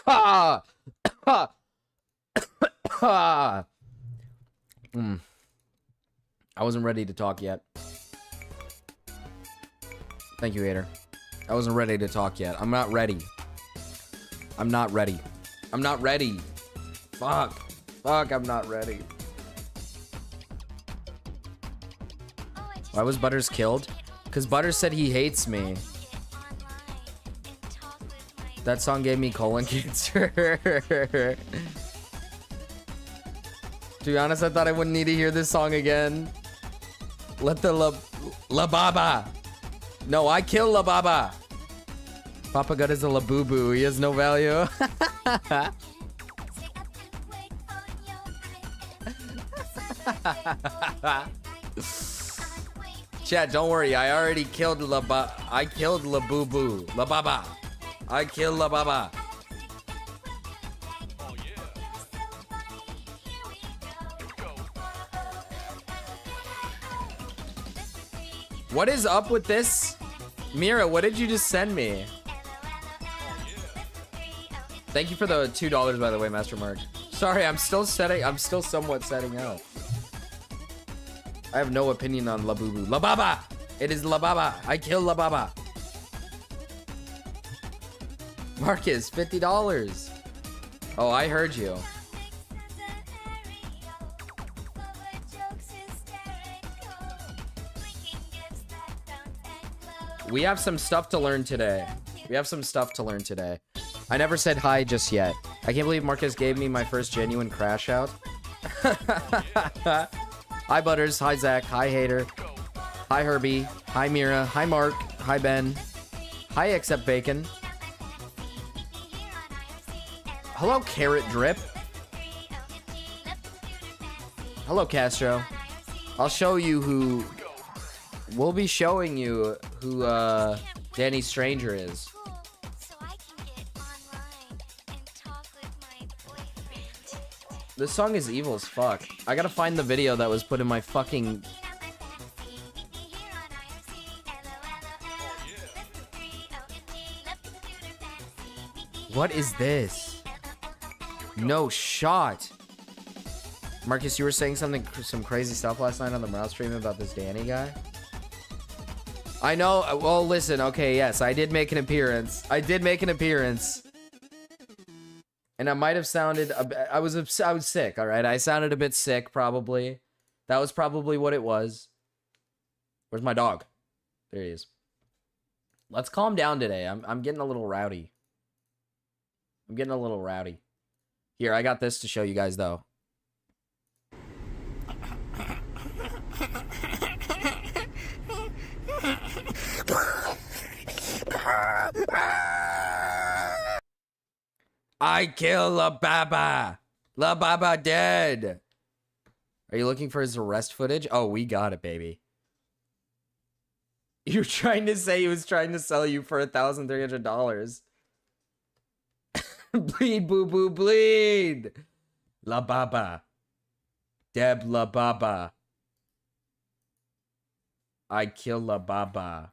I wasn't ready to talk yet. Thank you, hater. I wasn't ready to talk yet. I'm not ready. I'm not ready. I'm not ready. Fuck. Fuck, I'm not ready. Why was Butters killed? Because Butters said he hates me. That song gave me colon cancer. To be honest, I thought I wouldn't need to hear this song again. Let the Lababa. No, I kill Lababa. Papa God is a Labubu. He has no value. Chat, don't worry. I already killed I killed Labubu. Lababa. I killed Lababa. What is up with this? Mira, what did you just send me? Thank you for the $2, by the way, Master Mark. Sorry, I'm still somewhat setting up. I have no opinion on Labubu. Lababa! It is Lababa. I killed Lababa. Marcus, $50. Oh, I heard you. We have some stuff to learn today. I never said hi just yet. I can't believe Marcus gave me my first genuine crash out. Hi, Butters. Hi, Zach. Hi, Hater. Hi, Herbie. Hi, Mira. Hi, Mark. Hi, Ben. Hi, Except Bacon. Hello, Carrot Drip. Hello, Castro. I'll show you who... We'll be showing you who Danny Stranger is. This song is evil as fuck. I gotta find the video that was put in my fucking... What is this? No shot. Marcus, you were saying some crazy stuff last night on the Mouse stream about this Danny guy? I know. Well, listen. Okay, yes, I did make an appearance. And I might have sounded... I was sick, all right? I sounded a bit sick, probably. That was probably what it was. Where's my dog? There he is. Let's calm down today. I'm getting a little rowdy. Here, I got this to show you guys, though. I kill Lababa. Lababa dead. Are you looking for his arrest footage? Oh, we got it, baby. You're trying to say he was trying to sell you for $1,300. Bleed, boo boo, bleed. Lababa. Deb Lababa. I kill Lababa.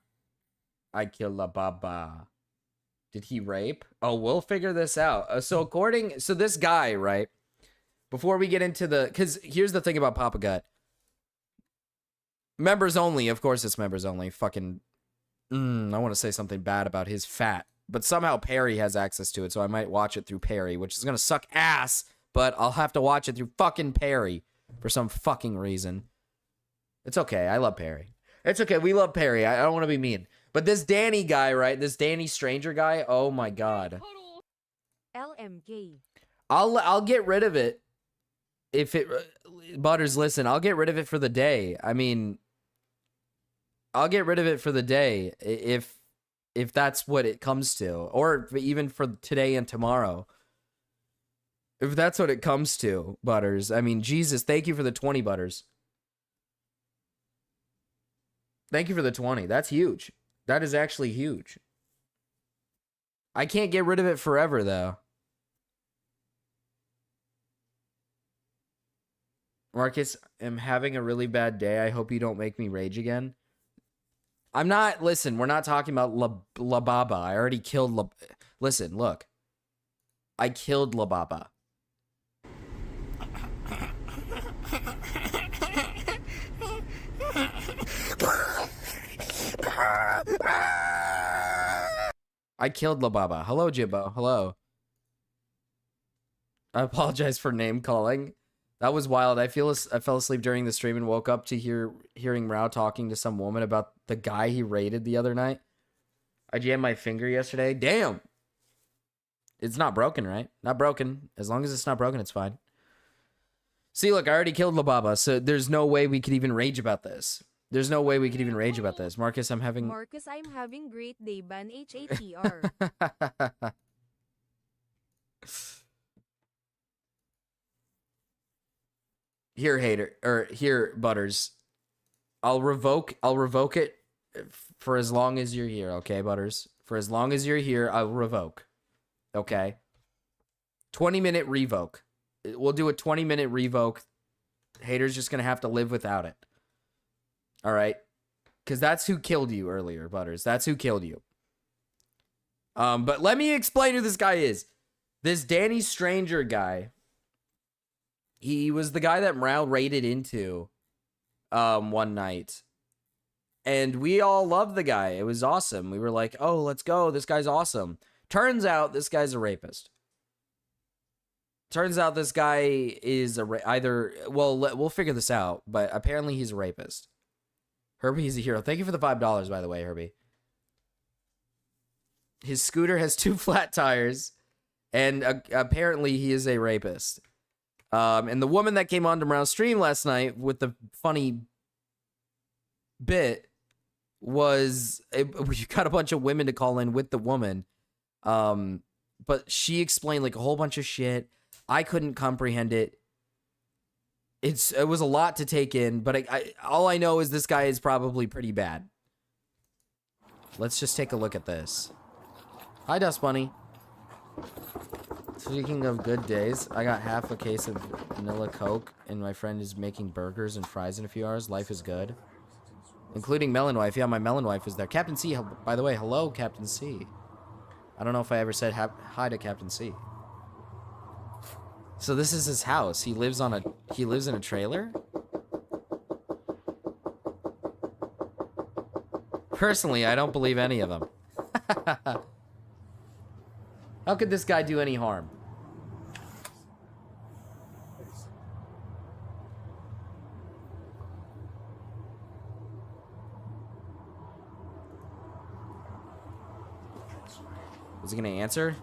Did he rape? Oh, we'll figure this out. So this guy, right? Before we get into because here's the thing about Papa Gut. Members only, of course it's members only. Fucking, I want to say something bad about his fat. But somehow Perry has access to it, so I might watch it through Perry, which is going to suck ass, but I'll have to watch it through fucking Perry for some fucking reason. It's okay, I love Perry. It's okay, we love Perry. I don't want to be mean. But this Danny guy, right? This Danny Stranger guy, oh my god. LMG. I'll get rid of it if it... Butters, listen, I'll get rid of it for the day. I mean... I'll get rid of it for the day if that's what it comes to. Or even for today and tomorrow. If that's what it comes to, Butters. I mean, Jesus, thank you for the 20, Butters. Thank you for the 20. That's huge. That is actually huge. I can't get rid of it forever, though. Marcus, I'm having a really bad day. I hope you don't make me rage again. I'm not... Listen, we're not talking about Lababa. I already killed Listen, look. I killed Lababa. I killed Lababa. Hello, Jibbo. Hello. I apologize for name calling. That was wild. I fell asleep during the stream and woke up to hearing Rao talking to some woman about the guy he raided the other night. I jammed my finger yesterday. Damn. It's not broken, right? Not broken. As long as it's not broken, it's fine. See, look, I already killed Lababa, so there's no way we could even rage about this. There's no way we could even rage about this. Marcus, I'm having great day, ban HATR. Here, hater, or here, Butters. I'll revoke it for as long as you're here, okay, Butters? For as long as you're here, I'll revoke. Okay? 20-minute revoke. We'll do a 20-minute revoke. Hater's just gonna have to live without it. Alright? Because that's who killed you earlier, Butters. That's who killed you. But let me explain who this guy is. This Danny Stranger guy. He was the guy that Morale raided into one night. And we all loved the guy. It was awesome. We were like, oh, let's go. This guy's awesome. Turns out this guy's a rapist. Turns out this guy is we'll figure this out, but apparently he's a rapist. Herbie, he's a hero. Thank you for the $5, by the way, Herbie. His scooter has 2 flat tires, and apparently he is a rapist. And the woman that came on to Morale's stream last night with the funny bit was we got a bunch of women to call in with the woman. But she explained like a whole bunch of shit. I couldn't comprehend it. It was a lot to take in, but all I know is this guy is probably pretty bad. Let's just take a look at this. Hi, Dust Bunny. Speaking of good days, I got half a case of vanilla Coke, and my friend is making burgers and fries in a few hours. Life is good. Including Melon Wife. Yeah, my Melon Wife is there. Captain C, by the way, hello, Captain C. I don't know if I ever said hi to Captain C. So this is his house. He lives in a trailer? Personally, I don't believe any of them. How could this guy do any harm? Is he gonna answer?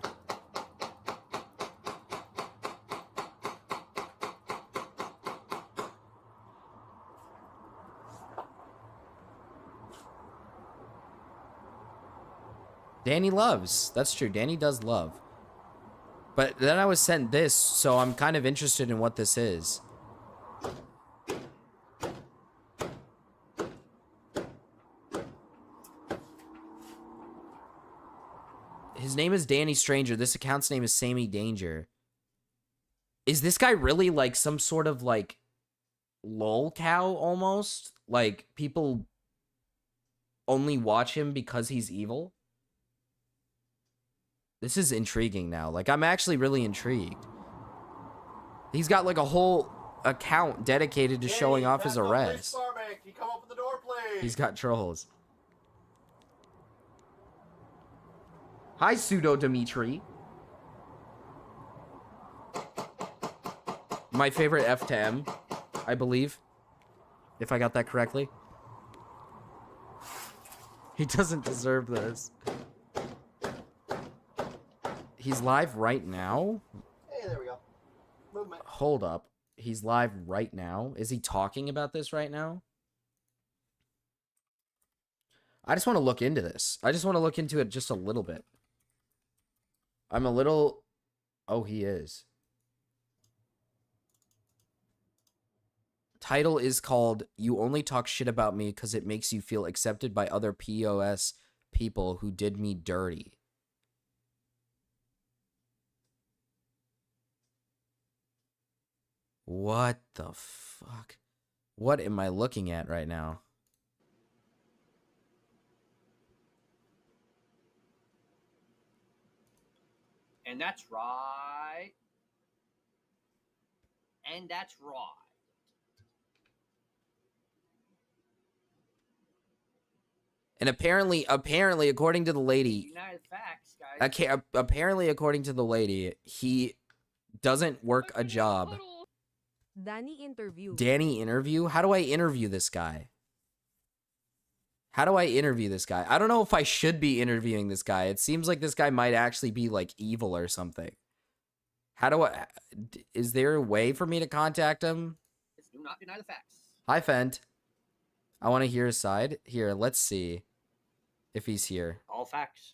Danny loves. That's true. Danny does love. But then I was sent this, so I'm kind of interested in what this is. His name is Danny Stranger. This account's name is Sammy Danger. Is this guy really like some sort of like lol cow almost? Like people only watch him because he's evil? This is intriguing now. Like, I'm actually really intrigued. He's got like a whole account dedicated to showing off his arrest. Can you come open the door, please? He's got trolls. Hi, Pseudo Dimitri. My favorite F to M, I believe. If I got that correctly. He doesn't deserve this. He's live right now? Hey, there we go. Movement. Hold up. He's live right now? Is he talking about this right now? I just want to look into this. I just want to look into it just a little bit. I'm a little... Oh, he is. Title is called You Only Talk Shit About Me Because It Makes You Feel Accepted by Other POS People Who Did Me Dirty. What the fuck? What am I looking at right now? And that's right. And that's right. And apparently, according to the lady, United facts, guys. apparently, according to the lady, he doesn't work a job. Danny interview. Danny interview? How do I interview this guy? How do I interview this guy? I don't know if I should be interviewing this guy. It seems like this guy might actually be like evil or something. How do I... Is there a way for me to contact him? Do not deny the facts. Hi, Fent. I want to hear his side. Here, let's see if he's here. All facts.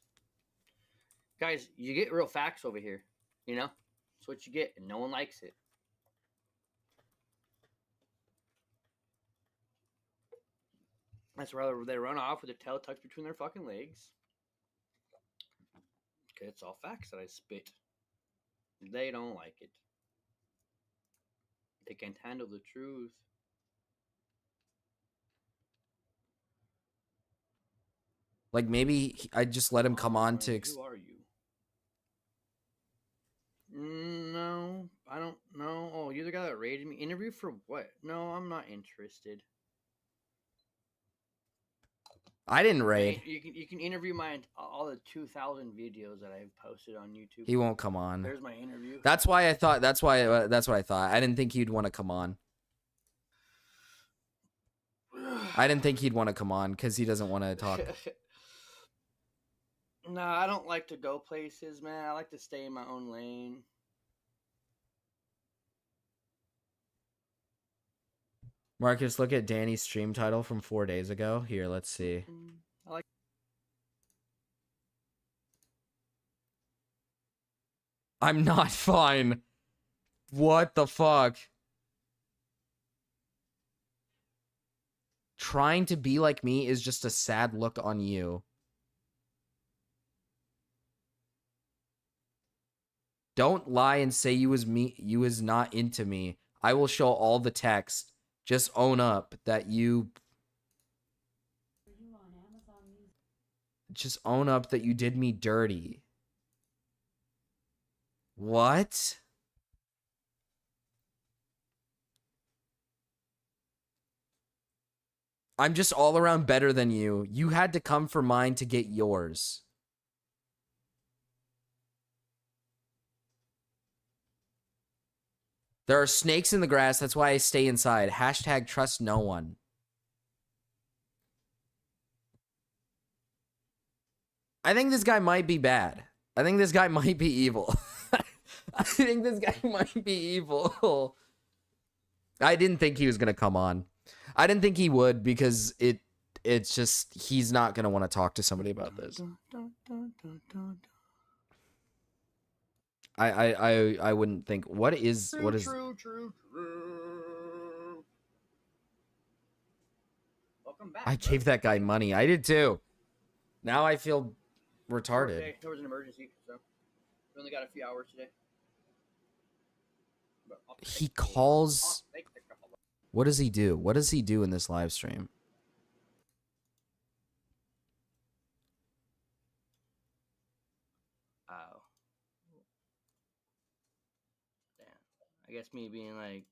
Guys, you get real facts over here. You know? That's what you get, and no one likes it. That's why they run off with their tail tucked between their fucking legs. Okay, it's all facts that I spit. They don't like it. They can't handle the truth. Like, maybe I just let him come on to... Who are you? No, I don't know. Oh, you're the guy that raided me. Interview for what? No, I'm not interested. I didn't raid. You can interview all the 2,000 videos that I've posted on YouTube. He won't come on. There's my interview. That's why I thought. That's what I thought. I didn't think he'd want to come on. I didn't think he'd want to come on because he doesn't want to talk. No, I don't like to go places, man. I like to stay in my own lane. Marcus, look at Danny's stream title from 4 days ago. Here, let's see. I like. I'm not fine. What the fuck? Trying to be like me is just a sad look on you. Don't lie and say you was not into me. I will show all the text. Just own up that you... Just own up that you did me dirty. What? I'm just all around better than you. You had to come for mine to get yours. There are snakes in the grass. That's why I stay inside. Hashtag trust no one. I think this guy might be bad. I think this guy might be evil. I think this guy might be evil. I didn't think he was going to come on. I didn't think he would because it's just he's not going to want to talk to somebody about this. I wouldn't think what is True. Welcome back. I gave that guy money. I did too. Now I feel retarded. Okay, there was an emergency, so we only got a few hours today. But He calls. What does he do? What does he do in this live stream? Oh. Damn. I guess me being like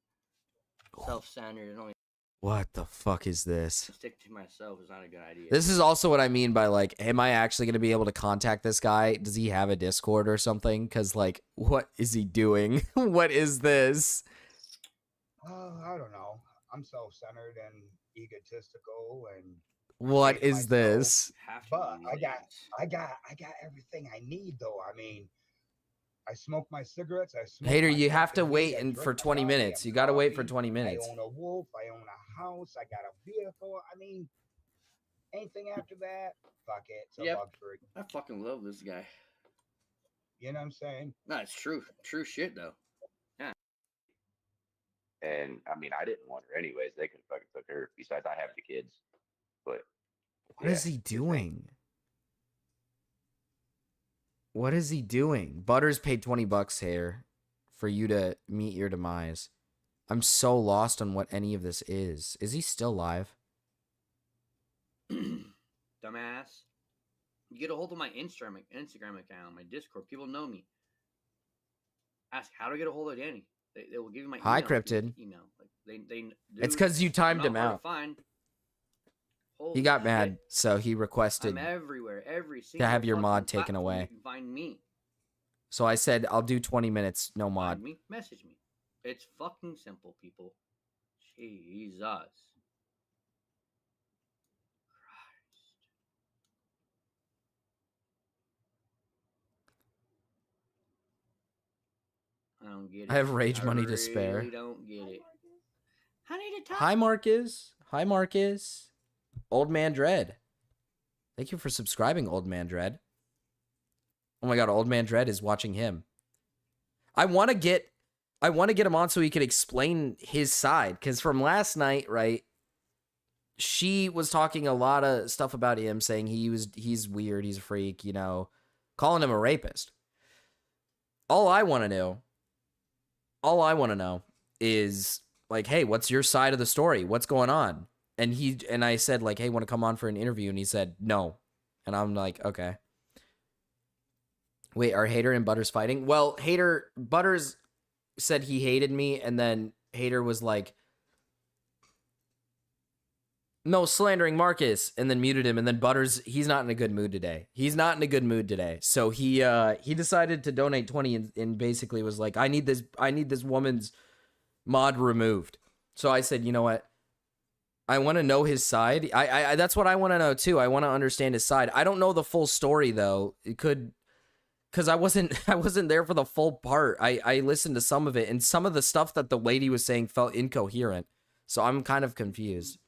self-centered and only What the fuck is this? stick to myself is not a good idea. This is also what I mean by like, am I actually going to be able to contact this guy? Does he have a Discord or something? Because like, what is he doing? What is this? I don't know. I'm self-centered and egotistical, and What hate is myself. this? Have to But be I got everything I need, though. I mean, I smoke my cigarettes. I smoke Hater, my you have to fucking wait weed, I and drink for my 20 goddamn minutes. You got to wait for coffee. 20 minutes. I own a wolf. I own a house. I got a vehicle. I mean, anything after that, fuck it. It's a Yep. luxury. I fucking love this guy. You know what I'm saying? No, it's true. True shit, though. And I mean, I didn't want her anyways. They could fucking took her. Besides, I have the kids. But What is he doing? What is he doing? Butters paid 20 bucks here for you to meet your demise. I'm so lost on what any of this is. Is he still live? Dumbass. You get a hold of my Instagram account, my Discord. People know me. Ask how to get a hold of Danny. They will give you my email. Hi, if you need Cryptid. Email. Like they. It's dude, because you I'm timed not him hard to out. Find. He Holy got shit. mad, so he requested I'm everywhere. Every single have your fucking mod taken platform away. You can find me. So I said, I'll do 20 minutes, no mod. Find me. Message me. It's fucking simple, people. Jesus. Christ. I don't get it. I have rage I money to spare. really don't get it. I need to talk. Hi, Marcus. Hi, Marcus. Old Man Dread. Thank you for subscribing, Old Man Dread. Oh my god, Old Man Dread is watching him. I want to get him on so he could explain his side, because from last night, right, she was talking a lot of stuff about him, saying he's weird, he's a freak, you know, calling him a rapist. All I want to know is, like, hey, what's your side of the story? What's going on? And I said, like, hey, want to come on for an interview? And he said no. And I'm like, okay. Wait, are Hater and Butters fighting? Well, Butters said he hated me, and then Hater was like, no, slandering Marcus, and then muted him, and then Butters, he's not in a good mood today. So he decided to donate 20 and basically was like, I need this woman's mod removed. So I said, you know what? I want to know his side. I that's what I want to know too. I want to understand his side. I don't know the full story though. It could, because I wasn't there for the full part. I listened to some of it, and some of the stuff that the lady was saying felt incoherent. So I'm kind of confused.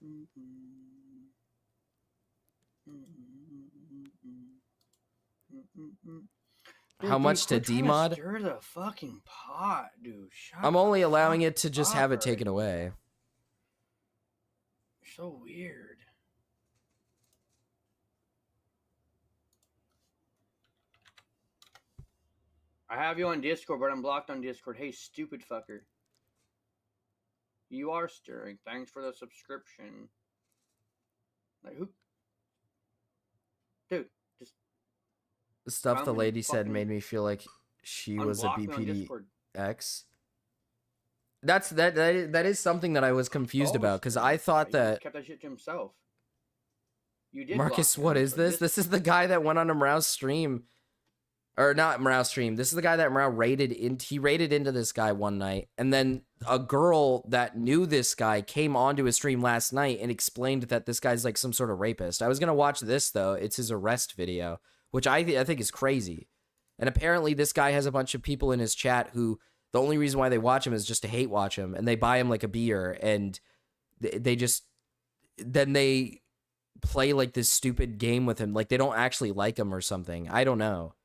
How much to demod? Stir the fucking pot, dude. Shut I'm the only allowing fuck it to just up have it already. taken away. You're so weird. I have you on Discord, but I'm blocked on Discord. Hey, stupid fucker. You are stirring. Thanks for the subscription. Like, who? Dude, just The stuff Come the and lady said fucking made me feel like she was a unblock me on Discord. BPDX. That is something that I was confused Oh, about, because stirring. I thought He that kept that shit to himself. You did Marcus, block me what on is Discord. this? This is the guy that went on a Mrouse stream. Or not Mrouse stream. This is the guy that Mrouse raided into this guy one night. And then a girl that knew this guy came onto his stream last night and explained that this guy's like some sort of rapist. I was going to watch this though. It's his arrest video, which I think is crazy. And apparently this guy has a bunch of people in his chat who the only reason why they watch him is just to hate watch him. And they buy him like a beer, and they just, then they play like this stupid game with him. Like they don't actually like him or something. I don't know.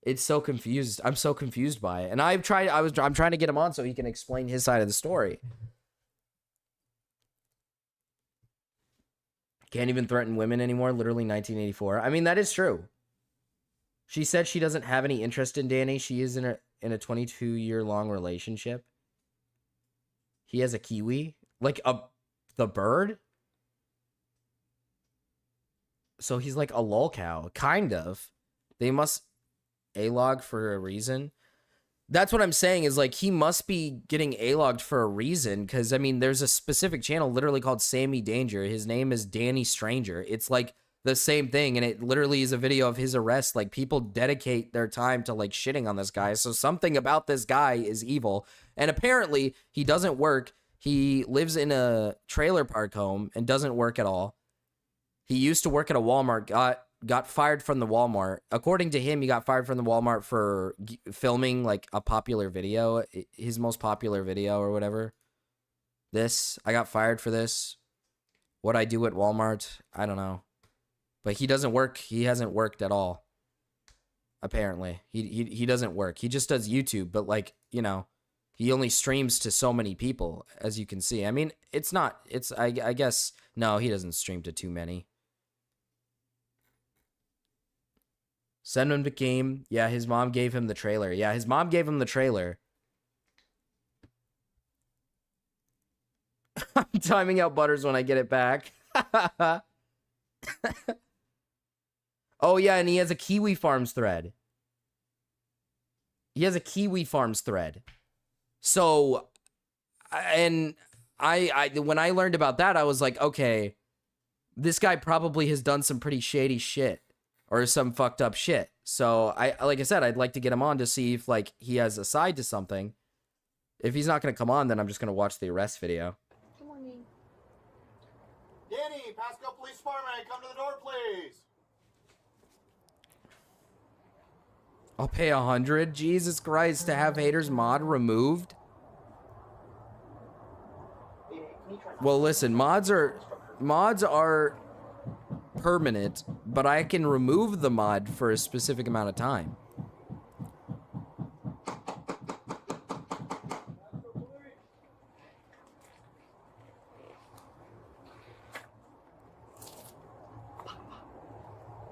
It's so confused. I'm so confused by it. And I'm trying to get him on so he can explain his side of the story. Can't even threaten women anymore. Literally 1984. I mean, that is true. She said she doesn't have any interest in Danny. She is in a 22-year-long relationship. He has a kiwi, like the bird. So he's like a lolcow, kind of. They must A-log for a reason. That's what I'm saying, is like he must be getting A-logged for a reason, because I mean there's a specific channel literally called Sammy Danger. His name is Danny Stranger. It's like the same thing, and it literally is a video of his arrest. Like people dedicate their time to like shitting on this guy, so something about this guy is evil. And apparently he doesn't work. He lives in a trailer park home and doesn't work at all. He used to work at a Walmart, got fired from the Walmart. According to him, he got fired from the Walmart for filming like a popular video, his most popular video or whatever. I got fired for this. What I do at Walmart, I don't know. But he doesn't work. He hasn't worked at all. Apparently, he doesn't work. He just does YouTube, but like, you know, he only streams to so many people, as you can see. I mean, I guess, no, he doesn't stream to too many. Send him to game. Yeah, his mom gave him the trailer. Yeah, his mom gave him the trailer. I'm timing out Butters when I get it back. Oh, yeah, and he has a Kiwi Farms thread. He has a Kiwi Farms thread. So, and I when I learned about that, I was like, okay, this guy probably has done some pretty shady shit or some fucked up shit. So like I said, I'd like to get him on to see if like he has a side to something. If he's not going to come on, then I'm just going to watch the arrest video. Good morning. Danny, Pasco Police Department, come to the door, please. I'll pay 100. Jesus Christ, to have haters mod removed. Well, listen, mods are permanent, but I can remove the mod for a specific amount of time.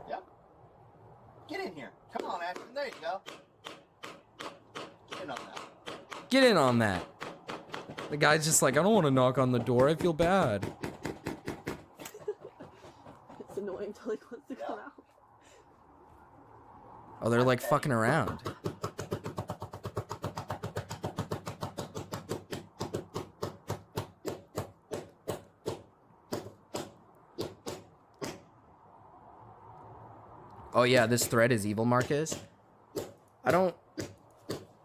Yep. Get in here. Come on, Ashton. There you go. Get in on that. Get in on that. The guy's just like, I don't want to knock on the door. I feel bad. It's annoying until he wants to come out. Oh, they're like fucking around. Oh yeah, this thread is evil, Marcus. I don't...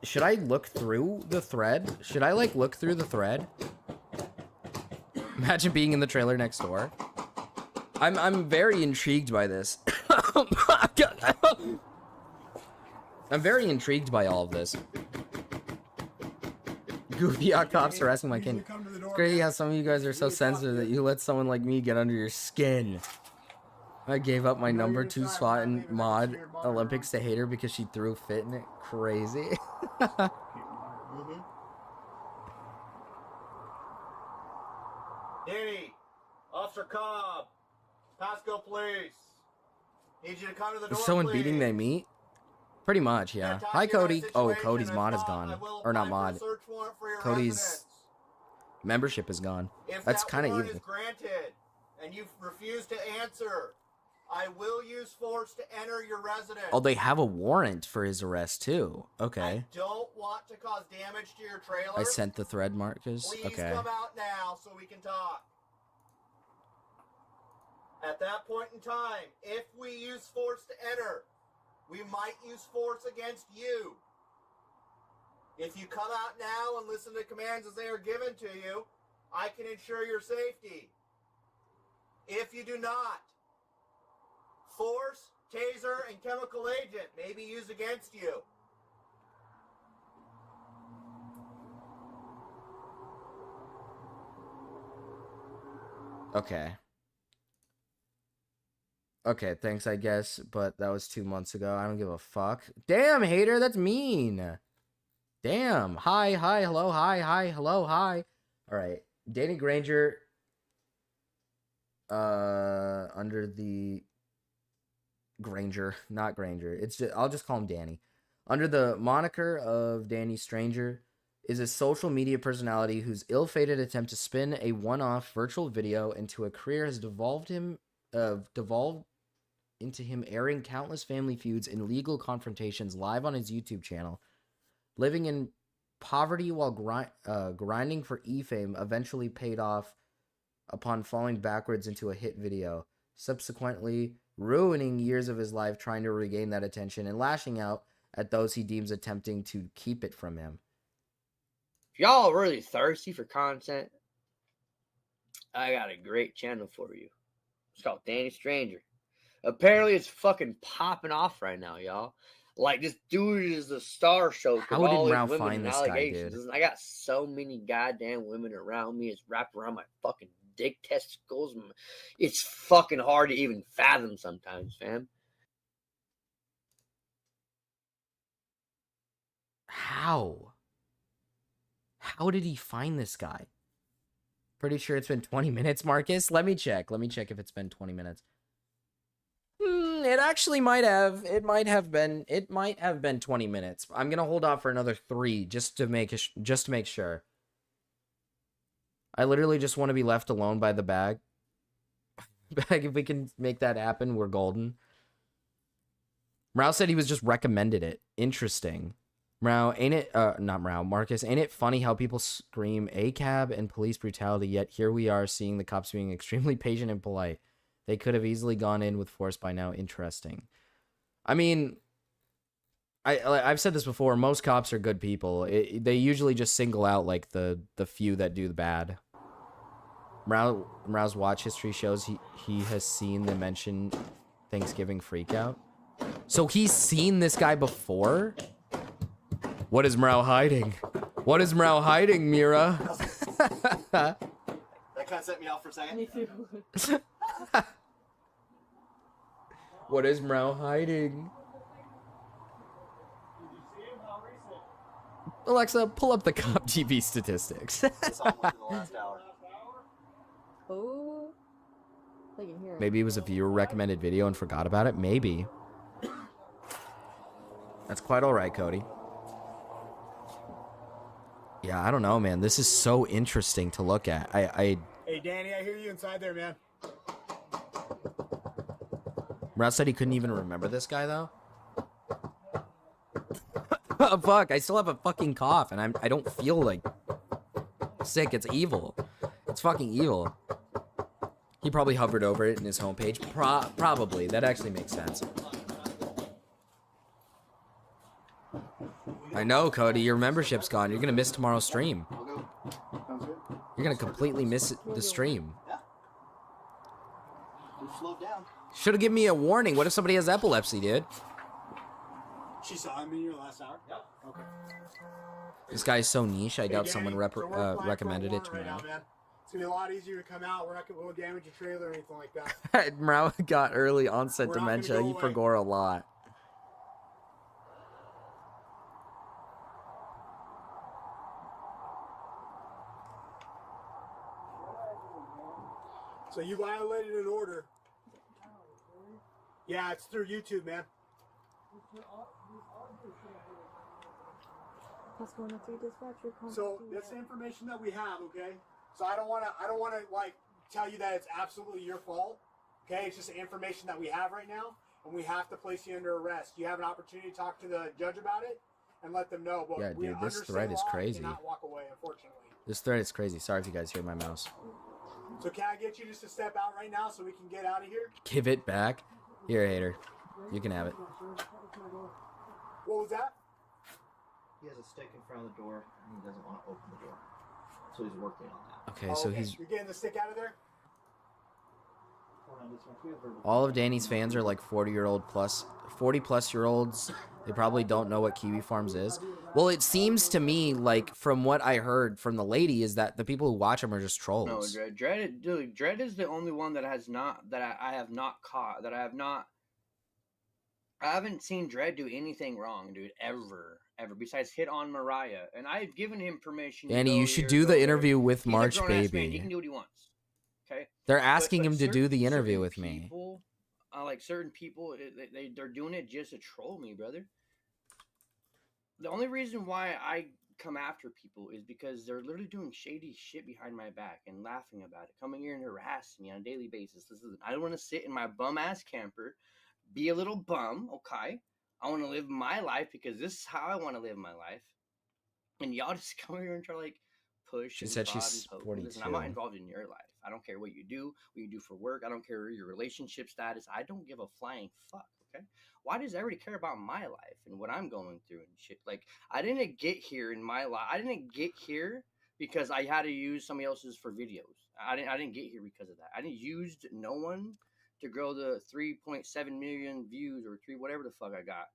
Should I look through the thread? Should I, like, look through the thread? Imagine being in the trailer next door. I'm very intrigued by this. I'm very intrigued by all of this. Goofy cops harassing my kid. It's crazy how some of you guys are so sensitive that you let someone like me get under your skin. I gave up my number 2 spot in mod Olympics to Hater because she threw a fit in it. Crazy. Danny, Officer Cobb, Pasco Police. Need you to come to the door, Is someone please. beating they meet? Pretty much, yeah. Can't talk Hi, to you about Cody. the Oh, situation. Cody's If mod is not, gone. I will Or not apply for a mod. search warrant for your Cody's residence. membership is gone. If That's that kind of warrant evil. is granted and you refuse to answer, I will use force to enter your residence. Oh, they have a warrant for his arrest, too. Okay. I don't want to cause damage to your trailer. I sent the thread, Marcus. Please Okay. come out now so we can talk. At that point in time, if we use force to enter, we might use force against you. If you come out now and listen to commands as they are given to you, I can ensure your safety. If you do not, force, taser, and chemical agent may be used against you. Okay. Okay, thanks, I guess, but that was 2 months ago. I don't give a fuck. Damn, Hater, that's mean. Damn. Hi, hello, hi, hello, hi. All right. Danny Granger, under the Granger, not Granger. It's just, I'll just call him Danny. Under the moniker of Danny Stranger is a social media personality whose ill-fated attempt to spin a one-off virtual video into a career has devolved into him airing countless family feuds and legal confrontations live on his YouTube channel. Living in poverty while grinding for e-fame eventually paid off upon falling backwards into a hit video, subsequently ruining years of his life trying to regain that attention and lashing out at those he deems attempting to keep it from him. If y'all are really thirsty for content, I got a great channel for you. It's called Danny Stranger. Apparently, it's fucking popping off right now, y'all. Like, this dude is the star show. How did Ralph find this guy, dude? I got so many goddamn women around me. It's wrapped around my fucking dick testicles. It's fucking hard to even fathom sometimes, fam. How? How did he find this guy? Pretty sure it's been 20 minutes, Marcus. Let me check. Let me check if it's been 20 minutes. It actually might have. It might have been 20 minutes. I'm gonna hold off for another 3 just to make sure. I literally just want to be left alone by the bag. If we can make that happen, we're golden. Rao said he was just recommended it. Interesting. Mrau, ain't it, not Mrau, Marcus, ain't it funny how people scream ACAB and police brutality, yet here we are seeing the cops being extremely patient and polite. They could have easily gone in with force by now. Interesting. I mean, I've said this before, most cops are good people. They usually just single out, like, the few that do the bad. Mrau's watch history shows he has seen the mentioned Thanksgiving freakout. So he's seen this guy before? What is Mrau hiding? What is Mrau hiding, Mira? That kind of set me off for a second. Me too. What is Mrau hiding? Alexa, pull up the cop TV statistics. It's almost in the last hour. Oh. I can hear it. Maybe it was a viewer recommended video and forgot about it. Maybe. That's quite all right, Cody. Yeah, I don't know, man. This is so interesting to look at. Hey, Danny, I hear you inside there, man. Rouse said he couldn't even remember this guy, though. Oh, fuck, I still have a fucking cough, and I don't feel, like, sick. It's evil. It's fucking evil. He probably hovered over it in his homepage. Probably. That actually makes sense. I know, Cody. Your membership's gone. You're going to miss tomorrow's stream. You're going to completely miss the stream. We slowed down. Should have given me a warning. What if somebody has epilepsy, dude? She saw him in your last hour? Yep. Okay. This guy's so niche. I doubt Hey, someone Danny, so we're applying for a recommended it to me. warrant right now, man. It's going to be a lot easier to come out. We're not going to damage your trailer or anything like that. Mrau got early onset We're not gonna dementia. go He away. forgot a lot. So you violated an order. Yeah, it's through YouTube, man. What's going on through dispatcher? So that's the information that we have, okay? So I don't want to like tell you that it's absolutely your fault. Okay, it's just the information that we have right now, and we have to place you under arrest. You have an opportunity to talk to the judge about it and let them know. But Yeah, we dude, this under thread state is law crazy. cannot walk away, unfortunately. This thread is crazy. Sorry if you guys hear my mouse. So can I get you just to step out right now so we can get out of here? Give it back. Here, hater. You can have it. What was that? He has a stick in front of the door, and he doesn't want to open the door. So he's working on that. Okay, so he's... You're getting the stick out of there? All of Danny's fans are like 40-year-old plus... 40-plus-year-olds. They probably don't know what Kiwi Farms is. Well, it seems to me, like, from what I heard from the lady, is that the people who watch them are just trolls. No, Dread is the only one that has not, that I have not caught, that I have not... I haven't seen Dread do anything wrong, dude, ever, besides hit on Mariah. And I've given him permission. Danny, to you go should here, do go the there. interview with He's a March grown-ass man. He Baby. can do what he wants. Okay? They're asking him to do certain- the interview certain with me. people, like certain people, they're doing it just to troll me, brother. The only reason why I come after people is because they're literally doing shady shit behind my back and laughing about it, coming here and harassing me on a daily basis. Listen, I don't want to sit in my bum ass camper, be a little bum, okay? I want to live my life because this is how I want to live my life. And y'all just come here and try to like push. She and said prod she's and poke. 42. Listen, I'm not involved in your life. I don't care what you do for work. I don't care your relationship status. I don't give a flying fuck, okay? Why does everybody care about my life and what I'm going through and shit? Like, I didn't get here in my life. I didn't get here because I had to use somebody else's for videos. I didn't get here because of that. I didn't use no one to grow the 3.7 million views or whatever the fuck I got.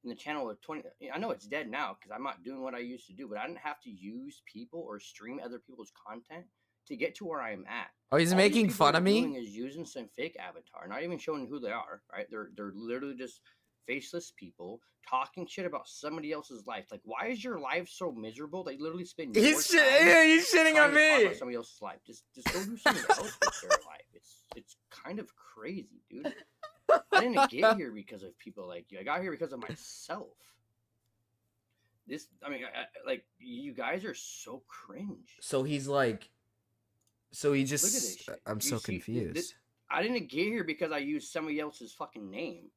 In the channel of 20, I know it's dead now because I'm not doing what I used to do, but I didn't have to use people or stream other people's content to get to where I'm at. Oh, he's All making these people fun are of doing me? is using some fake avatar, not even showing who they are, right? They're literally just faceless people talking shit about somebody else's life. Like, why is your life so miserable? They literally spend more time He's shitting trying on to talk me! about somebody else's life. Just go do something else with your life. It's kind of crazy, dude. I didn't get here because of people like you. I got here because of myself. Like, you guys are so cringe. So he's like... So he Look at this just... shit. I'm You so see, confused. I didn't get here because I used somebody else's fucking name.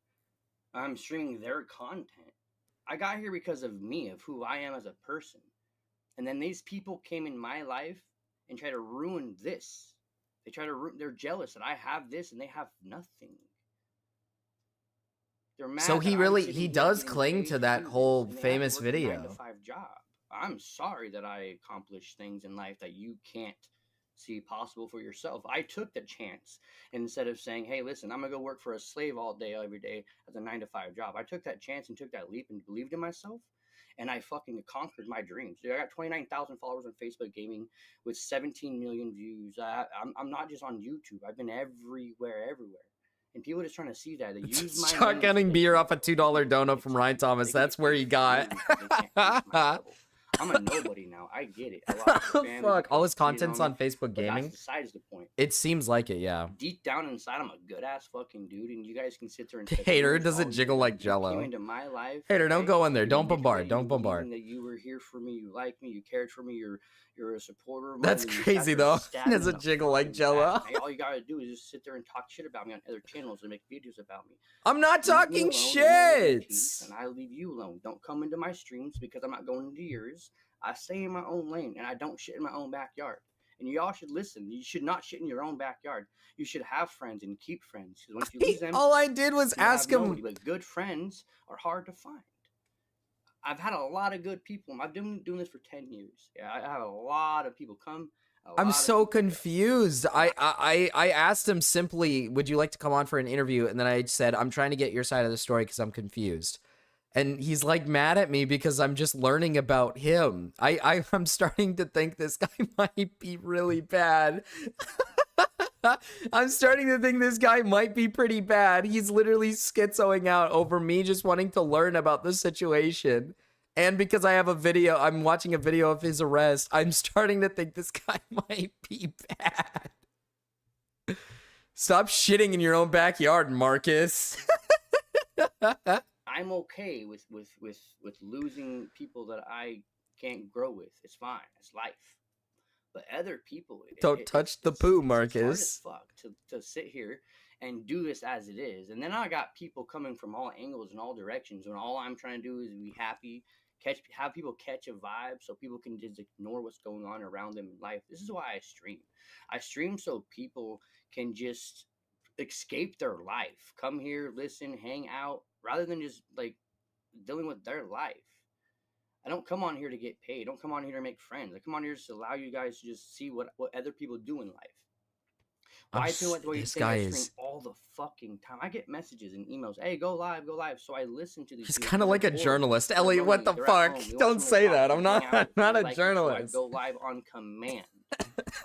I'm streaming their content. I got here because of me, of who I am as a person. And then these people came in my life and try to ruin this. They try to they're jealous that I have this and they have nothing. They're mad. So that I'm sitting he here does getting cling paid to that do this, whole and they have to famous work a video. 9-to-5 job. I'm sorry that I accomplished things in life that you can't see possible for yourself. I took the chance instead of saying, hey, listen, I'm gonna go work for a slave all day, every day as a 9-to-5 job. I took that chance and took that leap and believed in myself, and I fucking conquered my dreams. Dude, I got 29,000 followers on Facebook Gaming with 17 million views. I'm not just on YouTube. I've been everywhere. And people are just trying to see that. They use my Shotgunning beer off a $2 donut from Ryan Thomas. That's where he got. I'm a nobody now. I get it. I lost my family Fuck. All his because they cheated content's on on me, Facebook but Gaming. that's besides the point. It seems like it, yeah. Deep down inside, I'm a good ass fucking dude, and you guys can sit there and Hater, does it jiggle like You Jello? came into my life. Hater, don't okay? go in there. You Don't admitted bombard. that you Don't believed bombard. in that you were here for me. You liked me. You cared for me. You're a supporter of mine, That's and you crazy sat there though. and stabbed me Does in it the jiggle like fucking Jello? back. Hey, all you gotta do is just sit there and talk shit about me on other channels and make videos about me. I'm not Leave me talking alone, and I live in shit. peace, and I leave you alone. Don't come into my streams because I'm not going into yours. I stay in my own lane, and I don't shit in my own backyard. And y'all should listen. You should not shit in your own backyard. You should have friends and keep friends. Because once you lose them, All I did was you have ask him. nobody. But good friends are hard to find. I've had a lot of good people. I've been doing this for 10 years. Yeah, I have a lot of people come. I'm so confused. I asked him simply, would you like to come on for an interview? And then I said, I'm trying to get your side of the story because I'm confused. And he's like mad at me because I'm just learning about him. I'm starting to think this guy might be really bad. I'm starting to think this guy might be pretty bad. He's literally schizoing out over me just wanting to learn about the situation. And because I have a video, I'm watching a video of his arrest, I'm starting to think this guy might be bad. Stop shitting in your own backyard, Marcus. I'm okay with losing people that I can't grow with. It's fine. It's life. But other people, Don't touch the poo, Marcus. It's hard as fuck to sit here and do this as it is. And then I got people coming from all angles and all directions when all I'm trying to do is be happy, have people catch a vibe so people can just ignore what's going on around them in life. This is why I stream. I stream so people can just escape their life. Come here, listen, hang out, rather than just like dealing with their life. I don't come on here to get paid. I don't come on here to make friends. I come on here just to allow you guys to just see what other people do in life. Why This guy is all the fucking time. I get messages and emails. Hey, go live, go live. So I listen to these. He's people. kind of like a They're bored. journalist. They're Elliot, what the lonely. They're at fuck? home. They want Don't somebody say to that. talk I'm to, hang out not with. a They like it, so I journalist. go live on command.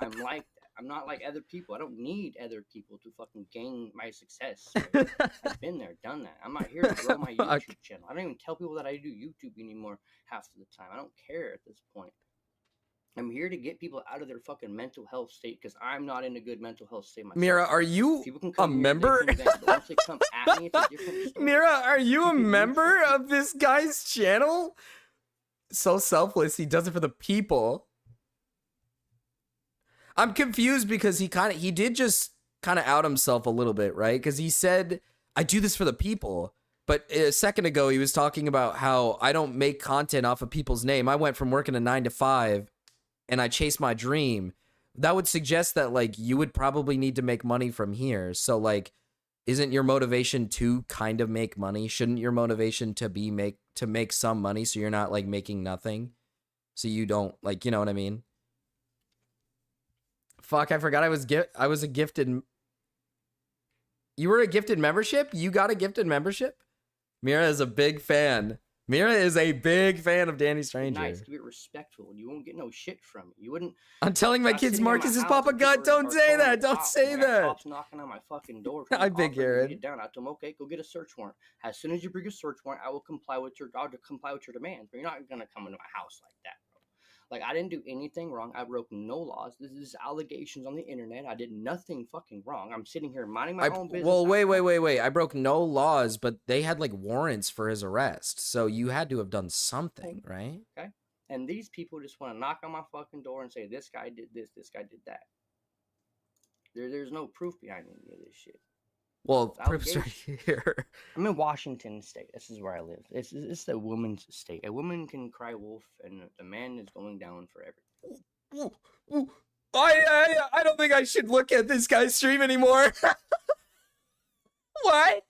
I'm like that. I'm not like other people. I don't need other people to fucking gain my success. I've been there, done that. I'm not here to grow my Fuck. YouTube channel. I don't even tell people that I do YouTube anymore half of the time. I don't care at this point. I'm here to get people out of their fucking mental health state because I'm not in a good mental health state myself. Mira, are you People can a come here, member? they can vent, but once they come at me, it's a different story. Mira, are you a Keep it member neutral. of this guy's channel? So selfless. He does it for the people. I'm confused because he did just kind of out himself a little bit, right? Because he said, I do this for the people. But a second ago, he was talking about how I don't make content off of people's name. I went from working a 9-to-5 and I chased my dream. That would suggest that, like, you would probably need to make money from here. So, like, isn't your motivation to kind of make money? Shouldn't your motivation to make some money so you're not, like, making nothing? So you don't, like, you know what I mean? Fuck, I forgot I was a gifted... You were a gifted membership? You got a gifted membership? Mira is a big fan. Mira is a big fan of Danny Stranger. Nice, keep it respectful. You won't get no shit from me. You wouldn't. I'm telling my I was kids sitting in my Marcus is house Papa and people God. Don't are say calling that. the Don't cops, say and I got that. Cops knocking on my fucking door. I big offering me to Aaron. get down. I told them, okay, go get a search warrant. As soon as you bring a search warrant, I'll comply with your demands. But you're not gonna come into my house like that, bro. Like, I didn't do anything wrong. I broke no laws. This is allegations on the internet. I did nothing fucking wrong. I'm sitting here minding my own business. Well, wait. I broke no laws, but they had like warrants for his arrest. So you had to have done something, right? Okay. And these people just want to knock on my fucking door and say, this guy did this guy did that. There's no proof behind any of this shit. Well, It's proof's right here. I'm in Washington State. This is where I live. It's the woman's state. A woman can cry wolf, and a man is going down for everything. Ooh, ooh. I don't think I should look at this guy's stream anymore. What?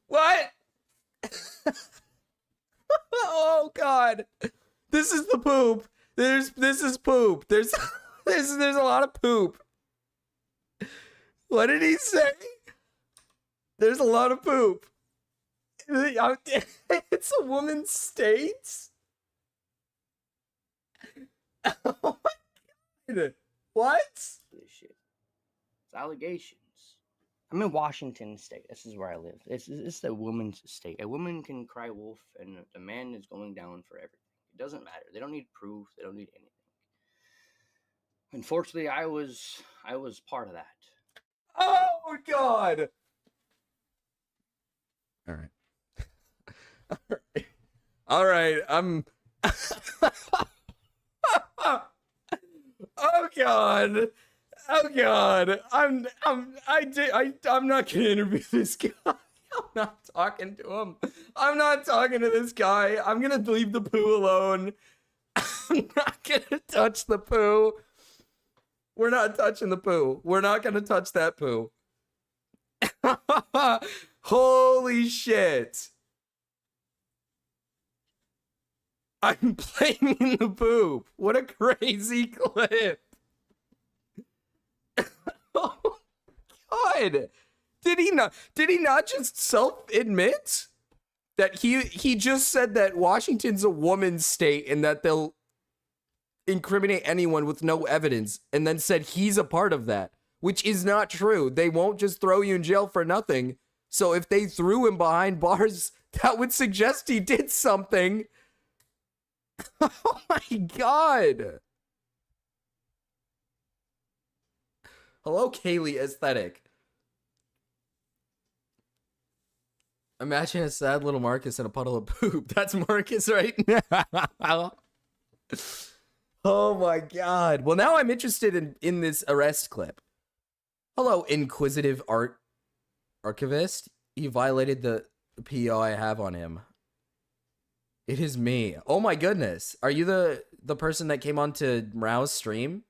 What? Oh God. This is the poop. This is poop. There's a lot of poop. What did he say? There's a lot of poop. It's a woman's state? Oh my God. What? This shit. It's allegations. I'm in Washington State. This is where I live. It's the woman's state. A woman can cry wolf, and a man is going down for everything. It doesn't matter. They don't need proof. They don't need anything. Unfortunately, I was part of that. Oh God. All right. All right. I'm Oh God. Oh God. I'm not gonna interview this guy. I'm not talking to him. I'm not talking to this guy. I'm gonna leave the poo alone. I'm not gonna touch the poo. We're not touching the poo. We're not gonna touch that poo. Holy shit. I'm playing in the poop. What a crazy clip. Oh God. Did he not just self-admit that he just said that Washington's a woman's state and that they'll incriminate anyone with no evidence, and then said he's a part of that, which is not true. They won't just throw you in jail for nothing. So if they threw him behind bars, that would suggest he did something. Oh my God. Hello, Kaylee Aesthetic. Imagine a sad little Marcus in a puddle of poop. That's Marcus right now. Oh my God. Well, now I'm interested in this arrest clip. Hello, inquisitive archivist. He violated the PO I have on him. It is me. Oh my goodness. Are you the person that came on to Mrao's stream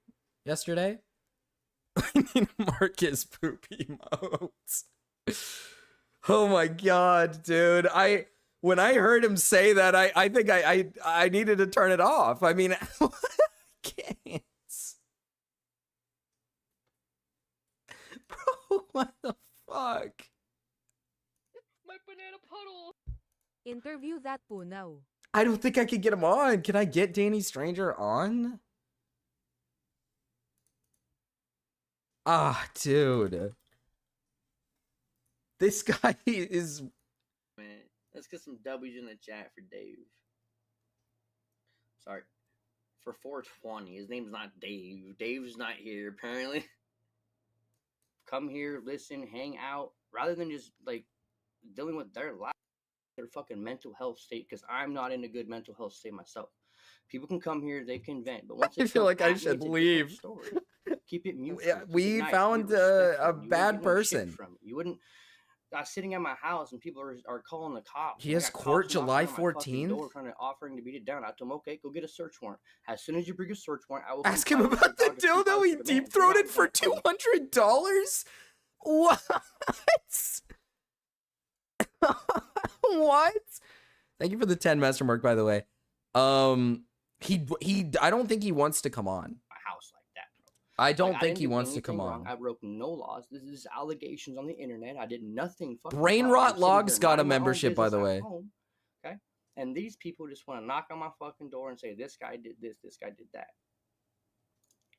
yesterday? I mean, Marcus poop emotes. Oh my God, dude. When I heard him say that, I think I needed to turn it off. I mean, I can't. Bro, what the fuck? My banana puddle. Interview that punaw. I don't think I could get him on. Can I get Danny Stranger on? Ah, dude. This guy is... Man, let's get some W's in the chat for Dave. Sorry. For 420. His name's not Dave. Dave's not here, apparently. Come here, listen, hang out. Rather than just, like, dealing with their life, their fucking mental health state, because I'm not in a good mental health state myself. People can come here, they can vent, but once I feel like I should leave. Story. Keep it mute. Yeah, we found a bad person. From you wouldn't. I was sitting at my house and people are calling the cops. He has court July 14th. 14th. Trying to offering to beat it down. I told him, okay, go get a search warrant. As soon as you bring a search warrant, I will ask him about the dildo he deep throated for $200. What? What? Thank you for the 10 mastermark, by the way. I don't think he wants to come on. My house like that, bro. I don't Like, think I he didn't do wants to anything come wrong. on. I broke no laws. This is allegations on the internet. I did nothing fucking Brain wrong. Rot I'm sitting Logs here got a minding my own membership, by business the at way. home, okay? And these people just want to knock on my fucking door and say, this guy did this guy did that.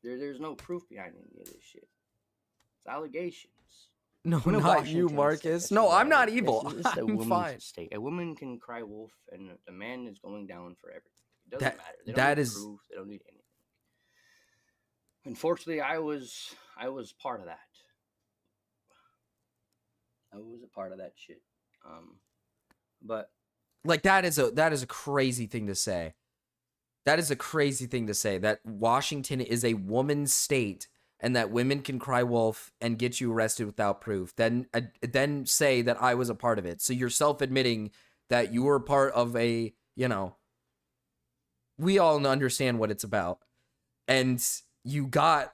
There's no proof behind any of this shit. It's allegations. No, I'm in not you, Washington Marcus. State. No, This is I'm where I not live. evil. It's the I'm woman's fine. state. A woman can cry wolf, and a man is going down for everything. It doesn't That- matter. They don't that need is- proof. They don't need anything. Unfortunately, I was part of that. I was a part of that shit. But Like that is a crazy thing to say. That is a crazy thing to say, that Washington is a woman's state and that women can cry wolf and get you arrested without proof, then say that I was a part of it. So you're self-admitting that you were part of a, you know, we all understand what it's about. And you got,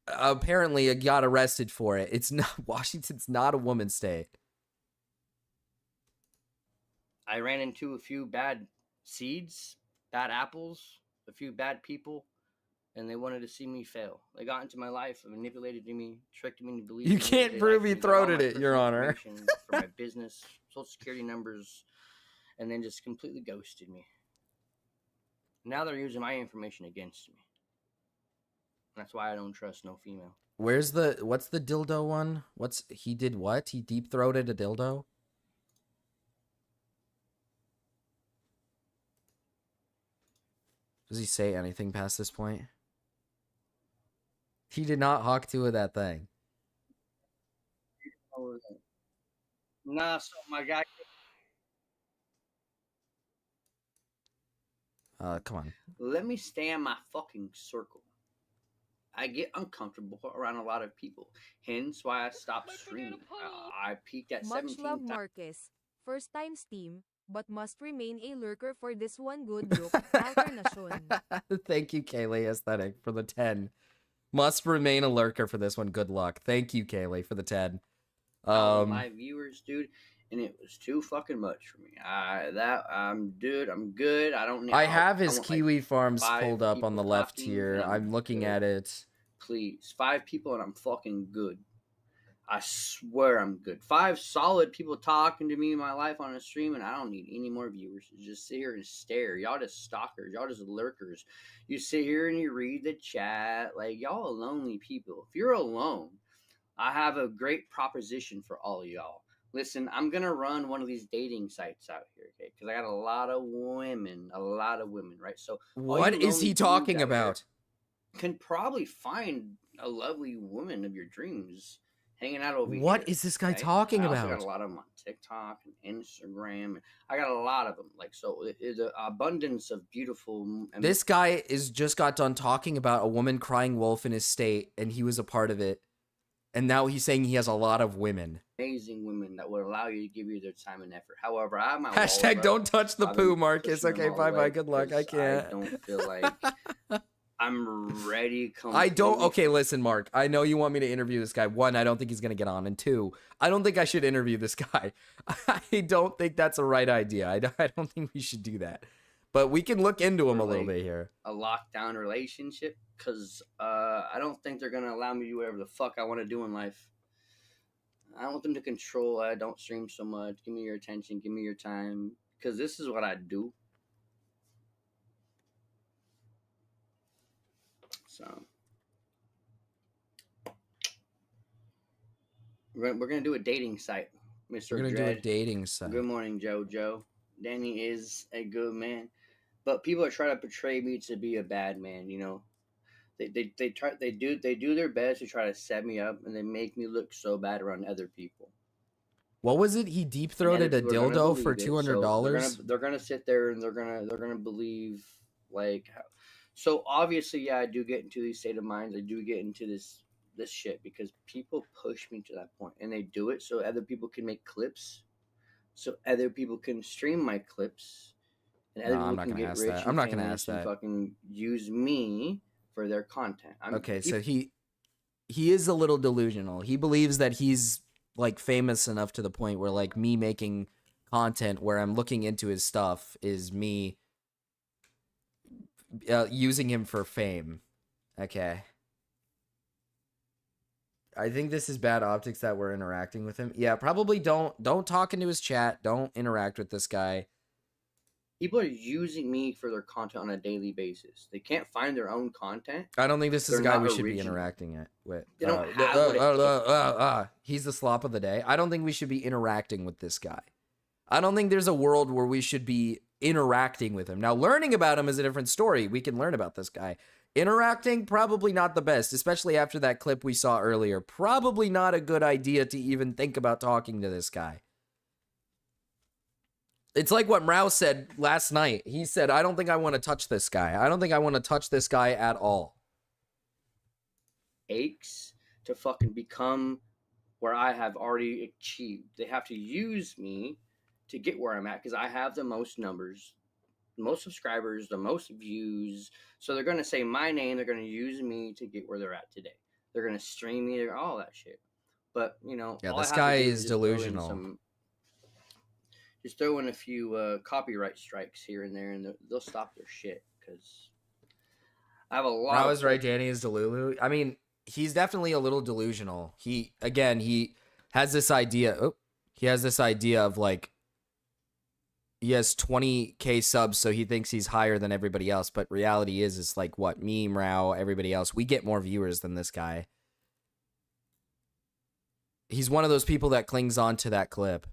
apparently you got arrested for it. It's not, Washington's not a woman's state. I ran into a few bad seeds, bad apples, a few bad people, and they wanted to see me fail. They got into my life, manipulated me, tricked me into believing. You can't prove he throated it, Your Honor. For my business, social security numbers, and then just completely ghosted me. Now they're using my information against me. That's why I don't trust no female. What's the dildo one? He did what? He deep-throated a dildo? Does he say anything past this point? He did not hawk two of that thing. Nah, so my guy. Come on. Let me stay in my fucking circle. I get uncomfortable around a lot of people. Hence why I stopped streaming. I peaked at Much 17. love, Marcus. First time Steam, but must remain a lurker for this one good look. Alternation. Thank you, Kaylee Aesthetic, for the 10. Must remain a lurker for this one. Good luck. Thank you, Kaylee, for the 10. My viewers, dude, and it was too fucking much for me. Dude, I'm good. I don't need. I have his want, Kiwi like, Farms 5 pulled up on people the left talking, here. and I'm looking good. at it. Please, 5 people and I'm fucking good. I swear I'm good. 5 solid people talking to me in my life on a stream, and I don't need any more viewers. Just sit here and stare. Y'all just stalkers. Y'all just lurkers. You sit here and you read the chat. Like, y'all are lonely people. If you're alone, I have a great proposition for all of y'all. Listen, I'm going to run one of these dating sites out here, okay? Because I got a lot of women, right? So What is he talking about? Can probably find a lovely woman of your dreams hanging out over here. What is this guy talking I about? also got a lot of them on TikTok and Instagram. I got a lot of them. Like, so it's an abundance of beautiful. This guy is just got done talking about a woman crying wolf in his state, and he was a part of it. And now he's saying he has a lot of women. Amazing women that would allow you to give you their time and effort. However, I have my Hashtag don't touch the poo, Marcus. Okay, bye-bye. Good luck. I can't. I don't feel like I'm ready. I don't. Okay, listen, Mark. I know you want me to interview this guy. 1, I don't think he's going to get on. And 2, I don't think I should interview this guy. I don't think that's a right idea. I don't think we should do that. But we can look into him a little bit here. A lockdown relationship, because I don't think they're going to allow me to do whatever the fuck I want to do in life. I want them to control. I don't stream so much. Give me your attention. Give me your time. Because this is what I do. So we're gonna do a dating site, Mr. We're gonna Dredd. do a dating site. Good morning, JoJo. Danny is a good man, but people are trying to portray me to be a bad man. You know, they do their best to try to set me up, and they make me look so bad around other people. What was it? He deep-throated a dildo for $200. So they're gonna sit there and they're gonna believe like. So obviously, yeah, I do get into these state of minds. I do get into this shit because people push me to that point, and they do it so other people can make clips, so other people can stream my clips, and other people can get rich. I'm not gonna ask that. Fucking use me for their content. So he is a little delusional. He believes that he's like famous enough to the point where like me making content where I'm looking into his stuff is me. Using him for fame. Okay. I think this is bad optics that we're interacting with him. Yeah, probably don't talk into his chat. Don't interact with this guy. People are using me for their content on a daily basis. They can't find their own content. I don't think this is a guy we should be interacting with. They don't have he's the slop of the day. I don't think we should be interacting with this guy. I don't think there's a world where we should be interacting with him. Now, learning about him is a different story. We can learn about this guy. Interacting, probably not the best, especially after that clip we saw earlier. Probably not a good idea to even think about talking to this guy. It's like what Mrao said last night. He said, I don't think I want to touch this guy. I don't think I want to touch this guy at all. aches to fucking become where I have already achieved. They have to use me to get where I'm at because I have the most numbers, the most subscribers, the most views. So they're going to say my name. They're going to use me to get where they're at today. They're going to stream me, all that shit. But, you know, Yeah, all this I have guy to do is just throw in delusional. just throw in a few copyright strikes here and there, and they'll stop their shit because I have a lot. I was right. Danny is Delulu. I mean, he's definitely a little delusional. He has this idea. Oh, he has this idea of like he has 20K subs, so he thinks he's higher than everybody else. But reality is, it's like what me, Mrao, everybody else. We get more viewers than this guy. He's one of those people that clings on to that clip.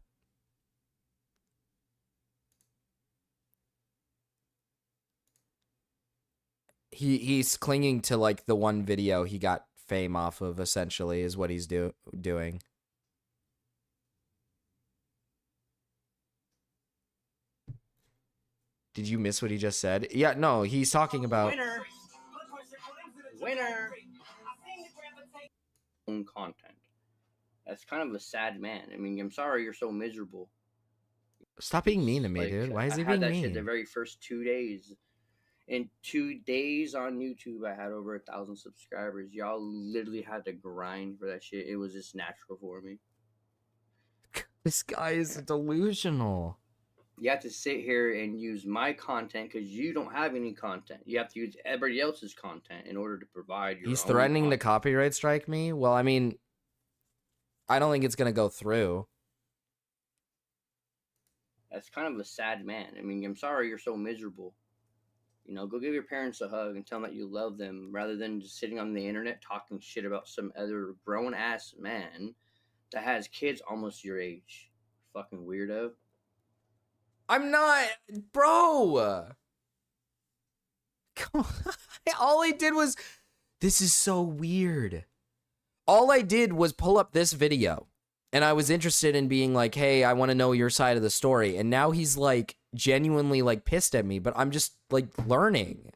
He's clinging to like the one video he got fame off of, essentially, is what he's doing. Did you miss what he just said? Yeah, no, he's talking about Winner. Own content. That's kind of a sad man. I mean, I'm sorry you're so miserable. Stop being mean to me, Like, dude. Why is he I being had that shit mean? the very first 2 days. In 2 days on YouTube, I had over 1,000 subscribers. Y'all literally had to grind for that shit. It was just natural for me. This guy is delusional. You have to sit here and use my content because you don't have any content. You have to use everybody else's content in order to provide your He's own threatening to content. copyright strike me? Well, I mean, I don't think it's going to go through. That's kind of a sad man. I mean, I'm sorry you're so miserable. You know, go give your parents a hug and tell them that you love them rather than just sitting on the internet talking shit about some other grown-ass man that has kids almost your age. Fucking weirdo. I'm not, bro. Come on. All I did was, this is so weird. All I did was pull up this video, and I was interested in being like, hey, I want to know your side of the story. And now he's like genuinely like pissed at me, but I'm just like learning.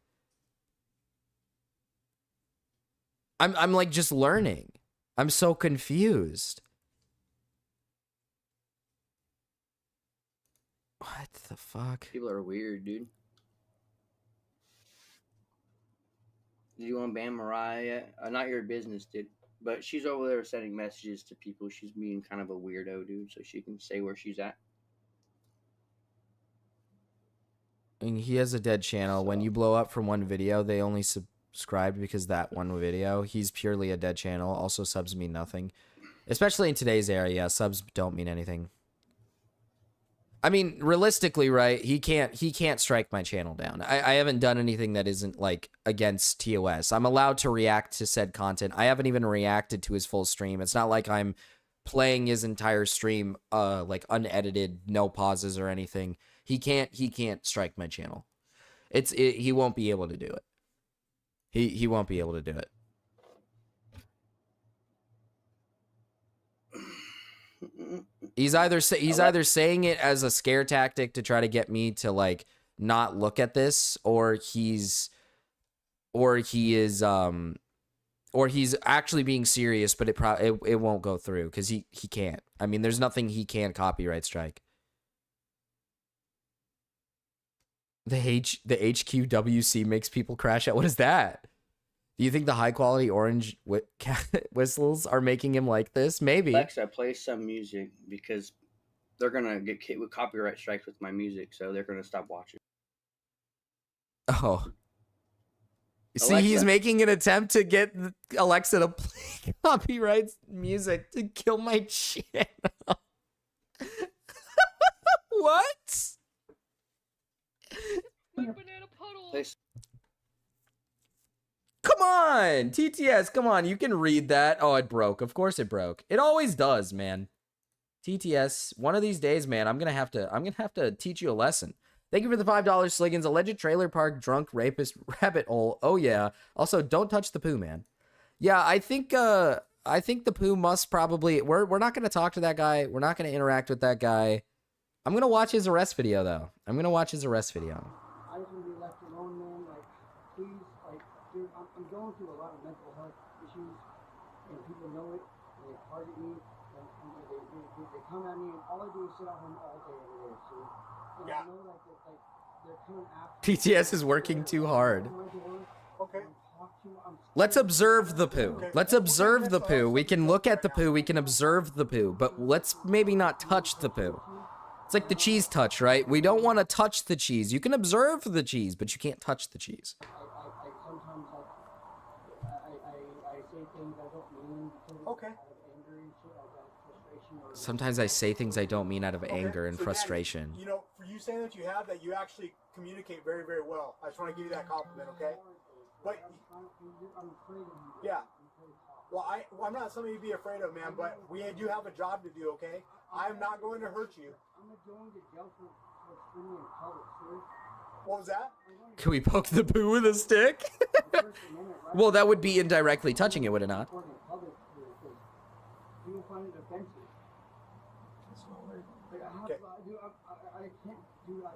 I'm like just learning. I'm so confused. What the fuck? People are weird, dude. Did you want to ban Mariah yet? Not your business, dude. But she's over there sending messages to people. She's being kind of a weirdo, dude, so she can say where she's at. And he has a dead channel. When you blow up from one video, they only subscribed because that one video. He's purely a dead channel. Also, subs mean nothing. Especially in today's era, yeah, subs don't mean anything. I mean, realistically, right, he can't strike my channel down. I haven't done anything that isn't, like, against TOS. I'm allowed to react to said content. I haven't even reacted to his full stream. It's not like I'm playing his entire stream, like, unedited, no pauses or anything. He can't strike my channel. He won't be able to do it. He won't be able to do it. He's either saying it as a scare tactic to try to get me to like not look at this, or he's actually being serious, but it won't go through because he can't. I mean, there's nothing he can copyright strike. The HQWC makes people crash out. What is that? Do you think the high quality orange whistles are making him like this? Maybe. Alexa, play some music because they're gonna get hit with copyright strikes with my music, so they're gonna stop watching. Oh. See, Alexa. he's making an attempt to get Alexa to play copyright music to kill my channel. What? My banana puddle. Play Come on, TTS, come on. You can read that. Oh, it broke. Of course it broke. It always does, man. TTS, one of these days, man, I'm gonna have to teach you a lesson. Thank you for the $5, Sliggins. Alleged trailer park drunk rapist rabbit hole. Oh yeah. Also, don't touch the poo, man. Yeah, I think the poo must probably. We're not gonna talk to that guy. We're not gonna interact with that guy. I'm gonna watch his arrest video though. I'm gonna watch his arrest video. I just want to be left alone, man. Like, please, like, dude, I'm going through a lot of mental health issues, and people know it, and they target me, and they come at me, and all I do is sit at home all day every day, see? And Yeah. I know, like, they're coming after PTS is working too hard. Okay. Let's observe the poo. Let's observe the poo. We can look at the poo. We can observe the poo, but let's maybe not touch the poo. It's like the cheese touch, right? We don't want to touch the cheese. You can observe the cheese, but you can't touch the cheese. Sometimes I say things I don't mean because Okay. out of anger and shit, out of frustration. Or Sometimes I say things I don't mean out of anger and So, Danny, frustration. you know, for you saying that you have that, you actually communicate very, very well. I just want to give you that compliment, okay? But I'm afraid of you. yeah. Well, I'm not something to be afraid of, man, but we do have a job to do, okay? I'm not going to hurt you. I'm not going to jail for screaming in public, sir. What was that? Can we poke the poo with a stick? Well, that would be indirectly touching it, would it not? People find it offensive. Like, Okay. I can't do like.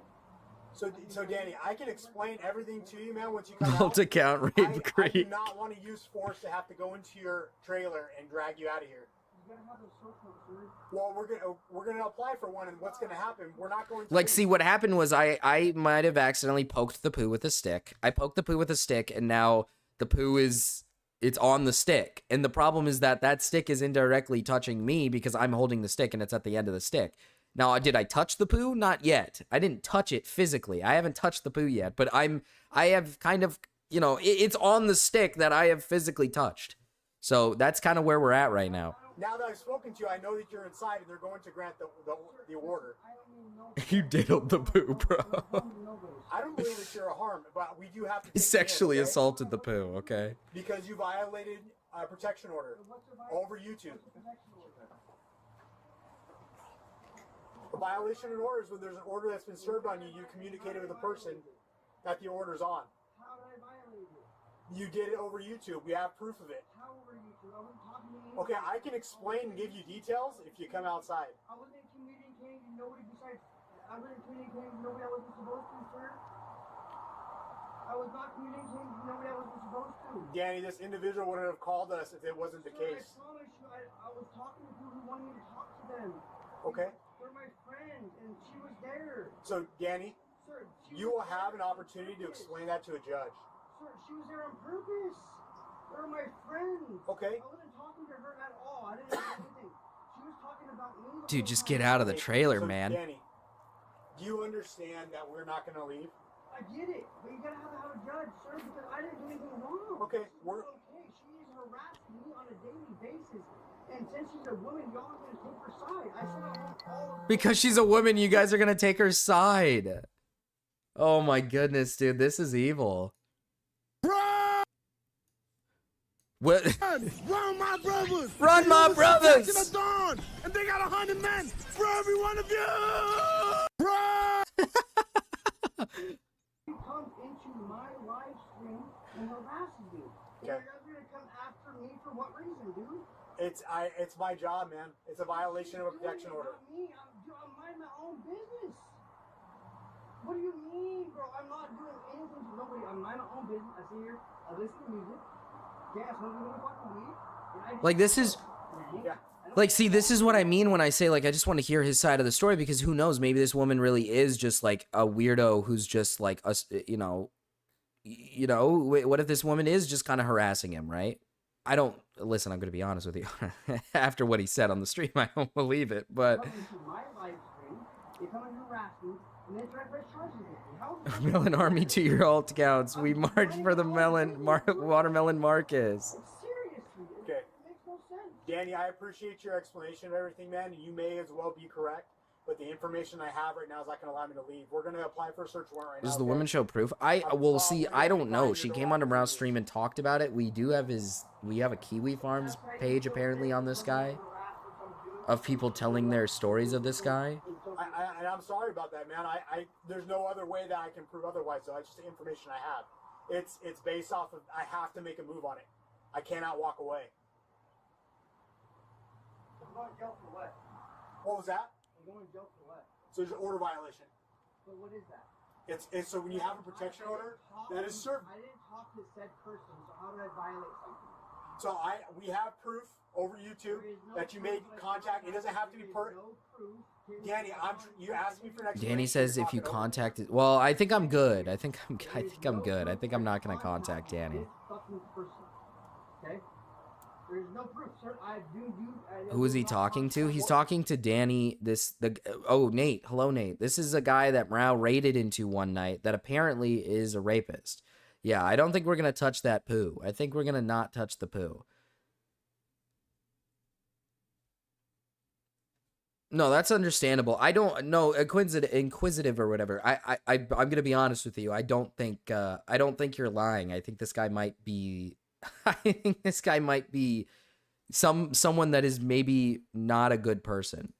So Danny, I can explain everything to you, man, once you come out. Multi-count rape I do creep. not want to use force to have to go into your trailer and drag you out of here. You gotta have a social, sir. Well, we're gonna apply for one, and what's gonna happen? We're not going to Like, see, what happened was I might have accidentally poked the poo with a stick. I poked the poo with a stick, and now the poo it's on the stick. And the problem is that stick is indirectly touching me because I'm holding the stick and it's at the end of the stick. Now, did I touch the poo? Not yet. I didn't touch it physically. I haven't touched the poo yet, but I have kind of, you know, it's on the stick that I have physically touched. So that's kind of where we're at right now. Now that I've spoken to you, I know that you're inside, and they're going to grant the order. You diddled the poo, bro. I don't believe that you're a harm, but we do have to He take sexually you in, okay? assaulted the poo, okay? Because you violated a protection order over YouTube. A violation of an order is when there's an order that's been served on you, you communicated with the person that the order's on. How did I violate it? You did it over YouTube. We have proof of it. How were you? I wasn't talking to you. Okay, I can explain and give you details if you come outside. I wasn't communicating to nobody besides. I wasn't communicating to nobody I wasn't supposed to, sir. I was not communicating to nobody I wasn't supposed to. Danny, this individual wouldn't have called us if it wasn't the Sir, case. I promise you, I was talking to people who wanted me to talk to them. Okay? They're my friends, and she was there. So, Danny, Sir, you will have an opportunity to explain that to a judge. Sir, she was there on purpose. They're my friends. Okay? I wasn't talking to her at all. I didn't do anything. She was talking about me. the Dude, whole just time. get out of the trailer, So, man. Danny, do you understand that we're not going to leave? I get it, but you gotta have a judge, sir, because I didn't do anything wrong. Okay, She's we're- okay. She is harassing me on a daily basis, and since she's a woman, y'all are gonna take her side. I said all of Because she's a woman, you guys are gonna take her side. Oh my goodness, dude, this is evil. What? Run, my brothers! Run, my brothers! Of dawn, and they got 100 men for every one of you! Run! She comes into my live stream and harasses me. And Okay. you guys are gonna come after me for what reason, dude? It's my job, man. It's a violation of a protection order. Not me. I'm minding my own business. What do you mean, bro? I'm not doing anything to nobody. I'm minding my own business. I sit here, I listen to music. Yeah, I smoke a little fucking weed. And I Like, this is... Yeah. Like, see, this is what I mean when I say, like, I just want to hear his side of the story, because who knows, maybe this woman really is just, like, a weirdo who's just, like, us, you know, what if this woman is just kind of harassing him, right? I don't, listen, I'm going to be honest with you. After what he said on the stream, I don't believe it, but... come into my live stream, they come and harass me, and then try to press charges against me. How is that? Melon Army to your alt accounts. We march for the Watermelon Marcus. Seriously, Okay. it makes no sense. Danny, I appreciate your explanation of everything, man. You may as well be correct, but the information I have right now is not going to allow me to leave. We're going to apply for a search warrant right now. Does the okay? woman show proof? Well, see, I don't know. She came onto Browse stream and talked about it. We have a Kiwi Farms page apparently on this guy, of people telling their stories of this guy. And I'm sorry about that, man. There's no other way that I can prove otherwise, though. It's just the information I have. It's based off of, I have to make a move on it. I cannot walk away. I'm going to jail for what? What was that? I'm going to jail for what? So there's an order violation. But what is that? It's so when you have a protection order, that is served. I didn't talk to said person, so how did I violate something? So we have proof over YouTube that you made contact. It doesn't have to be Danny, you asked me for next. Danny says if you contacted, well, I think I'm good. I think I'm good. I think I'm not gonna contact Danny. Okay? There's no proof, sir. Who is he talking to? He's talking to Danny. Nate. Hello, Nate. This is a guy that Mrao raided into one night that apparently is a rapist. Yeah, I don't think we're gonna touch that poo. I think we're gonna not touch the poo. No, that's understandable. I don't know, inquisitive or whatever. I'm gonna be honest with you. I don't think you're lying. I think this guy might be. I think this guy might be someone that is maybe not a good person.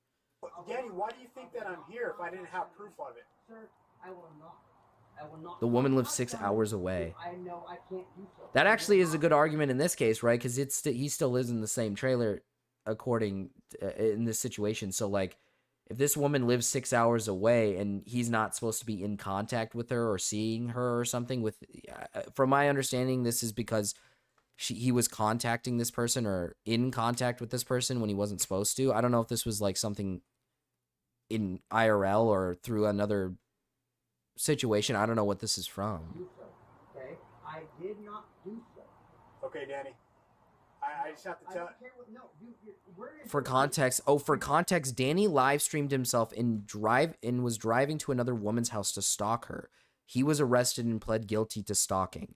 Danny, why do you think that I'm here if I didn't have proof of it? Sir, I will not. I will not. The woman lives 6 hours away. I know I can't do so. That actually is a good argument in this case, right? Because he still lives in the same trailer, according in this situation. So like, if this woman lives 6 hours away and he's not supposed to be in contact with her or seeing her or something, from my understanding, this is because he was contacting this person or in contact with this person when he wasn't supposed to. I don't know if this was like something in IRL or through another situation. I don't know what this is from. Okay, I did not do so. Okay, Danny. I just have to tell. For context, Danny live streamed himself and was driving to another woman's house to stalk her. He was arrested and pled guilty to stalking.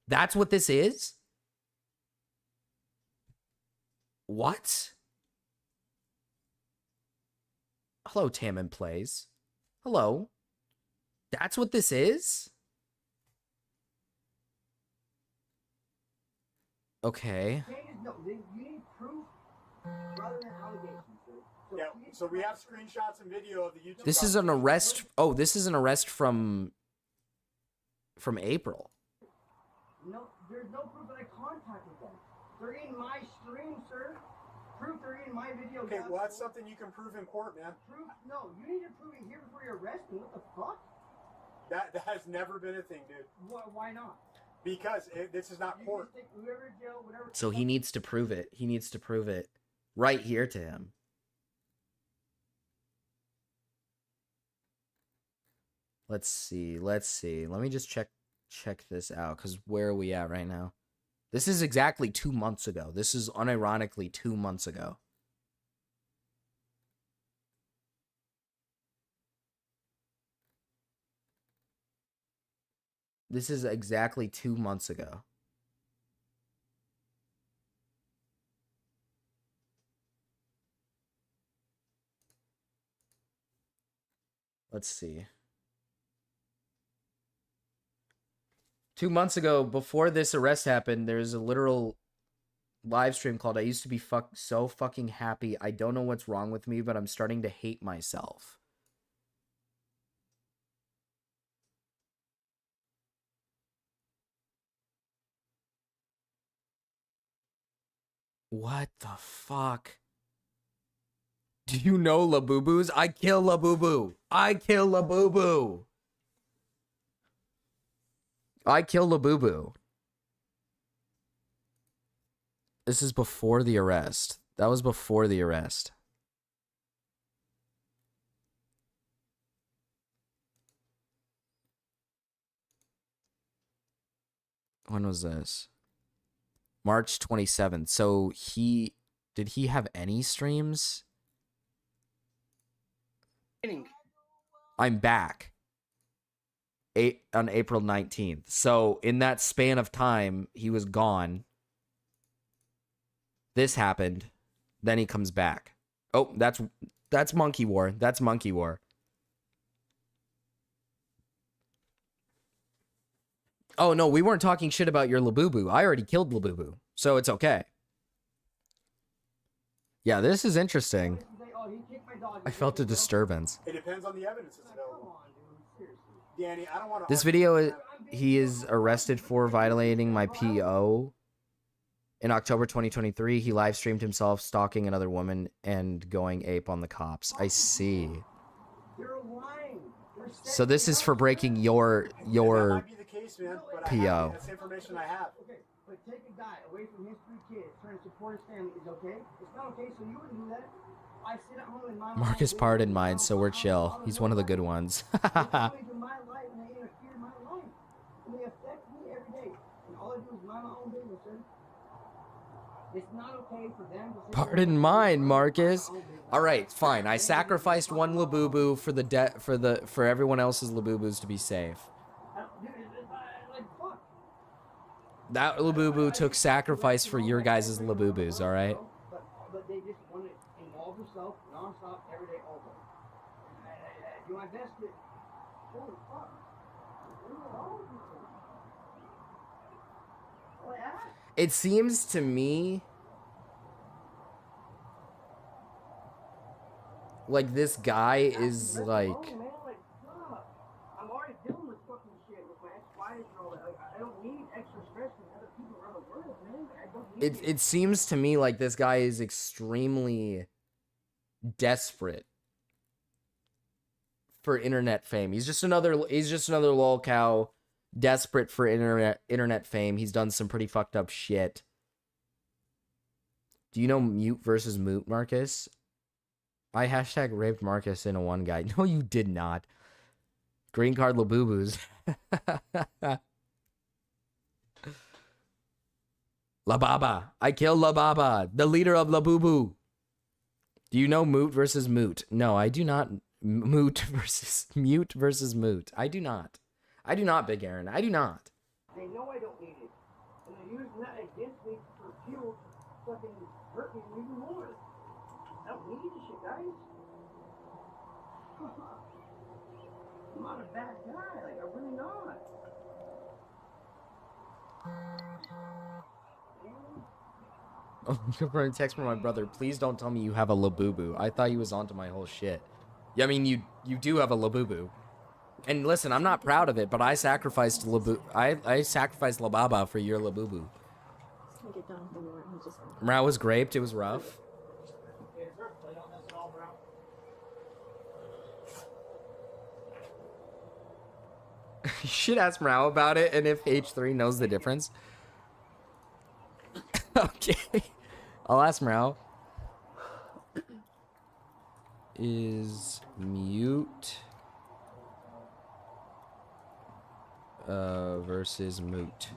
That's what this is? What? Hello, Tammin Plays. Hello. That's what this is? Okay. Yeah, so we have screenshots and video of the YouTube. This is an arrest. Oh, this is an arrest from April. No, there's no proof that I contacted them. They're in my stream, sir. Proof they're in my video. Okay, well, that's something you can prove in court, man. Proof? No, you need to prove it here before you arrest me. What the fuck? That has never been a thing, dude. Why not? Because this is not court. So he needs to prove it. He needs to prove it right here to him. Let's see. Let me just check this out, because where are we at right now? This is exactly 2 months ago. This is unironically 2 months ago. This is exactly 2 months ago. Let's see. 2 months ago, before this arrest happened, there's a literal live stream called "I used to be so fucking happy. I don't know what's wrong with me, but I'm starting to hate myself." What the fuck? Do you know Labubus? I kill Labubu. I kill Labubu. I kill Labubu. This is before the arrest. That was before the arrest. When was this? March 27th. So did he have any streams? I'm back. On April 19th. So in that span of time, he was gone. This happened. Then he comes back. Oh, that's Monkey War. That's Monkey War. Oh, no, we weren't talking shit about your Labubu. I already killed Labubu, so it's okay. Yeah, this is interesting. I felt a disturbance. It depends on the evidence that's available. Danny, I don't want to. This video, he is arrested for violating my PO. In October 2023, he live streamed himself stalking another woman and going ape on the cops. I see. You're lying. So this is for breaking your That might be the case, man. But I PO. have, that's the information I have. Okay, but take a guy away from his 3 kids, trying to support his family is okay? It's not okay, so you wouldn't do that. I sit at home and mind my own Marcus business, pardoned and mine, I so don't- we're I don't- chill. I don't He's know one of the that. good ones. They come into my life and they interfere in my life. And they affect me every day. And all I do is mind my own business, sir. It's not okay for them to sit Pardon mine, Marcus. All right, fine. I sacrificed one Labubu for for everyone else's Labubus to be safe. like, fuck. That Labubu took sacrifice for your guys' Labubus, all right? But they just want to involve themselves nonstop every day, all day. I do my best to. Holy fuck. What is wrong with you? Like, It seems to me like this guy is like man, like, fuck. I'm already dealing with fucking shit with my ex-wife and all that. Like, I don't need extra stress from other people around the world, man. I don't need it seems to me like this guy is extremely desperate for internet fame. He's just another lol cow desperate for internet fame. He's done some pretty fucked up shit. Do you know mute versus moot, Marcus? I hashtag raped Marcus in a one guy. No, you did not. Green card Labubus. Lababa. I killed Lababa, the leader of Labubu. Do you know moot versus moot? No, I do not. Moot versus mute versus moot. I do not. I do not, Big Aaron. I do not. They know I don't need it. And they're using that against me for fuel to fucking hurt me even more. I don't need this shit, guys. I'm not a bad guy. Like, I'm really not. Oh, you're running text from my brother. Please don't tell me you have a Labubu. I thought he was onto my whole shit. Yeah, I mean, you do have a Labubu. And listen, I'm not proud of it, but I sacrificed I sacrificed Lababa for your Labubu. Mrao was graped. It was rough. You should ask Mrao about it, and if H3 knows the difference. Okay. I'll ask Mrao. Is mute versus moot.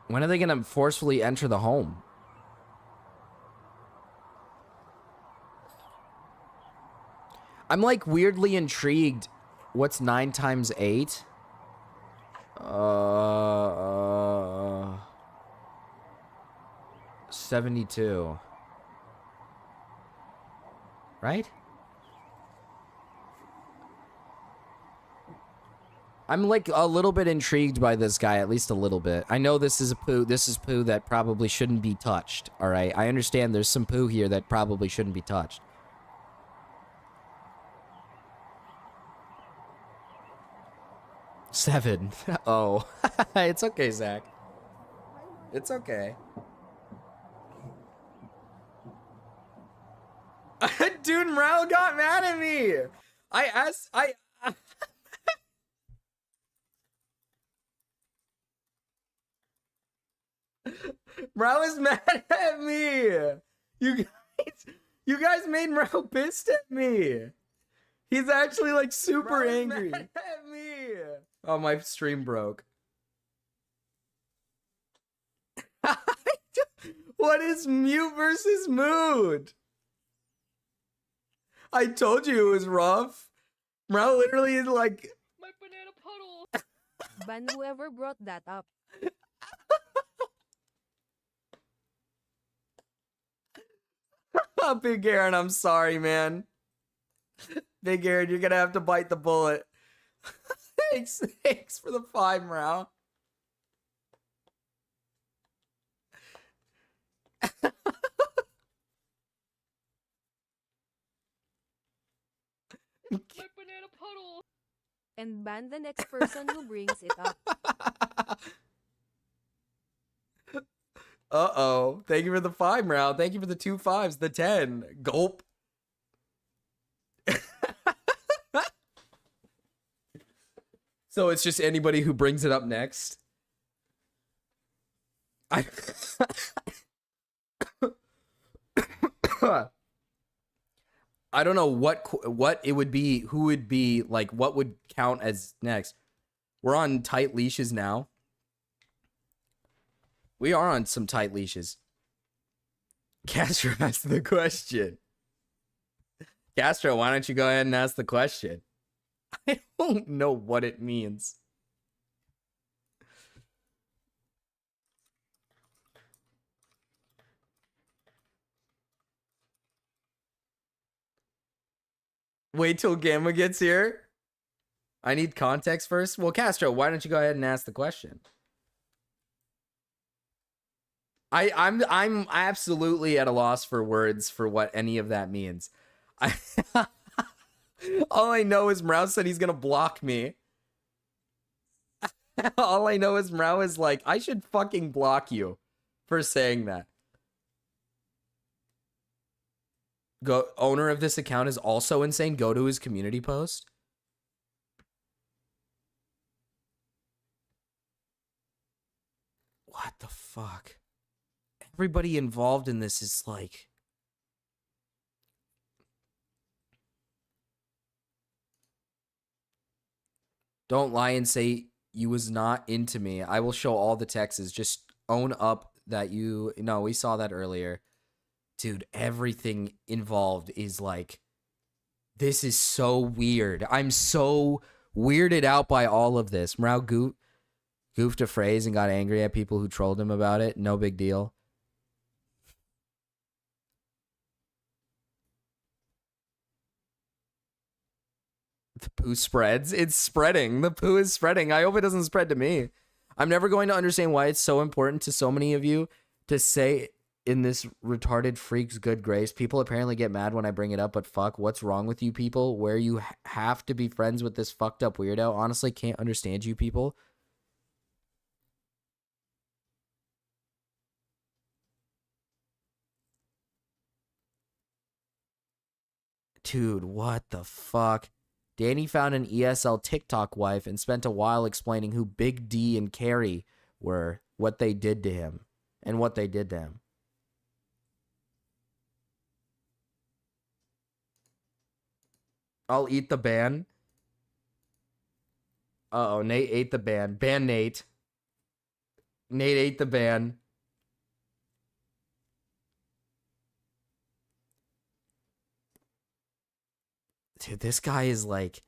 When are they gonna forcefully enter the home? I'm like weirdly intrigued. What's 9 times 8? 72. Right? I'm like a little bit intrigued by this guy, at least a little bit. I know this is poo that probably shouldn't be touched, all right? I understand there's some poo here that probably shouldn't be touched. Seven. Oh. It's okay, Zach. It's okay. Dude, Mrao got mad at me. Mrao is mad at me. You guys made Mrao pissed at me. He's actually like super angry. Mad at me. Oh, my stream broke. What is mute versus mood? I told you it was rough. Mrao literally is like... My banana puddle. Ban whoever brought that up. Oh, Big Aaron, I'm sorry, man. Big Aaron, you're gonna have to bite the bullet. Thanks for the 5, Mrao. My banana puddle. And ban the next person who brings it up. Uh-oh. Thank you for the 5 round. Thank you for the 2 5s, the 10. Gulp. So it's just anybody who brings it up next. I I don't know what it would be, who would be, like, what would count as next. We're on tight leashes now. We are on some tight leashes. Castro asked the question. Castro, why don't you go ahead and ask the question? I don't know what it means. Wait till Gamma gets here. I need context first. Well, Castro, why don't you go ahead and ask the question? I'm absolutely at a loss for words for what any of that means. All I know is Mrao said he's gonna block me. All I know is Mrao is like, I should fucking block you for saying that. Owner of this account is also insane. Go to his community post. What the fuck? Everybody involved in this is like... Don't lie and say you was not into me. I will show all the texts. Just own up that you... No, we saw that earlier. Dude, everything involved is like... This is so weird. I'm so weirded out by all of this. Mrao goofed a phrase and got angry at people who trolled him about it. No big deal. The poo spreads. It's spreading. The poo is spreading. I hope it doesn't spread to me. I'm never going to understand why it's so important to so many of you to say in this retarded freak's good grace. People apparently get mad when I bring it up, but fuck, what's wrong with you people? Where you have to be friends with this fucked up weirdo? Honestly, can't understand you people. Dude, what the fuck? Danny found an ESL TikTok wife and spent a while explaining who Big D and Carrie were, what they did to him, and what they did to him. I'll eat the ban. Uh-oh, Nate ate the ban. Ban Nate. Nate ate the ban. Dude, this guy is like...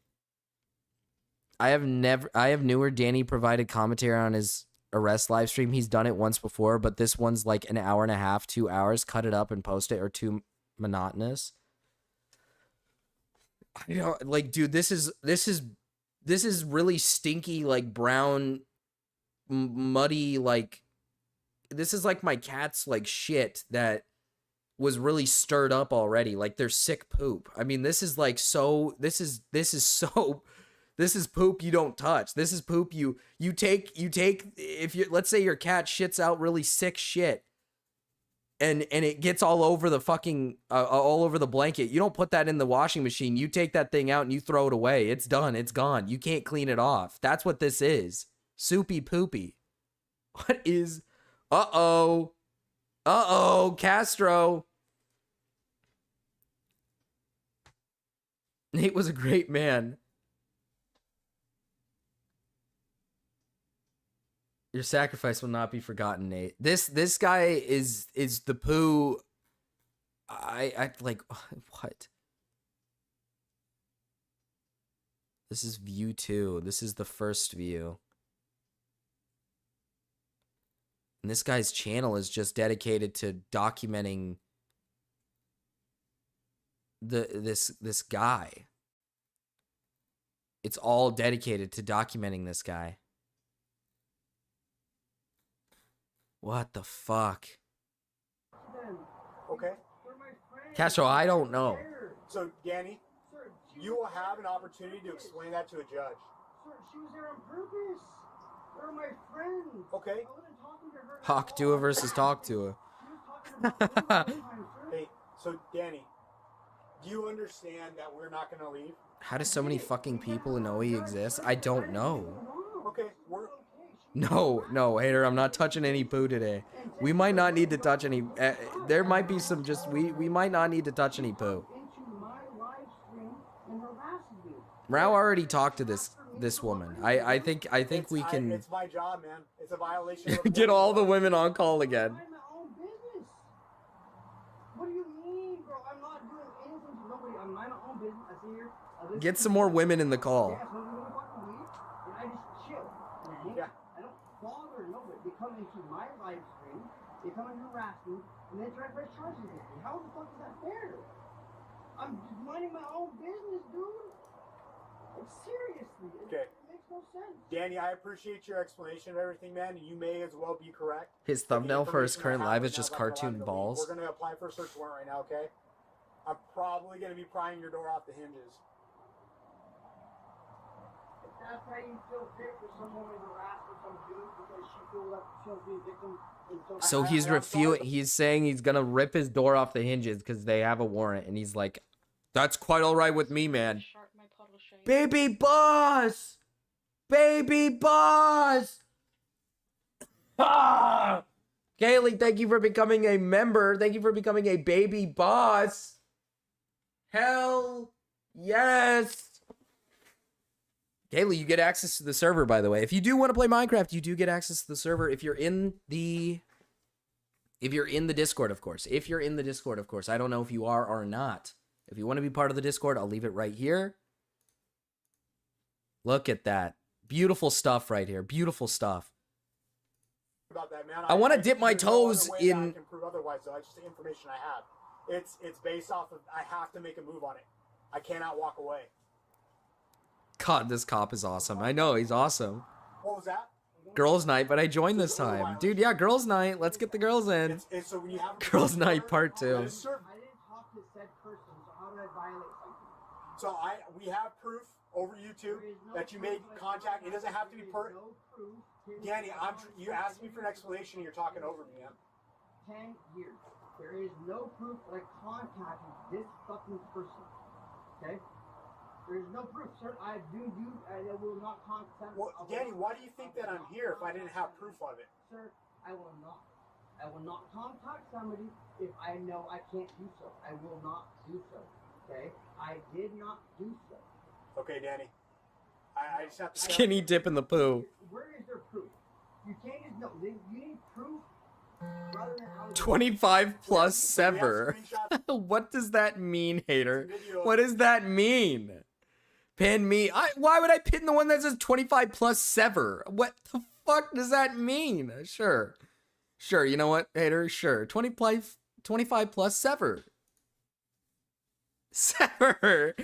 I have newer Danny provided commentary on his arrest live stream. He's done it once before, but this one's like an hour and a half, 2 hours. Cut it up and post it, or too monotonous. I don't like, dude, this is really stinky, like brown, muddy, like, this is like my cat's like shit that was really stirred up already. Like, they're sick poop. I mean, this is like so, this is poop you don't touch. This is poop you take, if you, let's say your cat shits out really sick shit and it gets all over the fucking, all over the blanket. You don't put that in the washing machine. You take that thing out and you throw it away. It's done. It's gone. You can't clean it off. That's what this is. Soupy poopy. What is, uh-oh, Castro. Nate was a great man. Your sacrifice will not be forgotten, Nate. This guy is the poo. I like, what? This is view 2. This is the first view. And this guy's channel is just dedicated to documenting this guy. It's all dedicated to documenting this guy. What the fuck? Okay. Castro, I don't know. So, Danny, you will have an opportunity to explain that to a judge. Sir, she was there on purpose. They're my friends. Okay. I wouldn't talking to her. Hawk to her versus talk to her. She was talking about me all the time, sir. Hey, so Danny, do you understand that we're not gonna leave? How do so many fucking people in OE exist? I don't know. Okay, we're No, hater, I'm not touching any poo today. We might not need to touch any. There might be some just. We might not need to touch any poo. Into my live stream and harasses me. Rao already talked to this woman. I think we can It's my job, man. It's a violation. Of get all the women on call again. Mind my own business. What do you mean, bro? I'm not doing anything to nobody. I'm mind my own business. I sit here. I listen Get to some more music. women in the call. Yeah, so we're fucking weed, and I just chill. And I hang Yeah. I don't bother nobody. They come into my live stream, they come and harass me, and then try to press charges against me. How the fuck is that fair? I'm just minding my own business, dude. Like, seriously. Okay. It makes no sense. Danny, I appreciate your explanation of everything, man. You may as well be correct. His But the thumbnail for his information I current have live right is just now I'm not allowed cartoon to leave. balls. We're gonna apply for a search warrant right now, okay? I'm probably gonna be prying your door off the hinges. If that's how you feel sick for some woman harassing some dude because she feels like she'll be a victim. So he's he's saying he's gonna rip his door off the hinges because they have a warrant, and he's like, "That's quite all right with me, man." Sharp my puddle shade. Baby boss, baby boss. Ah! Kaylee, thank you for becoming a member. Thank you for becoming a baby boss. Hell yes. Kaylee, you get access to the server, by the way. If you do want to play Minecraft, you do get access to the server if you're in the Discord, of course. If you're in the Discord, of course. I don't know if you are or not. If you want to be part of the Discord, I'll leave it right here. Look at that. Beautiful stuff right here. Beautiful stuff. About that, man. I wanna dip my there's no other toes way that in- I can prove otherwise, though. It's just the information I have. It's based off of I have to make a move on it. I cannot walk away. God, this cop is awesome. I know, he's awesome. What was that? Girls' night, but I joined this time. Dude, yeah, girls' night. Let's get the girls in. It's so when you have a Girls' night part 2. I didn't talk to said person, so how did I violate something? So we have proof over YouTube There is no that you proof made that I contact. It doesn't have to be there is per. no proof. 10 Danny, years. you asked me for an explanation. And you're talking over me, man. 10 years. There is no proof that I contacted this fucking person. Okay? There is no proof, sir. I will not contact. Well, Danny, why do you think that I'm here if I didn't have proof of it? Sir, I will not. I will not contact somebody if I know I can't do so. I will not do so. Okay? I did not do so. Okay, Danny. I just have to. Skinny dip in the poo. Where is there proof? You can't just know. You need proof rather than how 25 plus So we have sever. screenshots. What does that mean, hater? Video of- What does that mean? Pin me. Why would I pin the one that says 25 plus sever? What the fuck does that mean? Sure. Sure, you know what, hater? Sure. 25 plus sever. Sever.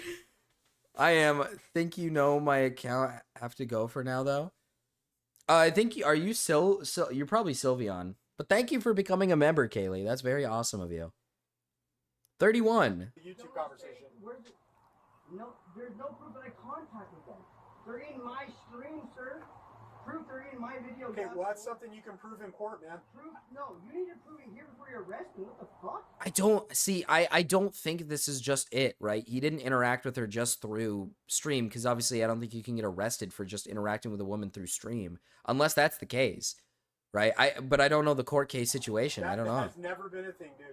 Think you know my account. Have to go for now, though. I think, are you you're probably Sylveon. But thank you for becoming a member, Kaylee. That's very awesome of you. 31. YouTube conversation. Where's it? No, there's no proof that I contacted them. They're in my stream, sir. Proof they're in my video. Okay, well that's something you can prove in court, man. Proof? No, you need to prove it here before you arrest me. What the fuck? I don't think this is just it, right? He didn't interact with her just through stream, because obviously I don't think you can get arrested for just interacting with a woman through stream, unless that's the case, right? But I don't know the court case situation. I don't know. That's never been a thing, dude.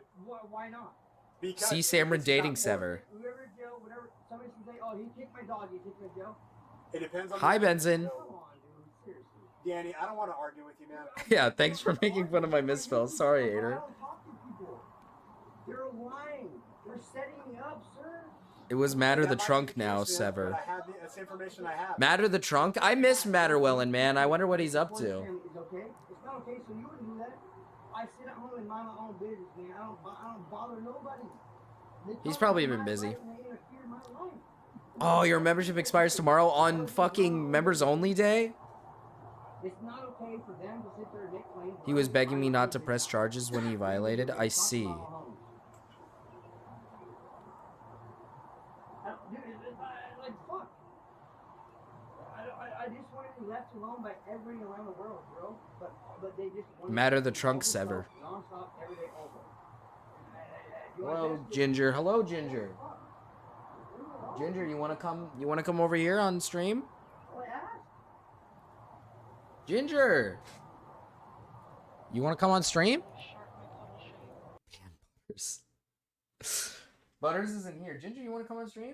Why not? Because See Samron it's dating not sever. Whoever in jail, whatever, somebody can say, oh, he kicked my dog, he kicked my jail. It depends on. Hi, the- Benson. Come on, dude, seriously. Danny, I don't want to argue with you, man. Yeah, thanks for making fun of my misspells. Sorry, I hater. don't talk to people. They're lying. They're setting me up, sir. It was Matter That the might be Trunk the now, case, man, Sever. but that's information I have. Matter the Trunk? I miss Matterwellen, man. I wonder what he's up to. It's okay. It's not okay, so you wouldn't do that. I sit at home and mind my own business, man. I don't bother nobody. They He's talk probably about been my busy. life and they interfere in my life. Oh, your membership expires tomorrow on fucking members only day? It's not okay for them to sit there and make claims. He was begging me not to press charges when he violated. I see. Dude, like, fuck. I I just want to be left alone by everybody around the world, bro. But they just want Matter the trunk sever. Non-stop, every day, all day. Hello, Ginger. Hello, Ginger. Ginger, you wanna come? You wanna come over here on stream? Ginger, you wanna come on stream? Damn, Butters. Butters isn't here. Ginger, you wanna come on stream?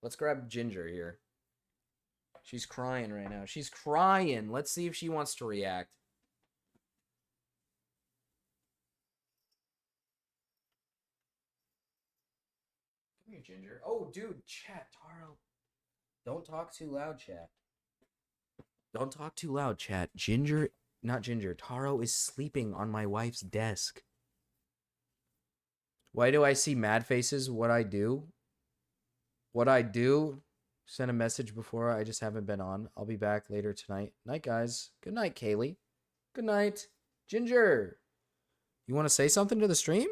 Let's grab Ginger here. She's crying right now. She's crying. Let's see if she wants to react. Come here, Ginger. Oh, dude, chat, Taro. Don't talk too loud, chat. Don't talk too loud, chat. Ginger, not Ginger. Taro is sleeping on my wife's desk. Why do I see mad faces? What I do? What I do? Send a message before. I just haven't been on. I'll be back later tonight. Night, guys. Good night, Kaylee. Good night. Ginger, you want to say something to the stream?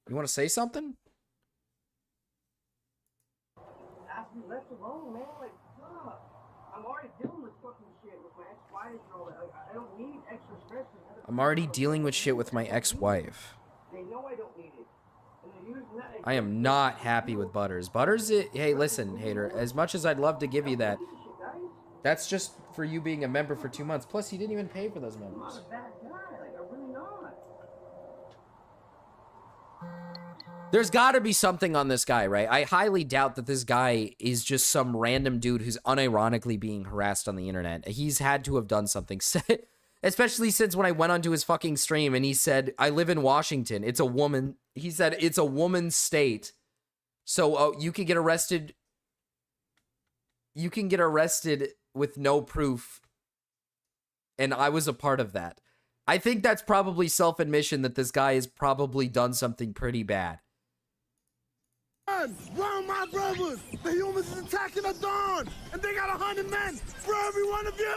You want to say something? Ask me left alone, man. Like, I'm already dealing with fucking shit with my ex-wife and all that. Like, I don't need extra stress. I'm already dealing with shit with my ex-wife. They know I don't need it. And they're using that. I am not happy with Butters. Butters, hey, listen, hater. As much as I'd love to give you that, that's just for you being a member for 2 months. Plus, you didn't even pay for those members. I'm not a bad guy. Like, I'm really not. There's got to be something on this guy, right? I highly doubt that this guy is just some random dude who's unironically being harassed on the internet. He's had to have done something. Especially since when I went onto his fucking stream and he said, I live in Washington. It's a woman. He said, it's a woman's state. So you can get arrested. You can get arrested with no proof. And I was a part of that. I think that's probably self-admission that this guy has probably done something pretty bad. Run, my brothers! The humans is attacking the dawn, and they got 100 men for every one of you!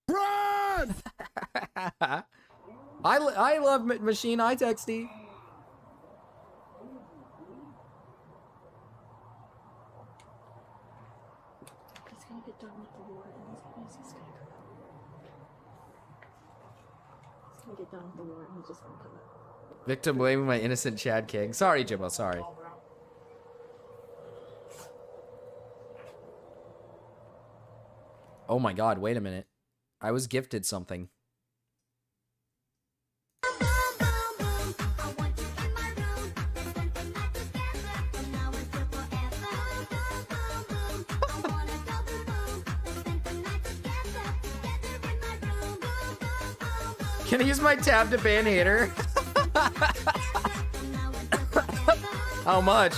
Run! I love Machine I Texty. He's gonna get done with the war, and he's just gonna come out. He's gonna get done with the war, and he's just gonna come out. Victim blaming my innocent Chad King. Sorry, Jimbo, sorry. Oh my god, wait a minute. I was gifted something. Can I use my tab to ban hater? How much?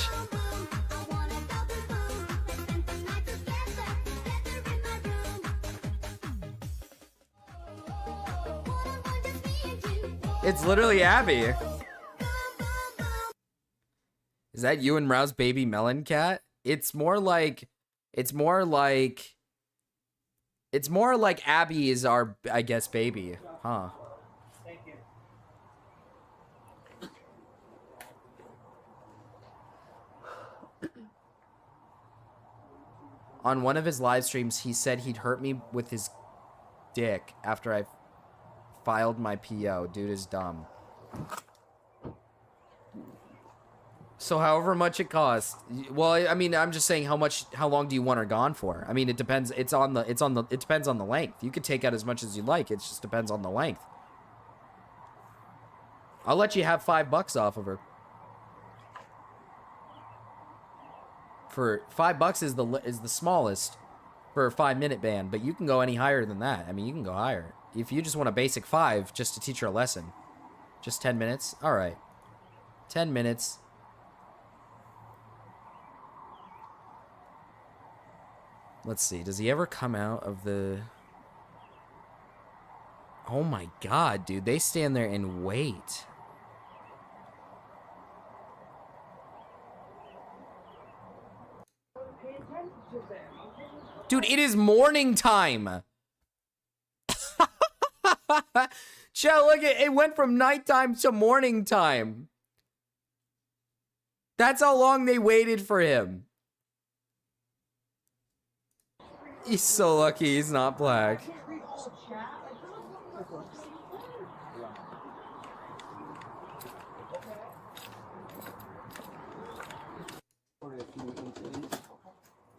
It's literally Abby. Is that you and Mrow's baby melon cat? It's more like Abby is our, I guess, baby, huh? Thank you. On one of his live streams, he said he'd hurt me with his dick after I filed my PO. Dude is dumb. So however much it costs. Well, I mean, I'm just saying how long do you want her gone for? I mean, it depends. It depends on the length. You could take out as much as you like. It just depends on the length. I'll let you have $5 off of her. For $5 is the smallest for a 5-minute ban, but you can go any higher than that. I mean, you can go higher. If you just want a basic 5 just to teach her a lesson. Just 10 minutes? All right. 10 minutes. Let's see. Does he ever come out of the... Oh my god, dude. They stand there and wait. Dude, it is morning time. Chat, look, it went from nighttime to morning time. That's how long they waited for him. He's so lucky he's not black.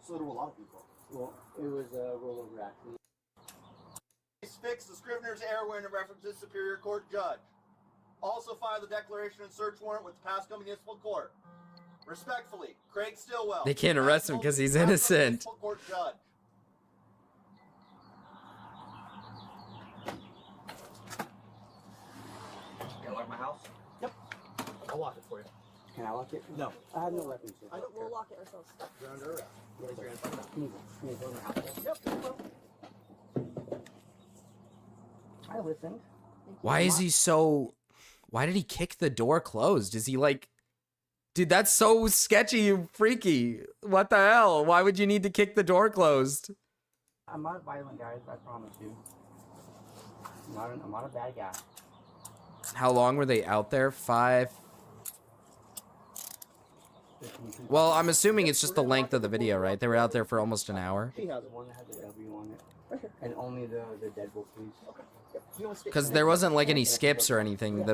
So do a lot of people. Well, it was a rollover accident. Fix the Scrivener's error when it references Superior Court judge. Also file the declaration and search warrant with the Pasco Municipal Court. Respectfully, Craig Stillwell. They can't arrest him because he's innocent. Municipal Court judge. Can I lock my house? Yep. I'll lock it for you. Can I lock it? No. I have no weapons. We'll lock it ourselves. You're under arrest. Can you go in the house? Yep. you will. I listened. Why is he so... Why did he kick the door closed? Is he like... Dude, that's so sketchy and freaky. What the hell? Why would you need to kick the door closed? I'm not violent, guys. I promise you. I'm not a bad guy. How long were they out there? 5... Well, I'm assuming it's just the length of the video, right? They were out there for almost an hour. She has one that has a W on it. And only the deadbolt, please. Because there wasn't like any skips or anything.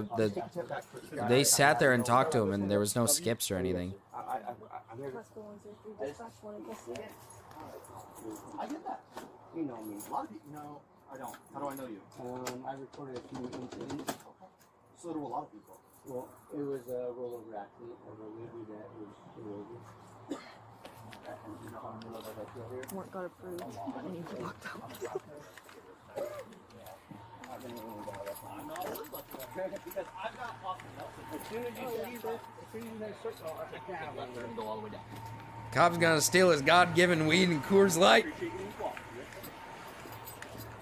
They sat there and talked to him, and there was no skips or anything. I'm here. I get that. You know me. A lot of people. No, I don't. How do I know you? I recorded a few incidents. So do a lot of people. Well, it was a rollover accident. I believe that it was rollover. Warrant got approved. And you get locked out. Because I've got Austin Nelson. As soon as you see this, as soon as you search, I can't let him go all the way down. Cop's gonna steal his God-given weed and Coors Light.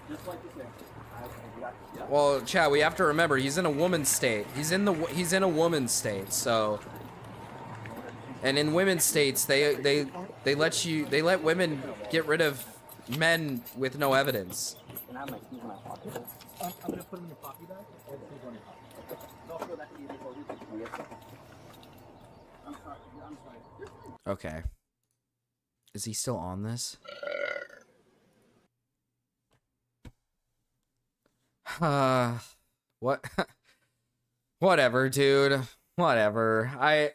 Just like you said. Well, Chad, we have to remember he's in a woman's state. He's in a woman's state. So, and in women's states, they let women get rid of men with no evidence. Can I have my keys in my pocket? I'm gonna put them in your pocket bag. Or the keys on your pocket. Don't feel that easy for you. I'm sorry. I'm sorry. Okay. Is he still on this? What? Whatever, dude. Whatever. I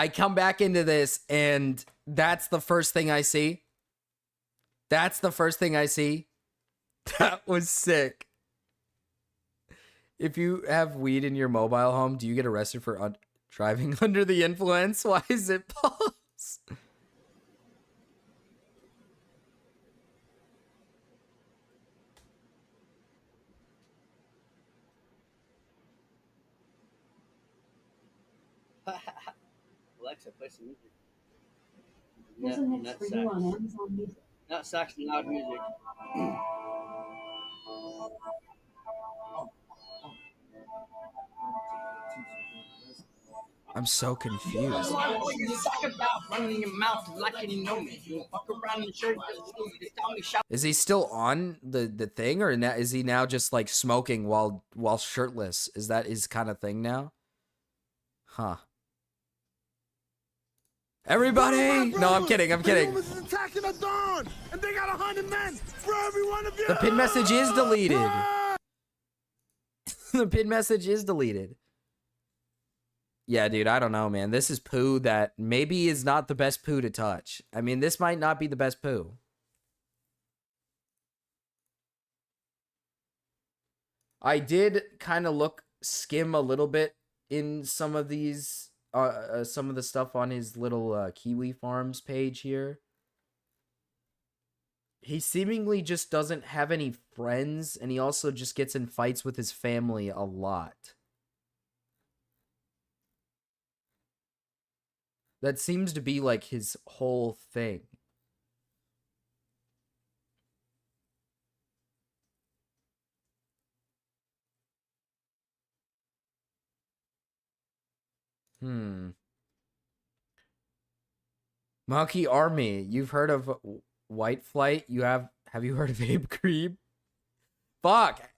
come back into this and that's the first thing I see. That's the first thing I see. That was sick. If you have weed in your mobile home, do you get arrested for driving under the influence? Why is it pause? Alexa, play some music. There's a mix for you on Amazon Music. Not sax and loud music. I'm so confused. Is he still on the thing, or is he now just like smoking while shirtless? Is that his kind of thing now? Huh. Everybody! No, I'm kidding. I'm kidding. Attacking at dawn, and they got 100 men for every one of you. The pin message is deleted. The pin message is deleted. Yeah, dude, I don't know, man. This is poo that maybe is not the best poo to touch. I mean, this might not be the best poo. I did kind of skim a little bit in some of these, some of the stuff on his little Kiwi Farms page here. He seemingly just doesn't have any friends, and he also just gets in fights with his family a lot. That seems to be like his whole thing. Monkey Army, you've heard of White Flight? Have you heard of Abe Creed? Fuck!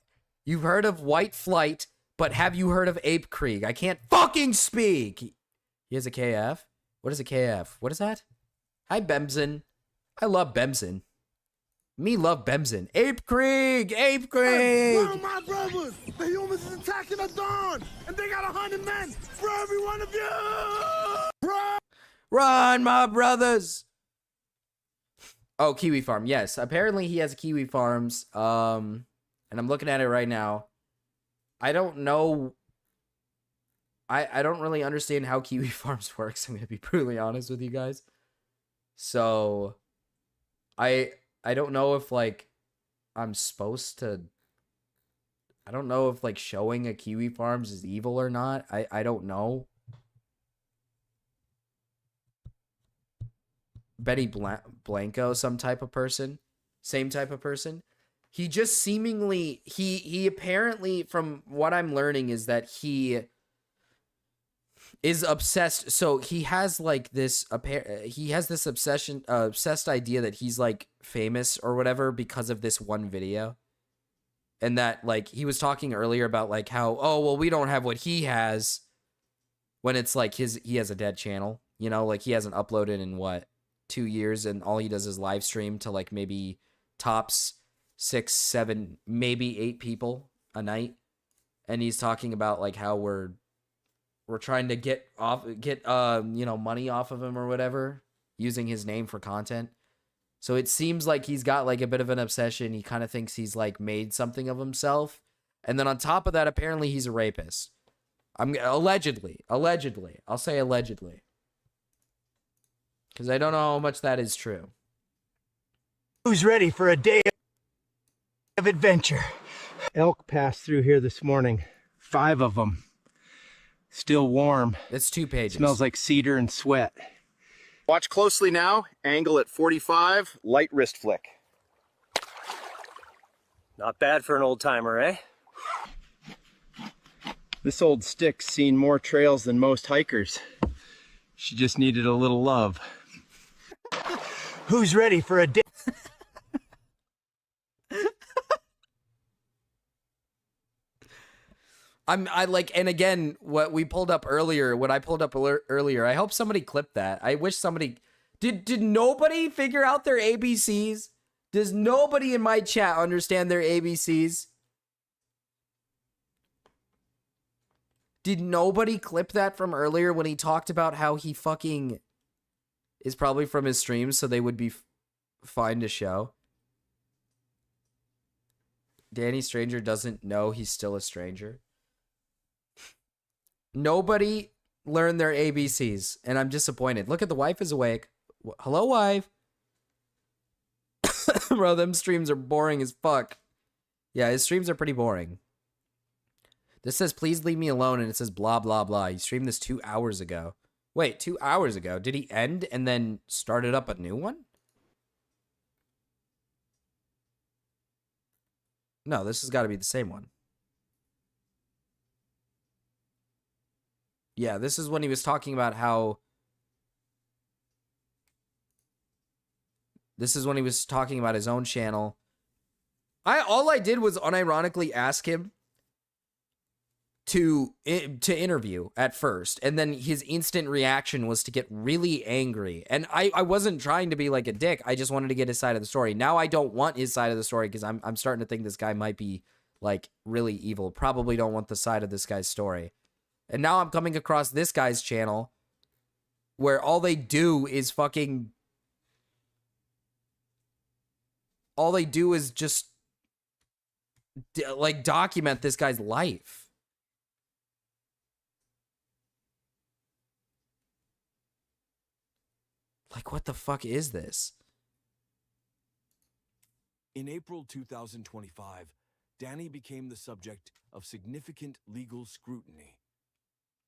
You've heard of White Flight, But have you heard of Ape Krieg? I can't fucking speak. He has a KF? What is a KF? What is that? Hi, Bemson. I love Bemson. Me love Bemson. Ape Krieg! Ape Krieg! Run, my brothers! The humans is attacking the dawn! And they got 100 men for every one of you! Run! Run, my brothers! Oh, Kiwi Farm. Yes, apparently he has Kiwi Farms. And I'm looking at it right now. I don't know. I don't really understand how Kiwi Farms works. I'm going to be brutally honest with you guys. So, I don't know if, like, I'm supposed to... I don't know if, like, showing a Kiwi Farms is evil or not. I don't know. Betty Blanco, some type of person. Same type of person. He just seemingly... He apparently, from what I'm learning, is that he is obsessed. So he has like this obsessed idea that he's like famous or whatever because of this one video. And that, like, he was talking earlier about like how, oh, well, we don't have what he has, when it's like he has a dead channel, you know, like he hasn't uploaded in what, 2 years, and all he does is live stream to like maybe tops 6, 7, maybe 8 people a night. And he's talking about like how we're trying to get money off of him or whatever, using his name for content. So it seems like he's got like a bit of an obsession. He kind of thinks he's like made something of himself. And then on top of that, apparently he's a rapist. Allegedly. I'll say allegedly. Because I don't know how much that is true. Who's ready for a day of adventure? Elk passed through here this morning. 5 of them. Still warm. It's 2 pages. Smells like cedar and sweat. Watch closely now. Angle at 45. Light wrist flick. Not bad for an old timer, eh? This old stick's seen more trails than most hikers. She just needed a little love. Who's ready for a day? I like, and again, what we pulled up earlier, what I pulled up earlier, I hope somebody clipped that. I wish somebody, did nobody figure out their ABCs? Does nobody in my chat understand their ABCs? Did nobody clip that from earlier when he talked about how he fucking is probably from his streams, so they would be fine to show? Danny Stranger doesn't know he's still a stranger. Nobody learned their ABCs, and I'm disappointed. Look at the wife is awake. Hello, wife. Bro, them streams are boring as fuck. Yeah, his streams are pretty boring. This says, please leave me alone, and it says blah, blah, blah. He streamed this 2 hours ago. Wait, 2 hours ago? Did he end and then started up a new one? No, this has got to be the same one. Yeah, this is when he was talking about how... This is when he was talking about his own channel. All I did was unironically ask him to interview at first, and then his instant reaction was to get really angry. And I wasn't trying to be like a dick. I just wanted to get his side of the story. Now I don't want his side of the story because I'm starting to think this guy might be like really evil. Probably don't want the side of this guy's story. And now I'm coming across this guy's channel where all they do is fucking... All they do is just like document this guy's life. Like, what the fuck is this? In April 2025, Danny became the subject of significant legal scrutiny,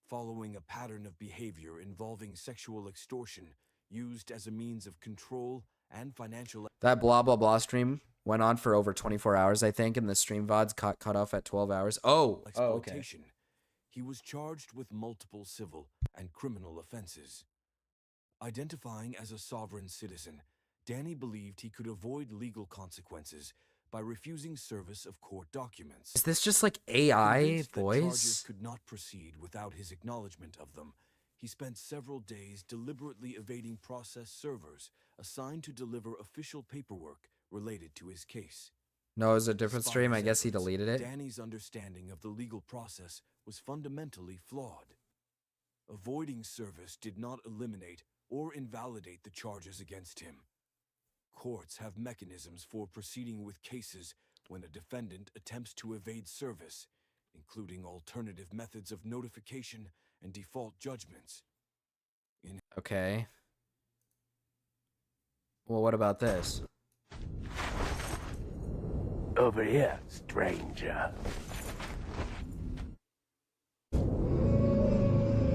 following a pattern of behavior involving sexual extortion used as a means of control and financial... That blah, blah, blah stream went on for over 24 hours, I think, and the stream VODs cut off at 12 hours. Oh, okay. He was charged with multiple civil and criminal offenses. Identifying as a sovereign citizen, Danny believed he could avoid legal consequences by refusing service of court documents. Is this just like AI Convinced that charges voice? could not proceed without his acknowledgement of them, he spent several days deliberately evading process servers assigned to deliver official paperwork related to his case. No, it was a different Despite stream. his I guess he efforts, deleted it. Danny's understanding of the legal process was fundamentally flawed. Avoiding service did not eliminate or invalidate the charges against him. Courts have mechanisms for proceeding with cases when a defendant attempts to evade service, including alternative methods of notification and default judgments. Okay. Well, what about this? Over here, stranger.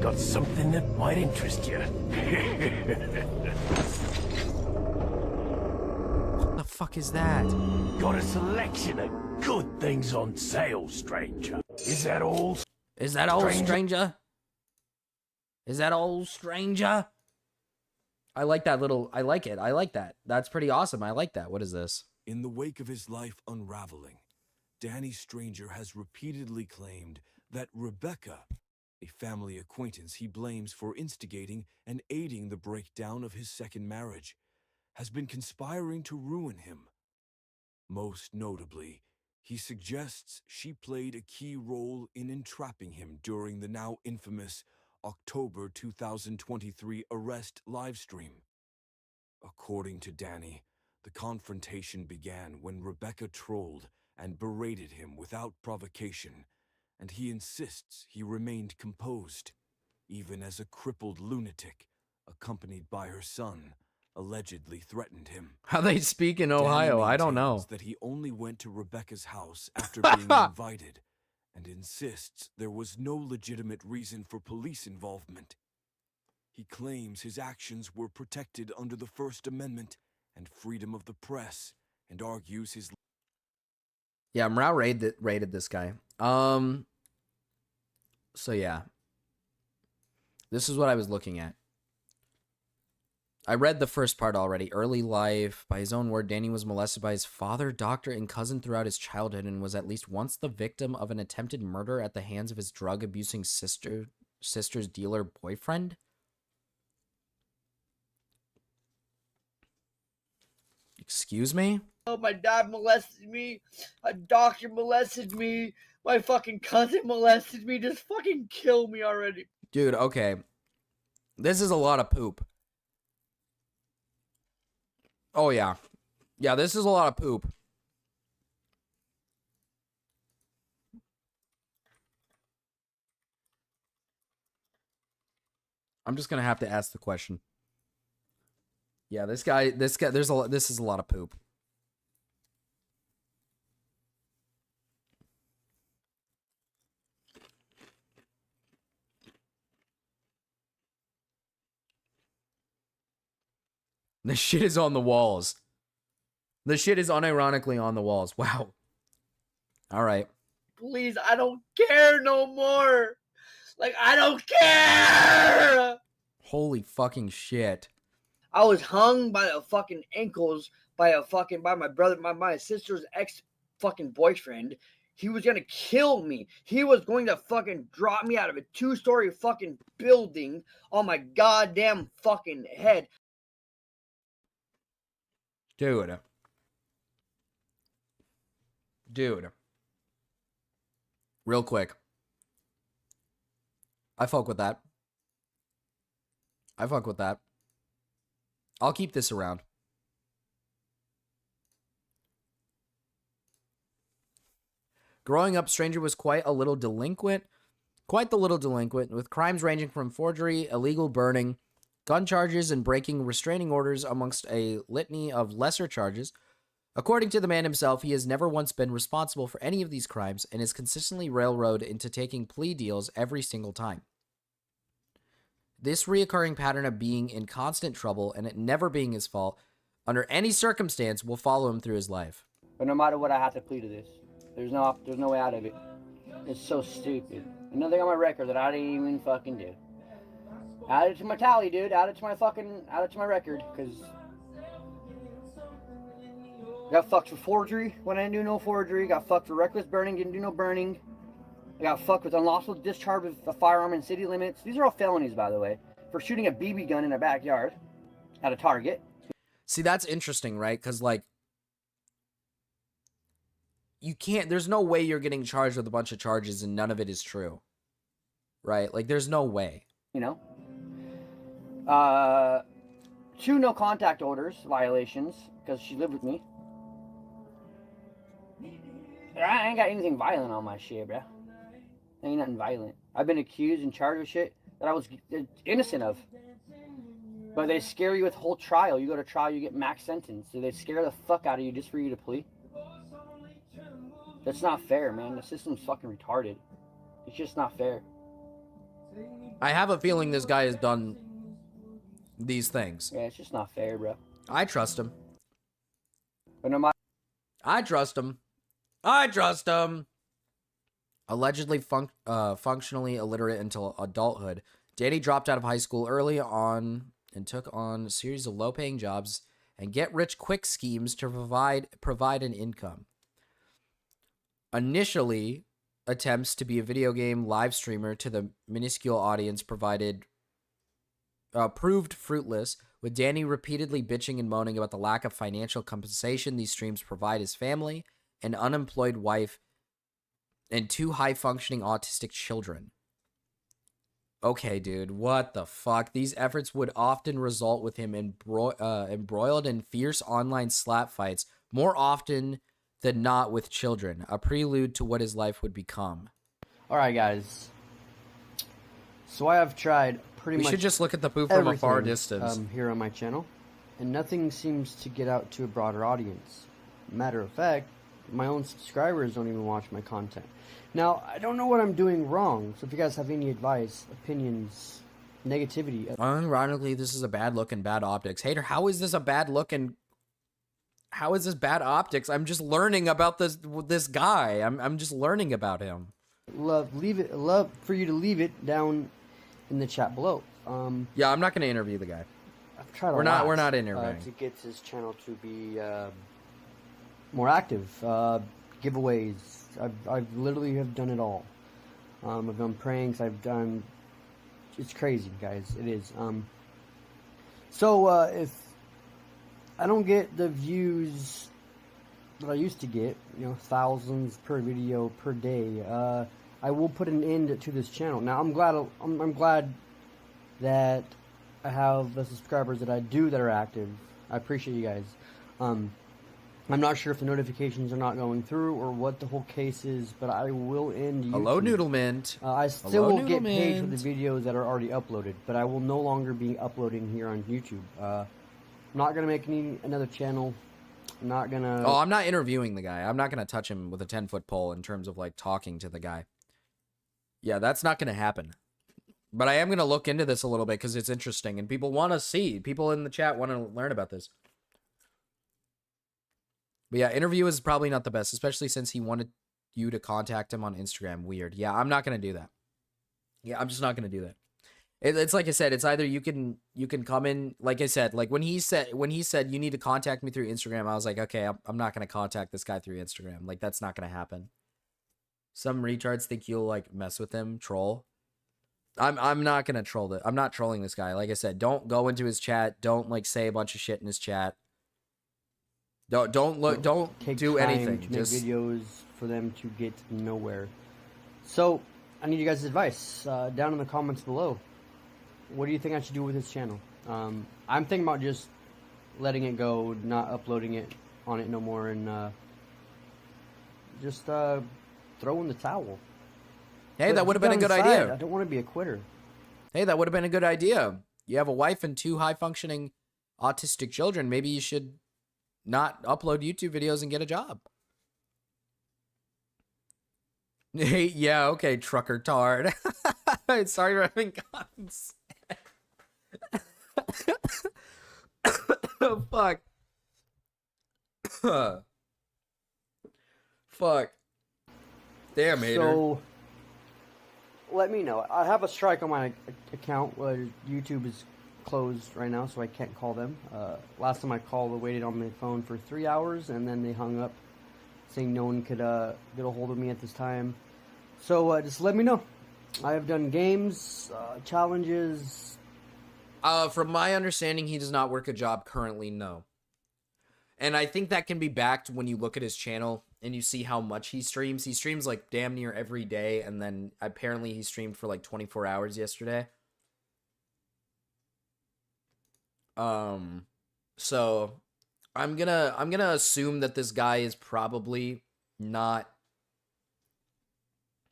Got something that might interest you. What the fuck is that? Got a selection of good things on sale, stranger. Is that all? Is that all, stranger? Is that all, stranger? I like that little... I like it. I like that. That's pretty awesome. I like that. What is this? In the wake of his life unraveling, Danny Stranger has repeatedly claimed that Rebecca, a family acquaintance he blames for instigating and aiding the breakdown of his second marriage, has been conspiring to ruin him. Most notably, he suggests she played a key role in entrapping him during the now infamous October 2023 arrest livestream. According to Danny, the confrontation began when Rebecca trolled and berated him without provocation, and he insists he remained composed, even as a crippled lunatic, accompanied by her son, allegedly threatened him. How they speak in Ohio, I don't know. That he only went to Rebecca's house after being invited, and insists there was no legitimate reason for police involvement. He claims his actions were protected under the First Amendment and freedom of the press, and argues his... Yeah, Mrao rated this guy. So yeah. This is what I was looking at. I read the first part already. Early life. By his own word, Danny was molested by his father, doctor, and cousin throughout his childhood and was at least once the victim of an attempted murder at the hands of his drug-abusing sister's dealer boyfriend. Excuse me? Oh, my dad molested me. A doctor molested me. My fucking cousin molested me. Just fucking kill me already. Dude, okay. This is a lot of poop. Oh, yeah. Yeah, this is a lot of poop. I'm just gonna have to ask the question. Yeah, this guy, this is a lot of poop. This shit is on the walls. The shit is unironically on the walls. Wow. All right. Please, I don't care no more. Like, I don't care. Holy fucking shit. I was hung by the fucking ankles by my brother, my sister's ex fucking boyfriend. He was gonna kill me. He was going to fucking drop me out of a 2-story fucking building on my goddamn fucking head. Dude. Real quick. I fuck with that. I'll keep this around. Growing up, Stranger was quite the little delinquent, with crimes ranging from forgery, illegal burning, gun charges, and breaking restraining orders amongst a litany of lesser charges. According to the man himself, he has never once been responsible for any of these crimes and is consistently railroaded into taking plea deals every single time. This reoccurring pattern of being in constant trouble and it never being his fault, under any circumstance, will follow him through his life. But no matter what, I have to plead to this. There's no way out of it. It's so stupid. Another thing on my record that I didn't even fucking do. Add it to my tally, dude. Add it to my record, because Got fucked for forgery when I didn't do no forgery. Got fucked for reckless burning, didn't do no burning. I got fucked with unlawful discharge of a firearm in city limits. These are all felonies, by the way. For shooting a BB gun in a backyard at a target. See, that's interesting, right? Because, like, you can't, there's no way you're getting charged with a bunch of charges and none of it is true. Right? Like, there's no way. You know? 2 no contact orders violations because she lived with me. I ain't got anything violent on my shit, bro. Ain't nothing violent. I've been accused and charged with shit that I was innocent of. But they scare you with whole trial. You go to trial, you get max sentence. So they scare the fuck out of you just for you to plea. That's not fair, man. The system's fucking retarded. It's just not fair. I have a feeling this guy has done these things. Yeah, it's just not fair, bro. I trust him. But no matter. I trust him. I trust him. Allegedly functionally illiterate until adulthood, Danny dropped out of high school early on and took on a series of low-paying jobs and get-rich-quick schemes to provide an income. Initially, attempts to be a video game live streamer to the minuscule audience proved fruitless, with Danny repeatedly bitching and moaning about the lack of financial compensation these streams provide his family, an unemployed wife, and 2 high-functioning autistic children. Okay, dude, what the fuck? These efforts would often result with him embroiled in fierce online slap fights, more often than not with children, a prelude to what his life would become. Alright, guys. So I have tried pretty much. We should just look at the poop from a far distance. Here on my channel, and nothing seems to get out to a broader audience. Matter of fact, my own subscribers don't even watch my content. Now, I don't know what I'm doing wrong, so if you guys have any advice, opinions, negativity... Ironically, this is a bad look and bad optics. Hater, how is this a bad look and... How is this bad optics? I'm just learning about this guy. I'm just learning about him. Love for you to leave it down in the chat below. Yeah, I'm not going to interview the guy. I've tried we're not interviewing. To get his channel to be more active. Giveaways. I've literally have done it all. I've done pranks. I've done. It's crazy, guys. It is. So if I don't get the views that I used to get, you know, thousands per video per day, I will put an end to this channel. Now I'm glad that I have the subscribers that I do that are active. I appreciate you guys. I'm not sure if the notifications are not going through or what the whole case is, but I will end YouTube. Hello, Noodle Mint. I still will get paid for the videos that are already uploaded, but I will no longer be uploading here on YouTube. I'm not going to make another channel. I'm not going to... Oh, I'm not interviewing the guy. I'm not going to touch him with a 10-foot pole in terms of, like, talking to the guy. Yeah, that's not going to happen. But I am going to look into this a little bit because it's interesting, and people want to see. People in the chat want to learn about this. But yeah, interview is probably not the best, especially since he wanted you to contact him on Instagram. Weird. Yeah, I'm not going to do that. Yeah, I'm just not going to do that. It's like I said, it's either you can come in, like I said, like when he said you need to contact me through Instagram, I was like, okay, I'm not going to contact this guy through Instagram. Like, that's not going to happen. Some retards think you'll, like, mess with him, troll. I'm not going to troll it. I'm not trolling this guy. Like I said, don't go into his chat. Don't, like, say a bunch of shit in his chat. Don't do anything. To make videos for them to get nowhere. So I need you guys' advice down in the comments below. What do you think I should do with this channel? I'm thinking about just letting it go, not uploading it on it no more, and just throwing the towel. Hey, that would have been a good idea. I don't want to be a quitter. Hey, that would have been a good idea. You have a wife and 2 high-functioning autistic children. Maybe you should not upload YouTube videos and get a job. Hey, yeah, okay, trucker tard. Sorry for having guns. Oh, fuck. Fuck. Damn, hater. So, let me know. I have a strike on my account where YouTube is closed right now, so I can't call them. Last time I called, I waited on my phone for 3 hours, and then they hung up, saying no one could get a hold of me at this time. So just let me know. I have done games, challenges. From my understanding, he does not work a job currently, no. And I think that can be backed when you look at his channel and you see how much he streams. He streams like damn near every day, and then apparently he streamed for like 24 hours yesterday. So I'm gonna assume that this guy is probably not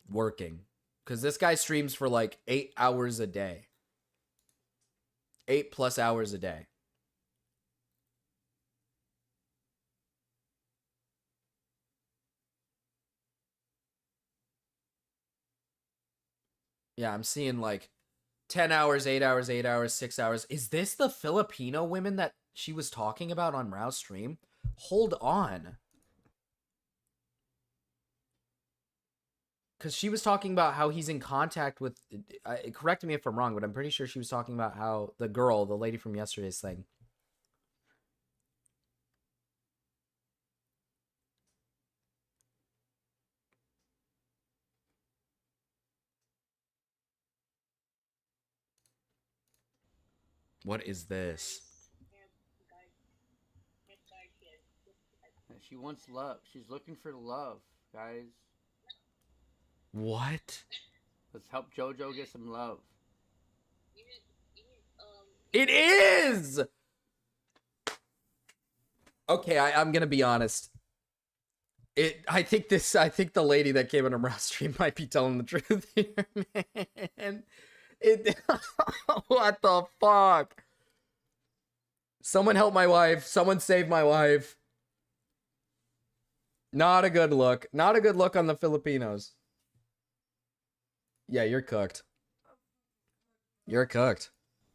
working, because this guy streams for like 8 hours a day. 8+ hours a day. Yeah, I'm seeing like 10 hours, 8 hours, 8 hours, 6 hours. Is this the Filipino women that she was talking about on Rao's stream? Hold on. Because she was talking about how he's in contact with... correct me if I'm wrong, but I'm pretty sure she was talking about how the girl, the lady from yesterday's thing... What is this? She wants love. She's looking for love, guys. What? Let's help JoJo get some love. It is! Okay, I'm gonna be honest. I think the lady that came on a Raw stream might be telling the truth here, man. What the fuck? Someone help my wife. Someone save my wife. Not a good look. Not a good look on the Filipinos. Yeah, you're cooked. You're cooked.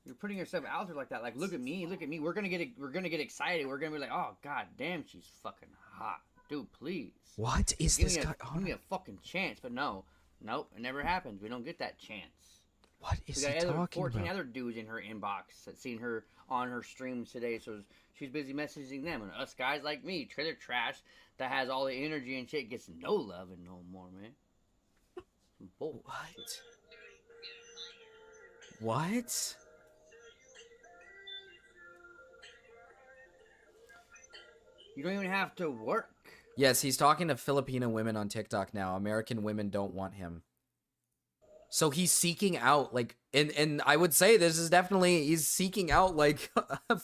You're putting yourself out there like that. Like, look at me, look at me. We're gonna get excited. We're gonna be like, oh god damn, she's fucking hot, dude. Please. What is this guy? Give me a fucking chance, but no, nope, it never happens. We don't get that chance. What is he talking 14 about? other dudes in her inbox that seen her on her streams today, so she's busy messaging them. And us guys like me, trailer trash that has all the energy and shit, gets no love and no more, man. Bullshit. What? You don't even have to work. Yes, he's talking to Filipino women on TikTok now. American women don't want him. So he's seeking out, like, and I would say this is definitely, he's seeking out, like,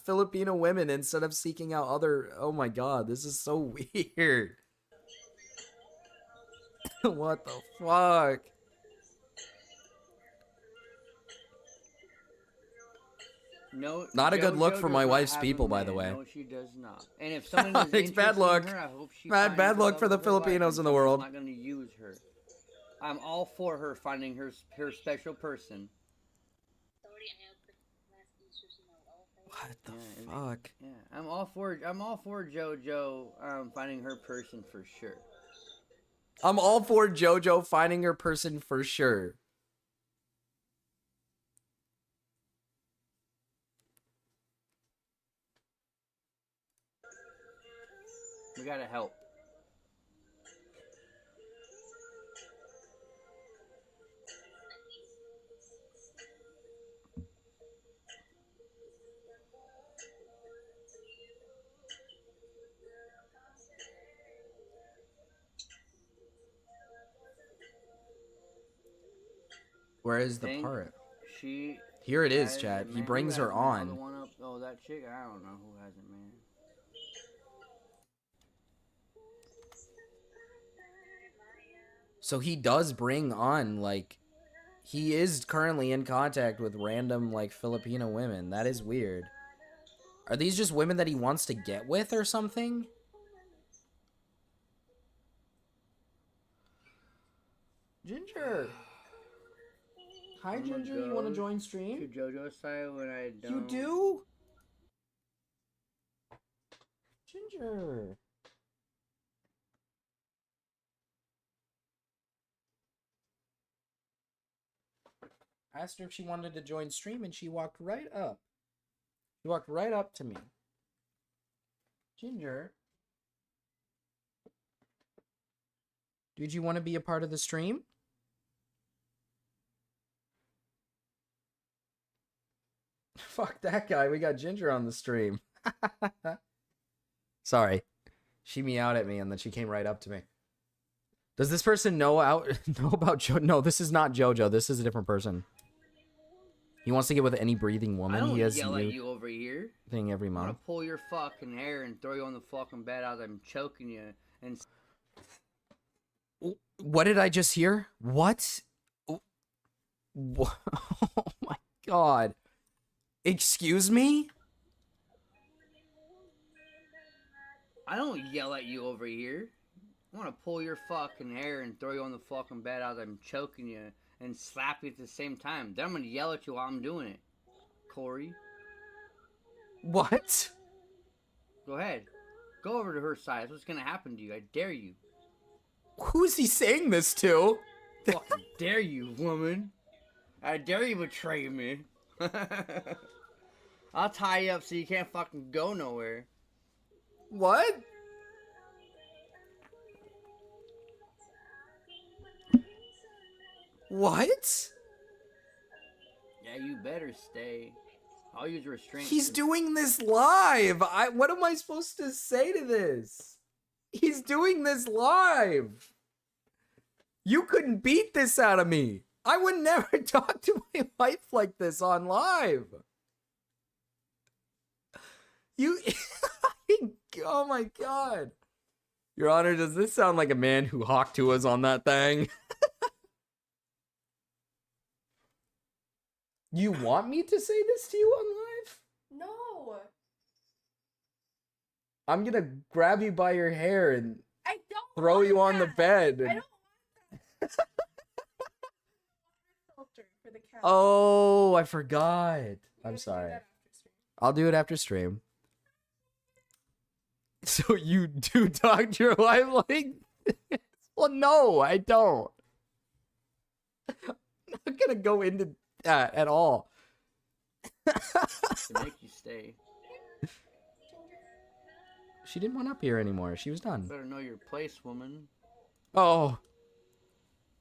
Filipino women instead of seeking out other, oh my god, this is so weird. What the fuck? No, not a good look JoJo for my does not wife's have people, a by the man. way. No, she does not. And if someone is It's bad luck. in her, I hope she Bad finds luck love for the of her life, Filipinos in the and world. I'm not going to use her. I'm all for her finding her special person. What the fuck? Yeah, I'm all for JoJo finding her person for sure. I'm all for JoJo finding her person for sure. We gotta help. Where is the part? She. Here it is, chat. He brings her on. Oh, that chick. I don't know who has it, man. So he does bring on, like, he is currently in contact with random, like, Filipino women. That is weird. Are these just women that he wants to get with or something? Ginger. Hi, Ginger. You want to join stream? To JoJo's side when I don't. You do? Ginger. I asked her if she wanted to join stream and she walked right up. He walked right up to me. Ginger. Did you want to be a part of the stream? Fuck that guy. We got Ginger on the stream. Sorry. She meowed at me and then she came right up to me. Does this person know about Jojo? No, this is not Jojo. This is a different person. He wants to get with any breathing woman. I don't He has yell at you over here. Thing every I'm month. gonna pull your fucking hair and throw you on the fucking bed as I'm choking you. And What did I just hear? What? Oh my god. Excuse me? I don't yell at you over here. I want to pull your fucking hair and throw you on the fucking bed as I'm choking you and slap you at the same time. Then I'm gonna yell at you while I'm doing it, Corey. What? Go ahead. Go over to her side. That's what's gonna happen to you. I dare you. Who is he saying this to? Fucking dare you, woman. I dare you betray me. I'll tie you up so you can't fucking go nowhere. What? What? Yeah, you better stay. I'll use restraint. He's doing this live. What am I supposed to say to this? He's doing this live. You couldn't beat this out of me. I would never talk to my wife like this on live. You... Oh my god. Your Honor, does this sound like a man who hawked to us on that thing? You want me to say this to you on live? No. I'm gonna grab you by your hair and I don't throw you on the bed. I And... don't filter for the camera. Oh, I forgot. I'm sorry. I'll do it after stream. So you do talk to your wife like this? Well, no, I don't. I'm not gonna go into that at all. To make you stay. She didn't want up here anymore. She was done. Better know your place, woman. Oh.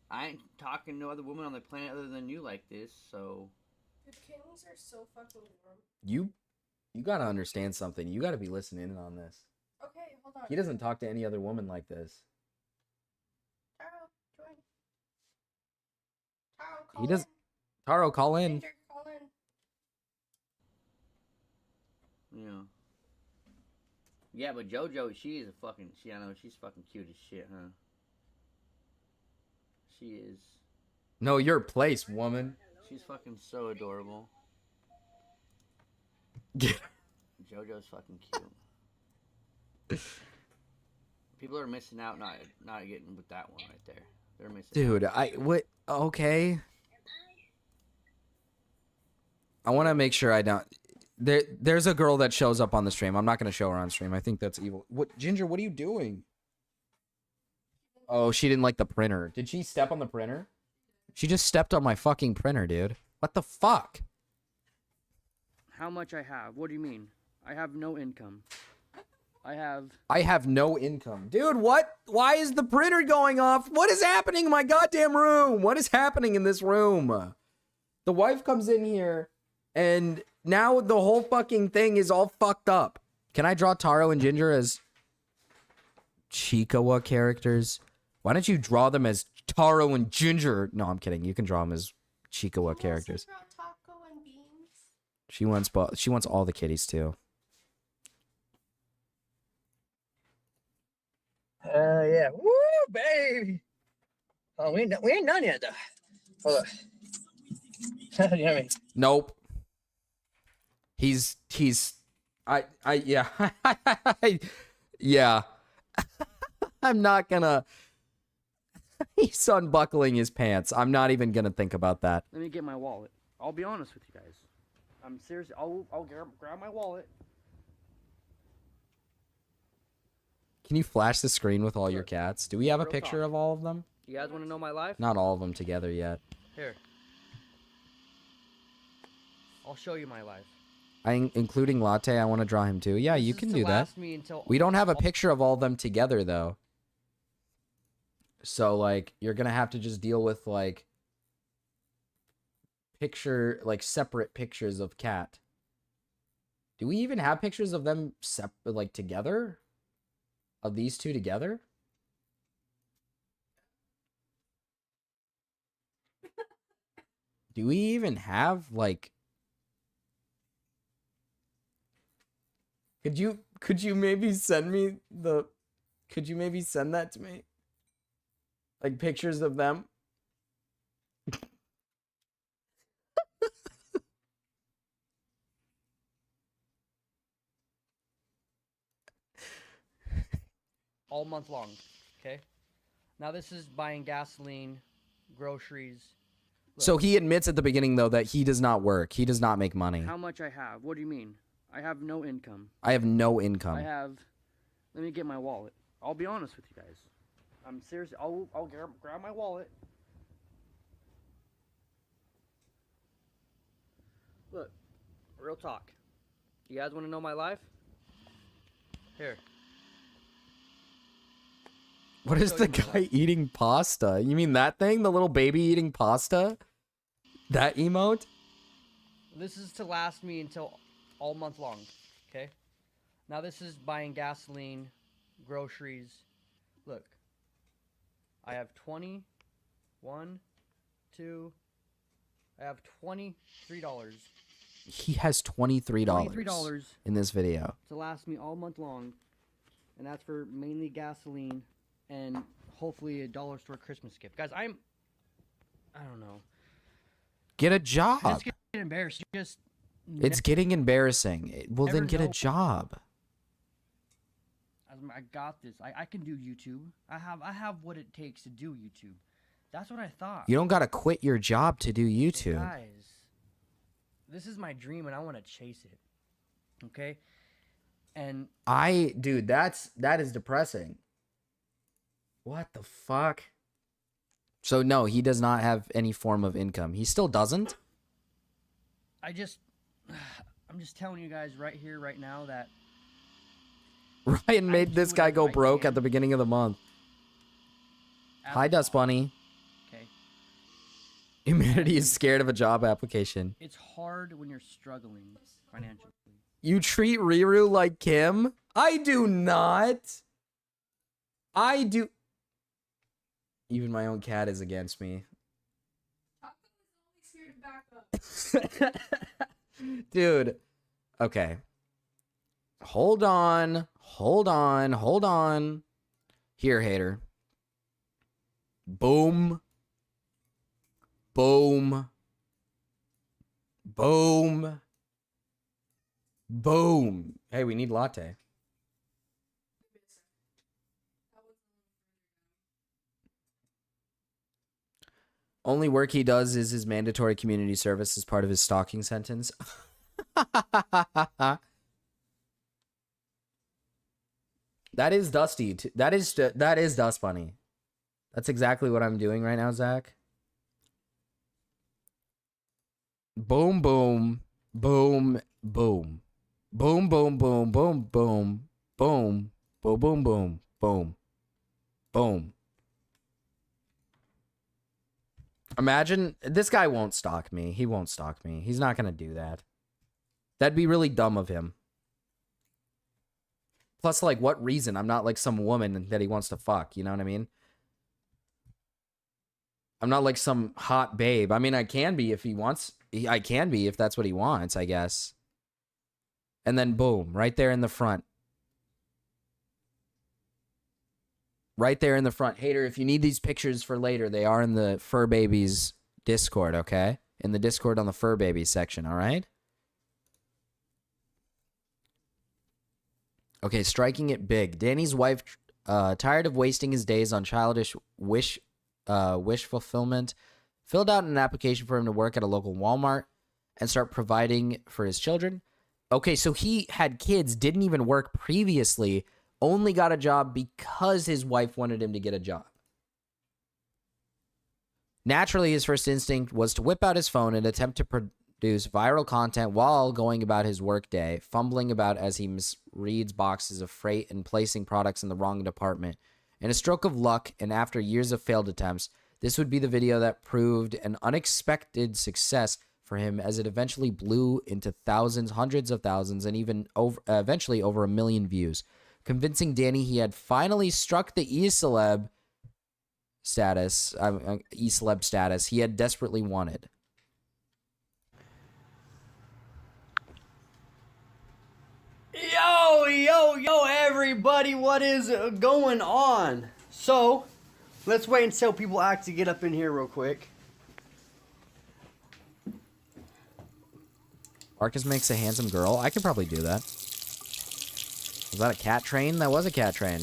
I ain't talking to other women on the planet other than you like this, so... The kings are so fucking warm. You gotta understand something. You gotta be listening in on this. Okay, hold on. He doesn't talk to any other woman like this. Taro, join. Taro, call He does. in. Taro, call in. Ginger, call in. Yeah. Yeah, but JoJo, she is a fucking... I know, she's fucking cute as shit, huh? She is. Know your place, woman. She's fucking so adorable. Get JoJo's fucking cute. People are missing out not getting with that one right there. They're missing Dude, out. okay. I want to make sure I don't... There's a girl that shows up on the stream. I'm not going to show her on stream. I think that's evil. What, Ginger, what are you doing? Oh, she didn't like the printer. Did she step on the printer? She just stepped on my fucking printer, dude. What the fuck? How much I have? What do you mean? I have no income. I have no income. Dude, what? Why is the printer going off? What is happening in my goddamn room? What is happening in this room? The wife comes in here, and now the whole fucking thing is all fucked up. Can I draw Taro and Ginger as Chikawa characters? Why don't you draw them as Taro and Ginger? No, I'm kidding. You can draw them as Chikawa characters. Taco and beans. She wants all the kitties too. Yeah. Woo, baby. Oh, we ain't done yet, though. Hold up. You know what I mean? Nope. Yeah. Yeah. I'm not gonna... He's unbuckling his pants. I'm not even gonna think about that. Let me get my wallet. I'll be honest with you guys. I'm serious. I'll grab my wallet. Can you flash the screen with all your cats? Do we have a Real picture talk. of all of them? You guys want to know my life? Not all of them together yet. Here. I'll show you my life. including Latte. I want to draw him too. Yeah, you can do that. We don't have a picture of all of them together though. So like you're gonna have to just deal with like separate pictures of Cat. Do we even have pictures of them like together? Of these two together? Do we even have like Could you maybe send me the Could you maybe send that to me? Like pictures of them? All month long, okay? Now this is buying gasoline, groceries. Look, So he admits at the beginning though that he does not work. He does not make money. how much I have? What do you mean? I have no income. I have no income. I have. Let me get my wallet. I'll be honest with you guys. I'm serious. I'll grab my wallet. Look, real talk. You guys want to know my life? Here. What is the guy eating pasta? You mean that thing? The little baby eating pasta? That emote? This is to last me until all month long, okay? Now this is buying gasoline, groceries. Look, I have 21, 2, I have $23 He has $23 $23 in this video. to last me all month long, and that's for mainly gasoline and hopefully a dollar store Christmas gift. Guys, I don't know. Get a job. It's getting embarrassed. You just It's getting embarrassing. Well, then never get a know. job. I got this. I can do YouTube. I have what it takes to do YouTube. That's what I thought. You don't got to quit your job to do YouTube. Guys, this is my dream and I want to chase it. Okay? And Dude, that is depressing. What the fuck? So no, he does not have any form of income. He still doesn't? I'm just telling you guys right here, right now that Ryan made this guy go broke at the beginning of the month. Hi, Dust Bunny. Okay. Humanity is scared of a job application. It's hard when you're struggling financially. You treat Riru like Kim? I do not. I do. Even my own cat is against me. Dude. Okay. Hold on. Here, hater. Boom. Boom. Boom. Boom. Hey, we need latte. Only work he does is his mandatory community service as part of his stalking sentence. That is Dusty. That is Dust Bunny. That's exactly what I'm doing right now, Zach. Boom, boom, boom, boom, boom, boom, boom, boom, boom, boom, boom, boom, boom, boom, boom. Imagine this guy won't stalk me. He won't stalk me. He's not gonna do that. That'd be really dumb of him. Plus, like, what reason? I'm not like some woman that he wants to fuck. You know what I mean? I'm not like some hot babe. I mean, I can be if he wants. I can be if that's what he wants, I guess. And then boom, right there in the front. Right there in the front. Hater, if you need these pictures for later, they are in the Fur Babies Discord, okay? In the Discord on the Fur Babies section, all right? Okay, striking it big. Danny's wife, tired of wasting his days on childish wish fulfillment, filled out an application for him to work at a local Walmart and start providing for his children. Okay, so he had kids, didn't even work previously, only got a job because his wife wanted him to get a job. Naturally, his first instinct was to whip out his phone and attempt produce viral content while going about his workday, fumbling about as he misreads boxes of freight and placing products in the wrong department. In a stroke of luck, and after years of failed attempts, this would be the video that proved an unexpected success for him, as it eventually blew into thousands, hundreds of thousands, and even eventually over 1 million views, convincing Danny he had finally struck the e-celeb status he had desperately wanted. Yo, everybody, what is going on? So, let's wait until people actually get up in here real quick. Marcus makes a handsome girl. I could probably do that. Was that a cat train? That was a cat train.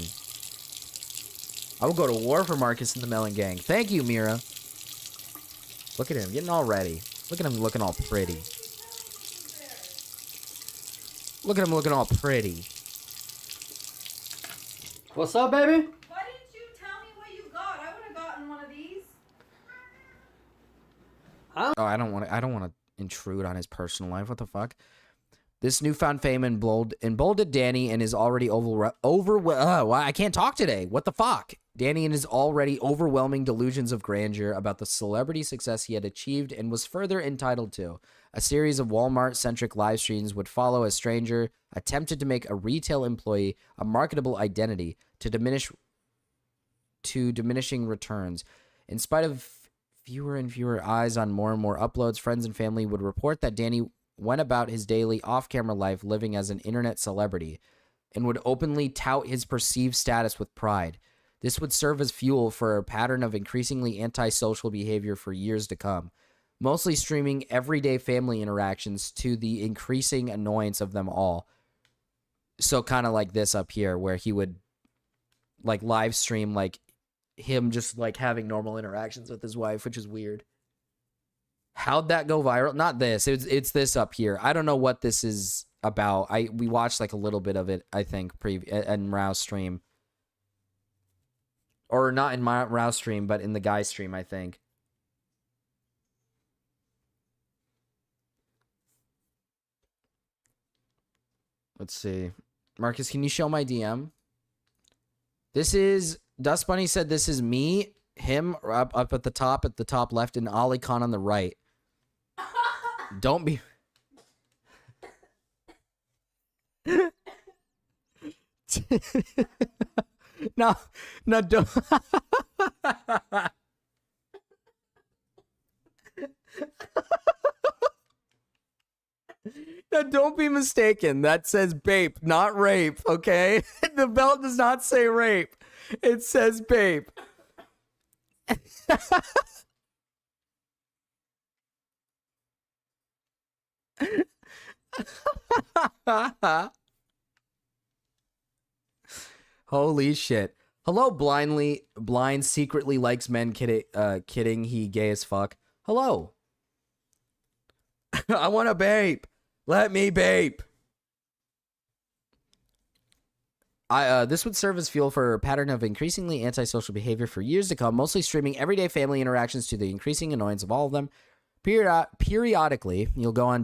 I will go to war for Marcus and the Melon Gang. Thank you, Mira. Look at him getting all ready. Look at him looking all pretty. Look at him looking all pretty. What's up, baby? Why didn't you tell me what you got? I would have gotten one of these. Oh, I don't want to intrude on his personal life. What the fuck? This newfound fame emboldened Danny and his already I can't talk today. What the fuck? Danny and his already overwhelming delusions of grandeur about the celebrity success he had achieved and was further entitled to. A series of Walmart-centric live streams would follow as Stranger attempted to make a retail employee a marketable identity to diminishing returns. In spite of fewer and fewer eyes on more and more uploads, friends and family would report that Danny went about his daily off-camera life living as an internet celebrity and would openly tout his perceived status with pride. This would serve as fuel for a pattern of increasingly antisocial behavior for years to come, mostly streaming everyday family interactions to the increasing annoyance of them all. So kind of like this up here, where he would like live stream like him just like having normal interactions with his wife, which is weird. How'd that go viral? Not this. It's this up here. I don't know what this is about. We watched like a little bit of it, I think, in Rao's stream. Or not in my Rao's stream, but in the guy's stream, I think. Let's see. Marcus, can you show my DM? This is... Dust Bunny said this is me, him up at the top left, and Ali Khan on the right. Don't be... No, don't... Now, don't be mistaken. That says babe, not rape, okay? The belt does not say rape. It says babe. Holy shit. Hello, blind secretly likes men kidding he gay as fuck. Hello. I want a babe. Let me babe. This would serve as fuel for a pattern of increasingly antisocial behavior for years to come, mostly streaming everyday family interactions to the increasing annoyance of all of them. Periodically, you'll go on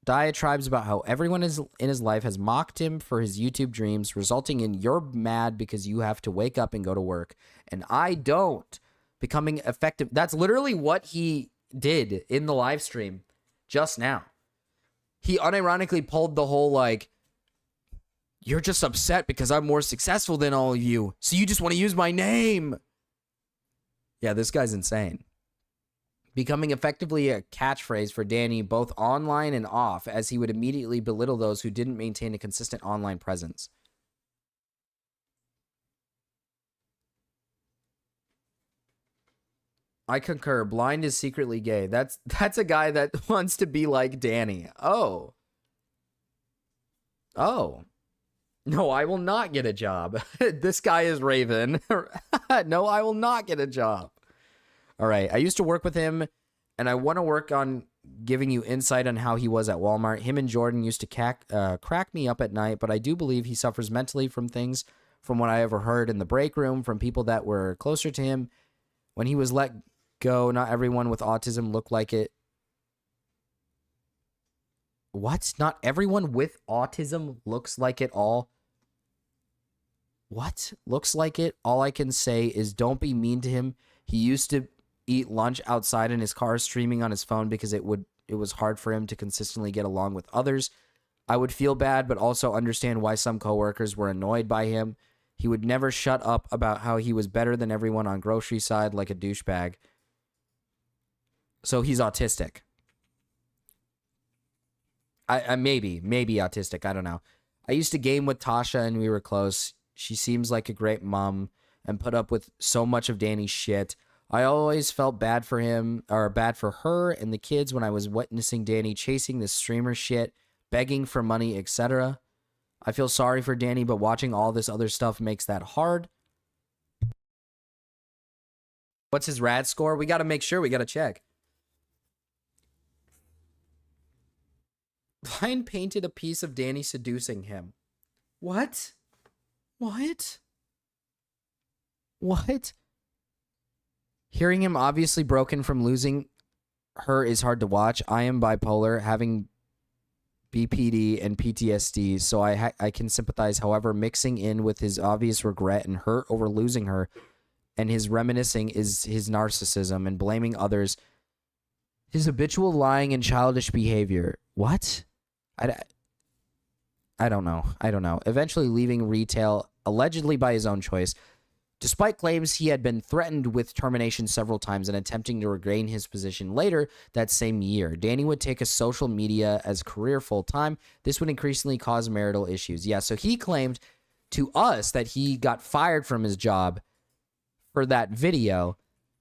diatribes about how everyone in his life has mocked him for his YouTube dreams, resulting in you're mad because you have to wake up and go to work, and I don't. Becoming effective. That's literally what he did in the live stream just now. He unironically pulled the whole, like, you're just upset because I'm more successful than all of you, so you just want to use my name. Yeah, this guy's insane. Becoming effectively a catchphrase for Danny both online and off, as he would immediately belittle those who didn't maintain a consistent online presence. I concur. Blind is secretly gay. That's a guy that wants to be like Danny. Oh. No, I will not get a job. This guy is Raven. No, I will not get a job. All right. I used to work with him, and I want to work on giving you insight on how he was at Walmart. Him and Jordan used to crack me up at night, but I do believe he suffers mentally from things, from what I ever heard in the break room, from people that were closer to him. When he was let go, not everyone with autism looked like it. What? Not everyone with autism looks like it all. What? Looks like it? All I can say is don't be mean to him. He used to eat lunch outside in his car streaming on his phone because it was hard for him to consistently get along with others. I would feel bad, but also understand why some coworkers were annoyed by him. He would never shut up about how he was better than everyone on grocery side like a douchebag. So he's autistic. I maybe autistic. I don't know. I used to game with Tasha and we were close. She seems like a great mom and put up with so much of Danny's shit. I always felt bad for him or bad for her and the kids when I was witnessing Danny chasing this streamer shit, begging for money, etc. I feel sorry for Danny, but watching all this other stuff makes that hard. What's his rad score? We got to make sure. We got to check. Lion painted a piece of Danny seducing him. What? What? What? Hearing him obviously broken from losing her is hard to watch. I am bipolar, having BPD and PTSD, so I can sympathize. However, mixing in with his obvious regret and hurt over losing her and his reminiscing is his narcissism and blaming others, his habitual lying and childish behavior. What? I don't know. I don't know. Eventually leaving retail, allegedly by his own choice, despite claims he had been threatened with termination several times and attempting to regain his position later that same year. Danny would take a social media as career full-time. This would increasingly cause marital issues. Yeah, so he claimed to us that he got fired from his job for that video.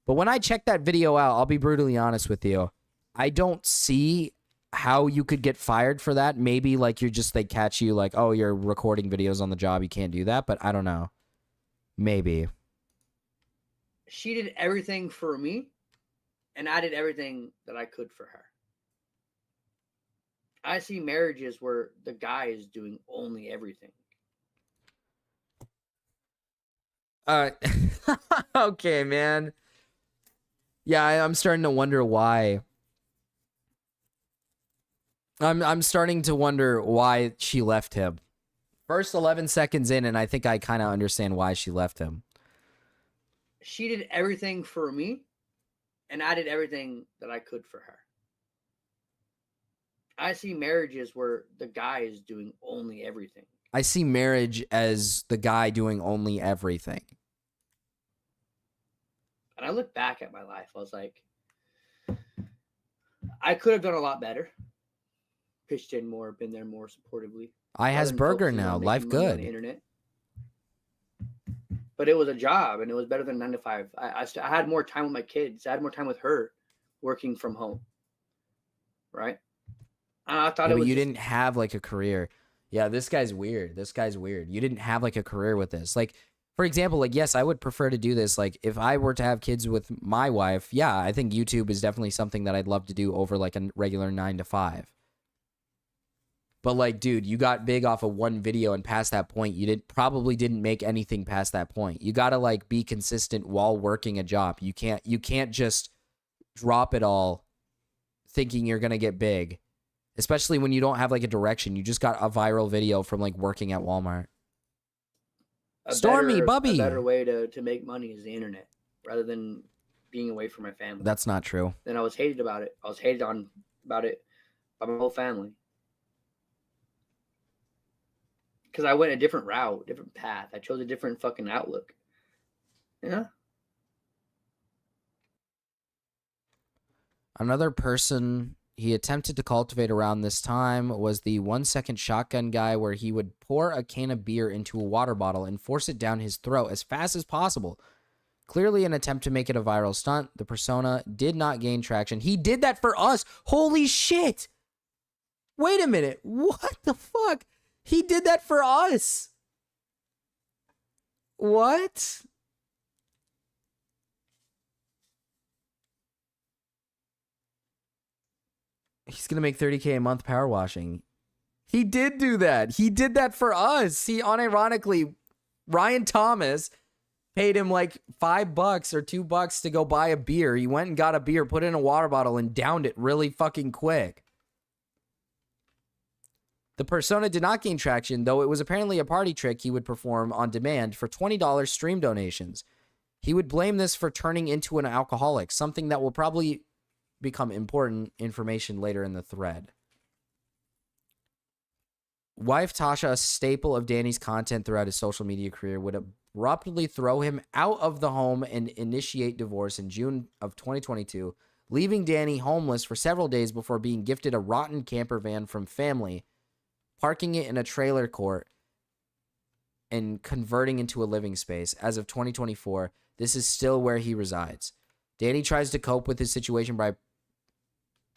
But when I check that video out, I'll be brutally honest with you, I don't see how you could get fired for that. Maybe like they catch you like, oh, you're recording videos on the job, you can't do that, but I don't know. Maybe. She did everything for me, and I did everything that I could for her. I see marriages where the guy is doing only everything. Okay, man. Yeah, I'm starting to wonder why. I'm starting to wonder why she left him. First 11 seconds in, and I think I kind of understand why she left him. She did everything for me, and I did everything that I could for her. I see marriages where the guy is doing only everything. I see marriage as the guy doing only everything. And I look back at my life, I was like, I could have done a lot better. Pitched in more, been there more supportively. I has burger now. Life good. On the internet. But it was a job, and it was better than 9 to 5. I had more time with my kids. I had more time with her, working from home. Right? And I thought Yeah, it was. you didn't have like a career. Yeah, this guy's weird. This guy's weird. You didn't have like a career with this. Like, for example, like, yes, I would prefer to do this. Like, if I were to have kids with my wife, yeah, I think YouTube is definitely something that I'd love to do over like a regular 9 to 5. But like, dude, you got big off of one video, and past that point, you probably didn't make anything past that point. You gotta like be consistent while working a job. You can't just drop it all thinking you're gonna get big, especially when you don't have like a direction. You just got a viral video from like working at Walmart. Stormy, Bubby. A better way to make money is the internet, rather than being away from my family. That's not true. Then I was hated about it. I was hated on about it by my whole family. Because I went a different route, different path. I chose a different fucking outlook. Yeah. Another person he attempted to cultivate around this time was the 1-second shotgun guy, where he would pour a can of beer into a water bottle and force it down his throat as fast as possible. Clearly an attempt to make it a viral stunt. The persona did not gain traction. He did that for us. Holy shit. Wait a minute. What the fuck? He did that for us. What? He's going to make $30K a month power washing. He did do that. He did that for us. He unironically, Ryan Thomas paid him like $5 or $2 to go buy a beer. He went and got a beer, put it in a water bottle, and downed it really fucking quick. The persona did not gain traction, though it was apparently a party trick he would perform on demand for $20 stream donations. He would blame this for turning into an alcoholic, something that will probably become important information later in the thread. Wife Tasha, a staple of Danny's content throughout his social media career, would abruptly throw him out of the home and initiate divorce in June of 2022, leaving Danny homeless for several days before being gifted a Rotund camper van from family, parking it in a trailer court, and converting into a living space. As of 2024, this is still where he resides. Danny tries to cope with his situation by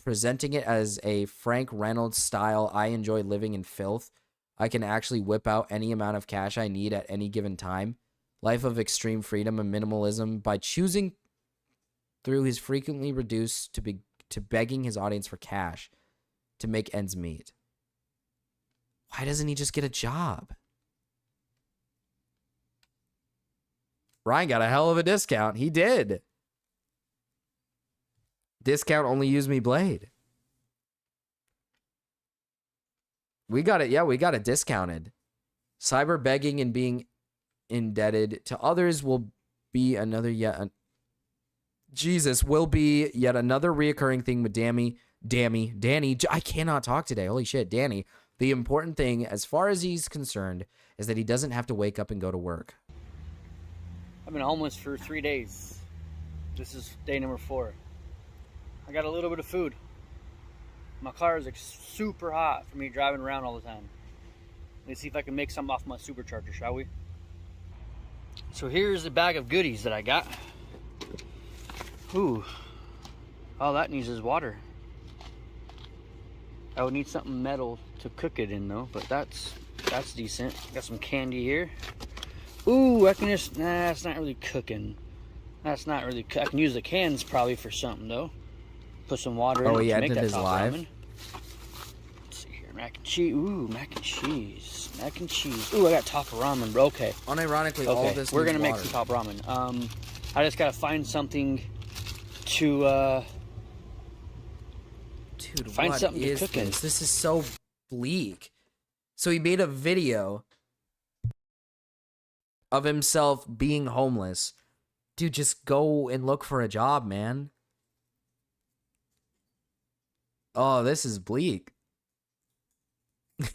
presenting it as a Frank Reynolds style, I enjoy living in filth. I can actually whip out any amount of cash I need at any given time. Life of extreme freedom and minimalism by choosing through his frequently reduced to begging his audience for cash to make ends meet. Why doesn't he just get a job? Ryan got a hell of a discount. He did. Discount only use me blade. We got it. Yeah, we got it discounted. Cyber begging and being indebted to others will be another will be yet another reoccurring thing with Danny. I cannot talk today. Holy shit, Danny. The important thing, as far as he's concerned, is that he doesn't have to wake up and go to work. I've been homeless for 3 days. This is day number 4. I got a little bit of food. My car is like super hot for me driving around all the time. Let's see if I can make something off my supercharger, shall we? So here's the bag of goodies that I got. Ooh, all that needs is water. I would need something metal to cook it in though, but that's decent. Got some candy here. Ooh, I can just, nah, that's not really cooking. That's not really, I can use the cans probably for something though. Put some water in it to make that his top live. ramen. Let's see here, mac and cheese. Ooh, mac and cheese. Mac and cheese. Ooh, I got top ramen, bro. Okay. Unironically, all Okay, of this we're needs gonna make water. some top ramen. I just gotta find something to Dude, find what something to is cook in. this? This is so bleak. So he made a video of himself being homeless. Dude, just go and look for a job, man. Oh, this is bleak.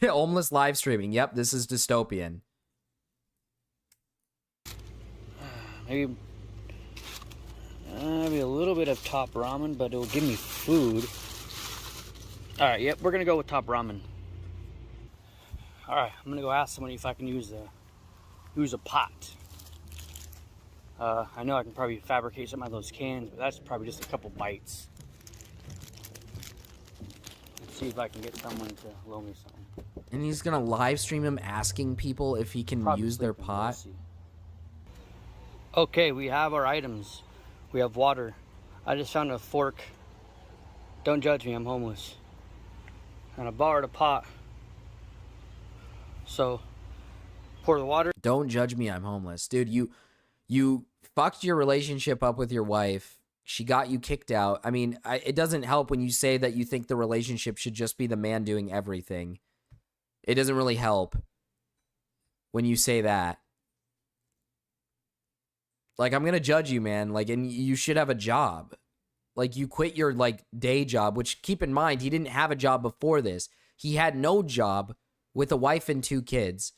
Homeless live streaming. Yep, this is dystopian. Maybe a little bit of top ramen, but it will give me food. All right, yep, we're gonna go with top ramen. All right, I'm gonna go ask somebody if I can use a pot. I know I can probably fabricate some of those cans, but that's probably just a couple bites. Let's see if I can get someone to loan me something. And he's gonna live stream him asking people if he can Probably use their sleeping, pot. we'll see. Okay, we have our items. We have water. I just found a fork. Don't judge me, I'm homeless. And I borrowed a pot. So, pour the water. Don't judge me, I'm homeless. Dude, you fucked your relationship up with your wife. She got you kicked out. I mean, it doesn't help when you say that you think the relationship should just be the man doing everything. It doesn't really help when you say that. Like, I'm going to judge you, man. Like, and you should have a job. Like, you quit your, like, day job, which, keep in mind, he didn't have a job before this. He had no job with a wife and 2 kids.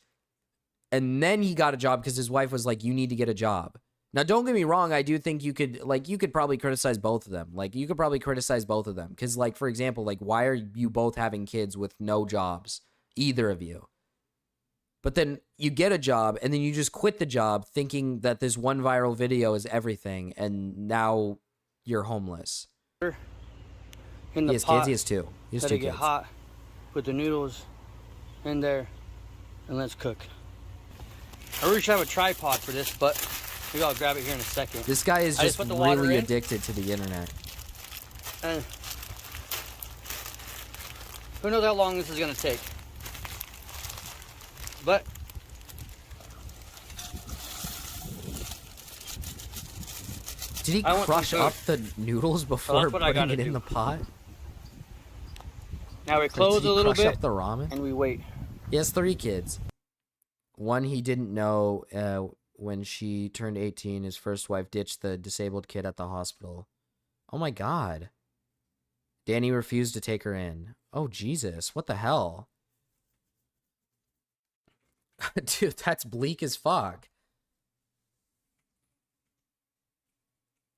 And then he got a job because his wife was like, you need to get a job. Now, don't get me wrong. I do think you could probably criticize both of them. Like, you could probably criticize both of them. Because, like, for example, like, why are you both having kids with no jobs? Either of you. But then you get a job, and then you just quit the job thinking that this one viral video is everything, and now you're homeless. In the He has pot. kids. He has 2. He has Let 2 it get kids. hot. Put the noodles in there, and let's cook. I really should have a tripod for this, but maybe I'll grab it here in a second. This guy is I just put the water really in, addicted to the internet. and who knows how long this is gonna take. But Did he I want some crush food. up the noodles before that's what I putting gotta it in do. the pot? Now we close a little bit, the ramen? and we wait. He has 3 kids. One he didn't know when she turned 18, his first wife ditched the disabled kid at the hospital. Oh my god. Danny refused to take her in. Oh, Jesus. What the hell? Dude, that's bleak as fuck.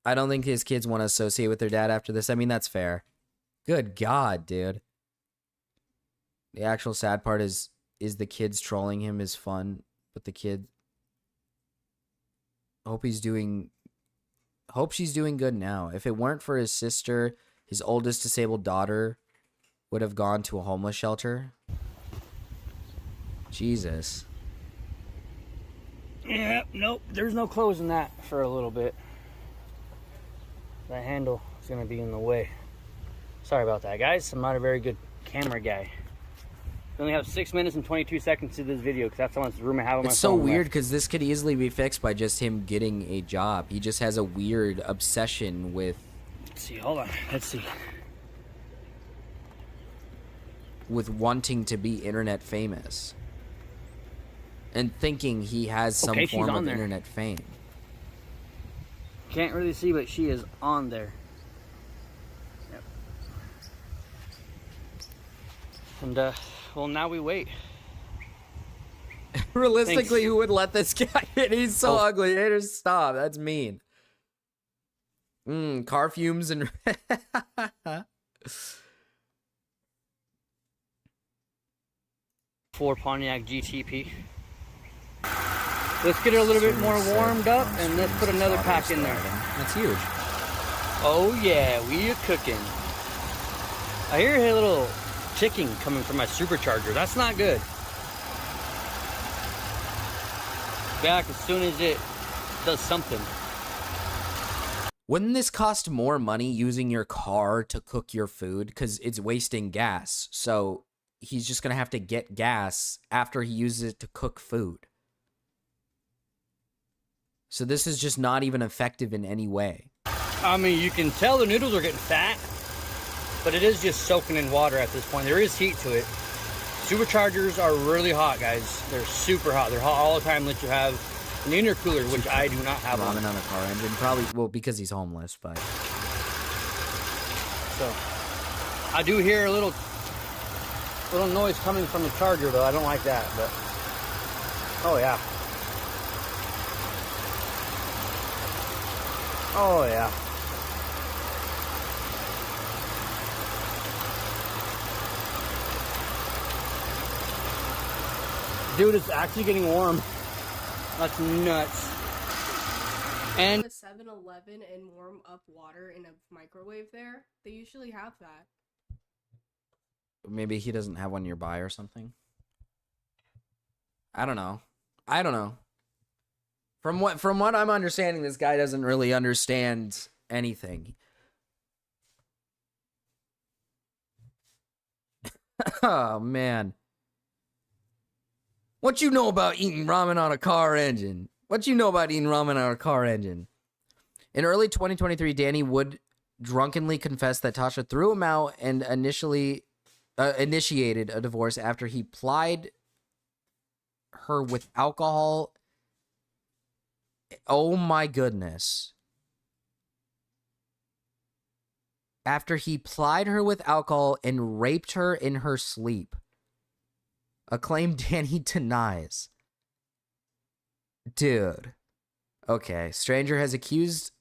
I don't think his kids want to associate with their dad after this. I mean, that's fair. Good God, dude. The actual sad part is the kids trolling him is fun, but the kid... Hope she's doing good now. If it weren't for his sister, his oldest disabled daughter would have gone to a homeless shelter. Jesus. Yeah, nope, there's no closing that for a little bit. That handle is going to be in the way. Sorry about that, guys. I'm not a very good camera guy. We only have 6 minutes and 22 seconds to this video because that's how much room I have on my phone. It's so weird because this could easily be fixed by just him getting a job. He just has a weird obsession with... Let's see, hold on. Let's see. With wanting to be internet famous. And thinking he has some form of internet fame. Can't really see, but she is on there. Yep. And, well, now we wait. Realistically, Thanks. who would let this guy in? He's so ugly. Haters, stop. That's mean. Car fumes and... For Pontiac GTP. Let's get it a little bit more warmed up, and let's put another pack in there. That's huge. Oh yeah, we are cooking. I hear a little ticking coming from my supercharger. That's not good. Back as soon as it does something. Wouldn't this cost more money using your car to cook your food? Because it's wasting gas. So he's just going to have to get gas after he uses it to cook food. So this is just not even effective in any way. I mean, you can tell the noodles are getting fat, but it is just soaking in water at this point. There is heat to it. Superchargers are really hot, guys. They're super hot. They're hot all the time unless you have an intercooler, which I do not have. Ramen on a car engine, probably, well, because he's homeless, but... So, I do hear a little noise coming from the charger, though. I don't like that, but... Oh, yeah. Oh, yeah. Dude, it's actually getting warm. That's nuts. And a 7-Eleven and warm up water in a microwave there. They usually have that. Maybe he doesn't have one nearby or something. I don't know. I don't know. From what I'm understanding, this guy doesn't really understand anything. Oh, man. What you know about eating ramen on a car engine? What you know about eating ramen on a car engine? In early 2023, Danny Wood drunkenly confessed that Tasha threw him out and initiated a divorce after he plied her with alcohol. Oh my goodness. After he plied her with alcohol and raped her in her sleep. A claim Danny denies. Dude. Okay. Stranger has accused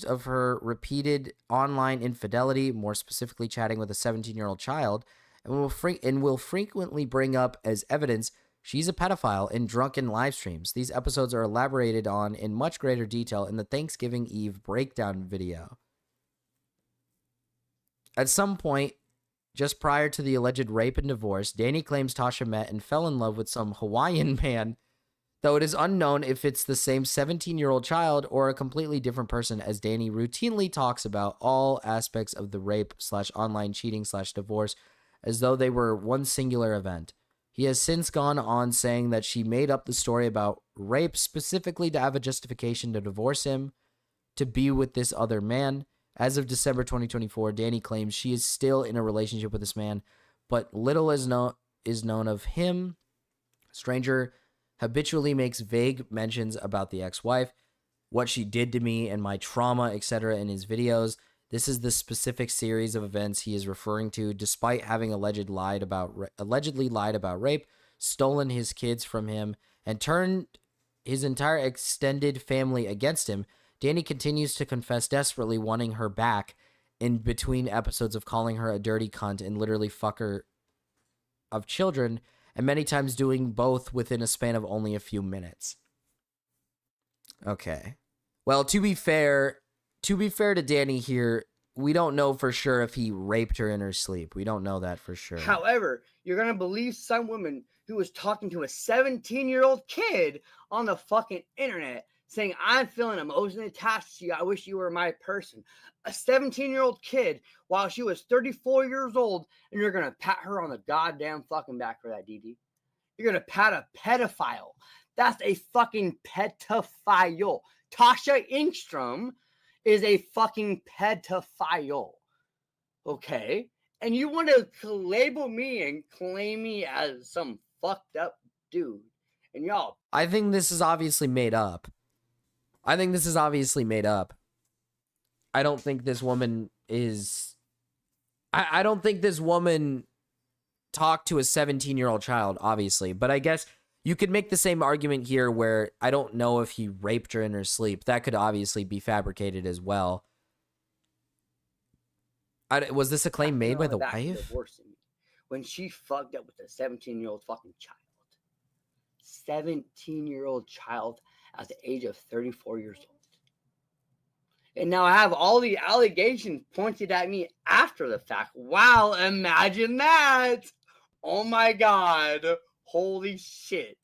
of her repeated online infidelity, more specifically chatting with a 17-year-old child, and will frequently bring up as evidence she's a pedophile in drunken live streams. These episodes are elaborated on in much greater detail in the Thanksgiving Eve breakdown video. At some point, just prior to the alleged rape and divorce, Danny claims Tasha met and fell in love with some Hawaiian man, though it is unknown if it's the same 17-year-old child or a completely different person, as Danny routinely talks about all aspects of the rape/online cheating/divorce as though they were one singular event. He has since gone on saying that she made up the story about rape specifically to have a justification to divorce him, to be with this other man, As of December 2024, Danny claims she is still in a relationship with this man, but little is known of him. Stranger habitually makes vague mentions about the ex-wife, what she did to me and my trauma, etc. in his videos. This is the specific series of events he is referring to, despite having allegedly lied about rape, stolen his kids from him, and turned his entire extended family against him. Danny continues to confess desperately wanting her back in between episodes of calling her a dirty cunt and literally fucker of children, and many times doing both within a span of only a few minutes. Okay. Well, to be fair to Danny here, we don't know for sure if he raped her in her sleep. We don't know that for sure. However, you're going to believe some woman who was talking to a 17-year-old kid on the fucking internet saying, I'm feeling emotionally attached to you. I wish you were my person. A 17-year-old kid while she was 34 years old, and you're going to pat her on the goddamn fucking back for that, DD. You're going to pat a pedophile. That's a fucking pedophile. Tasha Ingstrom is a fucking pedophile. Okay? And you want to label me and claim me as some fucked up dude. And y'all. I think this is obviously made up. I don't think this woman is... I don't think this woman talked to a 17-year-old child, obviously. But I guess you could make the same argument here where I don't know if he raped her in her sleep. That could obviously be fabricated as well. Was this a claim made by the wife? When she fucked up with a 17-year-old fucking child. 17-year-old child at the age of 34 years old. And now I have all the allegations pointed at me after the fact. Wow, imagine that. Oh my God. Holy shit.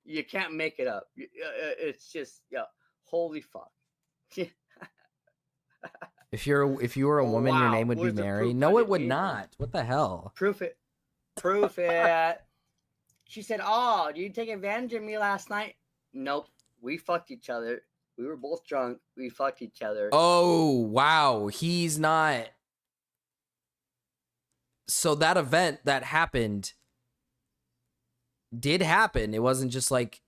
You can't make it up. It's just, yeah, holy fuck. If you were a woman, your name would be Mary. No, it would not. What the hell? Proof it. Proof it. She said, oh, did you take advantage of me last night? Nope. We fucked each other. We were both drunk. We fucked each other. Oh, wow. He's not. So that event that happened did happen. It wasn't just like,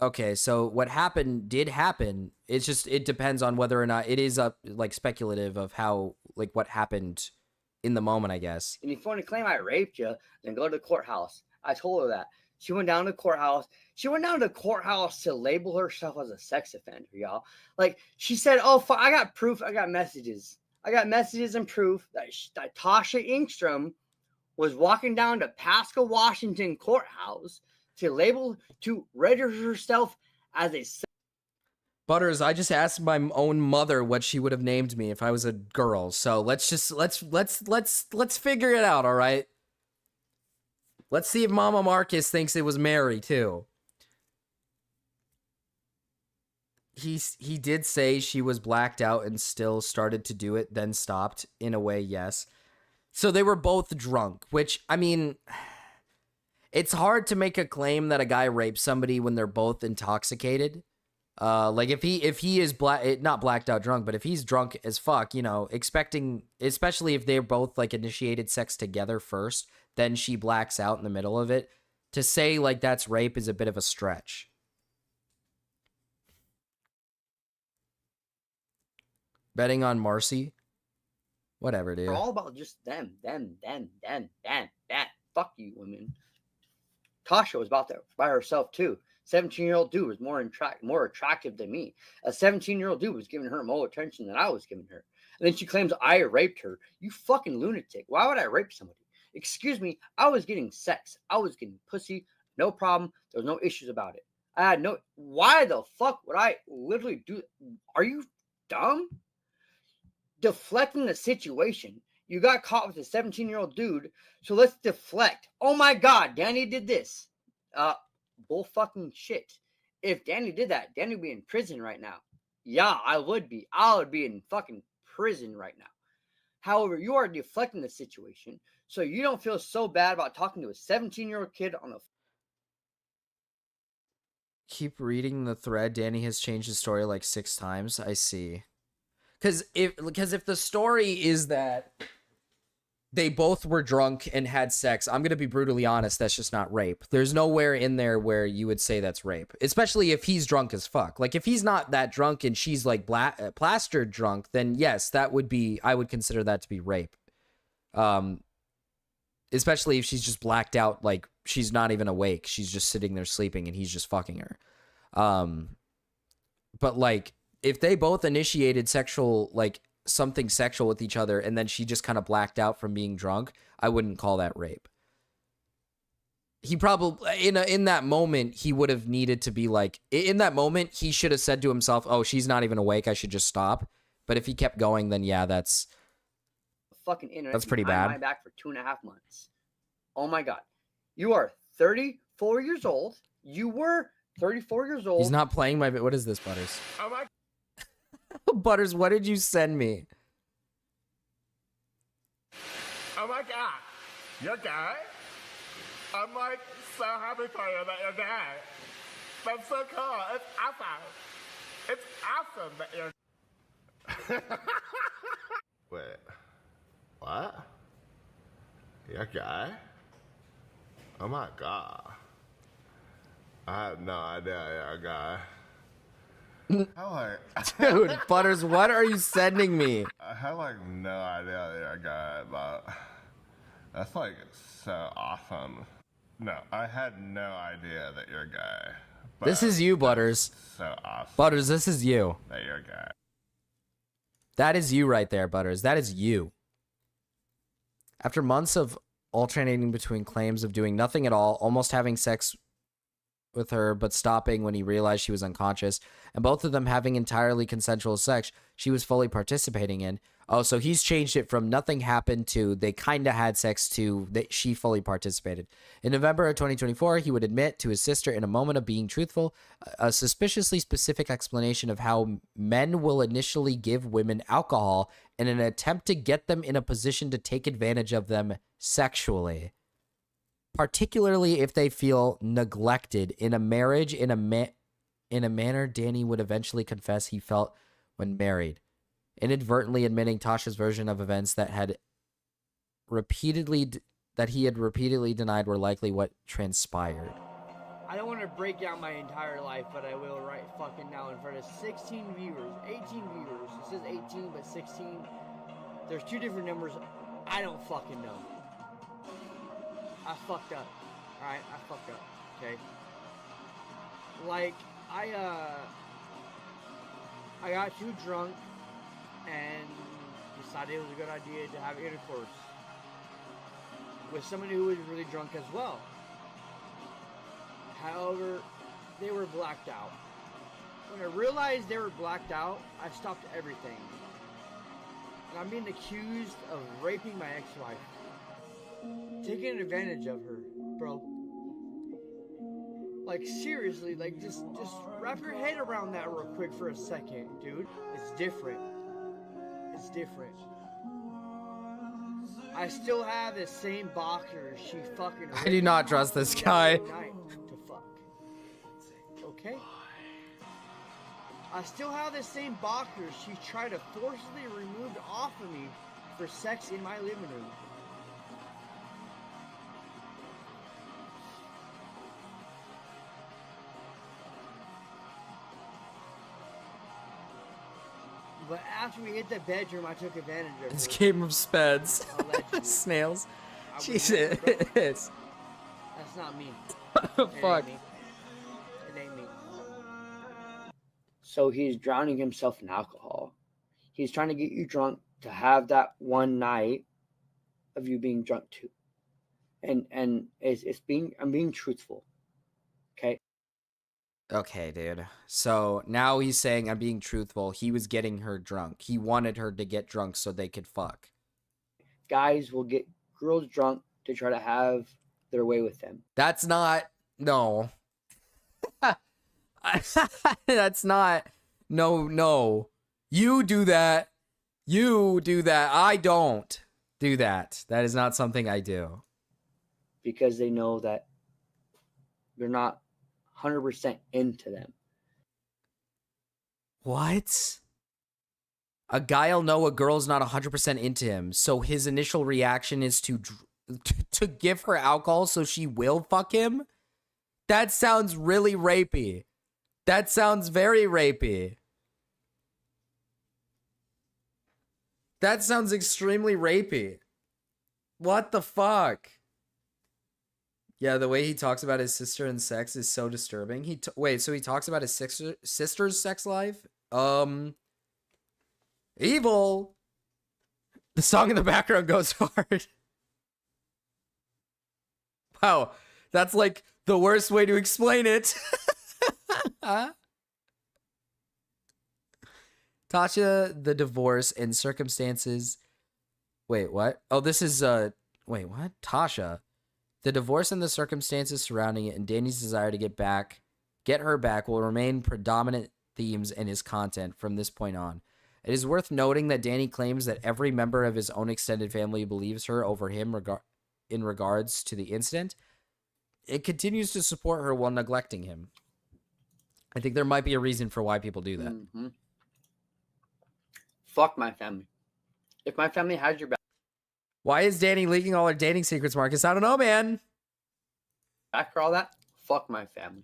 okay, so what happened did happen. It's just, it depends on whether or not it is like speculative of how, like what happened in the moment, I guess. And if you want to claim I raped you, then go to the courthouse. I told her that. She went down to the courthouse. She went down to the courthouse to label herself as a sex offender, y'all. Like, she said, oh, I got proof. I got messages. I got messages and proof that Tasha Ingstrom was walking down to Pasco, Washington courthouse to register herself as a sex. Butters, I just asked my own mother what she would have named me if I was a girl. So let's figure it out, all right? Let's see if Mama Marcus thinks it was Mary, too. He did say she was blacked out and still started to do it, then stopped. In a way, yes. So they were both drunk, which, I mean, it's hard to make a claim that a guy raped somebody when they're both intoxicated. Like if he is not blacked out drunk, but if he's drunk as fuck, you know, expecting, especially if they're both like initiated sex together first, then she blacks out in the middle of it. To say like that's rape is a bit of a stretch. Betting on Marcy? Whatever, dude. They're all about just them. Fuck you, women. Tasha was about there by herself too. 17-year-old dude was more attractive than me. A 17-year-old dude was giving her more attention than I was giving her. And then she claims I raped her. You fucking lunatic. Why would I rape somebody? Excuse me, I was getting sex. I was getting pussy. No problem. There was no issues about it. I had no... Why the fuck would I literally do... Are you dumb? Deflecting the situation. You got caught with a 17-year-old dude, so let's deflect. Oh my God, Danny did this. Bull fucking shit. If Danny did that, Danny would be in prison right now. Yeah, I would be. I would be in fucking prison right now. However, you are deflecting the situation, so you don't feel so bad about talking to a 17-year-old kid on a... Keep reading the thread. Danny has changed his story like 6 times. I see. Because if the story is that they both were drunk and had sex, I'm going to be brutally honest, that's just not rape. There's nowhere in there where you would say that's rape, especially if he's drunk as fuck. Like, if he's not that drunk and she's like plastered drunk, then yes, I would consider that to be rape. Especially if she's just blacked out, like she's not even awake. She's just sitting there sleeping and he's just fucking her. But like, if they both initiated something sexual with each other and then she just kind of blacked out from being drunk, I wouldn't call that rape. He probably, in that moment, he would have needed to be like, in that moment, he should have said to himself, oh, she's not even awake, I should just stop. But if he kept going, then yeah, that's fucking internet. That's pretty bad. My back for 2.5 months. Oh my God. You are 34 years old. You were 34 years old. He's not playing my, what is this, Butters? Oh my Butters, what did you send me? Oh my God. You're gay? I'm like so happy for you that you're gay. That's so cool. It's awesome. It's awesome that you're. Wait. What? You're gay? Oh my God. I had no idea you're a guy. Dude, Butters, what are you sending me? I had like no idea you're a guy, but that's like so awesome. No, I had no idea that you're a guy. This is you, Butters. So awesome. Butters, this is you. That you're a guy. That is you right there, Butters. That is you. After months of alternating between claims of doing nothing at all, almost having sex with her, but stopping when he realized she was unconscious, and both of them having entirely consensual sex she was fully participating in. Oh, so he's changed it from nothing happened to they kind of had sex to that she fully participated. In November of 2024, he would admit to his sister in a moment of being truthful, a suspiciously specific explanation of how men will initially give women alcohol in an attempt to get them in a position to take advantage of them sexually, particularly if they feel neglected in a marriage in a manner Danny would eventually confess he felt when married, inadvertently admitting Tasha's version of events that he had repeatedly denied were likely what transpired. I don't want to break down my entire life, but I will right fucking now in front of 16 viewers, 18 viewers. It says 18, but 16. There's two different numbers. I don't fucking know. I fucked up. Alright, I fucked up. Okay. Like, I got too drunk and decided it was a good idea to have intercourse with someone who was really drunk as well. However, they were blacked out. When I realized they were blacked out, I stopped everything. And I'm being accused of raping my ex-wife. Taking advantage of her, bro. Like, seriously, like, just wrap your head around that real quick for a second, dude. It's different. It's different. I still have the same boxer she fucking. I do not trust this guy. To fuck. Okay. I still have the same boxers she tried to forcibly remove off of me for sex in my living room. But after we hit the bedroom, I took advantage of This her. game of speds. Snails. Jesus. That's not me. Fuck. It ain't me. So he's drowning himself in alcohol. He's trying to get you drunk to have that one night of you being drunk too. And I'm being truthful. Okay? Okay, dude. So now he's saying I'm being truthful. He was getting her drunk. He wanted her to get drunk so they could fuck. Guys will get girls drunk to try to have their way with them. That's not... No. That's not... No. You do that. You do that. I don't do that. That is not something I do. Because they know that you're not 100% into them. What? A guy'll know a girl's not 100% into him, so his initial reaction is to give her alcohol so she will fuck him? That sounds really rapey. That sounds very rapey. That sounds extremely rapey. What the fuck? Yeah, the way he talks about his sister and sex is so disturbing. Wait, so he talks about his sister's sex life? Evil. The song in the background goes hard. Wow, that's like the worst way to explain it. Tasha, the divorce and circumstances. Wait, what? Oh, this is wait, what? Tasha, the divorce and the circumstances surrounding it and Danny's desire to get her back will remain predominant themes in his content from this point on. It is worth noting that Danny claims that every member of his own extended family believes her over him in regards to the incident. It continues to support her while neglecting him. I think there might be a reason for why people do that. Mm-hmm. Fuck my family. If my family has your back. Why is Danny leaking all her dating secrets, Marcus? I don't know, man. Back for all that? Fuck my family.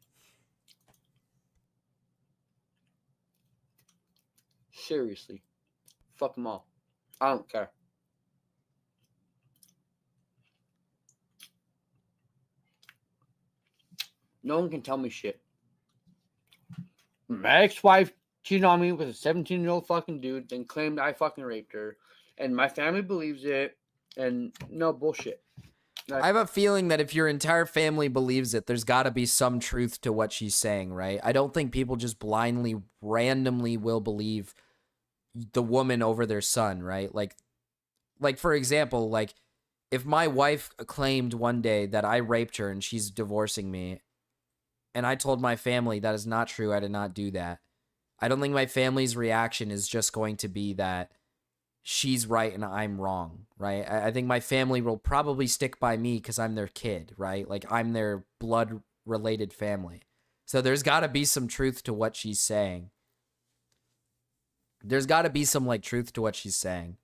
Seriously. Fuck them all. I don't care. No one can tell me shit. My ex-wife cheated on me with a 17-year-old fucking dude, then claimed I fucking raped her. And my family believes it. And no bullshit. I have a feeling that if your entire family believes it, there's got to be some truth to what she's saying, right? I don't think people just blindly, randomly will believe the woman over their son, right? Like for example, like if my wife claimed one day that I raped her and she's divorcing me, and I told my family that is not true, I did not do that, I don't think my family's reaction is just going to be that she's right and I'm wrong, right? I think my family will probably stick by me because I'm their kid, right? Like I'm their blood-related family. So there's got to be some truth to what she's saying. There's got to be some like truth to what she's saying.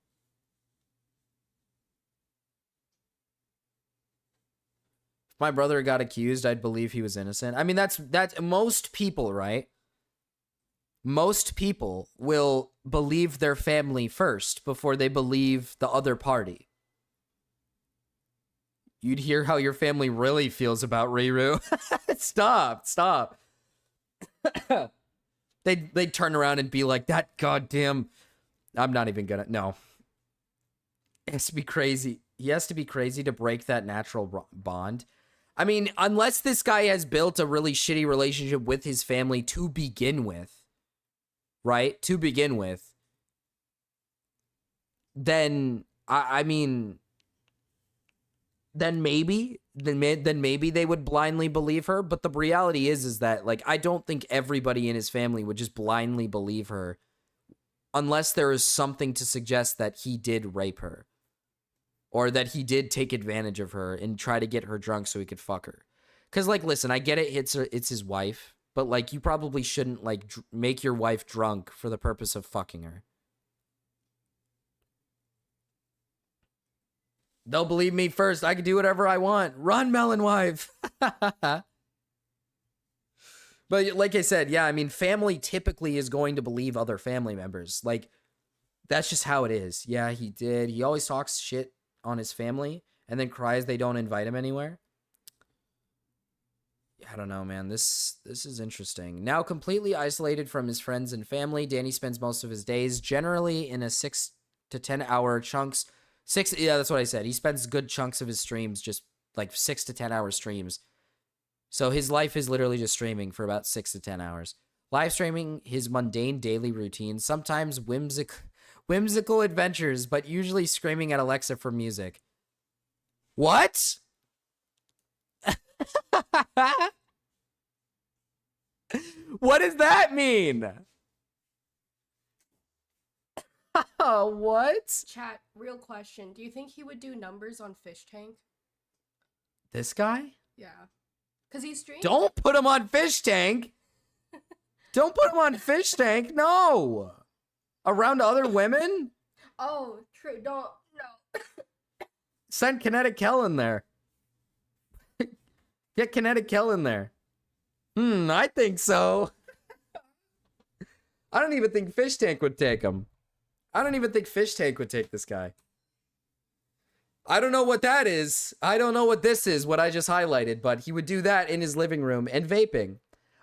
If my brother got accused, I'd believe he was innocent. I mean, that's most people, right? Most people will believe their family first before they believe the other party. You'd hear how your family really feels about Riru. Stop. They'd turn around and be like, that goddamn... I'm not even gonna... No. It has to be crazy. He has to be crazy to break that natural bond. I mean, unless this guy has built a really shitty relationship with his family to begin with, right? To begin with, then I mean, then maybe they would blindly believe her. But the reality is that like I don't think everybody in his family would just blindly believe her, unless there is something to suggest that he did rape her, or that he did take advantage of her and try to get her drunk so he could fuck her. Because like, listen, I get it. It's his wife. But, like, you probably shouldn't, like, make your wife drunk for the purpose of fucking her. They'll believe me first. I can do whatever I want. Run, Melon Wife. But, like I said, yeah, I mean, family typically is going to believe other family members. Like, that's just how it is. Yeah, he did. He always talks shit on his family and then cries they don't invite him anywhere. I don't know, man. This is interesting. Now completely isolated from his friends and family, Danny spends most of his days generally in a 6 to 10 hour chunks. Yeah, that's what I said. He spends good chunks of his streams just like 6 to 10 hour streams. So his life is literally just streaming for about 6 to 10 hours. Live streaming his mundane daily routine, sometimes whimsical adventures, but usually screaming at Alexa for music. What? What does that mean? What? Chat, real question. Do you think he would do numbers on Fish Tank? This guy? Yeah. Because he's streaming. Don't put him on Fish Tank. Don't put him on Fish Tank. No. Around other women? Oh, true. Don't no. Send Kinetic Kel in there. Get Kinetic Kel in there. I think so. I don't even think Fish Tank would take him. I don't even think Fish Tank would take this guy. I don't know what that is. I don't know what this is, what I just highlighted, but he would do that in his living room and vaping.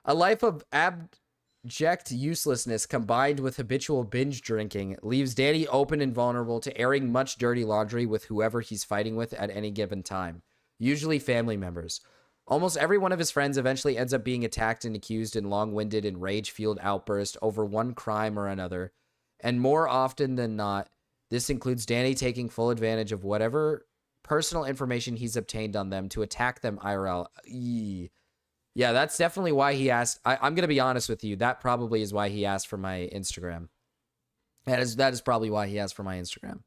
A life of abject uselessness combined with habitual binge drinking leaves Danny open and vulnerable to airing much dirty laundry with whoever he's fighting with at any given time, usually family members. Almost every one of his friends eventually ends up being attacked and accused in long-winded and rage-fueled outbursts over one crime or another, and more often than not, this includes Danny taking full advantage of whatever personal information he's obtained on them to attack them IRL. Yeah, that's definitely why he asked. I'm going to be honest with you. That probably is why he asked for my Instagram. That is probably why he asked for my Instagram.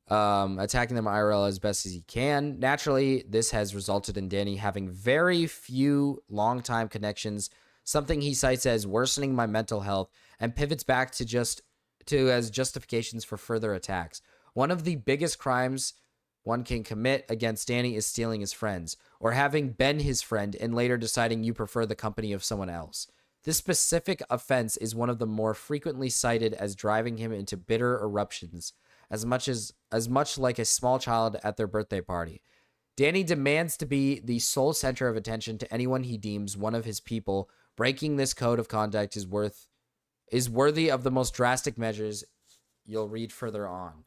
Attacking them IRL as best as he can. Naturally, this has resulted in Danny having very few long-time connections, something he cites as worsening my mental health, and pivots back to as justifications for further attacks. One of the biggest crimes one can commit against Danny is stealing his friends, or having been his friend and later deciding you prefer the company of someone else. This specific offense is one of the more frequently cited as driving him into bitter eruptions, as much like a small child at their birthday party. Danny demands to be the sole center of attention to anyone he deems one of his people. Breaking this code of conduct is worthy of the most drastic measures you'll read further on.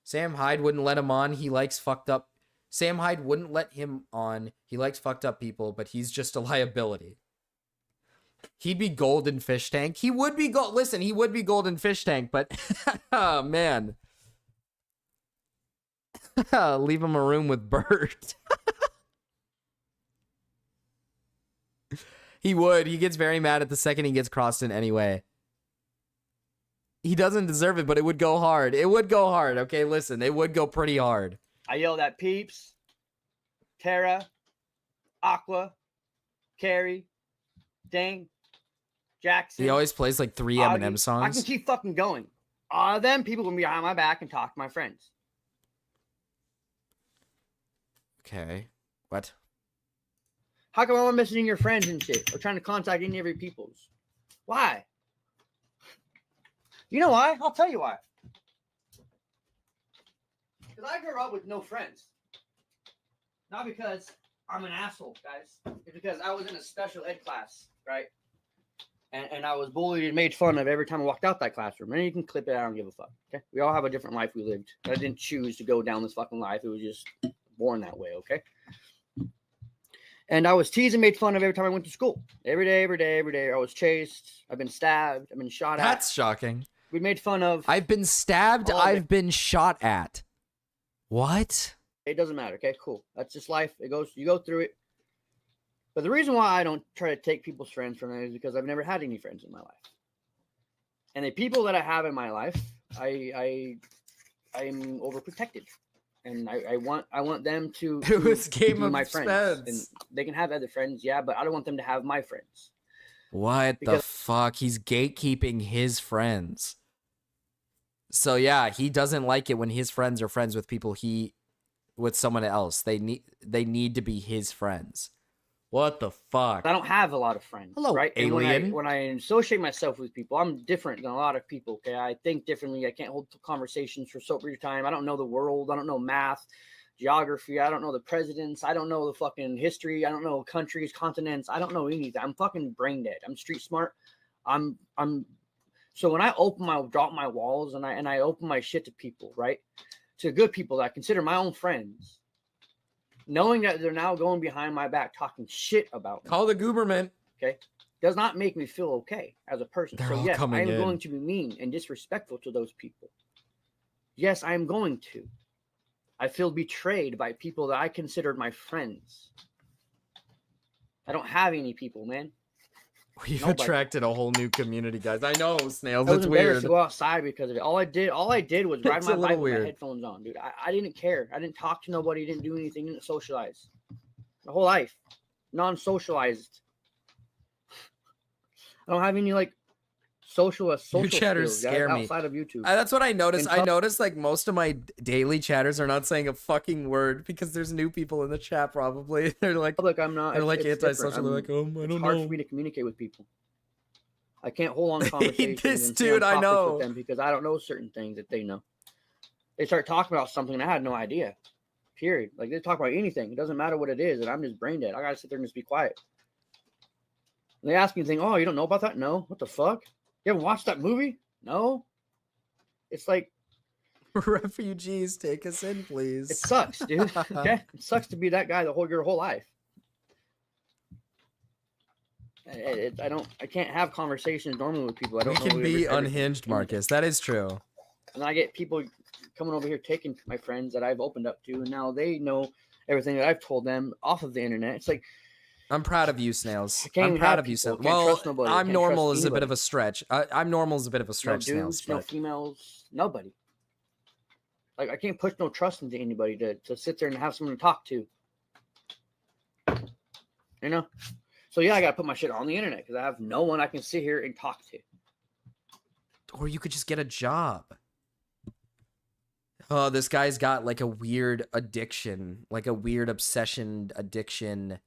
Sam Hyde wouldn't let him on. He likes fucked up. Sam Hyde wouldn't let him on. He likes fucked up people, but he's just a liability. He'd be Golden Fish Tank. He would be gold. Listen, he would be Golden Fish Tank, but oh man. Leave him a room with Bert. He would. He gets very mad at the second he gets crossed in anyway. He doesn't deserve it, but it would go hard. It would go hard. Okay, listen, it would go pretty hard. I yelled at Peeps, Tara, Aqua, Carrie, Dang, Jackson. He always plays like 3 Augie. Eminem songs. I can keep fucking going. All of them people will be behind my back and talk to my friends. Okay. What? How come I'm messaging your friends and shit? Or trying to contact any of your peoples? Why? You know why? I'll tell you why. Because I grew up with no friends. Not because I'm an asshole, guys. It's because I was in a special ed class, right? And I was bullied and made fun of every time I walked out that classroom. And you can clip it, I don't give a fuck. Okay? We all have a different life we lived. I didn't choose to go down this fucking life. It was just born that way, okay? And I was teased and made fun of every time I went to school. Every day. I was chased. I've been stabbed. I've been shot at. That's shocking. We made fun of. I've been stabbed. I've been shot at. What? It doesn't matter. Okay, cool. That's just life. It goes. You go through it. But the reason why I don't try to take people's friends from them is because I've never had any friends in my life. And the people that I have in my life, I'm overprotected, and I want them to be my friends. And they can have other friends, yeah, but I don't want them to have my friends. What the fuck? He's gatekeeping his friends. So yeah, he doesn't like it when his friends are friends with people with someone else. They need to be his friends. What the fuck? I don't have a lot of friends. Hello, right? alien. And when I associate myself with people, I'm different than a lot of people. Okay, I think differently. I can't hold conversations for so brief time. I don't know the world. I don't know math, geography. I don't know the presidents. I don't know the fucking history. I don't know countries, continents. I don't know anything. I'm fucking brain dead. I'm street smart. I'm. So when I drop my walls and I open my shit to people, right, to good people that I consider my own friends, knowing that they're now going behind my back talking shit about me. Call the Gooberman. Okay. Does not make me feel okay as a person. They're so all yes, I coming am in. going to be mean and disrespectful to those people. Yes, I am going to. I feel betrayed by people that I considered my friends. I don't have any people, man. We've Nobody. attracted a whole new community, guys. I know, Snails. I was It's embarrassed weird. to go outside because of it. All I did was ride It's my a little bike with weird. my headphones on, dude. I didn't care. I didn't talk to nobody. Didn't do anything. Didn't socialize. My whole life, non-socialized. I don't have any like social Your chatters skills, guys, scare me. outside of YouTube. That's what I noticed. And I noticed like most of my daily chatters are not saying a fucking word because there's new people in the chat. Probably they're like, I'm not. They're like it's antisocial. They're different. like, I It's don't hard know. for me to communicate with people. I can't hold on This conversations and stay dude, on I topics know. with them because I don't know certain things that they know. They start talking about something and I had no idea. Period. Like they talk about anything. It doesn't matter what it is, and I'm just brain dead. I gotta sit there and just be quiet. And they ask me anything. Oh, you don't know about that? No. What the fuck? You haven't watched that movie? No. It's like refugees, take us in, please. it sucks, dude. Okay? It sucks to be that guy your whole life. I can't have conversations normally with people. I don't We know can be everything. unhinged, Marcus. That is true. And I get people coming over here taking my friends that I've opened up to, and now they know everything that I've told them off of the internet. It's like I'm proud of you, Snails. can't I'm even proud have of you, people. Snails. Can't Well, trust nobody. I'm Can't normal trust is a bit of anybody. a stretch. I'm normal is a bit of a No stretch, Snails. dudes, no But females, nobody. Like I can't push no trust into anybody to sit there and have someone to talk to. You know? So yeah, I gotta put my shit on the internet because I have no one I can sit here and talk to. or you could just get a job. Oh, this guy's got like a weird addiction, like a weird obsession addiction.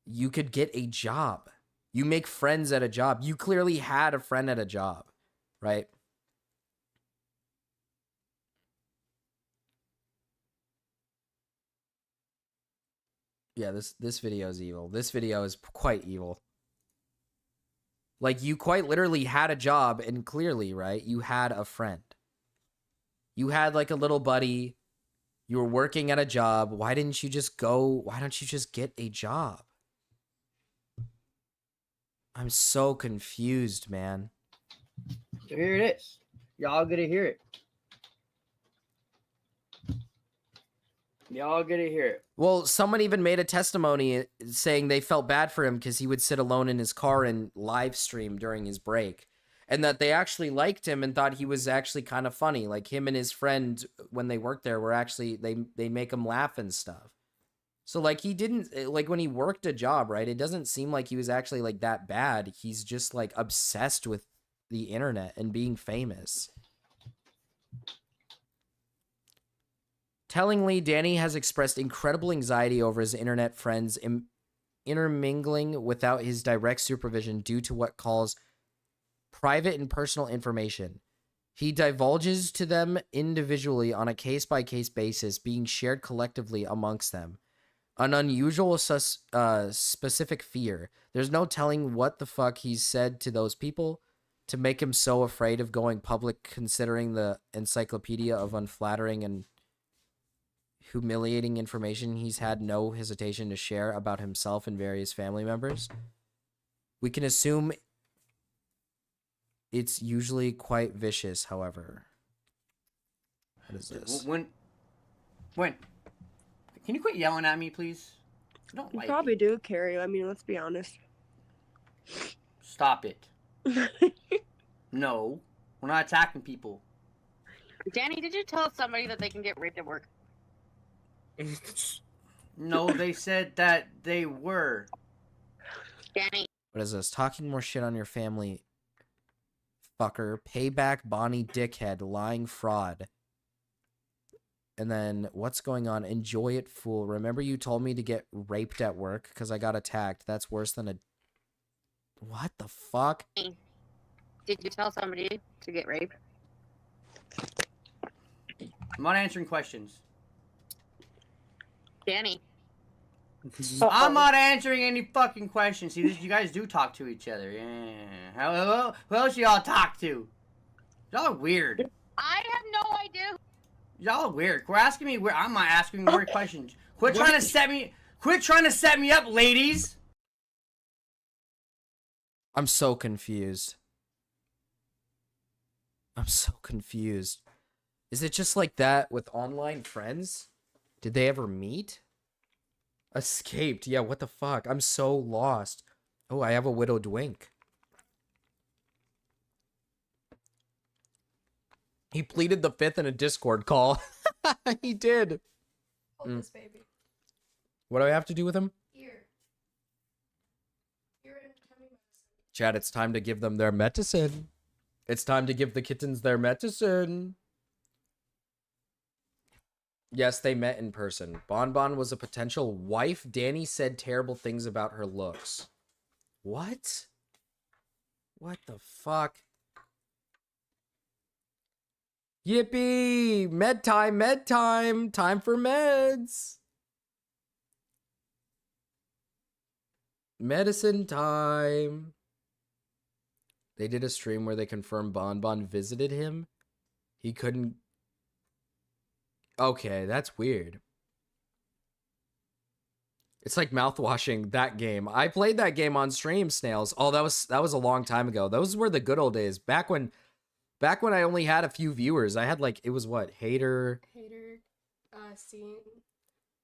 You could get a job. You make friends at a job. You clearly had a friend at a job, right? Yeah, this video is evil. This video is quite evil. Like, you quite literally had a job, and clearly, right, you had a friend. You had, like, a little buddy. You were working at a job. Why didn't you just go? Why don't you just get a job? I'm so confused, man. So here it is. Y'all gonna hear it. Y'all gonna hear it. Well, someone even made a testimony saying they felt bad for him because he would sit alone in his car and live stream during his break. And that they actually liked him and thought he was actually kind of funny. Like him and his friend, when they worked there, were actually, they make him laugh and stuff. So like he didn't, like when he worked a job, right? It doesn't seem like he was actually like that bad. He's just like obsessed with the internet and being famous. Tellingly, Danny has expressed incredible anxiety over his internet friends intermingling without his direct supervision due to what calls private and personal information. He divulges to them individually on a case-by-case basis, being shared collectively amongst them. An unusual specific fear. There's no telling what the fuck he's said to those people to make him so afraid of going public, considering the encyclopedia of unflattering and humiliating information he's had no hesitation to share about himself and various family members. We can assume it's usually quite vicious, however. What is this? When can you quit yelling at me, please? I don't You like probably do, Carrie. I mean, let's be honest. Stop it. No, we're not attacking people. Danny, did you tell somebody that they can get raped at work? No, they said that they were. Danny. What is this? Talking more shit on your family. Fucker. Payback Bonnie dickhead. Lying fraud. And then, what's going on? Enjoy it, fool. Remember you told me to get raped at work because I got attacked. That's worse than a... What the fuck? Did you tell somebody to get raped? I'm not answering questions. Danny. I'm not answering any fucking questions. See, you guys do talk to each other. Yeah. Who else y'all talk to? Y'all are weird. I have no idea. Y'all are weird. We're asking me where I'm not asking weird questions. Quit trying to set me up, ladies. I'm so confused. I'm so confused. Is it just like that with online friends? Did they ever meet? Escaped. Yeah, what the fuck? I'm so lost. Oh, I have a widowed wink. He pleaded the fifth in a Discord call. He did. Hold this baby. What do I have to do with him? Here. Here in tummy medicine. Chat, it's time to give them their medicine. It's time to give the kittens their medicine. Yes, they met in person. Bonbon was a potential wife. Danny said terrible things about her looks. What? What the fuck? Yippee! Med time, med time! Time for meds! Medicine time! They did a stream where they confirmed Bonbon visited him. He couldn't... Okay, that's weird. It's like mouthwashing, that game. I played that game on stream, Snails. Oh, that was a long time ago. Those were the good old days. Back when I only had a few viewers. I had like, it was what? Hater, Scene,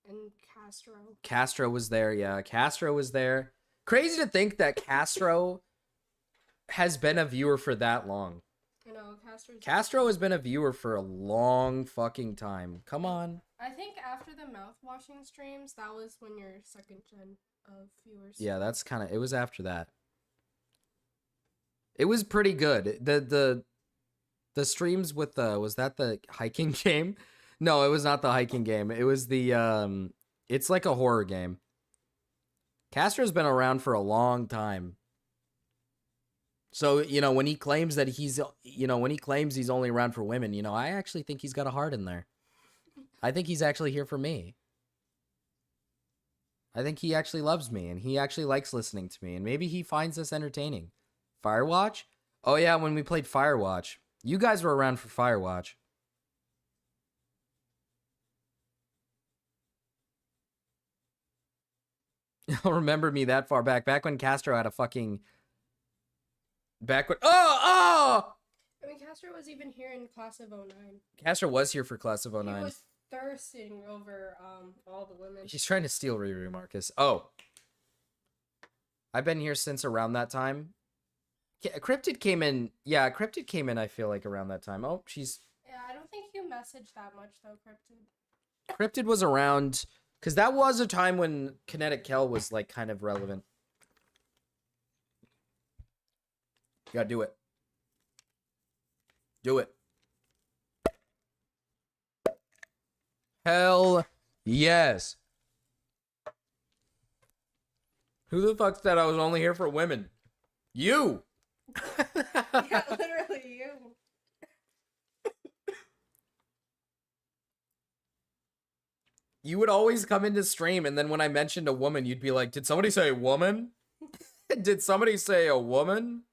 and Castro. Castro was there, yeah. Castro was there. Crazy to think that Castro has been a viewer for that long. I know, Castro has been a viewer for a long fucking time. Come on. I think after the mouthwashing streams, that was when your second gen of viewers. Yeah, that's kind of, it was after that. It was pretty good. The streams with the, was that the hiking game? No, it was not the hiking game. It was the, it's like a horror game. Castro's been around for a long time. So, you know, when he claims that he's, you know, when he claims he's only around for women, you know, I actually think he's got a heart in there. I think he's actually here for me. I think he actually loves me, and he actually likes listening to me, and maybe he finds this entertaining. Firewatch? Oh yeah, when we played Firewatch. You guys were around for Firewatch. You'll remember me that far back. Back when Castro had a fucking... Back when... Oh! I mean, Castro was even here in class of 09. Castro was here for class of 09. He was thirsting over all the women. He's trying to steal Riri, Marcus. Oh. I've been here since around that time. Cryptid came in. Yeah, Cryptid came in, I feel like, around that time. Oh, she's... Yeah, I don't think you messaged that much, though, Cryptid. Cryptid was around... Because that was a time when Kinetic Kel was, like, kind of relevant. You gotta do it. Do it. Hell yes. Who the fuck said I was only here for women? You! Yeah, literally you. You would always come into stream, and then when I mentioned a woman, you'd be like, did somebody say woman? Did somebody say a woman?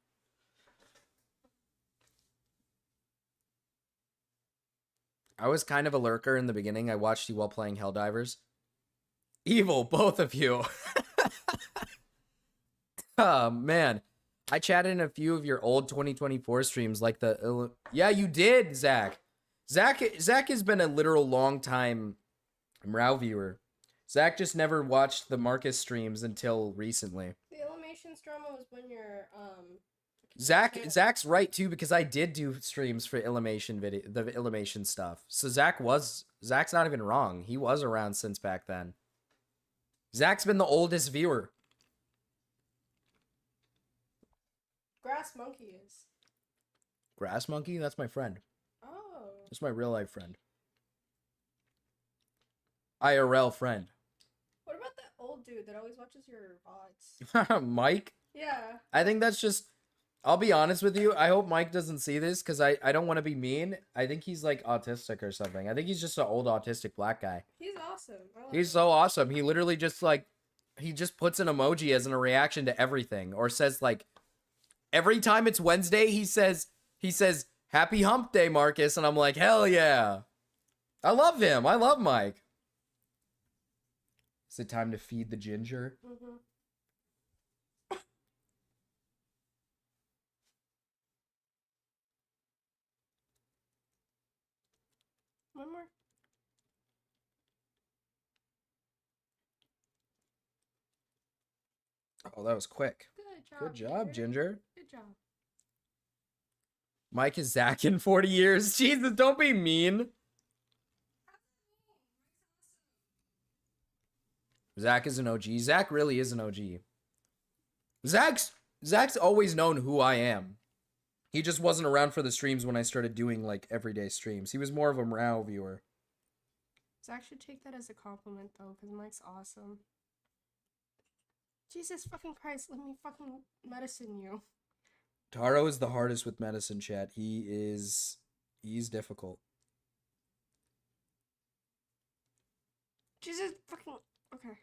I was kind of a lurker in the beginning. I watched you while playing Helldivers. Evil, both of you. Oh, man. I chatted in a few of your old 2024 streams, like the... Yeah, you did, Zach. Zach has been a literal long time Mrau viewer. Zach just never watched the Marcus streams until recently. The Illuminations drama was when you're, Zach's right too, because I did do streams for Illumation video, the Illumation stuff. So Zach's not even wrong. He was around since back then. Zach's been the oldest viewer. Grass Monkey is. Grass Monkey? That's my friend. Oh. That's my real life friend. IRL friend. What about that old dude that always watches your VODs? Mike? Yeah. I think that's just... I'll be honest with you. I hope Mike doesn't see this, because I don't want to be mean. I think he's, like, autistic or something. I think he's just an old autistic black guy. He's awesome. He's so awesome. He literally just, like... He just puts an emoji as a reaction to everything. Or says, like... Every time it's Wednesday, he says, Happy Hump Day, Marcus. And I'm like, hell yeah. I love him. I love Mike. Is it time to feed the ginger? Mm-hmm. One more. Oh, that was quick. Good job, Ginger. Good job. Mike is Zach in 40 years. Jesus, don't be mean. Zach is an OG. Zach really is an OG. Zach Zach's always known who I am. He just wasn't around for the streams when I started doing like everyday streams. He was more of a Meow viewer. Zach should take that as a compliment though, because Mike's awesome. Jesus fucking Christ, let me fucking medicine you. Taro is the hardest with medicine, chat. He's difficult. Jesus fucking okay.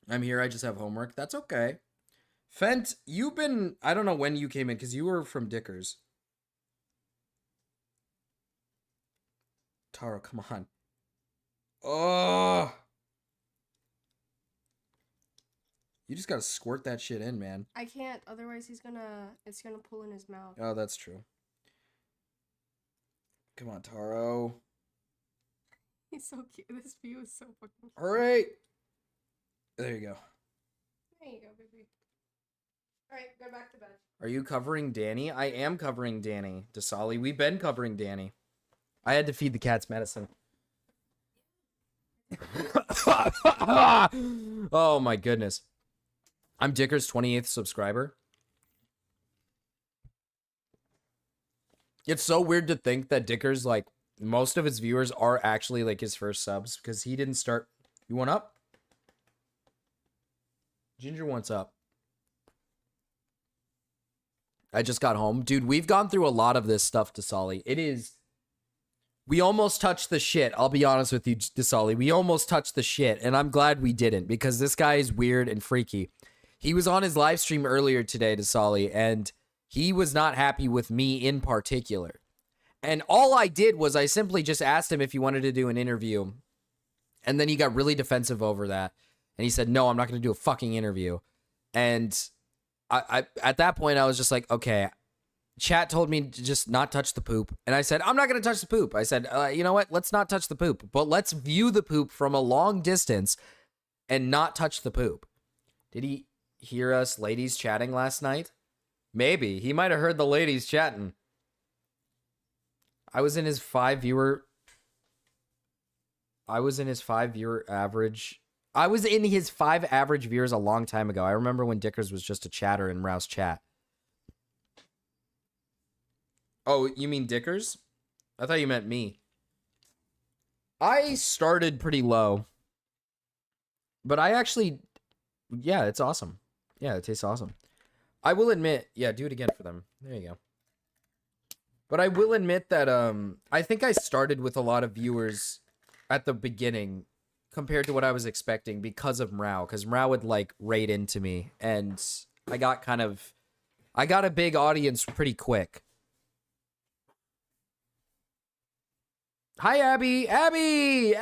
I'm here, I just have homework. That's okay. Fent, you've been, I don't know when you came in, because you were from Dickers. Taro, come on. Oh. You just gotta squirt that shit in, man. I can't, otherwise it's gonna pull in his mouth. Oh, that's true. Come on, Taro. He's so cute. This view is so fucking cute. Alright. There you go. There you go, baby. Alright, go back to bed. Are you covering Danny? I am covering Danny, Dasali. We've been covering Danny. I had to feed the cats medicine. Oh my goodness. I'm Dicker's 28th subscriber. It's so weird to think that Dicker's, like, most of his viewers are actually, like, his first subs, because he didn't start... You want up? Ginger wants up. I just got home. Dude, we've gone through a lot of this stuff, Dasali. It is... We almost touched the shit. I'll be honest with you, Dasali. We almost touched the shit, and I'm glad we didn't, because this guy is weird and freaky. He was on his live stream earlier today, Dasali, and he was not happy with me in particular. And all I did was I simply just asked him if he wanted to do an interview, and then he got really defensive over that, and he said, no, I'm not going to do a fucking interview. And I at that point, I was just like, okay, chat told me to just not touch the poop. And I said, I'm not going to touch the poop. I said, you know what? Let's not touch the poop. But let's view the poop from a long distance and not touch the poop. Did he hear us ladies chatting last night? Maybe. He might have heard the ladies chatting. I was in his 5 viewer average. I was in his 5 average viewers a long time ago. I remember when Dickers was just a chatter in Rouse chat. Oh, you mean Dickers? I thought you meant me. I started pretty low. But I actually... Yeah, it's awesome. Yeah, it tastes awesome. I will admit... Yeah, do it again for them. There you go. But I will admit that I think I started with a lot of viewers at the beginning compared to what I was expecting because of Mrao. Because Mrao would, like, raid into me. And I got a big audience pretty quick. Hi, Abby! Abby!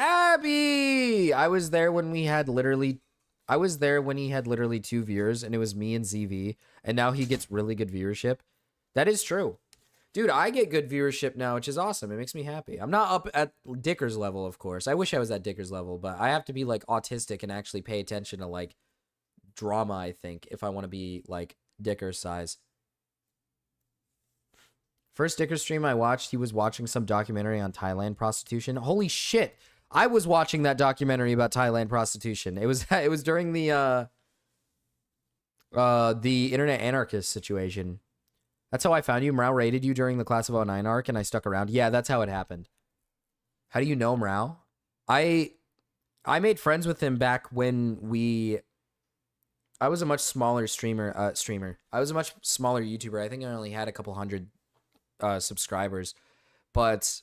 I was there when he had literally 2 viewers, and it was me and ZV, and now he gets really good viewership. That is true. Dude, I get good viewership now, which is awesome. It makes me happy. I'm not up at Dicker's level, of course. I wish I was at Dicker's level, but I have to be, like, autistic and actually pay attention to, like, drama, I think, if I want to be, like, Dicker's size. First Dicker stream I watched, he was watching some documentary on Thailand prostitution. Holy shit! I was watching that documentary about Thailand prostitution. It was during the internet anarchist situation. That's how I found you. Mrao raided you during the Class of 09 arc, and I stuck around. Yeah, that's how it happened. How do you know Mrao? I made friends with him back when I was a much smaller streamer. I was a much smaller YouTuber. I think I only had a couple hundred subscribers, but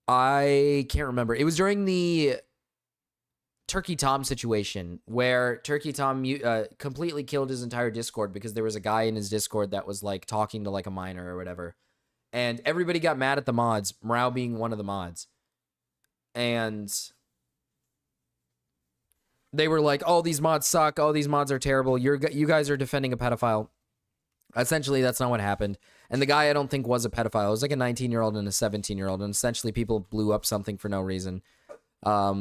I can't remember. It was during the Turkey Tom situation where Turkey Tom completely killed his entire Discord because there was a guy in his Discord that was like talking to like a minor or whatever, and everybody got mad at the mods, Mrao being one of the mods, and they were like, oh, these mods suck, oh, these mods are terrible, you guys are defending a pedophile. Essentially, that's not what happened. And the guy, I don't think, was a pedophile. It was like a 19-year-old and a 17-year-old. And essentially, people blew up something for no reason. I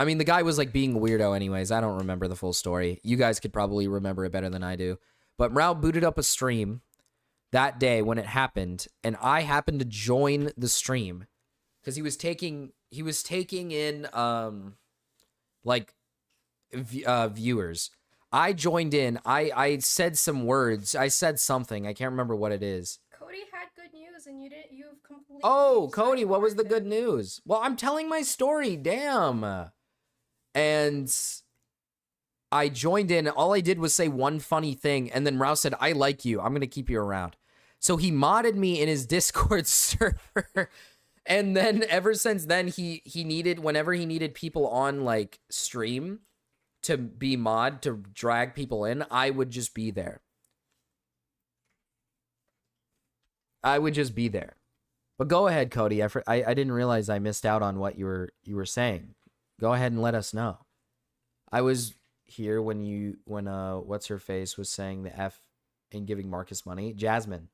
mean, the guy was, like, being a weirdo anyways. I don't remember the full story. You guys could probably remember it better than I do. But Mrao booted up a stream that day when it happened. And I happened to join the stream. Because he was taking in, like... viewers. I joined in. I said some words. I said something. I can't remember what it is. Cody had good news, and you've completely. Oh, Cody, what was the good news? Well, I'm telling my story. Damn. And I joined in. All I did was say one funny thing, and then Rouse said, "I like you. I'm gonna keep you around." So he modded me in his Discord server. And then ever since then, he needed, whenever he needed people on like stream to be mod, to drag people in, I would just be there. I would just be there. But go ahead, Cody. I didn't realize I missed out on what you were saying. Go ahead and let us know. I was here when what's her face was saying the F and giving Marcus money. Jasmine.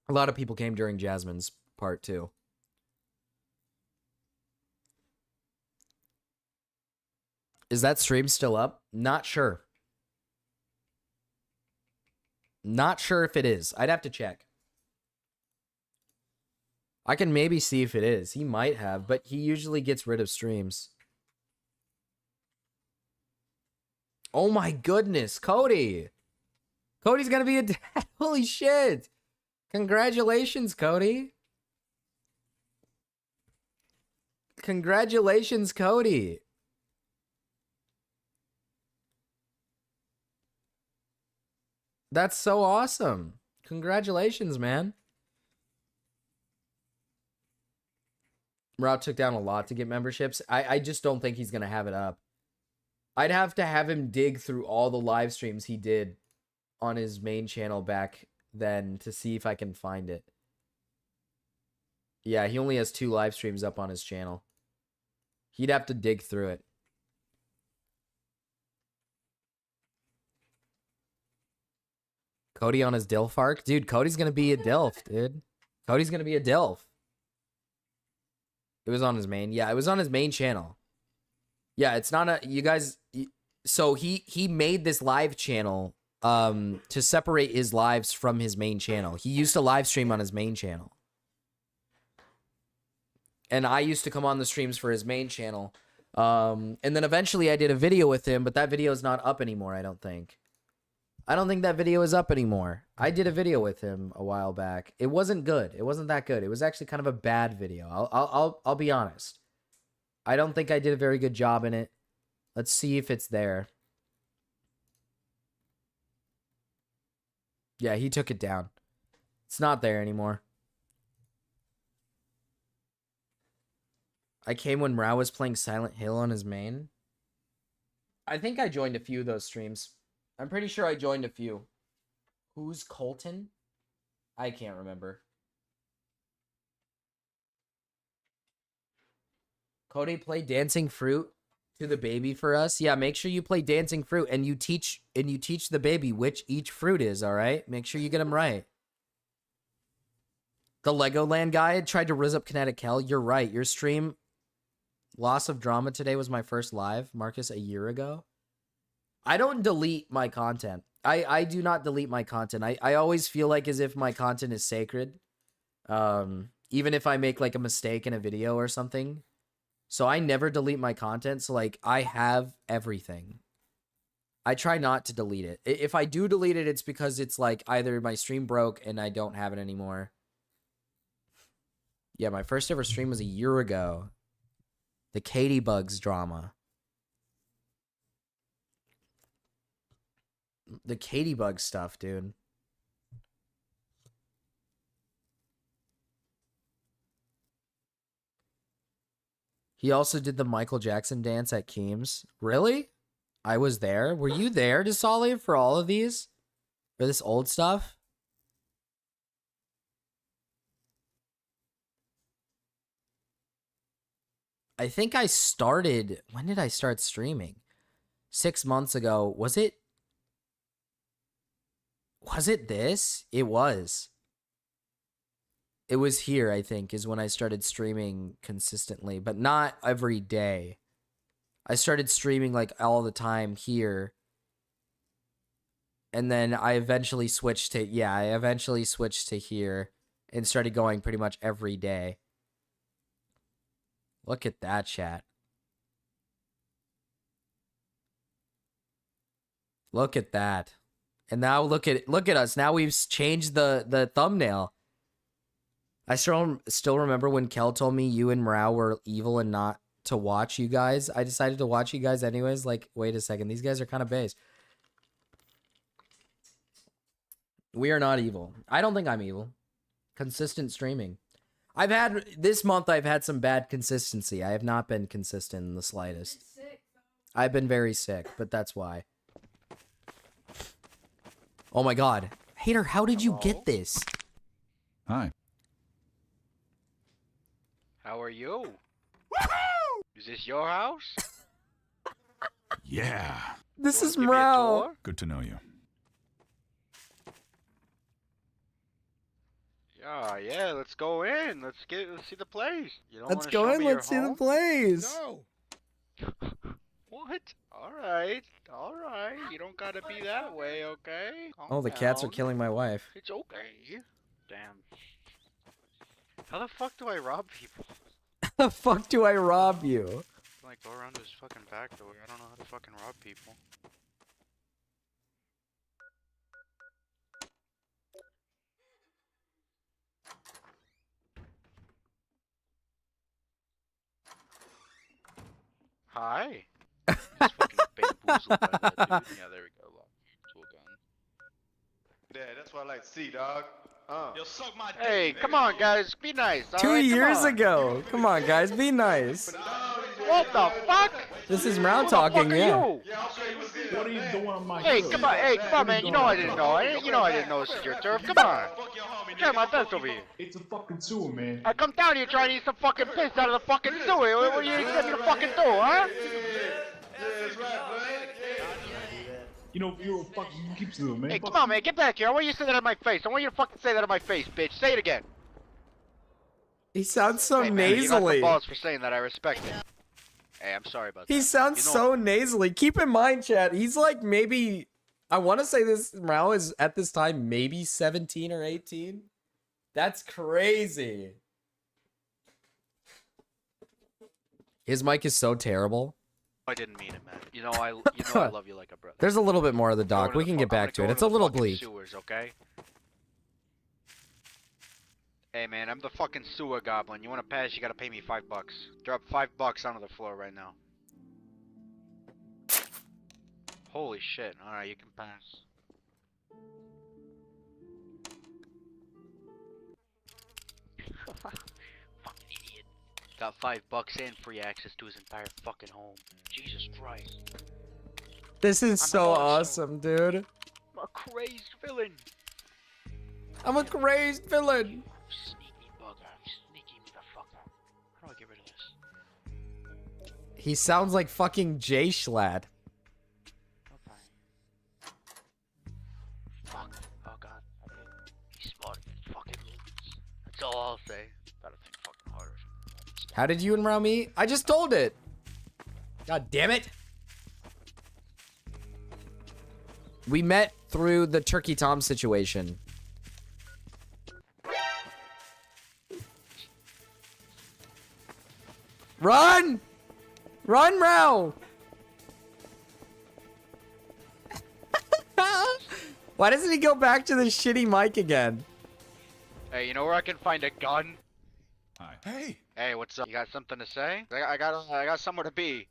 A lot of people came during Jasmine's part too. Is that stream still up? Not sure. Not sure if it is. I'd have to check. I can maybe see if it is. He might have, but he usually gets rid of streams. Oh my goodness, Cody. Cody's gonna be a dad. Holy shit. Congratulations, Cody. Congratulations, Cody. That's so awesome. Congratulations, man. Rob took down a lot to get memberships. I just don't think he's going to have it up. I'd have to have him dig through all the live streams he did on his main channel back then to see if I can find it. Yeah, he only has 2 live streams up on his channel. He'd have to dig through it. Cody on his DILF arc? Dude, Cody's gonna be a DILF, dude. Cody's gonna be a DILF. It was on his main. Yeah, it was on his main channel. Yeah, it's not a... You guys... So he made this live channel to separate his lives from his main channel. He used to live stream on his main channel. And I used to come on the streams for his main channel. And then eventually I did a video with him, but that video is not up anymore, I don't think. I don't think that video is up anymore. I did a video with him a while back. It wasn't good. It wasn't that good. It was actually kind of a bad video. I'll be honest. I don't think I did a very good job in it. Let's see if it's there. Yeah, he took it down. It's not there anymore. I came when Rao was playing Silent Hill on his main. I think I joined a few of those streams. I'm pretty sure I joined a few. Who's Colton? I can't remember. Cody, play Dancing Fruit to the baby for us. Yeah, make sure you play Dancing Fruit and you teach the baby which each fruit is, all right? Make sure you get them right. The Legoland guy tried to rizz up Kinetic Hell. You're right. Your stream, Loss of Drama today was my first live, Marcus, a year ago. I don't delete my content. I do not delete my content. I always feel like as if my content is sacred. Even if I make like a mistake in a video or something. So I never delete my content. So like I have everything. I try not to delete it. If I do delete it, it's because it's like either my stream broke and I don't have it anymore. Yeah, my first ever stream was a year ago. The Katie Bugs drama. The Katie Bug stuff, dude. He also did the Michael Jackson dance at Keem's. Really? I was there. Were you there, Desolly, for all of these? For this old stuff? I think I started... When did I start streaming? 6 months ago. Was it... Was it this? It was. It was here, I think, is when I started streaming consistently, but not every day. I started streaming like all the time here. And then I eventually switched to, yeah, I eventually switched to here and started going pretty much every day. Look at that, chat. Look at that. And now look at us. Now we've changed the thumbnail. I still remember when Kel told me you and Morale were evil and not to watch you guys. I decided to watch you guys anyways. Like, wait a second. These guys are kind of base. We are not evil. I don't think I'm evil. Consistent streaming. This month I've had some bad consistency. I have not been consistent in the slightest. I've been very sick, but that's why. Oh my god. Hater, how did you get this? Hi. How are you? Is this your house? Yeah. This is Give me a Morale. tour? Good to know you. Yeah, let's go in. Let's see the place. You don't Let's wanna go show in. me your Let's see the home? place. No. What? Alright. You don't gotta be that way, okay? Calm Oh, the cats are down. killing my wife. It's okay. Damn. How the fuck do I rob people? How the fuck do I rob you? Like, go around this fucking back door. I don't know how to fucking rob people. Hi. Just fucking bamboozled by that dude. Yeah, there we go. Tool gun. Yeah, that's what I like to see, dog. Yo, suck my dick. Hey, come on, guys. Be nice. 2 years ago. Come on, guys. Be nice. What the fuck? This is Morale talking, yeah. What are you doing on my Hey, come on, man. You know I didn't know. You know I didn't know this is your turf. Come on. Try my best over here. It's a fucking sewer, man. I come down here trying to eat some fucking piss out of the fucking sewer. What do you expect me to fucking do, huh? You know, you're a fucking keep sewer, man. Hey, come on, man. Get back here. I want you to say that in my face. I want you to fucking say that in my face, bitch. Say it again. He sounds so Hey, man, you got nasally. the balls for saying that. I respect it. Hey, I'm sorry about that. He sounds so nasally. Keep in mind, chat, he's like maybe, I want to say this, Morale is at this time maybe 17 or 18. That's crazy. His mic is so terrible. I didn't mean it, man. You know I love you like a brother. There's a little bit more of the doc. We can get back to it. It's a little bleak. Sewers, okay? Hey, man, I'm the fucking sewer goblin. You want to pass? You gotta pay me $5. Drop $5 onto the floor right now. Holy shit! All right, you can pass. Fucking idiot. Got $5 and free access to his entire fucking home. Jesus Christ. This is so awesome, dude. I'm a crazed villain. I'm a crazed villain. Sneaky bugger. Sneaky motherfucker. How do I get rid of this? He sounds like fucking Jay Schlatt. Fuck. Oh god. Okay. He's smart. Fucking moves. That's all I'll say. Gotta think fucking harder. How did you and Morale meet? I just told it. God damn it. We met through the Turkey Tom situation. Run! Run, Morale! Why doesn't he go back to the shitty mic again? Hey, you know where I can find a gun? Hi. Hey. Hey, what's up? You got something to say? I got somewhere to be.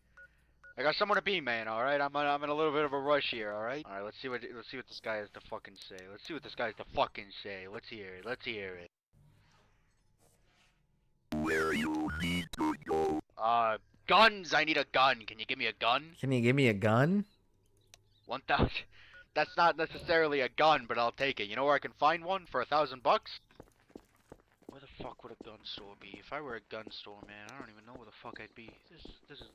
I got somewhere to be, man. All right, I'm in a little bit of a rush here. All right. All right. Let's see what this guy has to fucking say. Let's see what this guy has to fucking say. Let's hear it. Let's hear it. Where you need to go. Guns. I need a gun. Can you give me a gun? Can you give me a gun? 1,000. That's not necessarily a gun, but I'll take it. You know where I can find one for $1,000? Where the fuck would a gun store be? If I were a gun store, man, I don't even know where the fuck I'd be. This is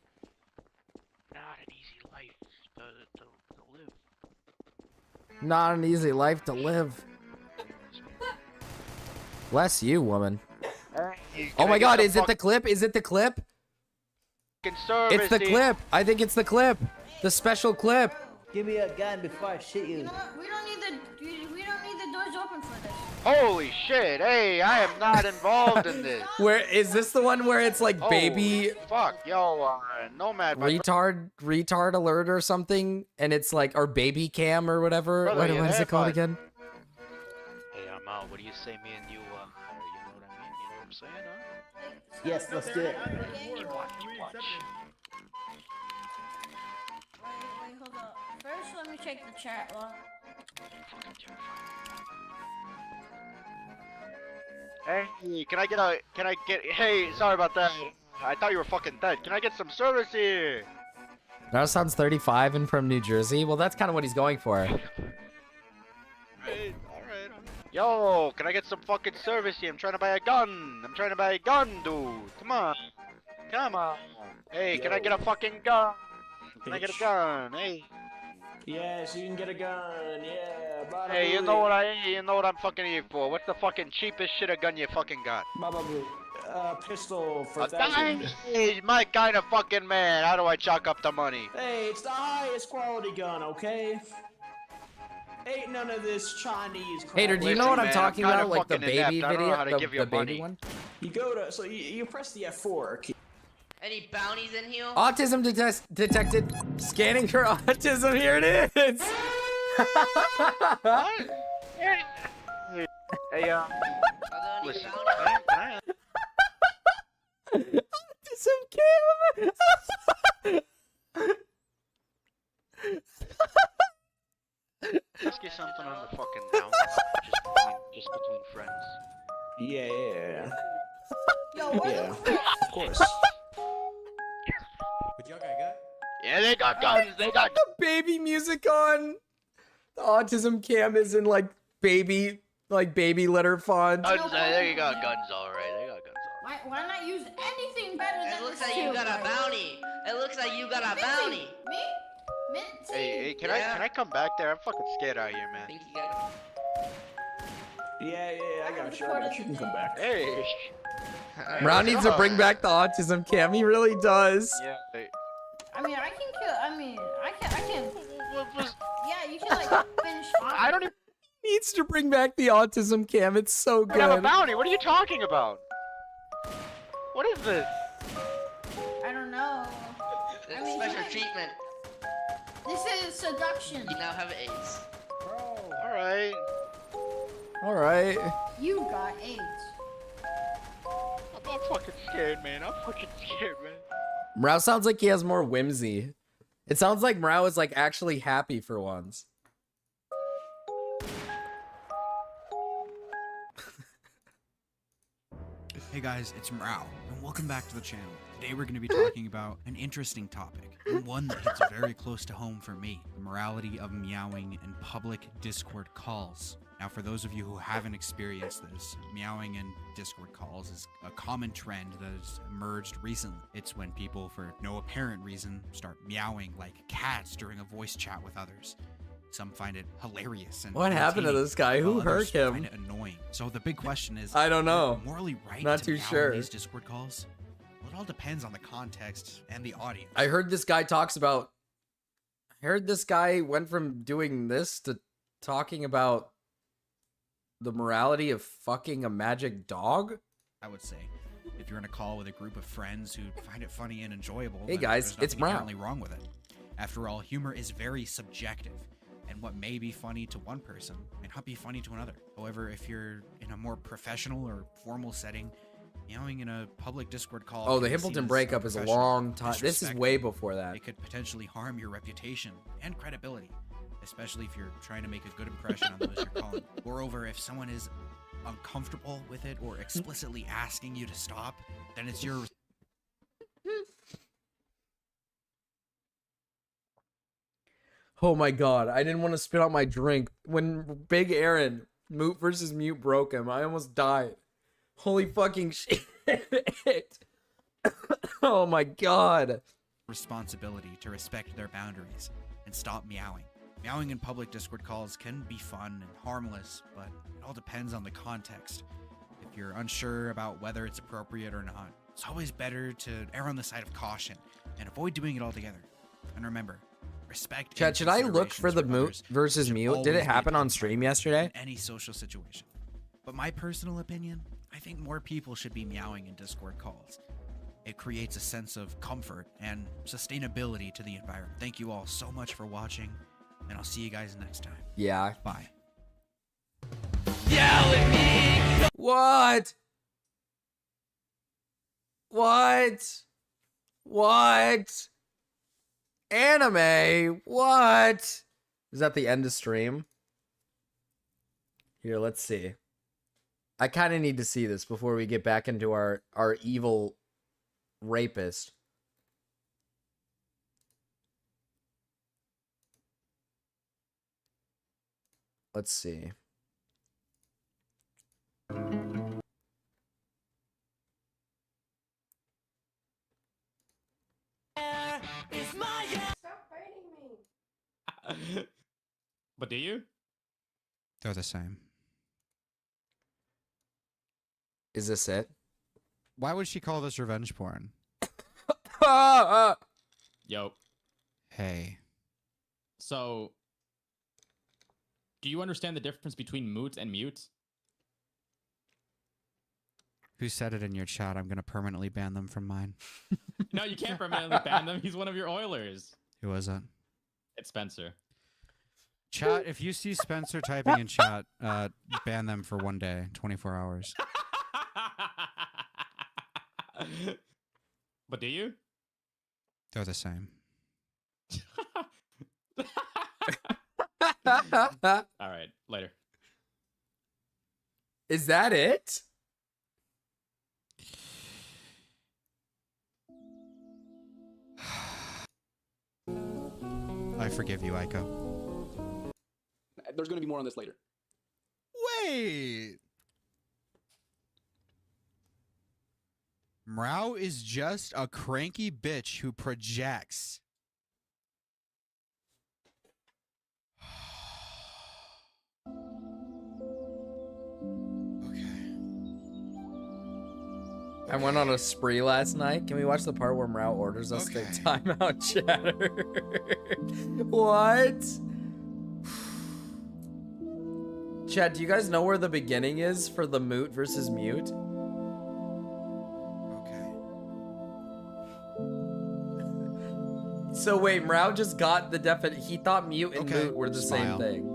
not an easy life to live. Not an easy life to live. Bless you, woman. Hey, Oh can my I get god, some is it the clip? Is it the clip? service, It's the dude? clip. I think it's the clip. The special clip. Give me a gun before I shoot you. We don't need the doors open for this. Holy shit! Hey, I am not involved in this. Where is this the one where it's like baby Fuck, yo, Nomad. my retard alert or something, and it's like or baby cam or whatever? Brother, What you is there, it called bud? again? Hey, I'm out. What do you say, me and you? You know what I mean? You know what I'm saying, huh? Yes, let's do it. Keep watch. Wait, hold up. First, let me check the chat log. Hey, can I get, hey, sorry about that. I thought you were fucking dead. Can I get some service here? Sounds 35 and from New Jersey. Well, that's kind of what he's going for. Alright. Yo, can I get some fucking service here? I'm trying to buy a gun. Dude. Come on. Hey, can I get a fucking gun? Can I get a gun? Hey. Yes, you can get a gun. Yeah. Bada Hey, you booey. know what I'm fucking here for. What's the fucking cheapest shit of gun you fucking got? Baba blue. Pistol for A 1,000. Hey, my kind of fucking man. How do I chalk up the money? Hey, it's the highest quality gun, okay? Ain't none of this Chinese crap. Hater, do you know what I'm talking kinda about? Like the fucking inept. baby I don't know video, how to give you the baby money. one. You go to, so you press the F4 key. Any bounties in here? Autism detected. Scanning for autism. Here it is. Hey, listen. Autism cam. Let's get something on the fucking down. Just between friends. Yeah. Yo, what Yeah, of course. But y'all got a gun? Yeah, they got guns. They got the baby music on. The autism cam is in like baby letter font. guns. They got guns, all right. They got guns. Why not use anything better than It looks this like you shield, got a right? bounty. It looks like you got a Minty. bounty. Me? Hey, can I come back there? I'm fucking scared out here, man. Yeah, I got you. You can come back. Hey. Brown needs to bring back the autism cam. He really does. Yeah. Hey. I mean, I can kill. I can. Yeah, you can like finish. I don't even. He needs to bring back the autism cam. It's so I have a good. bounty. What are you talking about? What is this? I don't know. I mean, Special treatment. This is seduction. You now have AIDS. All right. All right. You got AIDS. I'm fucking scared, man. I'm fucking scared, man. Mrao sounds like he has more whimsy. It sounds like Mrao is like actually happy for once. Hey guys, it's Mrao, and welcome back to the channel. Today we're going to be talking about an interesting topic, and one that hits very close to home for me, the morality of meowing in public Discord calls. Now, for those of you who haven't experienced this, meowing in Discord calls is a common trend that has emerged recently. It's when people, for no apparent reason, start meowing like cats during a voice chat with others. Some find it hilarious and What happened to entertaining, this guy? Who while hurt others him? find it annoying. So the big question is, I don't know. is it morally right Not to too meow sure. in these Discord calls? Well, it all depends on the context and the audience. I heard this guy talks about. I heard this guy went from doing this to talking about the morality of fucking a magic dog. I would say, if you're in a call with a group of friends who find it funny and enjoyable, Hey then guys, there's it's nothing Mrao. inherently wrong with it. After all, humor is very subjective, and what may be funny to one person may not be funny to another. However, if you're in a more professional or formal setting, meowing in a public Discord call. Oh, the can be seen Himpleton as breakup is a unprofessional, long time. This is disrespectful. way before that. It could potentially harm your reputation and credibility, especially if you're trying to make a good impression on those you're calling. Moreover, if someone is uncomfortable with it or explicitly asking you to stop, then it's your Oh my god, I didn't want to spit out my drink. When Big Aaron, Moot versus Mute broke him, I almost died. Holy fucking shit. Oh my god. responsibility to respect their boundaries and stop meowing. Meowing in public Discord calls can be fun and harmless, but it all depends on the context. If you're unsure about whether it's appropriate or not, it's always better to err on the side of caution and avoid doing it altogether. And remember, respect. Chat, and should I look for considerations the for Moot others versus should Mute? Did always it be happen a on concern stream yesterday? in any social situation. But my personal opinion, I think more people should be meowing in Discord calls. It creates a sense of comfort and sustainability to the environment. Thank you all so much for watching, and I'll see you guys next time. Yeah. Bye. What? What? What? Anime? What? Is that the end of stream? Here, let's see. I kind of need to see this before we get back into our evil rapist. Let's see. Stop biting me. But do you? They're the same. Is this it? Why would she call this revenge porn? Yo. Hey. So, do you understand the difference between moot and mute? Who said it in your chat? I'm gonna permanently ban them from mine. No, you can't permanently ban them. He's one of your Oilers. Who was it? It's Spencer. Chat, if you see Spencer typing in chat, ban them for 1 day, 24 hours. But do you? They're the same. All right, later. Is that it? I forgive you, Aiko. There's going to be more on this later. Wait! Mrao is just a cranky bitch who projects. I went on a spree last night. Can we watch the part where Mrao orders us to take time out, chatter? What? Chat, do you guys know where the beginning is for the moot versus mute? So wait, Mrao just got the definite. He thought mute and moot were the same thing.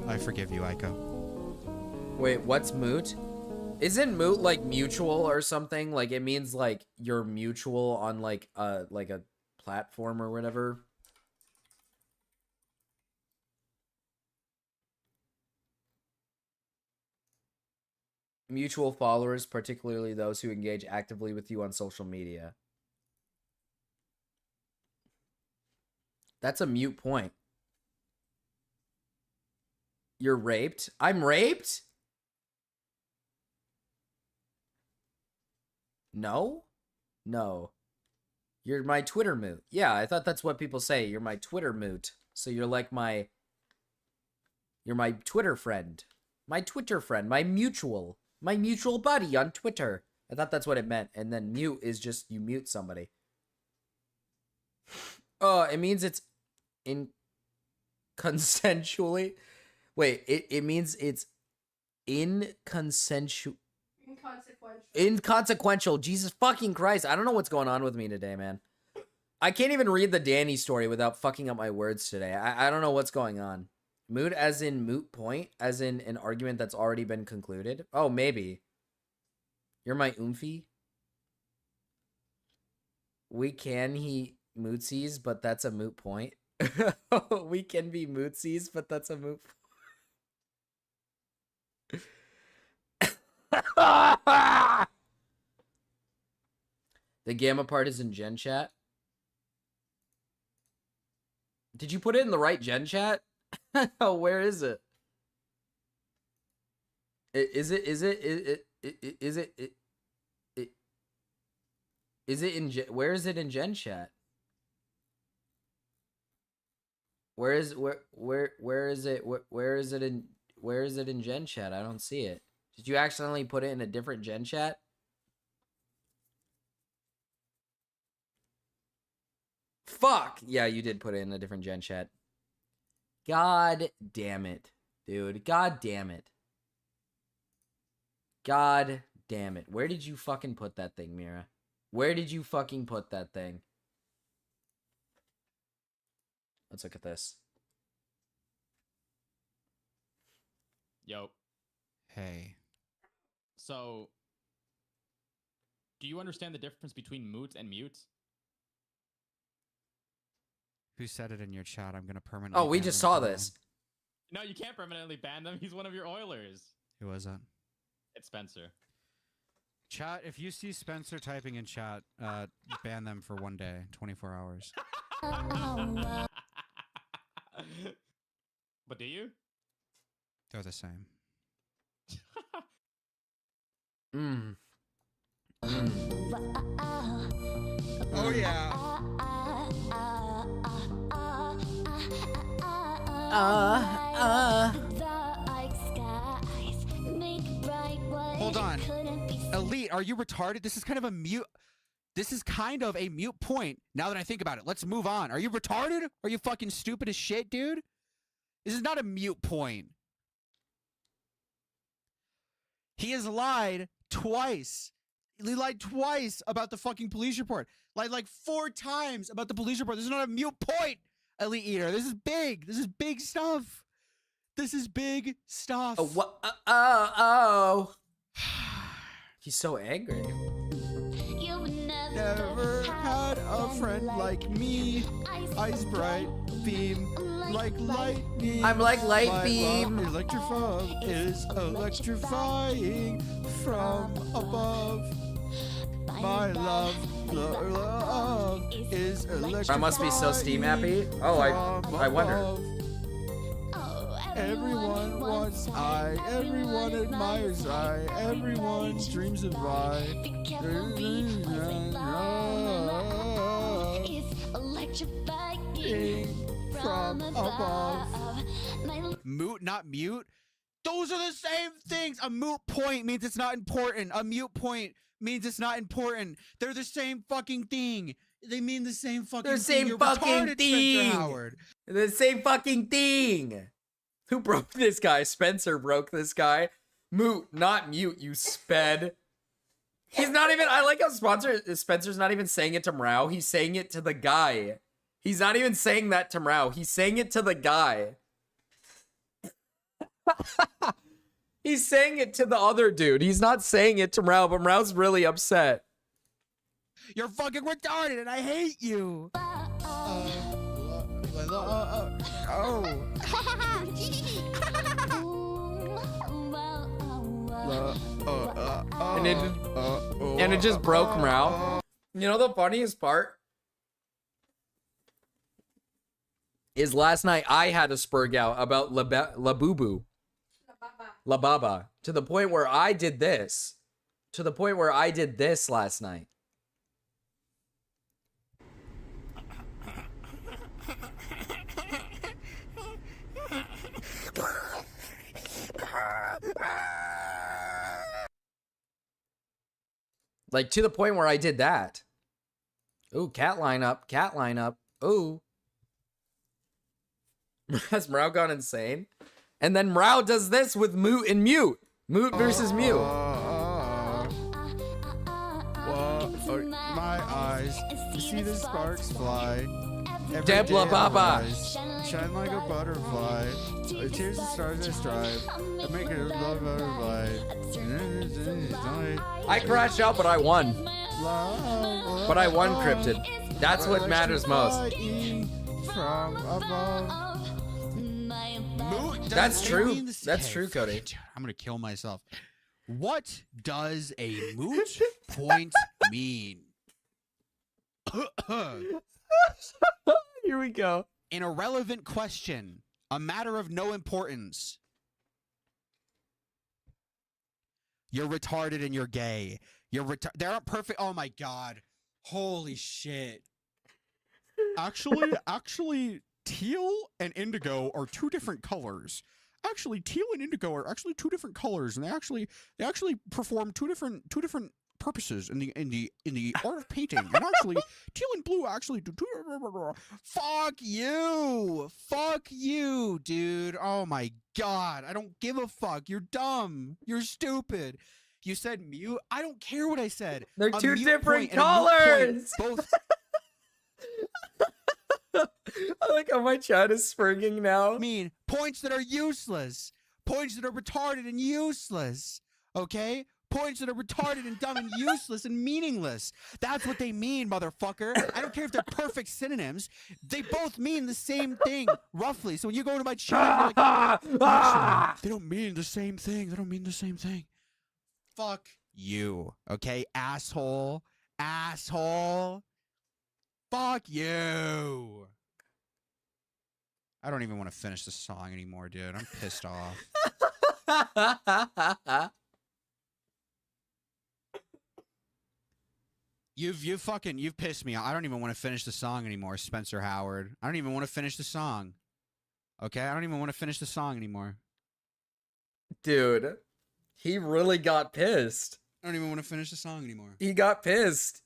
I forgive you, Aiko. Wait, what's moot? Isn't moot like mutual or something? Like it means like you're mutual on like a platform or whatever. Mutual followers, particularly those who engage actively with you on social media. That's a mute point. You're raped? I'm raped? No? No. You're my Twitter moot. Yeah, I thought that's what people say. You're my Twitter moot. So you're like my... You're my Twitter friend. My Twitter friend. My mutual buddy on Twitter. I thought that's what it meant. And then mute is just you mute somebody. Oh, it means it's consensually. Wait, it means it's inconsequential. Inconsequential. Jesus fucking Christ. I don't know what's going on with me today, man. I can't even read the Danny story without fucking up my words today. I don't know what's going on. Moot as in moot point? As in an argument that's already been concluded? Oh, maybe. You're my oomphy? We can he mootsies, but that's a moot point. We can be mootsies, but that's a moot point. The gamma part is in Gen Chat. Did you put it in the right Gen Chat? Where is it? Is it in where is it in Gen Chat? Where is it? Where is it in Gen Chat? I don't see it. Did you accidentally put it in a different Gen Chat? Fuck! Yeah, you did put it in a different Gen Chat. God damn it, dude. God damn it. God damn it. Where did you fucking put that thing, Mira? Where did you fucking put that thing? Let's look at this. Yo. Hey. So, do you understand the difference between moot and mute? Who said it in your chat? I'm gonna permanently. Oh, we ban just them saw from this. No, you can't permanently ban them. He's one of your Oilers. Who was that? It's Spencer. Chat, if you see Spencer typing in chat, ban them for 1 day, 24 hours. But do you? They're the same. Oh yeah. Hold on. Elite, are you retarded? This is kind of a mute. This is kind of a mute point. Now that I think about it, let's move on. Are you retarded? Are you fucking stupid as shit, dude? This is not a mute point. He has lied twice. He lied twice about the fucking police report. Lied like 4 times about the police report. This is not a mute point, Elite Eater. This is big. This is big stuff. This is big stuff. Oh, what? Oh. He's so angry. Never had a friend like me. Eyes bright, beam like lightning. I'm like light My beam. love electrifying is electrifying from above. My love is electrifying. I must be so Steam happy. Oh, I wonder. Everyone wants I, everyone admires I, everyone dreams of I. From above. Moot, not mute. Those are the same things. A moot point means it's not important. A mute point means it's not important. They're the same fucking thing. They mean the same fucking They're the thing. same You're fucking retarded, thing. Spencer Howard. They're the same fucking thing. Who broke this guy? Spencer broke this guy. Moot, not mute, you sped. He's not even, I like how Spencer's not even saying it to Mrau. He's saying it to the guy. He's not even saying that to Mrau. He's saying it to the guy. He's saying it to the other dude. He's not saying it to Mrau, but Mrau's really upset. You're fucking retarded and I hate you. And it just broke Mrau. You know the funniest part? Is last night I had a spurg out about Labubu. Lababa. To the point where I did this. To the point where I did this last night. Like, to the point where I did that. Ooh, cat lineup. Cat lineup. Ooh. Has Mrau gone insane? And then Mrau does this with Moot and Mute. Moot versus Mute. My eyes, you see the sparks fly. Deb Lababa. Shine like a butterfly. Tears and stars I strive. I make it a love butterfly. I crashed out, but I won. But I won, Cryptid. That's what matters most. From above. That's true. That's true, Cody. I'm gonna kill myself. What does a moot point mean? Here we go. An irrelevant question. A matter of no importance. You're retarded and you're gay. They aren't perfect. Oh my god. Holy shit. Actually, teal and indigo are two different colors. Actually, teal and indigo are actually two different colors, and they actually perform two different purposes in the art of painting. And actually, teal and blue actually do. Fuck you, dude. Oh my god, I don't give a fuck. You're dumb. You're stupid. You said mute. I don't care what I said. They're A two mute different point and a moot point, colors. both. I like how my chat is springing now. Mean points that are useless. Points that are retarded and useless. Okay? Points that are retarded and dumb and useless and meaningless. That's what they mean, motherfucker. I don't care if they're perfect synonyms. They both mean the same thing, roughly. So when you go into my chat, you're like, actually, they don't mean the same thing. They don't mean the same thing. Fuck you. Okay? Asshole. Asshole. Fuck you. I don't even want to finish the song anymore, dude. I'm pissed off. You've pissed me off. I don't even want to finish the song anymore, Spencer Howard. I don't even want to finish the song. Okay? I don't even want to finish the song anymore. Dude, he really got pissed. I don't even want to finish the song anymore. He got pissed.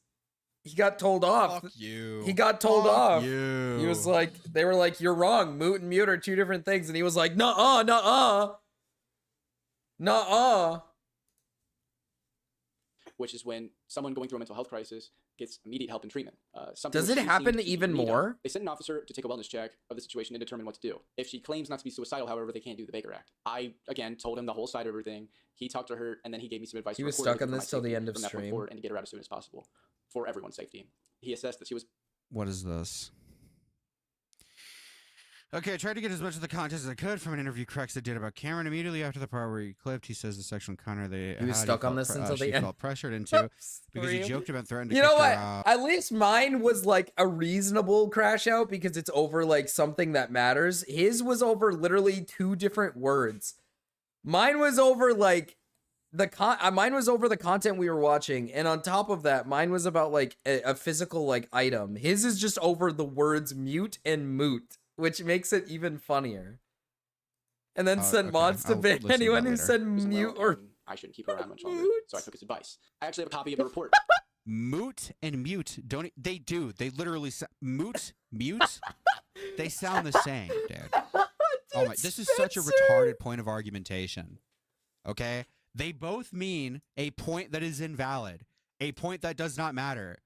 He got told off. Fuck you. He got told off. You. He was like, they were like, you're wrong. Moot and mute are two different things. And he was like, nuh-uh, nuh-uh. Nuh-uh. Which is when someone going through a mental health crisis gets immediate help and treatment. Does it happen even more? They send an officer to take a wellness check of the situation and determine what to do. If she claims not to be suicidal, however, they can't do the Baker Act. I, again, told him the whole side of everything. He talked to her, and then he gave me some advice. He was stuck on this till the end of stream. And to get her out as soon as possible for everyone's safety. He assessed that she was... What is this? Okay, I tried to get as much of the content as I could from an interview Crexa did about Cameron. Immediately after the part where he clipped, he says the sexual encounter they he was stuck on this until the she end. felt pressured into because he joked about threatening to You kick know her what? out. At least mine was like a reasonable crash out because it's over like something that matters. His was over literally two different words. Mine was over like mine was over the content we were watching, and on top of that, mine was about like a physical like item. His is just over the words mute and moot, which makes it even funnier. And then sent mods to ban anyone who said mute or I shouldn't keep her around much longer, so I took his advice. I actually have a copy of the report. Moot and mute don't they do? They literally moot, mute. They sound the same, dude. Oh my! This is such a retarded point of argumentation. Okay, they both mean a point that is invalid, a point that does not matter.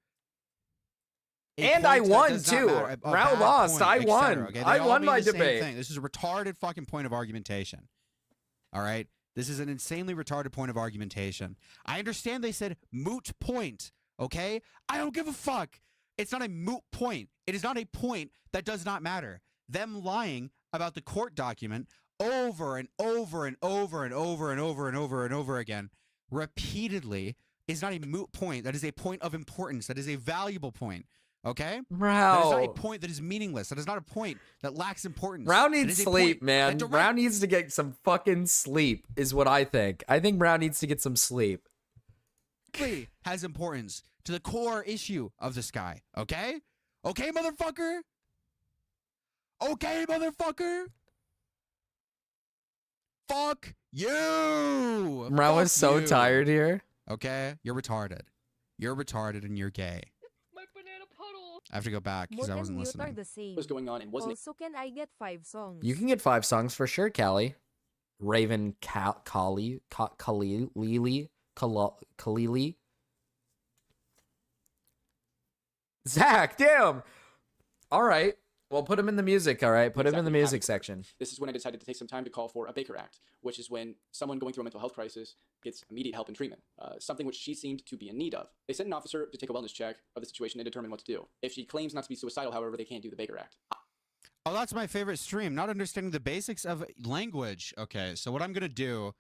And I won too. Round lost. I won. Okay? I won my debate. Thing. This is a retarded fucking point of argumentation. All right? This is an insanely retarded point of argumentation. I understand they said moot point. Okay? I don't give a fuck. It's not a moot point. It is not a point that does not matter. Them lying about the court document over and over and over and over and over and over and over again repeatedly is not a moot point. That is a point of importance. That is a valuable point. Okay? That is not a point that is meaningless. That is not a point that lacks importance. Brown needs sleep, man. Brown needs to get some fucking sleep, is what I think. I think Brown needs to get some sleep. Has importance to the core issue of this guy. Okay? Okay, motherfucker? Okay, motherfucker? Fuck you! Brown was so tired here. Okay? You're retarded. You're retarded and you're gay. I have to go back because I wasn't listening. What's going on and wasn't Also, can I get 5 songs? You can get 5 songs for sure, Callie. Raven, Khalili. Zach, damn. All right. Well, put him in the music, all right? Put him in the music section. This is when I decided to take some time to call for a Baker Act, which is when someone going through a mental health crisis gets immediate help and treatment, something which she seemed to be in need of. They sent an officer to take a wellness check of the situation and determine what to do. If she claims not to be suicidal, however, they can't do the Baker Act. Oh, that's my favorite stream. Not understanding the basics of language. Okay, so what I'm going to do,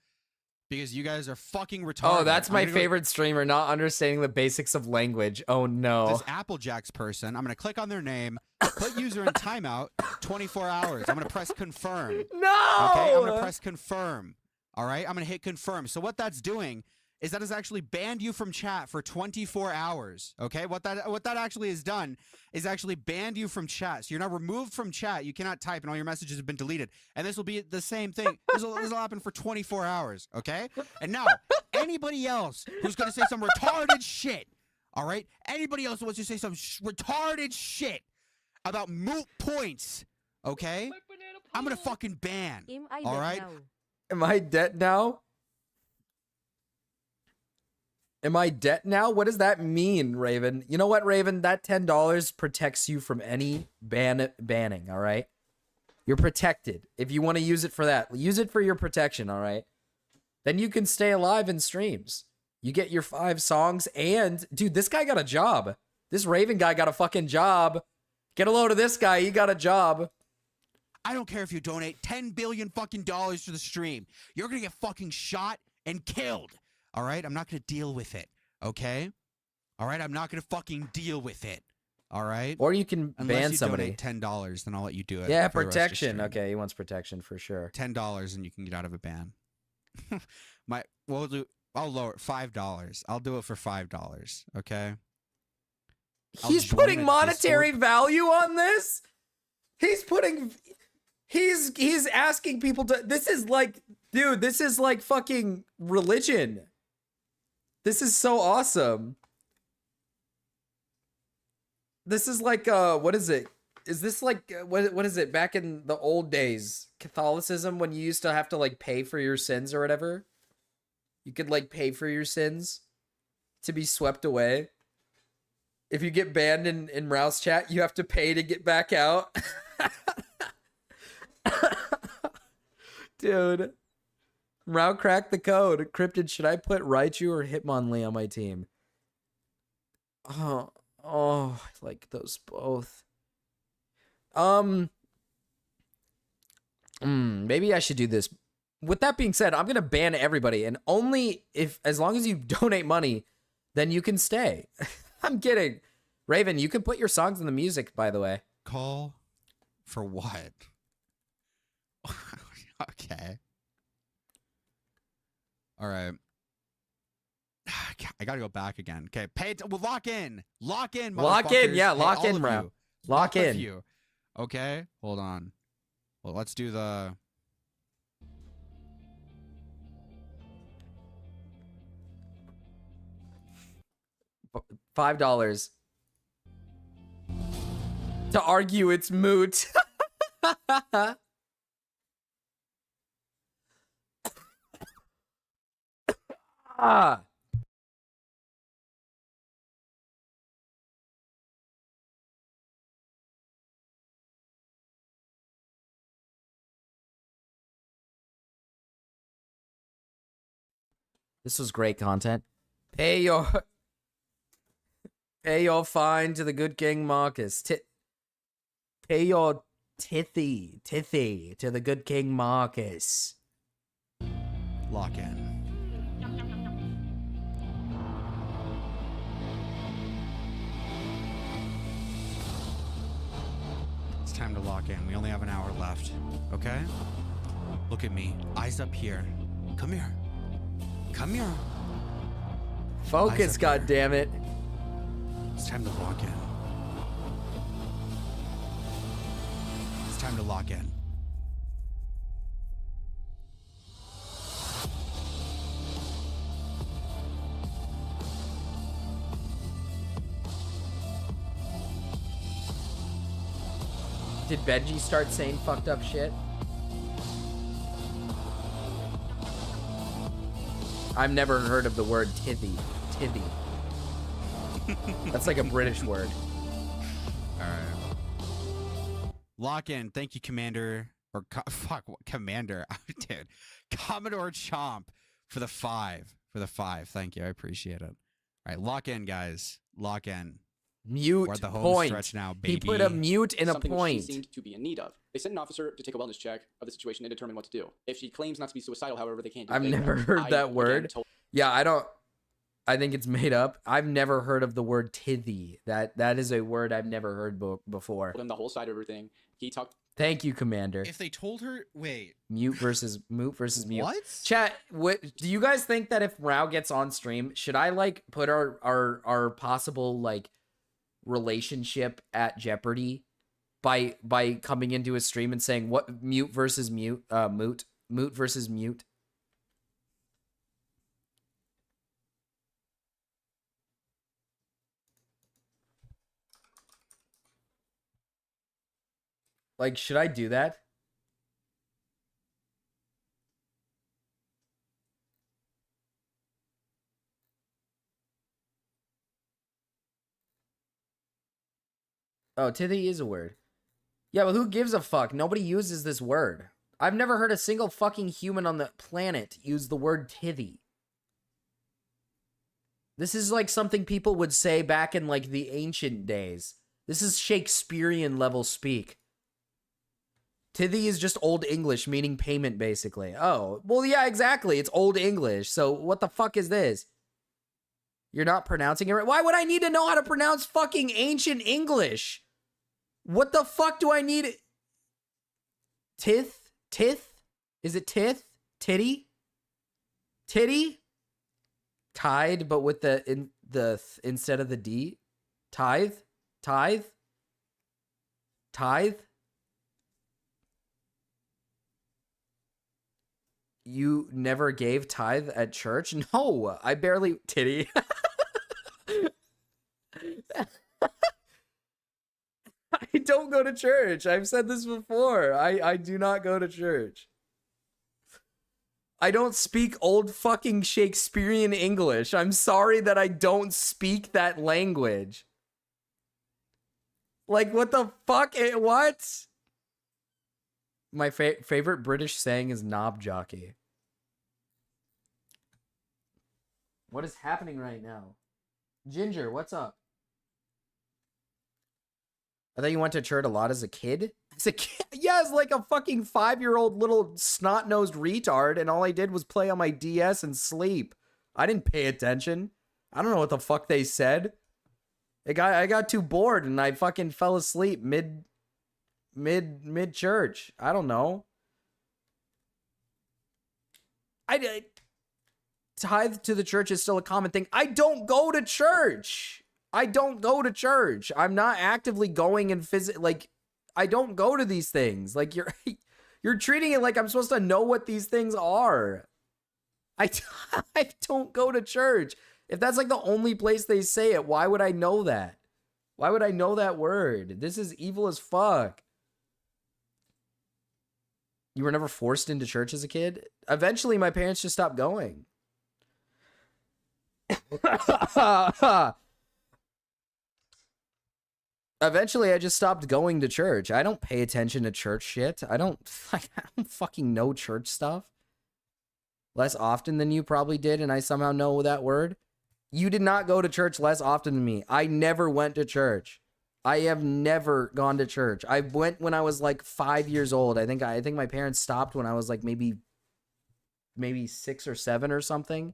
because you guys are fucking retarded. Oh, that's my favorite streamer, not understanding the basics of language. Oh, no. This Applejacks person, I'm going to click on their name, put user in timeout, 24 hours. I'm going to press confirm. No! Okay, I'm going to press confirm. All right, I'm going to hit confirm. So what that's doing is that it's actually banned you from chat for 24 hours. Okay, what that actually has done is actually banned you from chat. So you're now removed from chat. You cannot type, and all your messages have been deleted. And this will be the same thing. This will happen for 24 hours. Okay, and now anybody else who's gonna say some retarded shit, all right? Anybody else who wants to say some retarded shit about moot points, okay? I'm gonna fucking ban. All right? Am I dead now? Am I dead now? What does that mean, Raven? You know what, Raven? That $10 protects you from any banning, all right? You're protected. If you want to use it for that, use it for your protection, all right? Then you can stay alive in streams. You get your 5 songs and, dude, this guy got a job. This Raven guy got a fucking job. Get a load of this guy. He got a job. I don't care if you donate $10 billion fucking dollars to the stream. You're gonna get fucking shot and killed. All right? I'm not gonna deal with it. Okay? All right? I'm not gonna fucking deal with it. All right? Or you can Unless ban you somebody. Donate $10, then I'll let you do it. Yeah, for the rest of the protection. stream. Okay, he wants protection for sure. $10 and you can get out of a ban. I'll lower it $5. I'll do it for $5. Okay. He's putting monetary value on this. He's putting. He's asking people to. This is like, dude. This is like fucking religion. This is so awesome. This is like what is it? Is this like what is it? Back in the old days, Catholicism, when you used to have to like pay for your sins or whatever. You could like pay for your sins to be swept away. If you get banned in Rouse chat, you have to pay to get back out. Dude. Rao cracked the code. Cryptid, should I put Raichu or Hitmonlee on my team? Oh, I like those both. Maybe I should do this. With that being said, I'm going to ban everybody, and only as long as you donate money, then you can stay. I'm kidding. Raven, you can put your songs in the music, by the way. Call for what? Okay. All right. I got to go back again. Okay, well, lock in. Lock in, Lock in, yeah, hey, lock all in, of bro. you. Lock All of in. you. Okay, hold on. Well, let's do the... $5 to argue it's moot. Ah. This was great content. Pay your fine to the good King Marcus. Pay your tithy to the good King Marcus. Lock in. It's time to lock in. We only have an hour left. Okay? Look at me. Eyes up here. Come here. Come here. Focus, goddammit. It's time to lock in. It's time to lock in. Did Benji start saying fucked up shit? I've never heard of the word tithy. Tithy. That's like a British word. All right. Lock in. Thank you, Commander. Or fuck, what, Commander, dude. Commodore Chomp for the 5. For the 5. Thank you. I appreciate it. All right, lock in, guys. Lock in. Mute We're at the home point. stretch now, baby. He put a mute in a Something which point. she seemed to be in need of. They sent an officer to take a wellness check of the situation and determine what to do. If she claims not to be suicidal, however, they can't do I've anything. never heard I, that again, word. told- Yeah, I think it's made up. I've never heard of the word tithy. That is a word I've never heard before. told him the whole side of everything. He talked Thank you, Commander. If they told her, wait, Moot versus mute. What? Chat, what do you guys think that if Rao gets on stream, should I like put our possible like relationship at jeopardy by coming into a stream and saying what moot versus moot versus mute? Like, should I do that? Oh, tithy is a word. Yeah, but who gives a fuck? Nobody uses this word. I've never heard a single fucking human on the planet use the word tithy. This is like something people would say back in like the ancient days. This is Shakespearean level speak. Tithy is just Old English, meaning payment, basically. Oh, well, yeah, exactly. It's Old English. So what the fuck is this? You're not pronouncing it right? Why would I need to know how to pronounce fucking ancient English? What the fuck do I need? Tith? Tith? Is it tith? Titty? Titty? Tide, but with instead of the D? Tithe? Tithe? Tithe? You never gave tithe at church? No, I barely... Titty. I don't go to church. I've said this before. I do not go to church. I don't speak old fucking Shakespearean English. I'm sorry that I don't speak that language. Like, what the fuck? What? My favorite British saying is knob jockey. What is happening right now? Ginger, what's up? I thought you went to church a lot as a kid? As a kid? Yeah, as like a fucking 5-year-old little snot-nosed retard, and all I did was play on my DS and sleep. I didn't pay attention. I don't know what the fuck they said. I got too bored and I fucking fell asleep mid church. I don't know. I tithe to the church is still a common thing. I don't go to church. I don't go to church. I'm not actively going and like I don't go to these things. Like you're treating it like I'm supposed to know what these things are. I don't go to church. If that's like the only place they say it, why would I know that? Why would I know that word? This is evil as fuck. You were never forced into church as a kid? Eventually, my parents just stopped going. Eventually, I just stopped going to church. I don't pay attention to church shit. I don't fucking know church stuff. Less often than you probably did, and I somehow know that word. You did not go to church less often than me. I never went to church. I have never gone to church. I went when I was like 5 years old. I think my parents stopped when I was like maybe 6 or 7 or something.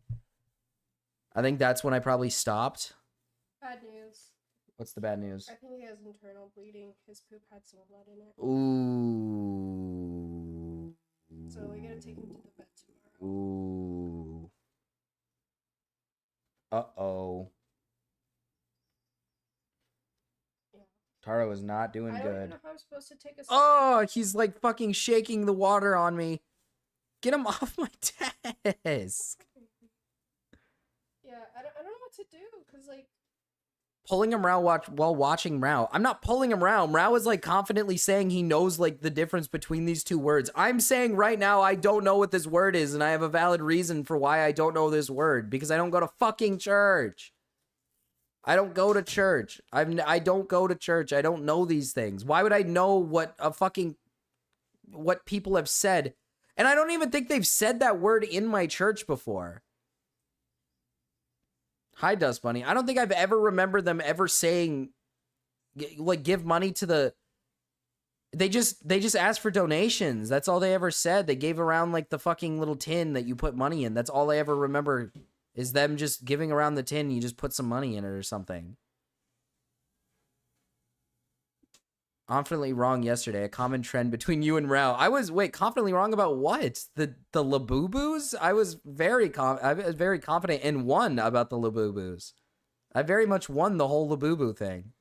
I think that's when I probably stopped. Bad news. What's the bad news? I think he has internal bleeding. His poop had some blood in it. Ooh. So we gotta take him to the vet tomorrow. Ooh. Uh-oh. Yeah. Taro is not doing I don't good. even know how I'm supposed to take a Oh, he's like fucking shaking the water on me. Get him off my desk. Yeah, I don't know what to do, because, like... Pulling him around while watching Rao. I'm not pulling him around. Rao is like confidently saying he knows like the difference between these two words. I'm saying right now I don't know what this word is, and I have a valid reason for why I don't know this word. Because I don't go to fucking church. I don't go to church. I don't go to church. I don't know these things. Why would I know what people have said? And I don't even think they've said that word in my church before. Hi, Dust Bunny. I don't think I've ever remembered them ever saying, like, give money to the... They just asked for donations. That's all they ever said. They gave around, like, the fucking little tin that you put money in. That's all I ever remember is them just giving around the tin and you just put some money in it or something. Confidently wrong yesterday. A common trend between you and Rao. I was confidently wrong about what? The Labubus? I was very confident and won about the Labubus. I very much won the whole Labubu thing.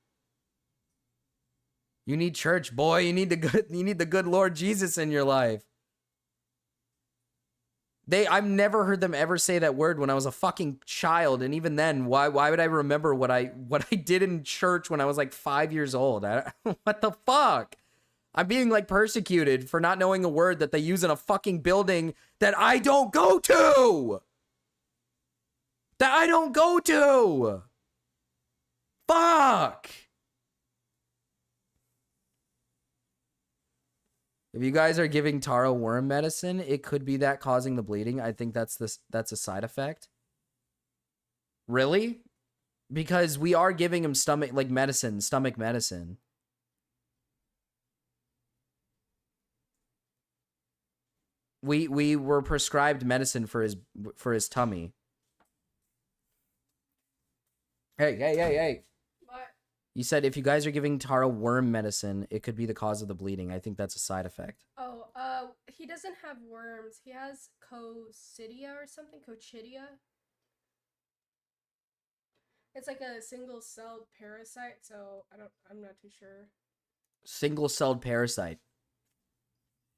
You need church, boy. You need the good Lord Jesus in your life. I've never heard them ever say that word when I was a fucking child, and even then, why would I remember what I did in church when I was like 5 years old? What the fuck? I'm being like persecuted for not knowing a word that they use in a fucking building that I don't go to. Fuck. If you guys are giving Taro worm medicine, it could be that causing the bleeding. I think that's a side effect. Really? Because we are giving him stomach medicine. We were prescribed medicine for his tummy. Hey. What? You said if you guys are giving Taro worm medicine, it could be the cause of the bleeding. I think that's a side effect. Oh, he doesn't have worms. He has coccidia or something. Coccidia. It's like a single-celled parasite, so I'm not too sure. Single-celled parasite.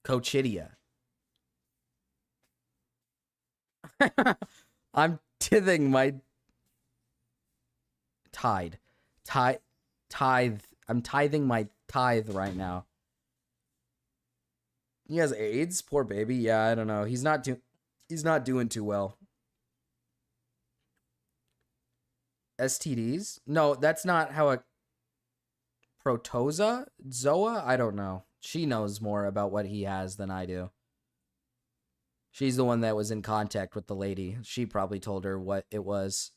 Coccidia. I'm tithing my tithe. I'm tithing my tithe right now. He has AIDS, poor baby. Yeah, I don't know. He's not doing too well. STDs? No, that's not how a protozoa? Zoa? I don't know. She knows more about what he has than I do. She's the one that was in contact with the lady. She probably told her what it was.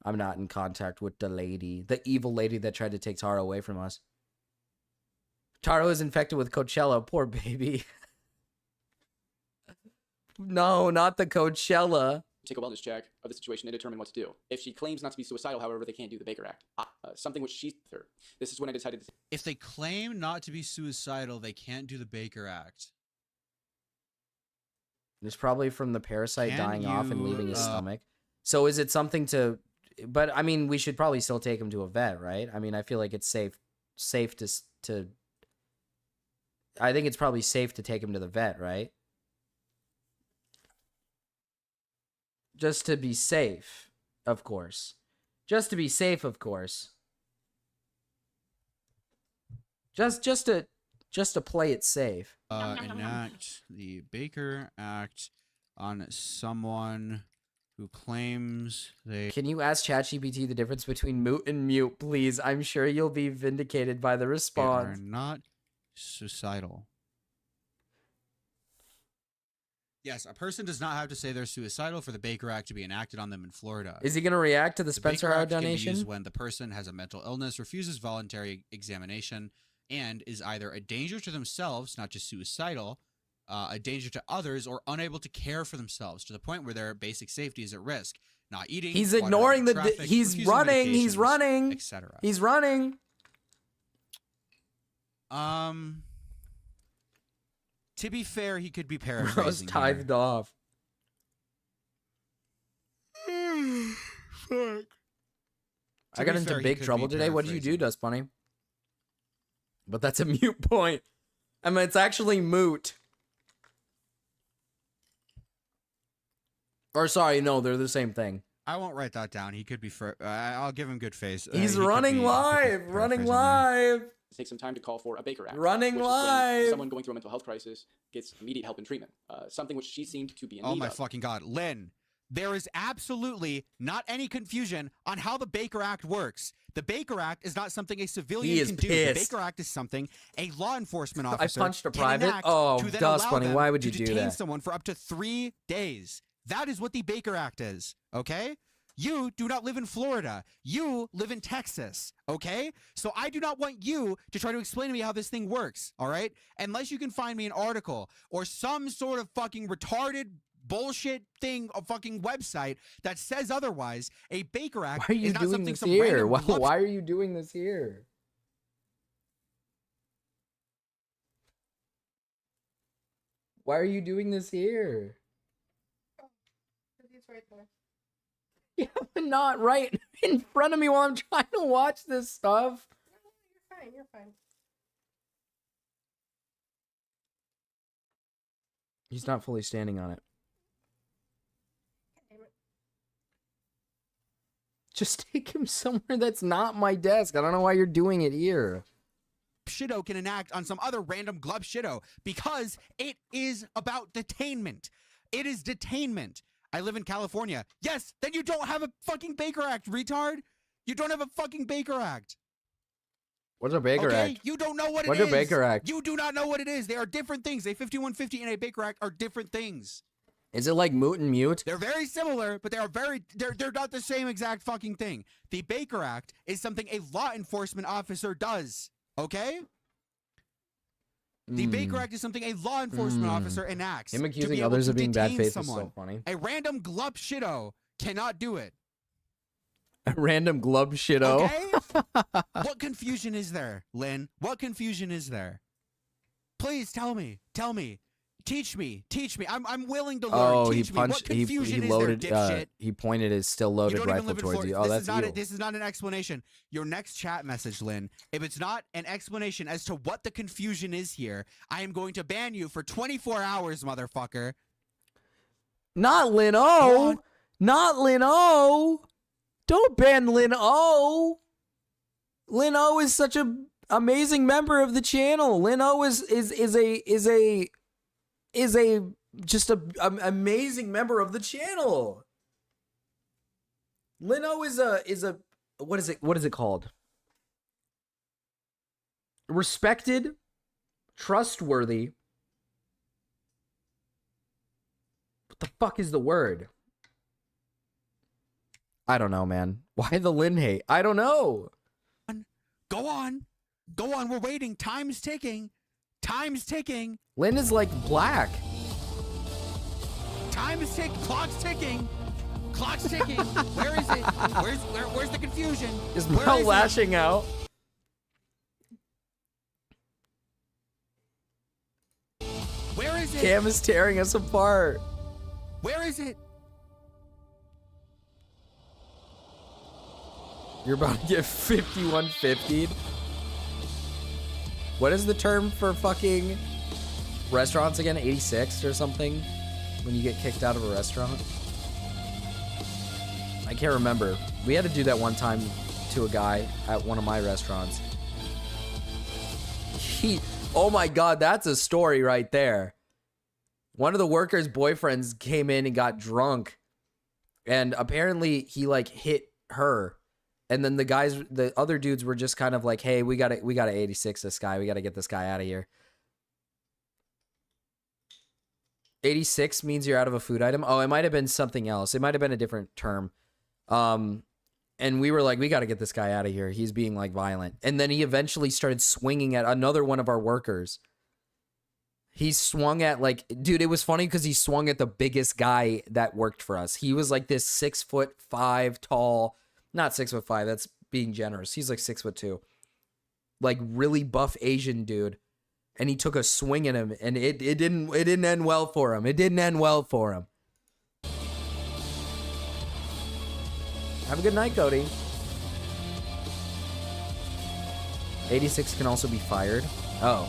I'm not in contact with the lady. The evil lady that tried to take Taro away from us. Taro is infected with Coachella. Poor baby. No, not the Coachella. Take a wellness check of the situation and determine what to do. If she claims not to be suicidal, however, they can't do the Baker Act. Something which she... This is when I decided... If they claim not to be suicidal, they can't do the Baker Act. It's probably from the parasite dying off and leaving his stomach. So is it something to... But, I mean, we should probably still take him to a vet, right? I mean, I feel like it's safe to... I think it's probably safe to take him to the vet, right? Just to be safe, of course. Just to be safe, of course. Just to play it safe. Enact the Baker Act on someone who claims they... Can you ask ChatGPT the difference between moot and mute, please? I'm sure you'll be vindicated by the response. They are not suicidal. Yes, a person does not have to say they're suicidal for the Baker Act to be enacted on them in Florida. Is he going to react to the Spencer Baker Howard Act can be donation? used when the person has a mental illness, refuses voluntary examination, and is either a danger to themselves, not just suicidal, a danger to others, or unable to care for themselves to the point where their basic safety is at risk. Not eating. He's ignoring the. Traffic, He's running. He's running. Etc. He's running. To be fair, he could be I was paraphrasing. tithed off. Fuck. I got into big trouble today. What did you do, Dust Bunny? But that's a mute point. I mean, it's actually moot. Or sorry, no, they're the same thing. I won't write that down. He could be. I'll give him good face. He's He could running be live. Running live. Take some time to call for a Baker Act. Running which is when live. someone going through a mental health crisis gets immediate help and treatment. Something which she seemed to be in Oh need my of. fucking god, Lynn! There is absolutely not any confusion on how the Baker Act works. The Baker Act is not something a civilian He is can do. The pissed. Baker Act is something a law enforcement I officer punched a can private? enact Oh, to then Dust allow Bunny, them why would to you do detain that? someone for up to 3 days. That is what the Baker Act is, okay? You do not live in Florida. You live in Texas, okay? So I do not want you to try to explain to me how this thing works, all right? Unless you can find me an article or some sort of fucking retarded bullshit thing, a fucking website that says otherwise. A Baker Act Why are you is not doing something this some here? random Why are you doing this here? Why are you doing this here? It's right there. Yeah, but not right in front of me while I'm trying to watch this stuff. You're fine. You're fine. He's not fully standing on it. Damn it. Just take him somewhere that's not my desk. I don't know why you're doing it here. Shido can enact on some other random glub shido because it is about detainment. It is detainment. I live in California. Yes, then you don't have a fucking Baker Act, retard. You don't have a fucking Baker Act. What's a Baker Okay? Act? You don't know what it What's is. a Baker Act? You do not know what it is. They are different things. A 5150 and a Baker Act are different things. Is it like moot and mute? They're very similar, but they're not the same exact fucking thing. The Baker Act is something a law enforcement officer does. Okay? The Baker Act is something a law enforcement officer enacts. Him to accusing be able others to of being bad detain faith is someone. so funny. A random glub shido cannot do it. A random glub shido. Okay? What confusion is there, Lynn? What confusion is there? Please tell me. Tell me. Teach me. Teach me. I'm willing to learn. Oh, Teach he me. What punched. confusion He loaded. is there, dipshit? He pointed his still You loaded don't even rifle live in towards Florida. you. Oh, This that's is not you. this is not an explanation. Your next chat message, Lynn. If it's not an explanation as to what the confusion is here, I am going to ban you for 24 hours, motherfucker. Not Lynn O. Not Lynn O. Don't ban Lynn O. Lynn O is such a amazing member of the channel. Lynn O is a just a amazing member of the channel. Lynn O is a what is it called? Respected, trustworthy. What the fuck is the word? I don't know, man. Why the Lynn hate? I don't know. Go on. Go on. We're waiting. Time's ticking. Time's ticking. Lynn is like black. Time is ticking. Clock's ticking. Clock's ticking. Where is it? Where's the confusion? Is Where Mel is it? lashing out? Where is it? Cam is tearing us apart. Where is it? You're about to get 5150'd. What is the term for fucking restaurants again? 86 or something? When you get kicked out of a restaurant? I can't remember. We had to do that one time to a guy at one of my restaurants. Oh my god, that's a story right there. One of the workers' boyfriends came in and got drunk. And apparently he like hit her. And then the other dudes were just kind of like, hey, we gotta 86 this guy. We gotta get this guy out of here. 86 means you're out of a food item. Oh, it might have been something else. It might have been a different term. And we were like, we gotta get this guy out of here. He's being like violent. And then he eventually started swinging at another one of our workers. He swung at like, dude, it was funny because he swung at the biggest guy that worked for us. He was like this 6'5" tall. Not 6'5", that's being generous. He's like 6'2". Like really buff Asian dude. And he took a swing at him and it didn't end well for him. It didn't end well for him. Have a good night, Cody. 86 can also be fired. Oh.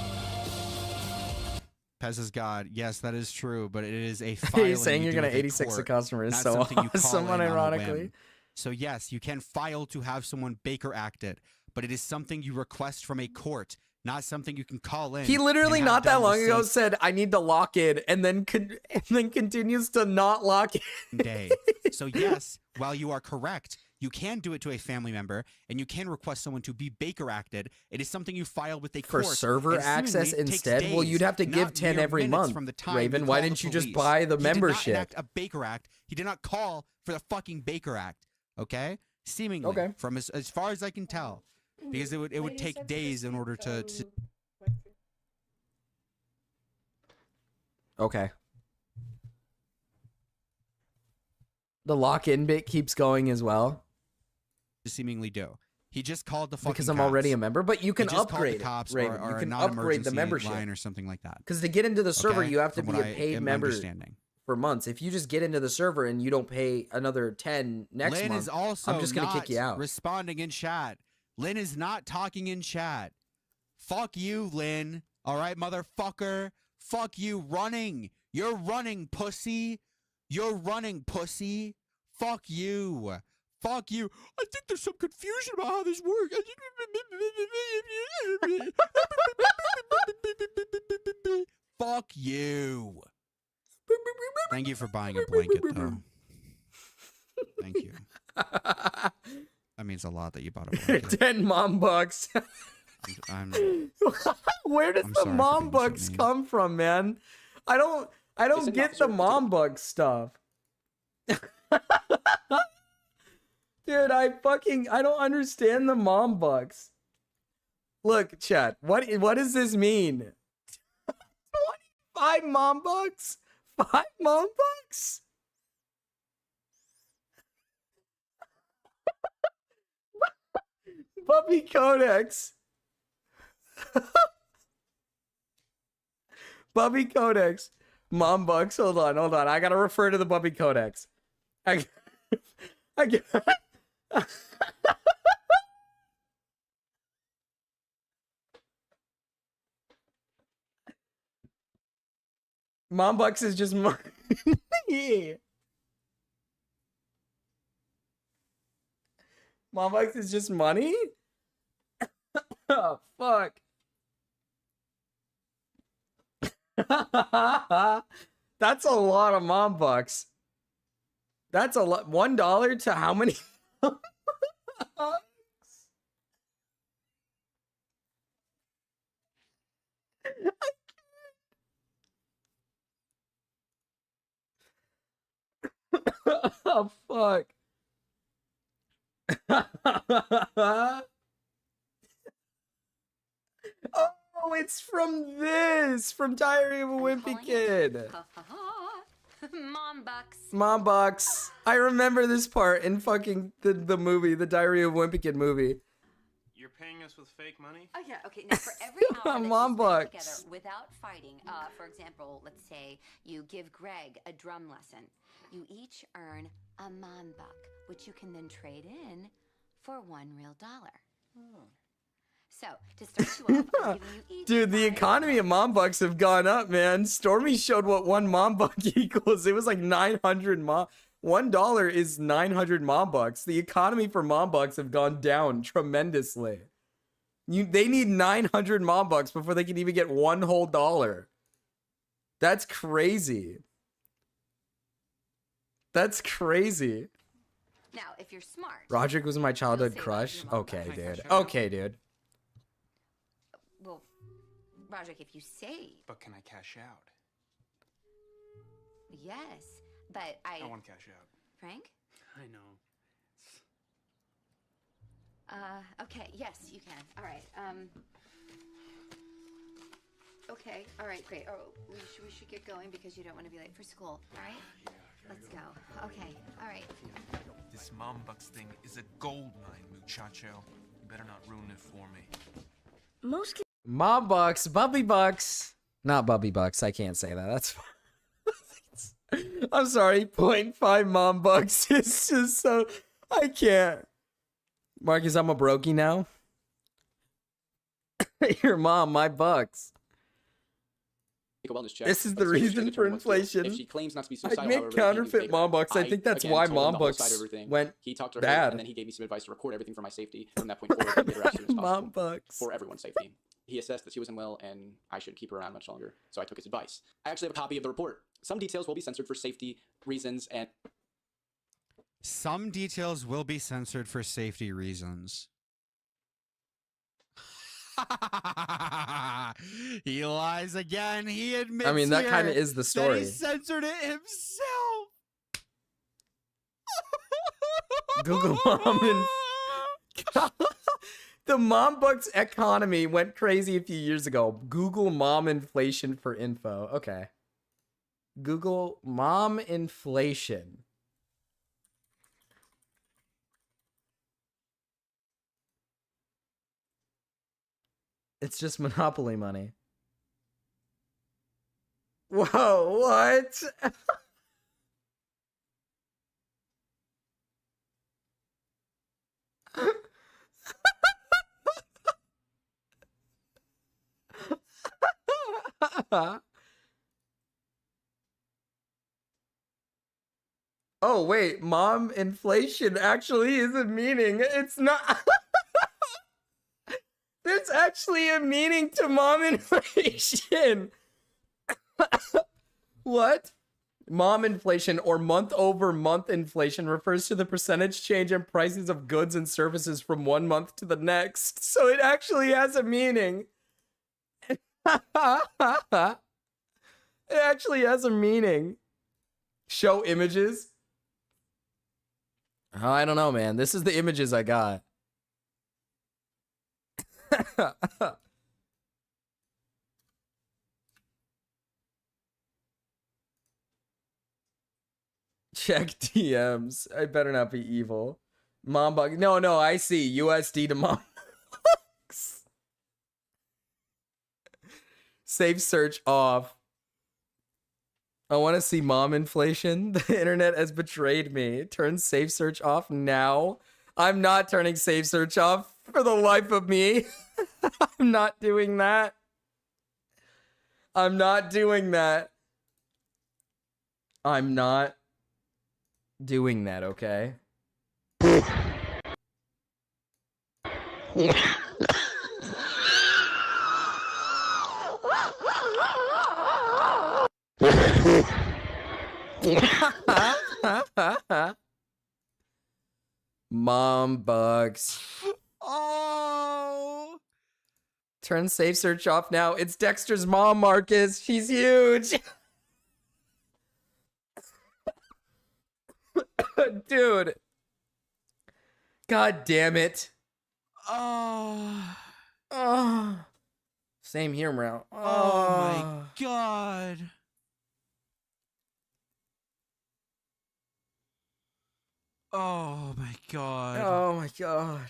Pez is God. Yes, that is true, but it is a You're filing saying you're do going to with 86 a court, customer is not so something you call awesome, in on a unironically. whim. So yes, you can file to have someone Baker acted, but it is something you request from a court, not something you can call in. He literally and not have that done the long ago same said, I need to lock in, and then continues to not lock in. day. So yes, while you are correct, you can do it to a family member, and you can request someone to be Baker acted. It is something you file with a For court. server and access seemingly takes instead? Well, days, you'd have to give not 10 mere every minutes month, from the time Raven. you Why call didn't the you just police. buy the He membership? did not enact a Baker Act. He did not call for the fucking Baker Act. Okay, seemingly. Okay. From as far as I can tell, because it would take days in order to Okay. The lock-in bit keeps going as well. seemingly do. He just called the fucking because I'm cops. already a member. But you can He just called upgrade the cops it, Raven. or You a can upgrade the non-emergency membership line or something like that. Because to get into the server, Okay? you have to From be a what I paid am member understanding. for months. If you just get into the server and you don't pay another 10 next Lynn month, is also I'm just gonna kick you not out. responding in chat. Lynn is not talking in chat. Fuck you, Lynn. All right, motherfucker. Fuck you. Running. You're running, pussy. You're running, pussy. Fuck you. Fuck you. I think there's some confusion about how this works. Fuck you. Thank you for buying a blanket, though. Thank you. That means a lot that you bought a blanket. 10 mom bucks. Where does I'm the sorry for mom being so bucks mean. come from, man? I don't get the mom bug stuff. Dude, I don't understand the mom bucks. Look, chat, what does this mean? 5 mom bucks? 5 mom bucks? Puppy Codex. Bubby Codex. Mom bucks. Hold on. I gotta refer to the Bubby Codex. I Mom bucks is just money. Mom bucks is just money? Oh, fuck. That's a lot of mom bucks. That's a lot. $1 to how many? Oh, fuck. Oh, it's from this. From Diary of a Wimpy Kid. Mom bucks. Mom bucks. I remember this part in fucking the movie, the Diary of a Wimpy Kid movie. You're paying us with fake money? Oh yeah, okay. Now for every hour that Mom you spend bucks. together without fighting, for example, let's say you give Greg a drum lesson, you each earn a mom buck, which you can then trade in for $1 real. So to start you off, I'm giving you each Dude, the economy of mom bucks have gone up, man. Stormy showed what 1 mom buck equals. It was like 900 mom. $1 is 900 mom bucks. The economy for mom bucks have gone down tremendously. They need 900 mom bucks before they can even get $1 whole. That's crazy. That's crazy. Now, if you're smart. Roderick was my childhood crush. Okay, dude. Okay, dude. Well, Roderick, if you say But can I cash out? yes, but I want to cash out. Frank? I know. Okay, yes, you can. All right. Okay, all right, great. Oh, we should get going because you don't want to be late for school, all right? Let's go. Okay, all right. This mom bucks thing is a gold mine, muchacho. You better not ruin it for me. Most Mom bucks, Bubby bucks. Not Bubby bucks. I can't say that. That's I'm sorry. 0.5 mom bucks is just so. I can't. Marcus, I'm a brokey now. Your mom, my bucks. Take a wellness check. This is the reason for inflation. If she claims not to be I suicidal, make however, counterfeit mom bucks. I think that's again, why told him mom the whole bucks side of everything. went He talked to her, bad. and then he gave me some advice to record everything for my safety. From that point forward, I get her as soon as possible. Mom bucks. For everyone's safety. He assessed that she wasn't well, and I should keep her around much longer. So I took his advice. I actually have a copy of the report. Some details will be censored for safety reasons, and Some details will be censored for safety reasons. He lies again. He admits. I mean, that here kind of is the that story. he censored it himself. Google mom and the mom bucks economy went crazy a few years ago. Google mom inflation for info. Okay. Google mom inflation. It's just Monopoly money. Whoa, what? Oh, wait, mom inflation actually is a meaning. It's not. There's actually a meaning to mom inflation. What? Mom inflation or month-over-month inflation refers to the percentage change in prices of goods and services from one month to the next. So it actually has a meaning. It actually has a meaning. Show images. Oh, I don't know, man. This is the images I got. Check DMs. I better not be evil. Mom bug. No, I see. USD to mom bucks. Safe search off. I want to see mom inflation. The internet has betrayed me. Turn safe search off now. I'm not turning safe search off for the life of me. I'm not doing that. I'm not doing that. I'm not doing that, okay? Mom bugs. Oh. Turn safe search off now. It's Dexter's mom, Marcus. She's huge. Dude. God damn it. Oh. Same here, Mrao. Oh my god. Oh my god. Oh my god.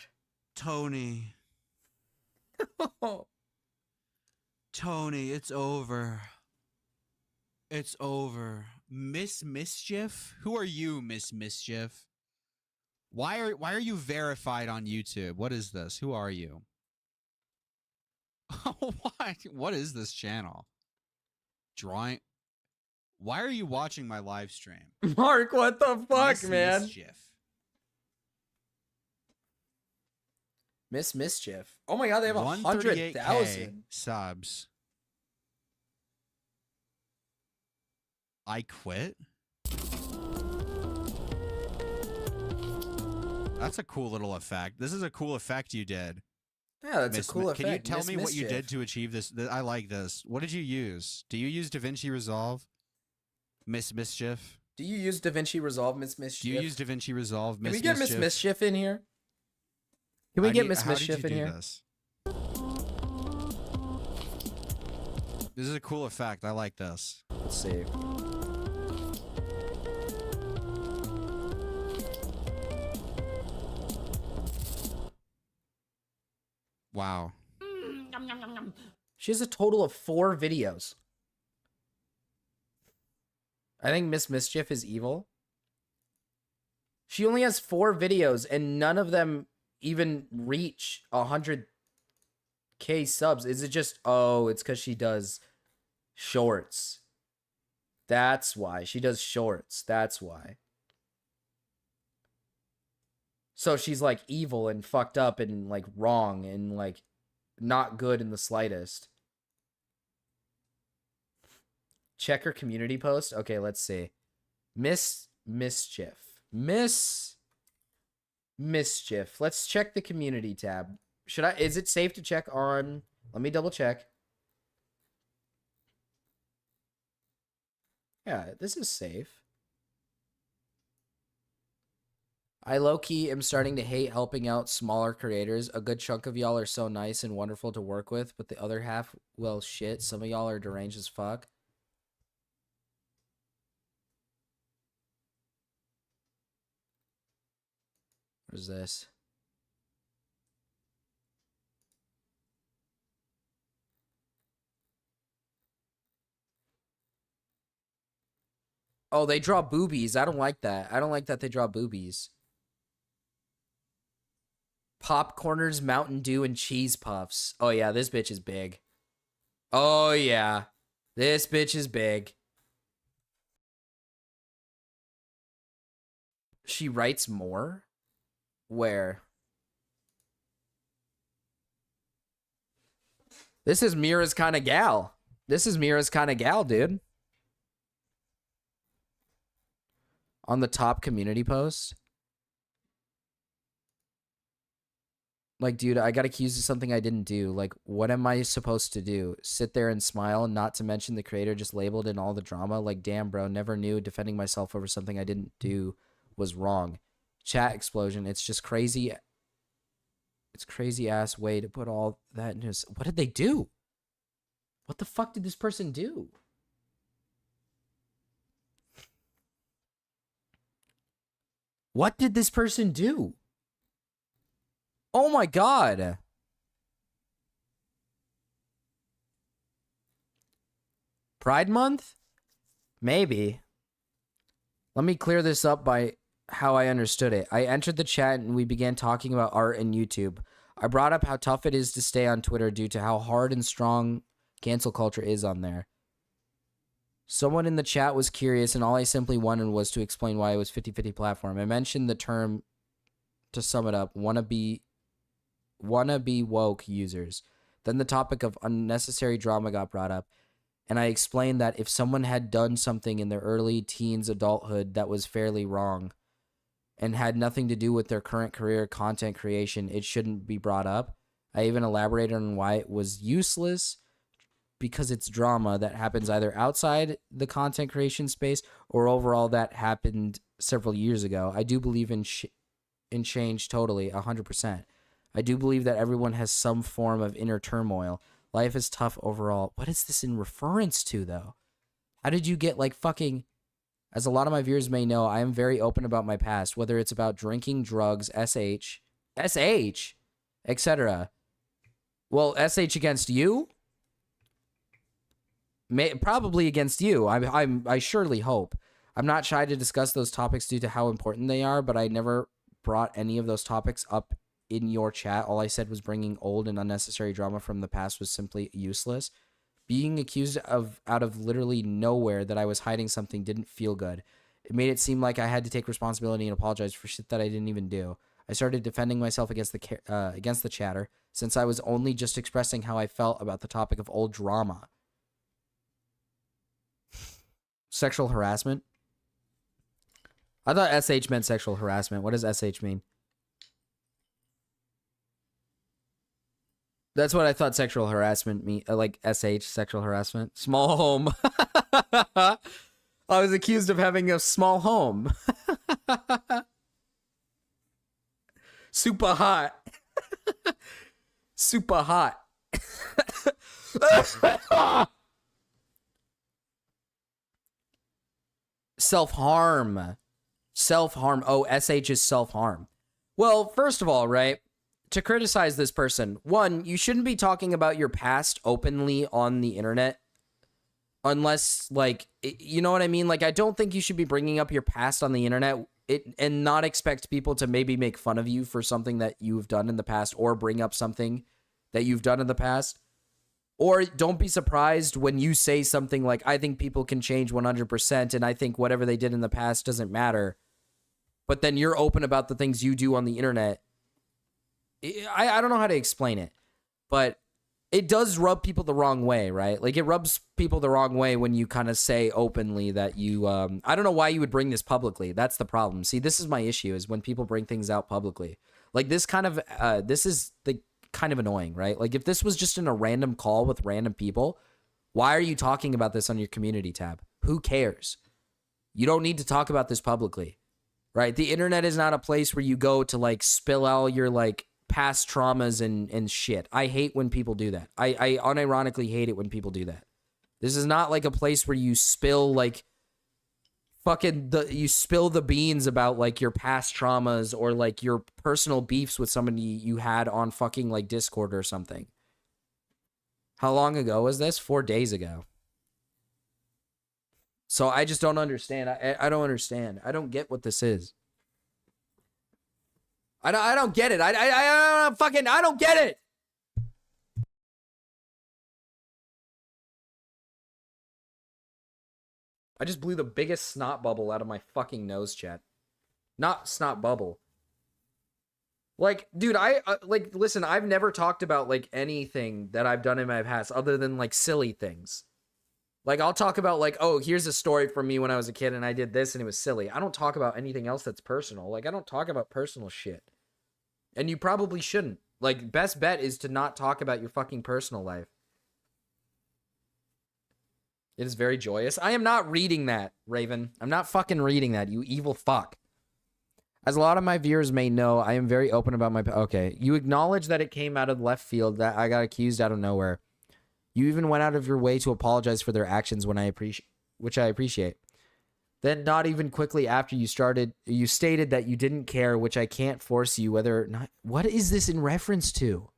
Tony. Tony, it's over. It's over. Miss Mischief? Who are you, Miss Mischief? Why are you verified on YouTube? What is this? Who are you? What is this channel? Drawing. Why are you watching my live stream? Mark, what the fuck, Miss man? Mischief. Miss Mischief. Oh my god, they have 138K 100,000 subs. I quit? That's a cool little effect. This is a cool effect you did. Yeah, that's a cool effect. Can you tell Miss me what you Mischief. did to achieve this? I like this. What did you use? Do you use DaVinci Resolve? Miss Mischief? Do you use DaVinci Resolve, Miss Mischief? Do you use DaVinci Resolve, Miss Can we get Miss Mischief in here? Can we get Miss Mischief in here? This is a cool effect. I like this. Let's see. Wow. She has a total of 4 videos. I think Miss Mischief is evil. She only has 4 videos and none of them even reach 100K subs. Is it just, oh, it's because she does shorts. That's why. She does shorts. That's why. So she's like evil and fucked up and like wrong and like not good in the slightest. Check her community post. Okay, let's see. Miss Mischief. Miss Mischief. Let's check the community tab. Is it safe to check on? Let me double check. Yeah, this is safe. I low-key am starting to hate helping out smaller creators. A good chunk of y'all are so nice and wonderful to work with, but the other half, well, shit. Some of y'all are deranged as fuck. What is this? Oh, they draw boobies. I don't like that. I don't like that they draw boobies. Popcorners, Mountain Dew, and cheese puffs. Oh, yeah, this bitch is big. Oh, yeah. This bitch is big. She writes more? Where? This is Mira's kind of gal. This is Mira's kind of gal, dude. On the top community post. Like, dude, I got accused of something I didn't do. Like, what am I supposed to do? Sit there and smile, not to mention the creator just labeled in all the drama? Like, damn, bro, never knew defending myself over something I didn't do was wrong. Chat explosion. It's just crazy. It's crazy ass way to put all that in his... What did they do? What the fuck did this person do? What did this person do? Oh my god. Pride Month? Maybe. Let me clear this up by how I understood it. I entered the chat and we began talking about art and YouTube. I brought up how tough it is to stay on Twitter due to how hard and strong cancel culture is on there. Someone in the chat was curious and all I simply wanted was to explain why it was 50-50 platform. I mentioned the term, to sum it up, wannabe woke users. Then the topic of unnecessary drama got brought up, and I explained that if someone had done something in their early teens adulthood that was fairly wrong and had nothing to do with their current career content creation, it shouldn't be brought up. I even elaborated on why it was useless, because it's drama that happens either outside the content creation space or overall that happened several years ago. I do believe in change totally, 100%. I do believe that everyone has some form of inner turmoil. Life is tough overall. What is this in reference to, though? How did you get, like, fucking... As a lot of my viewers may know, I am very open about my past, whether it's about drinking, drugs, SH, etc. Well, SH against you? Probably against you. I surely hope. I'm not shy to discuss those topics due to how important they are, but I never brought any of those topics up in your chat. All I said was bringing old and unnecessary drama from the past was simply useless. Being accused of out of literally nowhere that I was hiding something didn't feel good. It made it seem like I had to take responsibility and apologize for shit that I didn't even do. I started defending myself against the chatter, since I was only just expressing how I felt about the topic of old drama. Sexual harassment? I thought SH meant sexual harassment. What does SH mean? That's what I thought sexual harassment mean. Like SH, sexual harassment. Small home. I was accused of having a small home. Super hot. Super hot. Self-harm. Self-harm. Oh, SH is self-harm. Well, first of all, right, to criticize this person, one, you shouldn't be talking about your past openly on the internet unless, like, you know what I mean? Like, I don't think you should be bringing up your past on the internet and not expect people to maybe make fun of you for something that you've done in the past or bring up something that you've done in the past. Or don't be surprised when you say something like, I think people can change 100% and I think whatever they did in the past doesn't matter. But then you're open about the things you do on the internet. I don't know how to explain it, but it does rub people the wrong way, right? Like, it rubs people the wrong way when you kind of say openly that you, I don't know why you would bring this publicly. That's the problem. See, this is my issue, is when people bring things out publicly. Like, this kind of, this is the kind of annoying, right? Like, if this was just in a random call with random people, why are you talking about this on your community tab? Who cares? You don't need to talk about this publicly, right? The internet is not a place where you go to, like, spill all your, like, past traumas and shit. I hate when people do that. I unironically hate it when people do that. This is not like a place where you spill, like, you spill the beans about, like, your past traumas or, like, your personal beefs with somebody you had on fucking, like, Discord or something. How long ago was this? 4 days ago. So I just don't understand. I don't understand. I don't get what this is. I don't get it. I don't get it. I just blew the biggest snot bubble out of my fucking nose, chat. Not snot bubble. Like, dude, like, listen, I've never talked about, like, anything that I've done in my past other than, like, silly things. Like, I'll talk about, like, oh, here's a story from me when I was a kid and I did this and it was silly. I don't talk about anything else that's personal. Like, I don't talk about personal shit. And you probably shouldn't. Like, best bet is to not talk about your fucking personal life. It is very joyous. I am not reading that, Raven. I'm not fucking reading that, you evil fuck. As a lot of my viewers may know, I am very open about my... Okay, you acknowledge that it came out of left field, that I got accused out of nowhere. You even went out of your way to apologize for their actions which I appreciate. Then not even quickly after you stated that you didn't care, which I can't force you whether or not... What is this in reference to?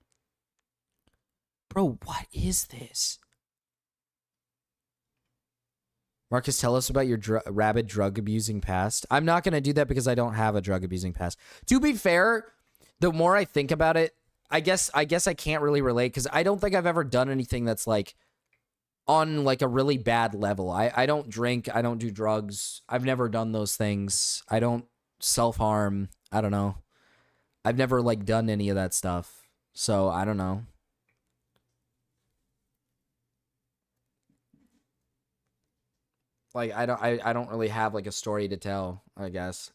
Bro, what is this? Marcus, tell us about your rabid drug-abusing past. I'm not going to do that because I don't have a drug-abusing past. To be fair, the more I think about it, I guess I can't really relate because I don't think I've ever done anything that's, like, on, like, a really bad level. I don't drink. I don't do drugs. I've never done those things. I don't self-harm. I don't know. I've never, like, done any of that stuff. So, I don't know. Like, I don't really have, like, a story to tell, I guess.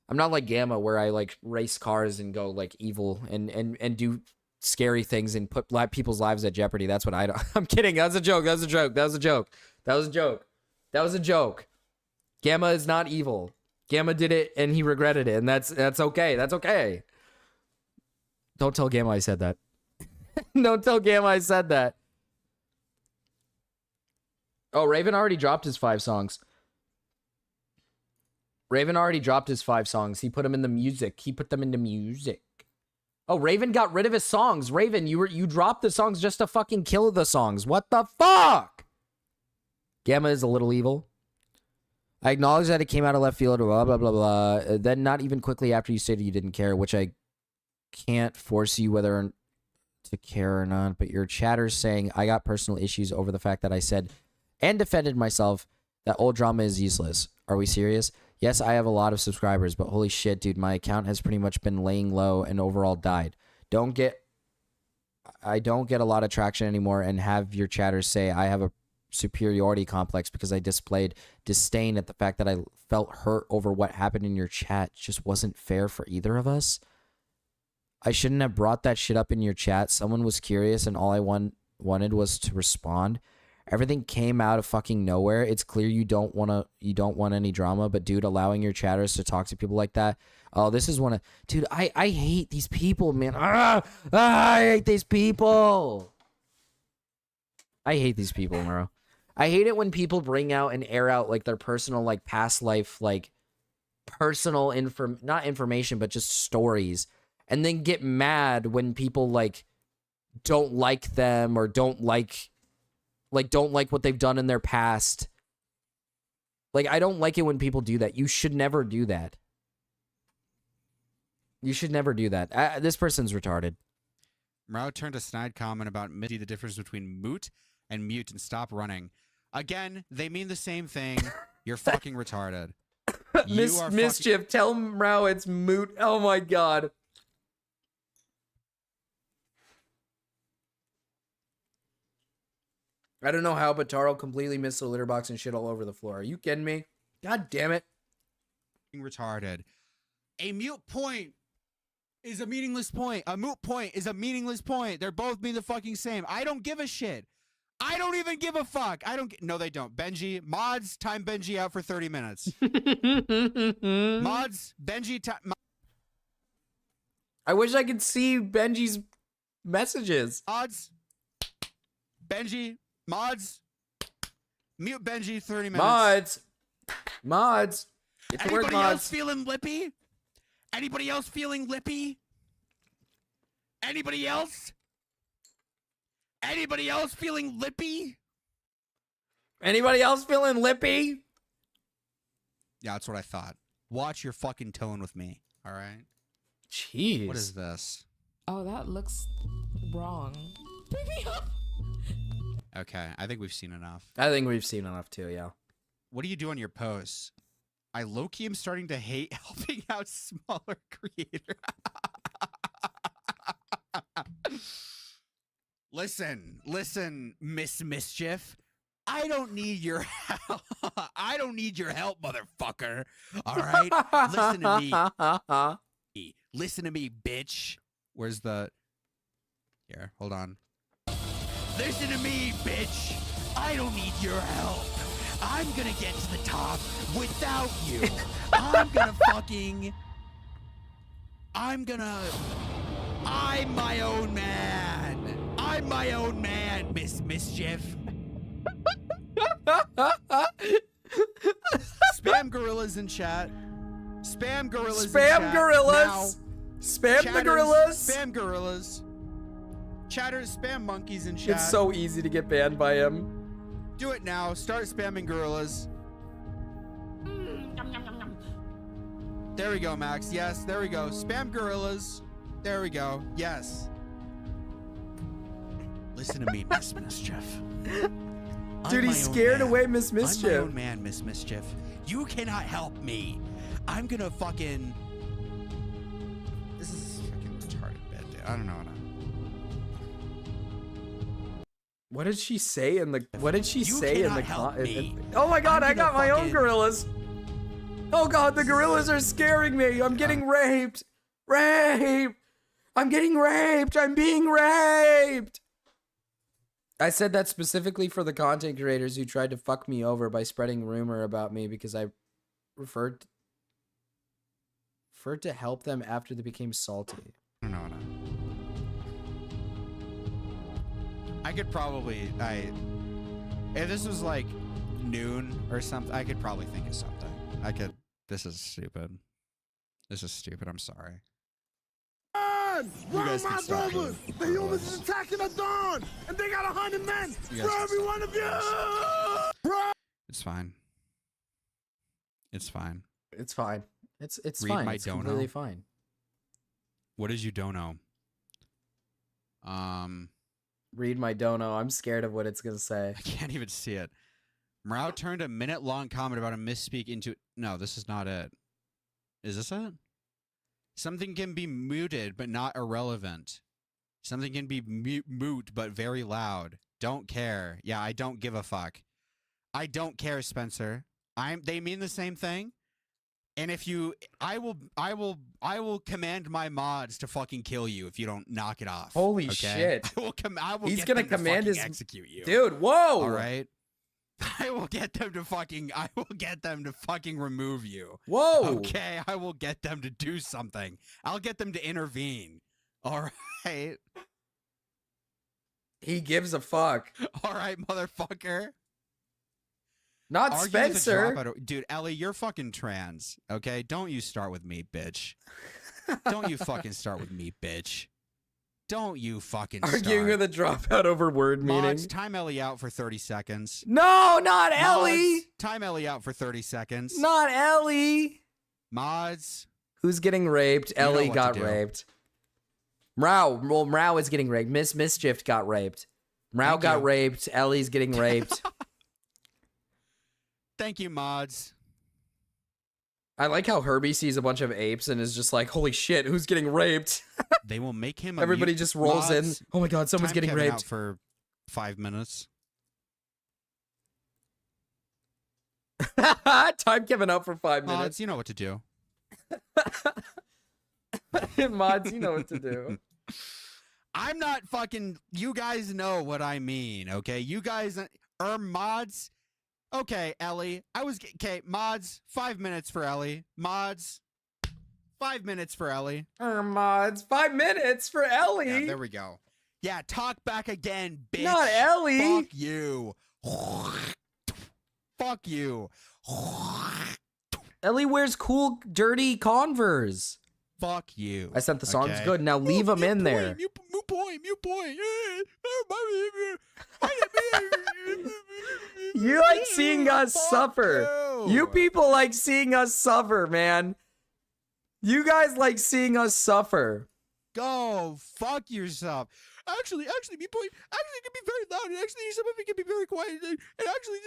I'm not like Gamma where I, like, race cars and go, like, evil and do scary things and put people's lives at jeopardy. That's what I don't. I'm kidding. That was a joke. That was a joke. That was a joke. That was a joke. That was a joke. Gamma is not evil. Gamma did it and he regretted it, and that's okay. That's okay. Don't tell Gamma I said that. Don't tell Gamma I said that. Oh, Raven already dropped his 5 songs. Raven already dropped his 5 songs. He put them in the music. He put them into music. Oh, Raven got rid of his songs. Raven, you dropped the songs just to fucking kill the songs. What the fuck? Gamma is a little evil. I acknowledge that it came out of left field, blah, blah, blah, blah. Then not even quickly after you stated you didn't care, which I can't force you whether to care or not, but your chatter's saying I got personal issues over the fact that I said and defended myself that old drama is useless. Are we serious? Yes, I have a lot of subscribers, but holy shit, dude, my account has pretty much been laying low and overall died. I don't get a lot of traction anymore and have your chatters say I have a superiority complex because I displayed disdain at the fact that I felt hurt over what happened in your chat. It just wasn't fair for either of us. I shouldn't have brought that shit up in your chat. Someone was curious and all I wanted was to respond. Everything came out of fucking nowhere. It's clear you don't want any drama, but dude, allowing your chatters to talk to people like that. Oh, this is one of... Dude, I hate these people, man. I hate these people. I hate these people, bro. I hate it when people bring out and air out, like, their personal, like, past life, like, personal not information, but just stories. And then get mad when people, like, don't like them or don't like what they've done in their past. Like, I don't like it when people do that. You should never do that. You should never do that. This person's retarded. Mrao turned a snide comment about the difference between moot and mute and stop running. Again, they mean the same thing. You're fucking retarded. Mischief, tell Mrao it's moot. Oh my god. I don't know how, but Taro completely missed the litter box and shit all over the floor. Are you kidding me? God damn it. Retarded. A mute point is a meaningless point. A moot point is a meaningless point. They're both mean the fucking same. I don't give a shit. I don't even give a fuck. No, they don't. Benji, mods, time Benji out for 30 minutes. Mods, Benji, time... I wish I could see Benji's messages. Mods, Benji... Mods, mute Benji 30 minutes. Mods. It's the word Anybody mods. else feeling lippy? Anybody else feeling lippy? Anybody else? Anybody else feeling lippy? Anybody else feeling lippy? Yeah, that's what I thought. Watch your fucking tone with me. All right. Jeez. What is this? Oh, that looks wrong. Pick me up. Okay, I think we've seen enough. I think we've seen enough too, yeah. What do you do on your posts? I low-key am starting to hate helping out smaller creators. Listen, Miss Mischief. I don't need your help. I don't need your help, motherfucker. All right? Listen to me. Listen to me, bitch. Where's the... Here, hold on. Listen to me, bitch. I don't need your help. I'm gonna get to the top without you. I'm my own man. I'm my own man, Miss Mischief. Spam gorillas in chat. Spam gorillas in chat. Spam gorillas. Now, Spam chatters, the gorillas. Spam gorillas. Chatters, spam monkeys in chat. It's so easy to get banned by him. Do it now. Start spamming gorillas. There we go, Max. Yes, there we go. Spam gorillas. There we go. Yes. Listen to me, Miss Mischief. Dude, he's scared away Miss Mischief. I'm my own man, Miss Mischief. You cannot help me. I'm gonna fucking... This is fucking retarded bit, dude. I don't know what What did she say in the? What did she say in the? me. Oh my god! I got my own fucking- gorillas. Oh god! The gorillas are scaring me. I'm getting raped. Rape. I'm getting raped. I'm being raped. I said that specifically for the content creators who tried to fuck me over by spreading rumor about me because I referred to help them after they became salty. I don't know what I could probably, if this was like noon or something, I could probably think of something. This is stupid. This is stupid, I'm sorry. Where are guys my can stop brothers? The humans is attacking the dawn, and they got 100 men You for guys can every one of you. Bro. It's fine. It's fine. It's fine. It's Read fine. my It's dono. completely fine. What did you dono? Read my dono. I'm scared of what it's gonna say. I can't even see it. Morale turned a minute-long comment about a misspeak into... No, this is not it. Is this it? Something can be muted, but not irrelevant. Something can be moot, but very loud. Don't care. Yeah, I don't give a fuck. I don't care, Spencer. They mean the same thing. And if you... I will command my mods to fucking kill you if you don't knock it off. Holy okay? shit. I will He's get gonna them to command fucking his execute you. Dude, whoa! All right. I will get them to fucking remove you. Whoa. Okay, I will get them to do something. I'll get them to intervene. All right. He gives a fuck. All right, motherfucker. Not Argue with the Spencer. dropout. Dude, Ellie, you're fucking trans. Okay, don't you start with me, bitch. Don't you fucking start with me, bitch. Don't you fucking Arguing start. with a dropout over word meaning. Mods, time Ellie out for 30 seconds. No, not Ellie. Mods, time Ellie out for 30 seconds. Not Ellie. Mods. Who's getting raped? You know Ellie what got to do. raped. Mrao is getting raped. Miss Mischief got raped. Mrao Thank got you. raped. Ellie's getting raped. Thank you, mods. I like how Herbie sees a bunch of apes and is just like, holy shit, who's getting raped? They will make him a Everybody mute. just rolls in. Mods, Oh my god, someone's time getting Kevin raped. out for 5 minutes. Time Kevin out for 5 Mods, minutes. you know what to do. Mods, you know what to do. I'm not fucking... You guys know what I mean, okay? You guys... mods... Okay, Ellie. Okay, mods, 5 minutes for Ellie. Mods, 5 minutes for Ellie. Mods, 5 minutes for Ellie. Yeah, there we go. Yeah, talk back again, bitch. Not Ellie. Fuck you. Fuck you. Ellie wears cool, dirty Converse. Fuck you. I sent the songs okay? good. Now leave them in there. point. You like seeing us suffer. You people like seeing us suffer, man. You guys like seeing us suffer. Go fuck yourself. Actually, me point. Actually, it can be very loud, and actually, some of it can be very quiet. And actually,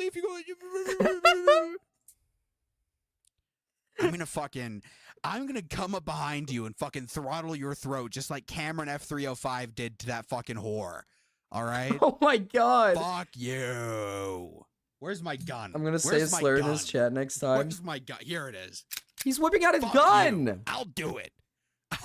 if you go, I'm gonna come up behind you and fucking throttle your throat, just like Cameron F305 did to that fucking whore. All right. Oh my god. Fuck you. Where's my gun? I'm gonna say a slur in his chat next time. Where's my gun? Here it is. He's whipping out his Fuck gun. you. I'll do it.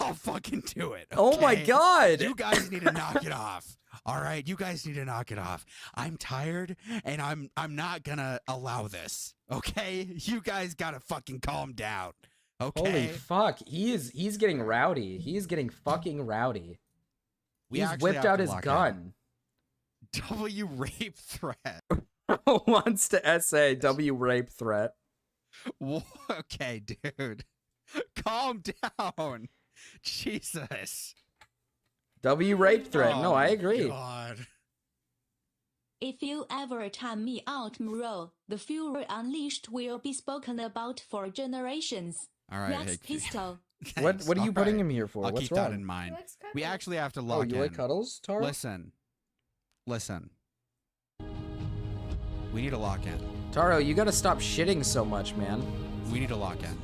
I'll fucking do it. Oh my okay? god. You guys need to knock it off. All right, you guys need to knock it off. I'm tired, and I'm not gonna allow this. Okay, you guys gotta fucking calm down. Okay. Holy fuck. He's getting rowdy. He's getting fucking rowdy. He's whipped out his gun. W rape threat. Wants to SA W rape threat. Okay, dude. Calm down. Jesus. W rape threat. No, I agree. God. If you ever time me out, Muro, the fury unleashed will be spoken about for generations. All right. That's pistol. What are you putting him here for? I'll What's keep wrong? that in mind. We actually have to lock in. Oh, you like cuddles, Taro? Listen. We need to lock in. Taro, you gotta stop shitting so much, man. We need to lock in.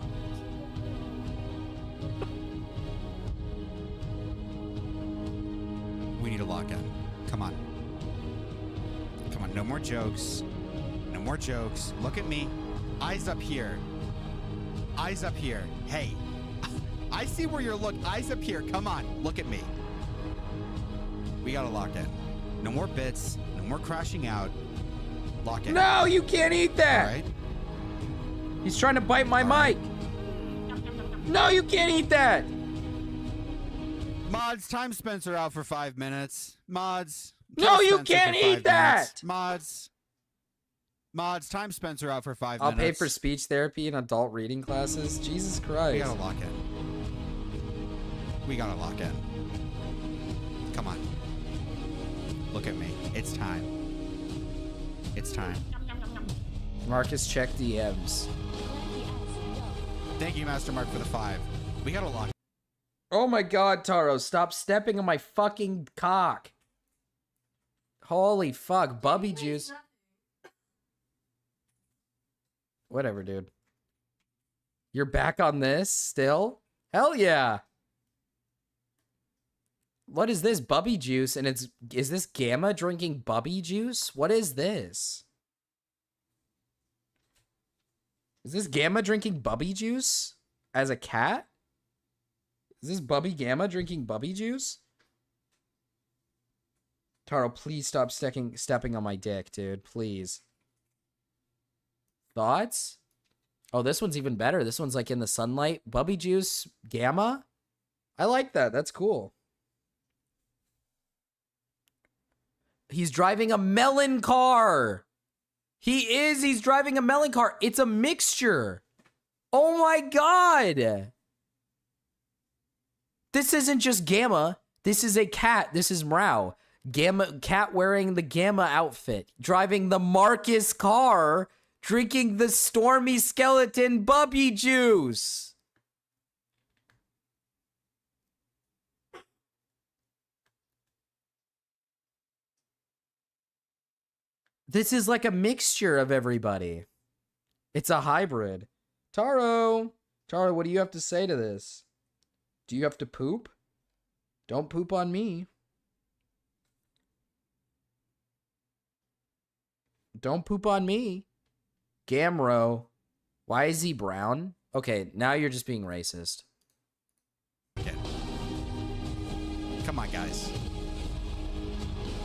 We need to lock in. Come on. Come on, no more jokes. No more jokes. Look at me. Eyes up here. Eyes up here. Hey. I see where you're looking. Eyes up here. Come on. Look at me. We gotta lock in. No more bits. No more crashing out. Lock in. No, you can't eat that. All right. He's trying to bite my mic. No, you can't eat that. Mods, time Spencer out for 5 minutes. Mods. No, time you Spencer can't for 5 eat that. minutes. Mods, time Spencer out for 5 I'll minutes. pay for speech therapy and adult reading classes. Jesus Christ. We gotta lock in. We gotta lock in. Come on. Look at me. It's time. It's time. Marcus, check DMs. Thank you, Master Mark, for the 5. We gotta lock. Oh my god, Taro, stop stepping on my fucking cock. Holy fuck, Bubby juice. Whatever, dude. You're back on this still? Hell yeah. What is this? Bubby juice, and is this Gamma drinking Bubby juice? What is this? Is this Gamma drinking Bubby juice as a cat? Is this Bubby Gamma drinking Bubby juice? Taro, please stop stepping on my dick, dude. Please. Thoughts? Oh, this one's even better. This one's like in the sunlight. Bubby juice Gamma? I like that. That's cool. He's driving a melon car. He's driving a melon car. It's a mixture. Oh my god. This isn't just Gamma. This is a cat. This is Mrao. Gamma cat wearing the Gamma outfit, driving the Marcus car, drinking the Stormy Skeleton Bubby juice. This is like a mixture of everybody. It's a hybrid. Taro, what do you have to say to this? Do you have to poop? Don't poop on me. Don't poop on me. Gamro. Why is he brown? Okay, now you're just being racist. Okay. Come on, guys.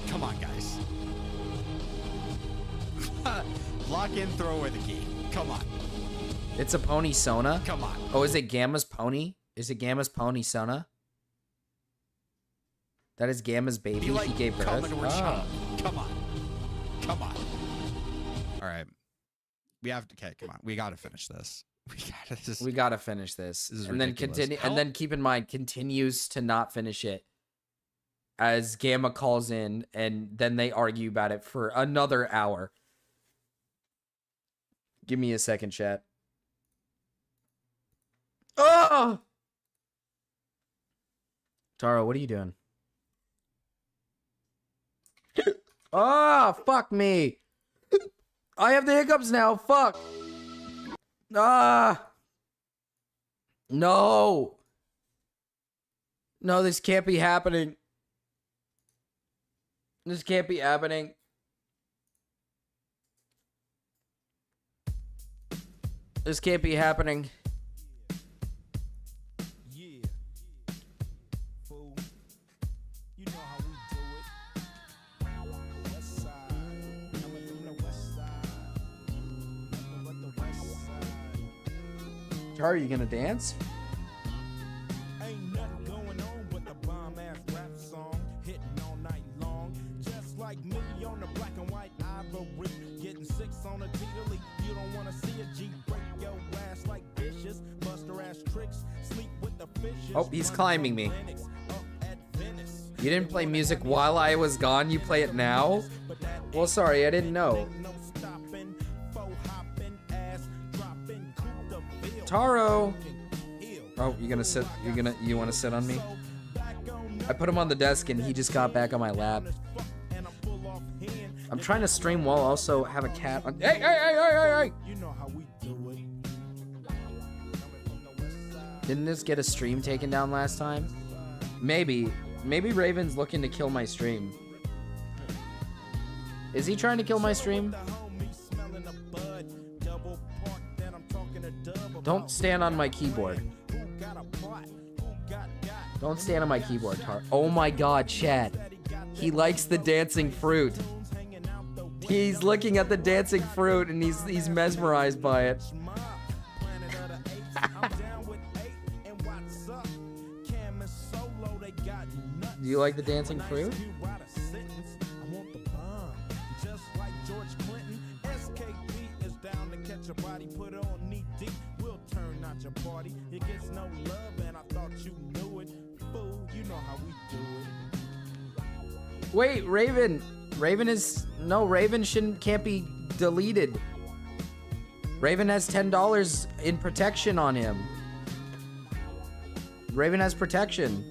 Come on, guys. Lock in, throw away the key. Come on. It's a pony Sona? Come on. Oh, is it Gamma's pony? Is it Gamma's pony Sona? That is Gamma's baby he gave birth? Oh. Come on. Come on. All right. We have to, okay, come on. We got to finish this. We gotta finish this. is And then ridiculous. continue, and then keep in mind, continues to not finish it as Gamma calls in, and then they argue about it for another hour. Give me a second, chat. Oh! Taro, what are you doing? Ah, fuck me. I have the hiccups now. Fuck. Ah. No. No, this can't be happening. This can't be happening. This can't be happening. Are you gonna dance? Ain't nothing going on but the bomb ass rap song hitting all night long. Just like me on the black and white ivory, getting 6 on a T-Delete. You don't wanna see a G break your ass like dishes, buster ass tricks, sleep with the fishes. Oh, he's climbing me. You didn't play music while I was gone. You play it now? Well, sorry, I didn't know. Taro. Oh, you gonna sit? You want to sit on me? I put him on the desk and he just got back on my lap. I'm trying to stream while also have a cat on. Hey, hey, hey, hey, hey, hey! Didn't this get a stream taken down last time? Maybe Raven's looking to kill my stream. Is he trying to kill my stream? Don't stand on my keyboard. Don't stand on my keyboard, Tar. Oh my god, chat. He likes the dancing fruit. He's looking at the dancing fruit and he's mesmerized by it. Do you like the dancing fruit? Party. It gets no love and I thought you knew it. Fool, you know how we do it. Wait, Raven can't be deleted. Raven has $10 in protection on him. Raven has protection.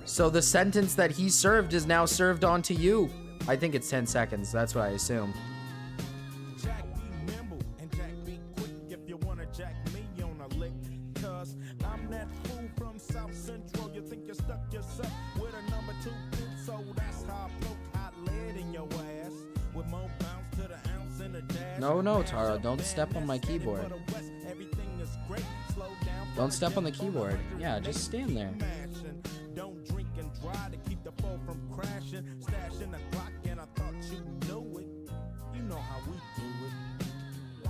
So the sentence that he served is now served onto you. I think it's 10 seconds. That's what I assume. No, Tara, don't step on my keyboard. Don't step on the keyboard. Yeah, just stand there. Don't drink and drive to keep the foe from crashing. Stashing the clock and I thought you knew it. You know how we do it.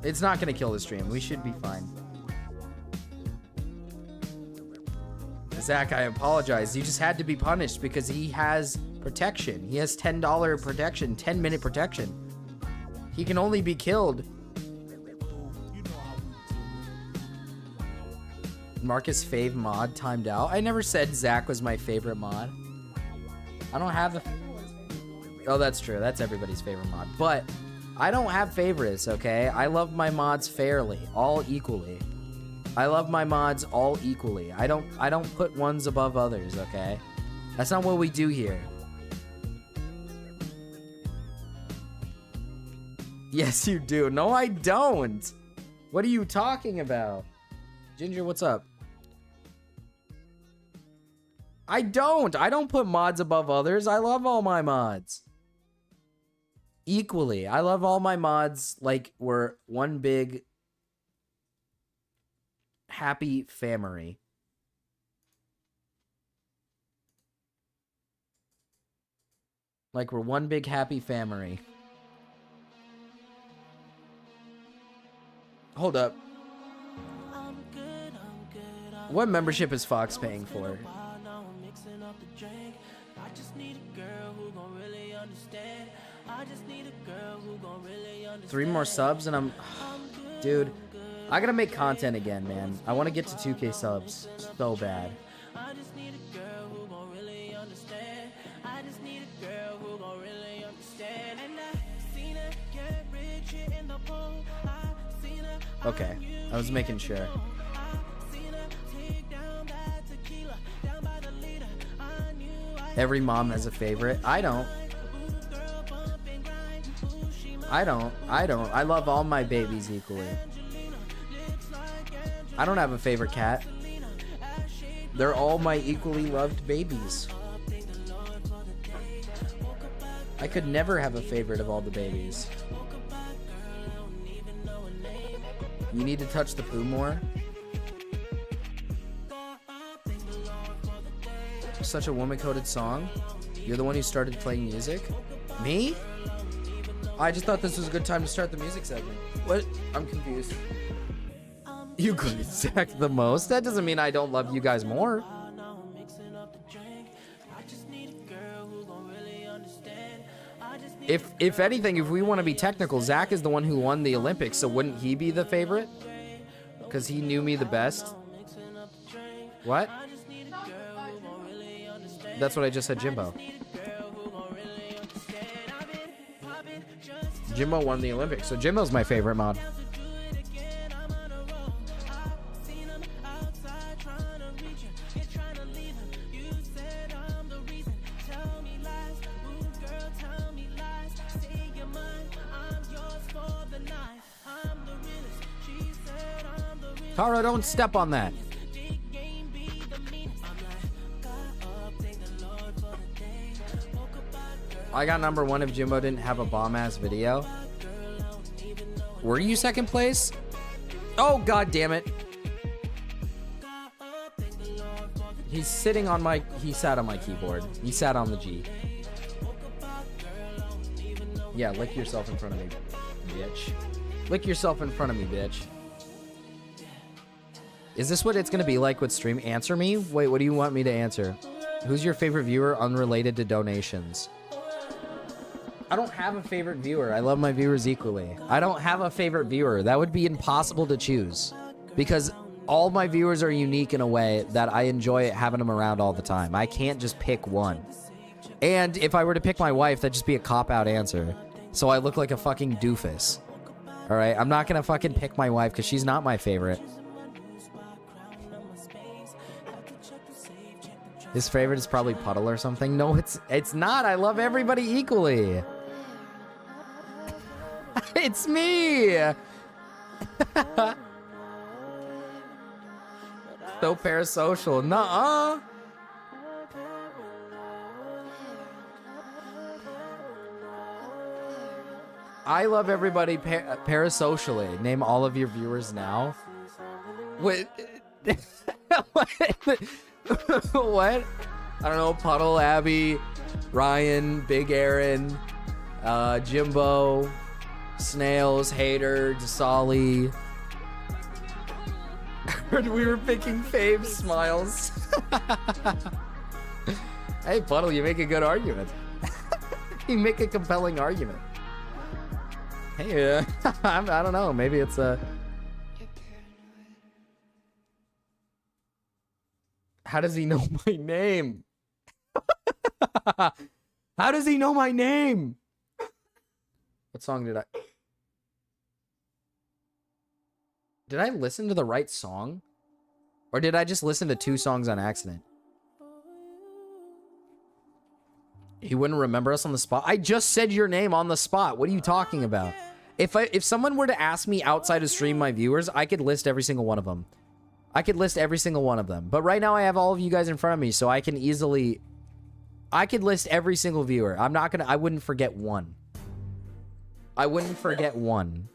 It's not gonna kill the stream. We should be fine. Zach, I apologize. You just had to be punished because he has protection. He has $10 protection, 10-minute protection. He can only be killed. Marcus fave mod timed out. I never said Zach was my favorite mod. I don't have a... Oh, that's true. That's everybody's favorite mod. But I don't have favorites, okay? I love my mods fairly, all equally. I love my mods all equally. I don't put ones above others, okay? That's not what we do here. Yes, you do. No, I don't. What are you talking about? Ginger, what's up? I don't put mods above others. I love all my mods. Equally. I love all my mods like we're one big happy family. Like we're one big happy family. Hold up. What membership is Fox paying for? I just need a girl who gon' really understand. I just need a girl 3 more subs and I'm... Dude, I gotta make content again, man. I want to get to 2K subs so bad. Okay, I was making sure. Every mom has a favorite. I don't. I love all my babies equally. I don't have a favorite cat. They're all my equally loved babies. I could never have a favorite of all the babies. You need to touch the poo more. Such a woman-coded song. You're the one who started playing music? Me? I just thought this was a good time to start the music segment. What? I'm confused. You could Zach the most? That doesn't mean I don't love you guys more. If anything, if we want to be technical, Zach is the one who won the Olympics, so wouldn't he be the favorite? Because he knew me the best. What? That's what I just said, Jimbo. Jimbo won the Olympics, so Jimbo's my favorite mod. Tara, don't step on that. I got number 1 if Jimbo didn't have a bomb-ass video. Were you second place? Oh, god damn it. He's sitting on my... He sat on my keyboard. He sat on the G. Yeah, lick yourself in front of me, bitch. Lick yourself in front of me, bitch. Is this what it's going to be like with stream? Answer me? Wait, what do you want me to answer? Who's your favorite viewer unrelated to donations? I don't have a favorite viewer. I love my viewers equally. I don't have a favorite viewer. That would be impossible to choose. Because all my viewers are unique in a way that I enjoy having them around all the time. I can't just pick one. And if I were to pick my wife, that'd just be a cop-out answer. So I look like a fucking doofus. Alright? I'm not gonna fucking pick my wife because she's not my favorite. His favorite is probably Puddle or something. No, it's not. I love everybody equally. It's me. So parasocial. Nuh-uh. I love everybody parasocially. Name all of your viewers now. Wait. What? I don't know. Puddle, Abby, Ryan, Big Aaron, Jimbo, Snails, Hater, Desali. Heard we were picking fave smiles. Hey, Puddle, you make a good argument. You make a compelling argument. Hey, I don't know. Maybe it's a... How does he know my name? How does he know my name? What song did I... Did I listen to the right song? Or did I just listen to 2 songs on accident? He wouldn't remember us on the spot? I just said your name on the spot. What are you talking about? If someone were to ask me outside of stream my viewers, I could list every single one of them. I could list every single one of them. But right now I have all of you guys in front of me, so I can easily... I could list every single viewer. I'm not gonna... I wouldn't forget one. I wouldn't forget one.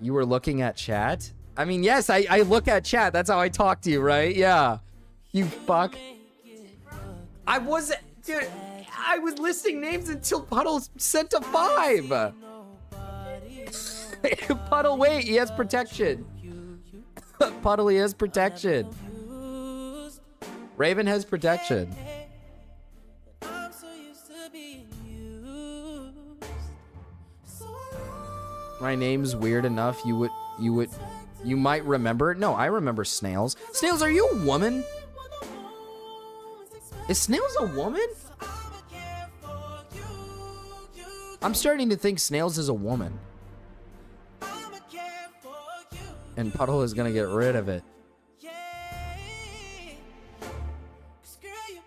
You were looking at chat? I mean, yes, I look at chat. That's how I talk to you, right? Yeah. You fuck. I wasn't... Dude, I was listing names until Puddle sent a 5. Puddle, wait, he has protection. Puddle, he has protection. Raven has protection. My name's weird enough. You might remember it. No, I remember Snails. Snails, are you a woman? Is Snails a woman? I'm starting to think Snails is a woman. And Puddle is gonna get rid of it.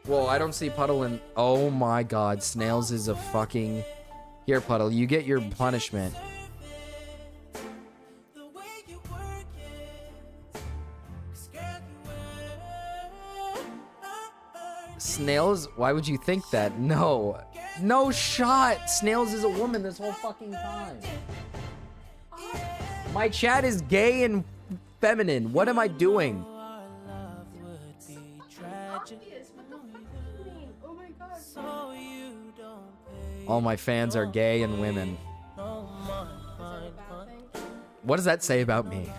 Whoa, I don't see Puddle in... Oh my god, Snails is a fucking... Here, Puddle, you get your punishment. Snails? Why would you think that? No. No shot! Snails is a woman this whole fucking time. My chat is gay and feminine. What am I doing? All my fans are gay and women. What does that say about me?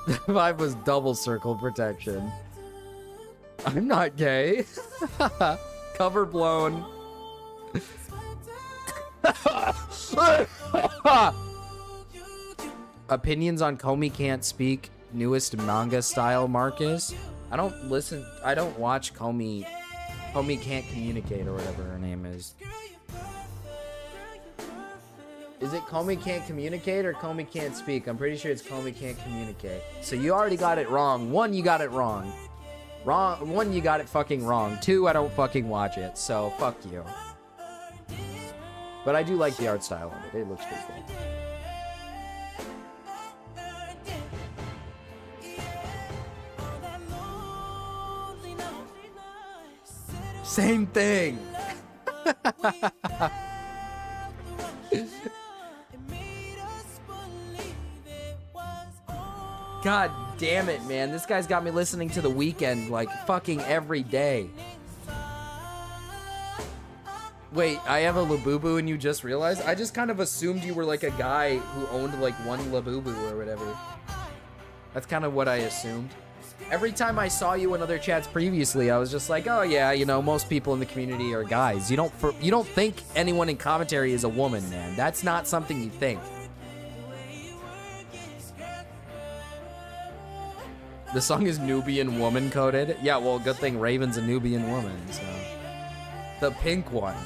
The vibe was double circle protection. I'm not gay. Cover blown. Opinions on Comey Can't Speak, newest manga style, Marcus. I don't watch Comey Can't Communicate or whatever her name is. Is it Comey Can't Communicate or Comey Can't Speak? I'm pretty sure it's Comey Can't Communicate. So you already got it wrong. One, you got it wrong. One, you got it fucking wrong. Two, I don't fucking watch it. So fuck you. But I do like the art style of it. It looks pretty cool. Same thing. God damn it, man. This guy's got me listening to The Weeknd like fucking every day. Wait, I have a Labubu and you just realized? I just kind of assumed you were like a guy who owned like one Labubu or whatever. That's kind of what I assumed. Every time I saw you in other chats previously, I was just like, oh yeah, you know, most people in the community are guys. You don't think anyone in commentary is a woman, man. That's not something you think. The song is Nubian woman coded. Yeah, well, good thing Raven's a Nubian woman, so. The pink one.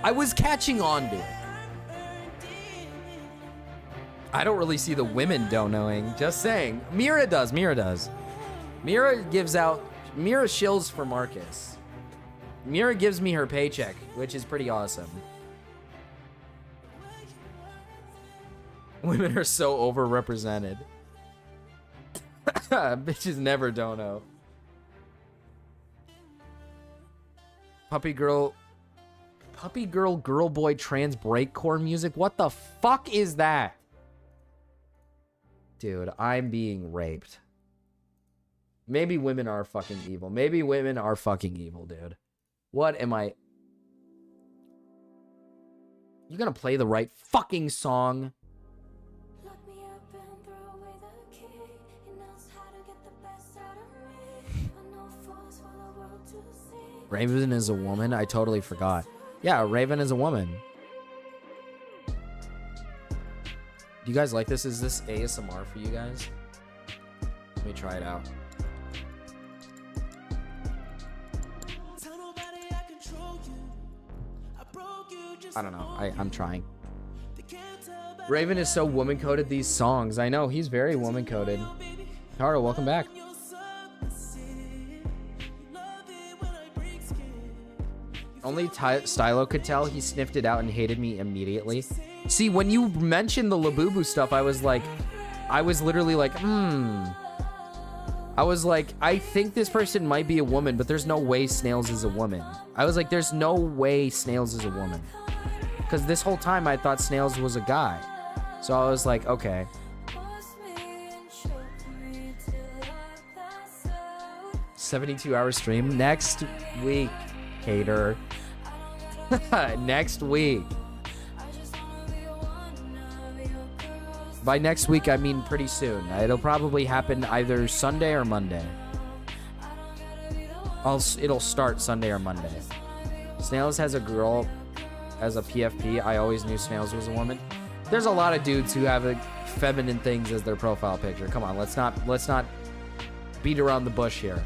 I was catching on to it. I don't really see the women don't knowing. Just saying. Mira does. Mira shills for Marcus. Mira gives me her paycheck, which is pretty awesome. Women are so overrepresented. Bitches never don't know. Puppy girl, girl boy, trans breakcore music. What the fuck is that? Dude, I'm being raped. Maybe women are fucking evil. Maybe women are fucking evil, dude. What am I... You gonna play the right fucking song? Raven is a woman? I totally forgot. Yeah, Raven is a woman. Do you guys like this? Is this ASMR for you guys? Let me try it out. I don't know. I'm trying. Raven is so woman-coded these songs. I know, he's very woman-coded. Taro, welcome back. Only Stylo could tell. He sniffed it out and hated me immediately. See, when you mentioned the Labubu stuff, I was literally like, I was like, I think this person might be a woman, but there's no way Snails is a woman. I was like, there's no way Snails is a woman. Because this whole time I thought Snails was a guy. So I was like, okay. $72-hour stream next week, Cater. Next week. By next week, I mean pretty soon. It'll probably happen either Sunday or Monday. It'll start Sunday or Monday. Snails has a girl as a PFP. I always knew Snails was a woman. There's a lot of dudes who have feminine things as their profile picture. Come on, let's not beat around the bush here.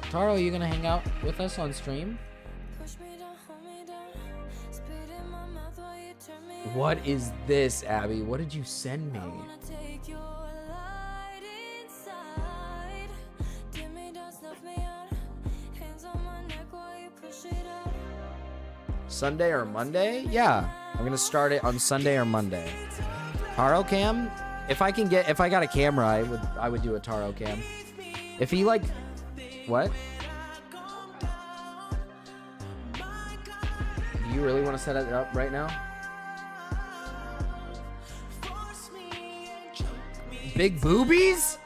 Taro, are you gonna hang out with us on stream? What is this, Abby? What did you send me? Sunday or Monday? Yeah, I'm gonna start it on Sunday or Monday. Taro cam? If I got a camera, I would do a Taro cam. If he like, what? Do you really want to set it up right now? Big boobies?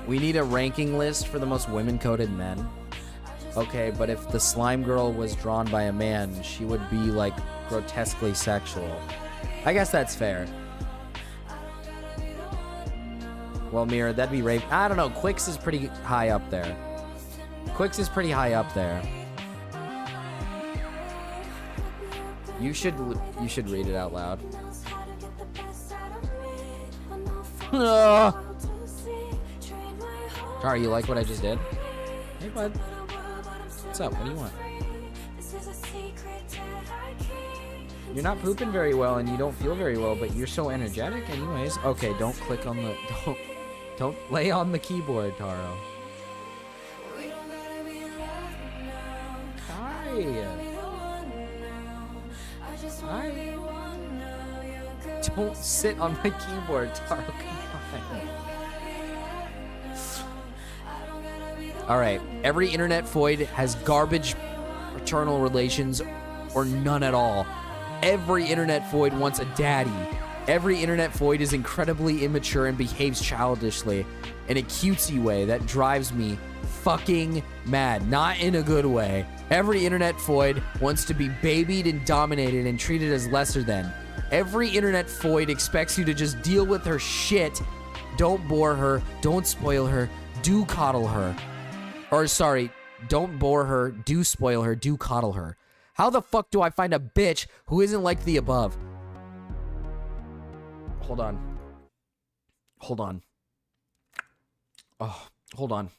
We need a ranking list for the most women-coded men. Okay, but if the slime girl was drawn by a man, she would be, like, grotesquely sexual. I guess that's fair. Well, Mira, that'd be rape. I don't know. Quicks is pretty high up there. Quicks is pretty high up there. You should read it out loud. Tara, you like what I just did? Hey, bud. What's up? What do you want? You're not pooping very well and you don't feel very well, but you're so energetic anyways. Okay, don't click on the... Don't lay on the keyboard, Taro. Hi. Hi. Don't sit on my keyboard, Taro. Come on. Alright, every internet void has garbage fraternal relations or none at all. Every internet void wants a daddy. Every internet void is incredibly immature and behaves childishly in a cutesy way that drives me fucking mad. Not in a good way. Every internet void wants to be babied and dominated and treated as lesser than. Every internet void expects you to just deal with her shit. Don't bore her. Don't spoil her. Do coddle her. Or sorry, don't bore her, do spoil her, do coddle her. How the fuck do I find a bitch who isn't like the above? Hold on. Hold on. Oh, hold on.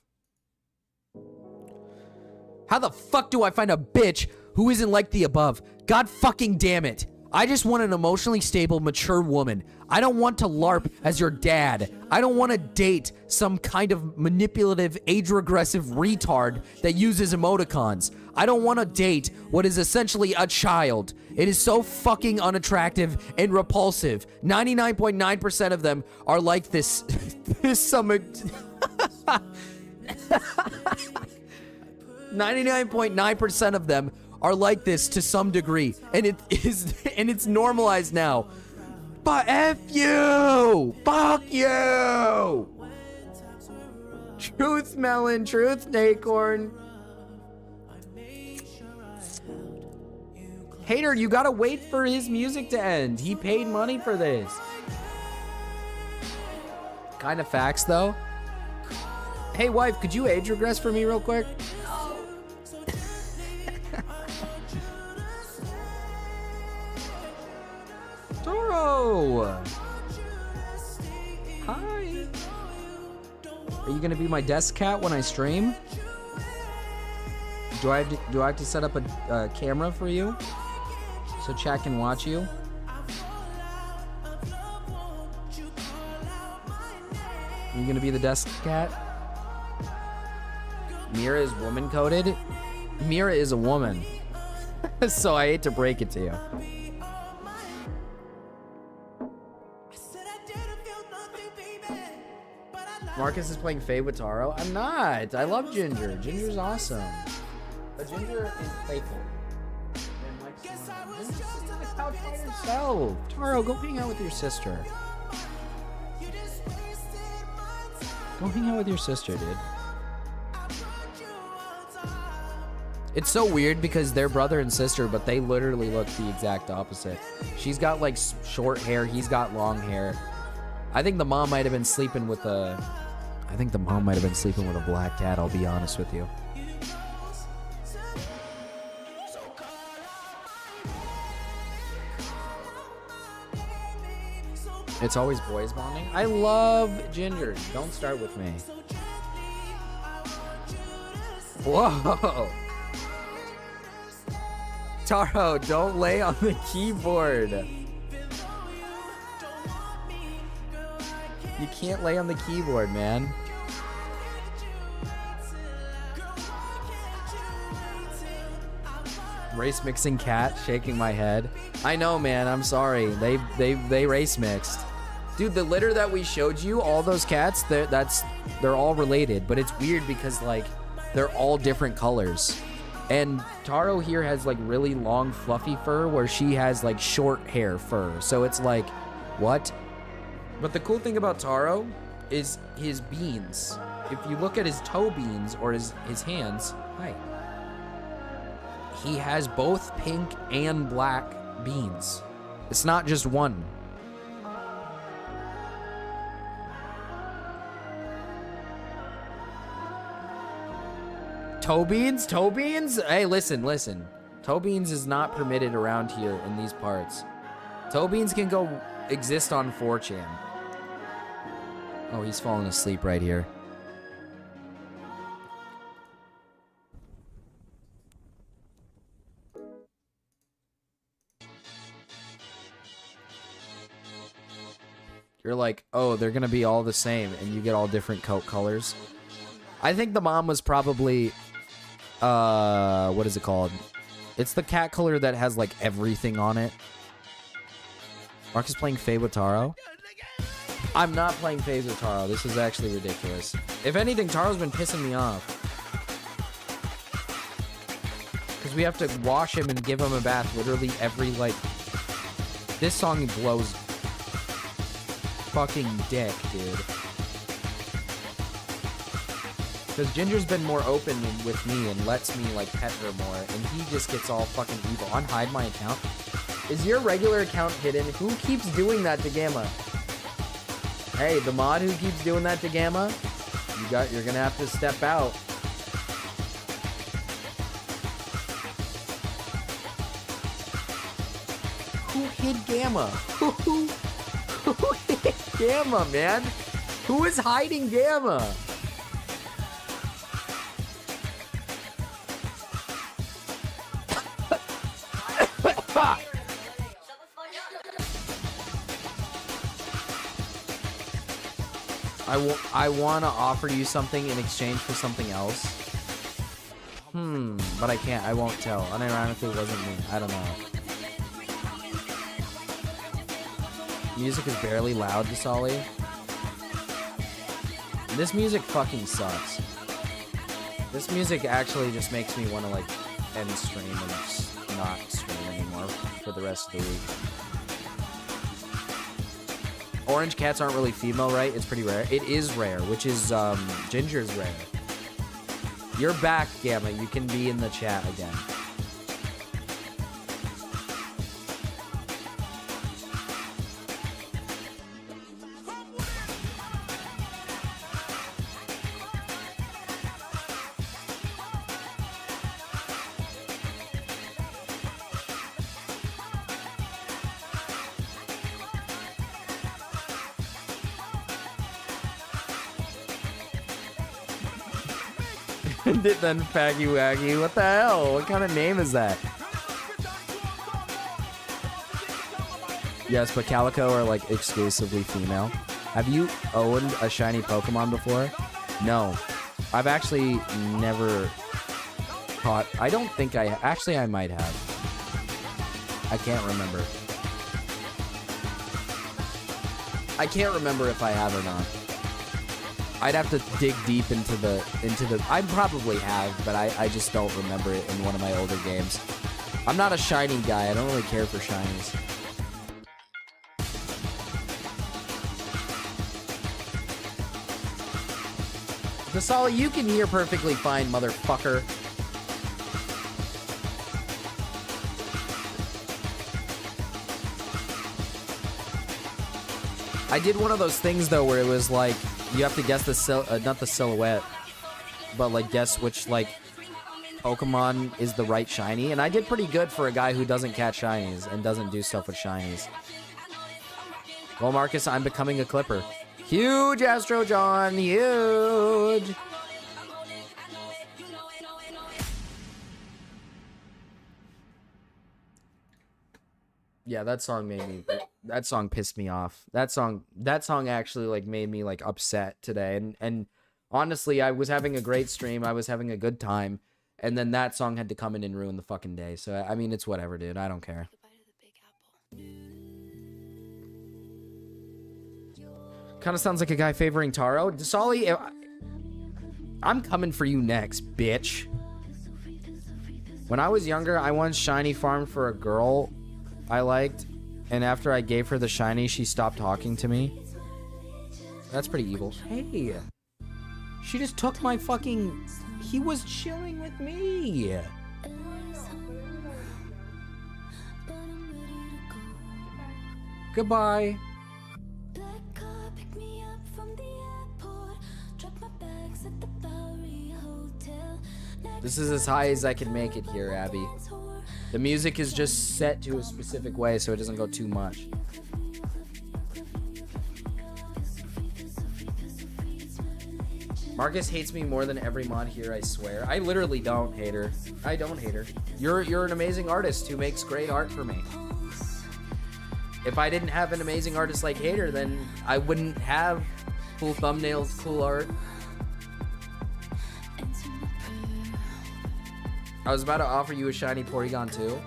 How the fuck do I find a bitch who isn't like the above? God fucking damn it. I just want an emotionally stable, mature woman. I don't want to LARP as your dad. I don't want to date some kind of manipulative, age-regressive retard that uses emoticons. I don't want to date what is essentially a child. It is so fucking unattractive and repulsive. 99.9% of them are like this. This summer. 99.9% of them are like this to some degree, and it's normalized now. But F you! Fuck you! Truth melon, truth acorn. Hater, you gotta wait for his music to end. He paid money for this. Kind of facts though. Hey wife, could you age regress for me real quick? Toro! Hi! Are you gonna be my desk cat when I stream? Do I have to set up a camera for you? So chat can watch you? Are you gonna be the desk cat? Mira is woman coded? Mira is a woman. So I hate to break it to you. Marcus is playing Faye with Taro. I'm not. I love Ginger. Ginger's awesome. But Ginger is playful. And likes Ginger's sitting on the couch by herself. Taro, go hang out with your sister. Go hang out with your sister, dude. It's so weird because they're brother and sister, but they literally look the exact opposite. She's got like short hair, he's got long hair. I think the mom might have been sleeping with a black cat, I'll be honest with you. It's always boys bonding. I love Ginger. Don't start with me. Whoa. Taro, don't lay on the keyboard. You can't lay on the keyboard, man. Race mixing cat, shaking my head. I know, man. I'm sorry. They race mixed. Dude, the litter that we showed you, all those cats, they're all related, but it's weird because like they're all different colors. And Taro here has like really long fluffy fur where she has like short hair fur. So it's like, what? But the cool thing about Taro is his beans. If you look at his toe beans or his hands, hi. He has both pink and black beans. It's not just one. Toe beans? Toe beans? Hey, listen. Toe beans is not permitted around here in these parts. Toe beans can go exist on 4chan. Oh, he's falling asleep right here. You're like, oh, they're gonna be all the same, and you get all different coat colors. I think the mom was probably, what is it called? It's the cat color that has like everything on it. Mark is playing Faye with Taro. I'm not playing Faye with Taro. This is actually ridiculous. If anything, Taro's been pissing me off. Because we have to wash him and give him a bath literally every, like... This song blows fucking dick, dude. Because Ginger's been more open with me and lets me, like, pet her more. And he just gets all fucking evil. Unhide my account. Is your regular account hidden? Who keeps doing that to Gamma? Hey, the mod who keeps doing that to Gamma? You're gonna have to step out. Who hid Gamma? Who hid Gamma, man? Who is hiding Gamma? I want to offer you something in exchange for something else. But I can't. I won't tell. Unironically, it wasn't me. I don't know. Music is barely loud to Solly. This music fucking sucks. This music actually just makes me want to, like, end stream and just not stream anymore for the rest of the week. Orange cats aren't really female, right? It's pretty rare. It is rare, which is, Ginger's rare. You're back, Gamma. You can be in the chat again. Then Faggy Waggy. What the hell? What kind of name is that? Yes, but Calico are like exclusively female. Have you owned a shiny Pokemon before? No. I've actually never caught. I don't think I actually I might have. I can't remember. I can't remember if I have or not. I'd have to dig deep into the I probably have, but I just don't remember it in one of my older games. I'm not a shiny guy. I don't really care for shinies. Dasali, you can hear perfectly fine, motherfucker. I did one of those things though where it was like you have to guess the not the silhouette, but like guess which like Pokemon is the right shiny, and I did pretty good for a guy who doesn't catch shinies and doesn't do stuff with shinies. Well, Marcus, I'm becoming a Clipper. Huge, Astro John, huge. Yeah, that song made me. That song pissed me off. That song actually like made me like upset today. And honestly, I was having a great stream. I was having a good time, and then that song had to come in and ruin the fucking day. So I mean, it's whatever, dude. I don't care. Kind of sounds like a guy favoring Taro. Solly, I'm coming for you next, bitch. When I was younger, I once shiny farmed for a girl I liked, and after I gave her the shiny, she stopped talking to me. That's pretty evil. Hey, she just took my fucking... He was chilling with me. Goodbye. This is as high as I can make it here, Abby. The music is just set to a specific way so it doesn't go too much. Marcus hates me more than every mod here, I swear. I literally don't hate her. I don't hate her. You're an amazing artist who makes great art for me. If I didn't have an amazing artist like Hater, then I wouldn't have cool thumbnails, cool art. I was about to offer you a shiny Porygon too.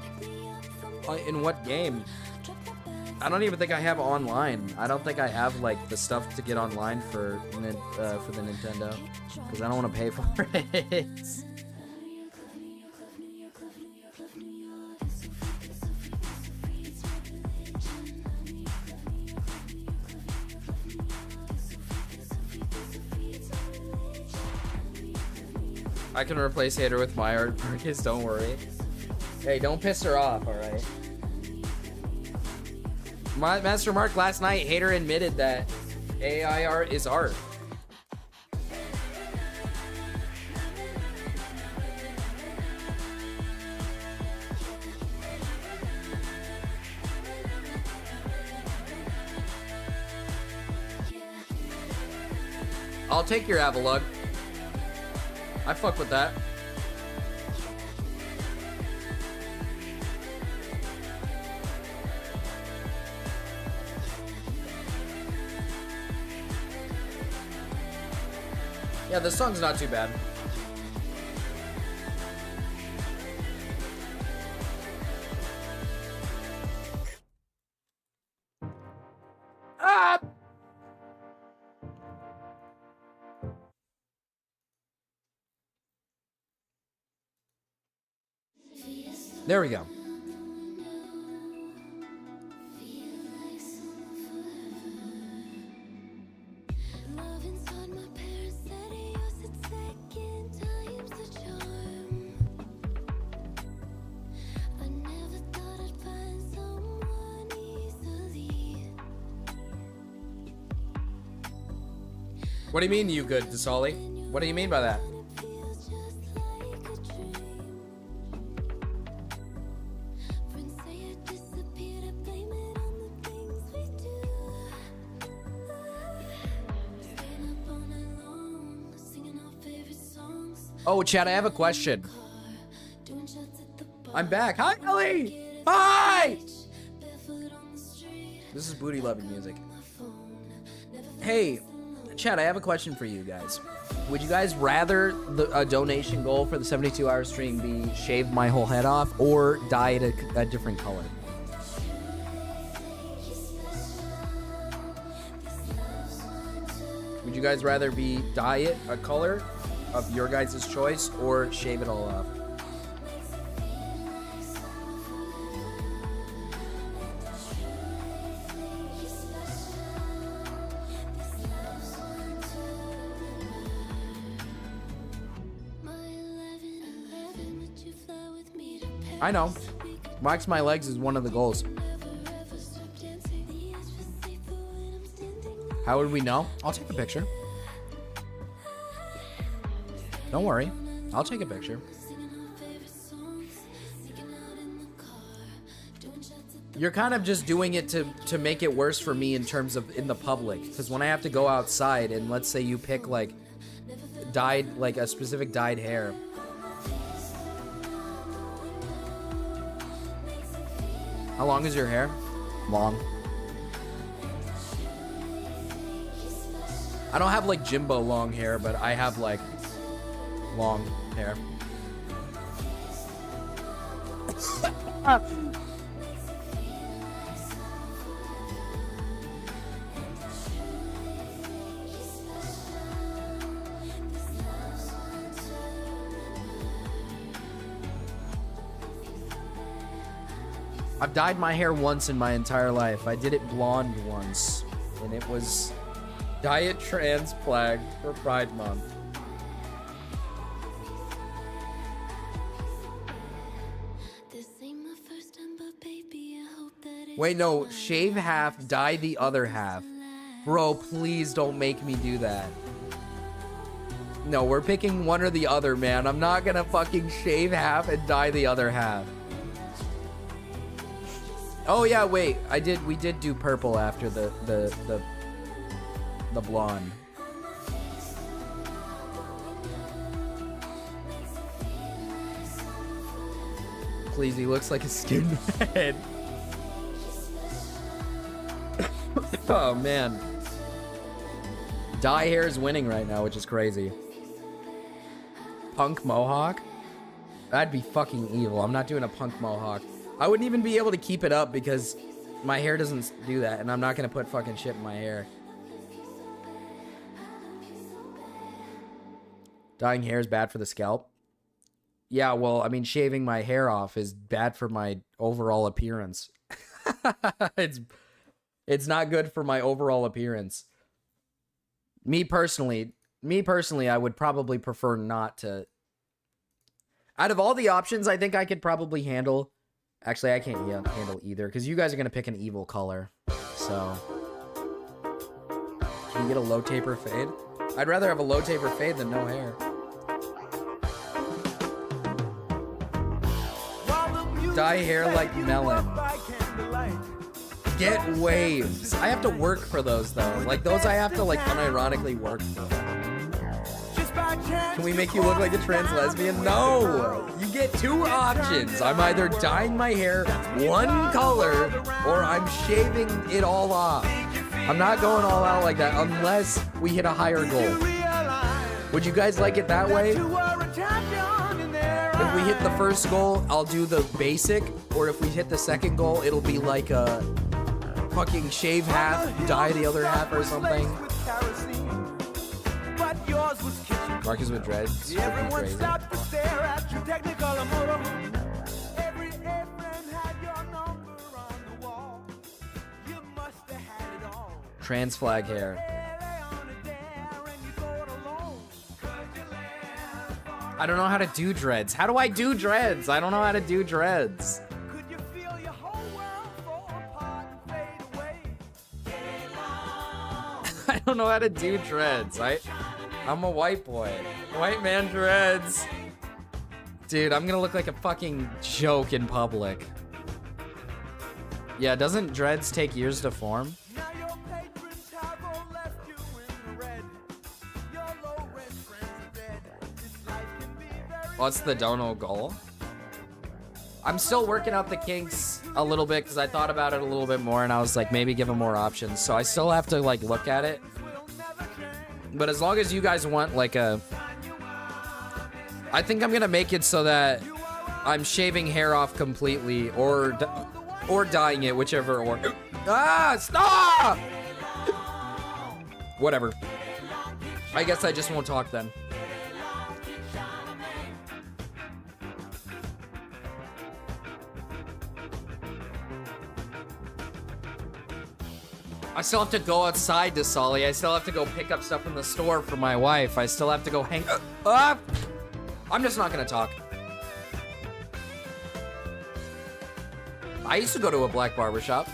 In what game? I don't even think I have online. I don't think I have like the stuff to get online for the Nintendo, because I don't want to pay for it. I can replace Hater with my art, Marcus, don't worry. Hey, don't piss her off, alright? Master Mark, last night, Hater admitted that AI art is art. I'll take your Avalug. I fuck with that. Yeah, this song's not too bad. Ah! There we go. What do you mean, you good, Dasali? What do you mean by that? Oh, chat, I have a question. I'm back. Hi, Ellie! Hi! This is booty loving music. Hey, chat, I have a question for you guys. Would you guys rather a donation goal for the 72-hour stream be shave my whole head off or dye it a different color? Would you guys rather be dye it a color of your guys' choice or shave it all off? I know. Wax my legs is one of the goals. How would we know? I'll take a picture. Don't worry. I'll take a picture. You're kind of just doing it to make it worse for me in terms of in the public. Because when I have to go outside and let's say you pick like dyed, like a specific dyed hair. How long is your hair? Long. I don't have like Jimbo long hair, but I have like long hair. I've dyed my hair once in my entire life. I did it blonde once, and it was Diet Trans Flag for Pride Month. Wait, no, shave half, dye the other half. Bro, please don't make me do that. No, we're picking one or the other, man. I'm not gonna fucking shave half and dye the other half. Oh yeah, wait. We did do purple after the blonde. Please, he looks like a skinhead. Oh man. Dye hair is winning right now, which is crazy. Punk mohawk? That'd be fucking evil. I'm not doing a punk mohawk. I wouldn't even be able to keep it up because my hair doesn't do that, and I'm not gonna put fucking shit in my hair. Dyeing hair is bad for the scalp. Yeah, well, I mean, shaving my hair off is bad for my overall appearance. It's not good for my overall appearance. Me personally, I would probably prefer not to. Out of all the options, I think I could probably handle. Actually, I can't handle either because you guys are gonna pick an evil color. So, can you get a low taper fade? I'd rather have a low taper fade than no hair. Dye hair like melon. Get waves. I have to work for those though. Like those I have to like unironically work for. Can we make you look like a trans lesbian? No! You get two options. I'm either dyeing my hair one color or I'm shaving it all off. I'm not going all out like that unless we hit a higher goal. Would you guys like it that way? If we hit the first goal, I'll do the basic, or if we hit the second goal, it'll be like a fucking shave half, dye the other half or something. Marcus with dreads. Crazy. Trans flag hair. I don't know how to do dreads. How do I do dreads? I don't know how to do dreads. I don't know how to do dreads. I'm a white boy. White man dreads. Dude, I'm gonna look like a fucking joke in public. Yeah, doesn't dreads take years to form? What's the dono goal? I'm still working out the kinks a little bit because I thought about it a little bit more and I was like, maybe give them more options. So I still have to like look at it. But as long as you guys want like a... I think I'm gonna make it so that I'm shaving hair off completely or dyeing it, whichever or... Ah, stop! Whatever. I guess I just won't talk then. I still have to go outside to Solly. I still have to go pick up stuff from the store for my wife. I still have to go hang... I'm just not gonna talk. I used to go to a black barbershop.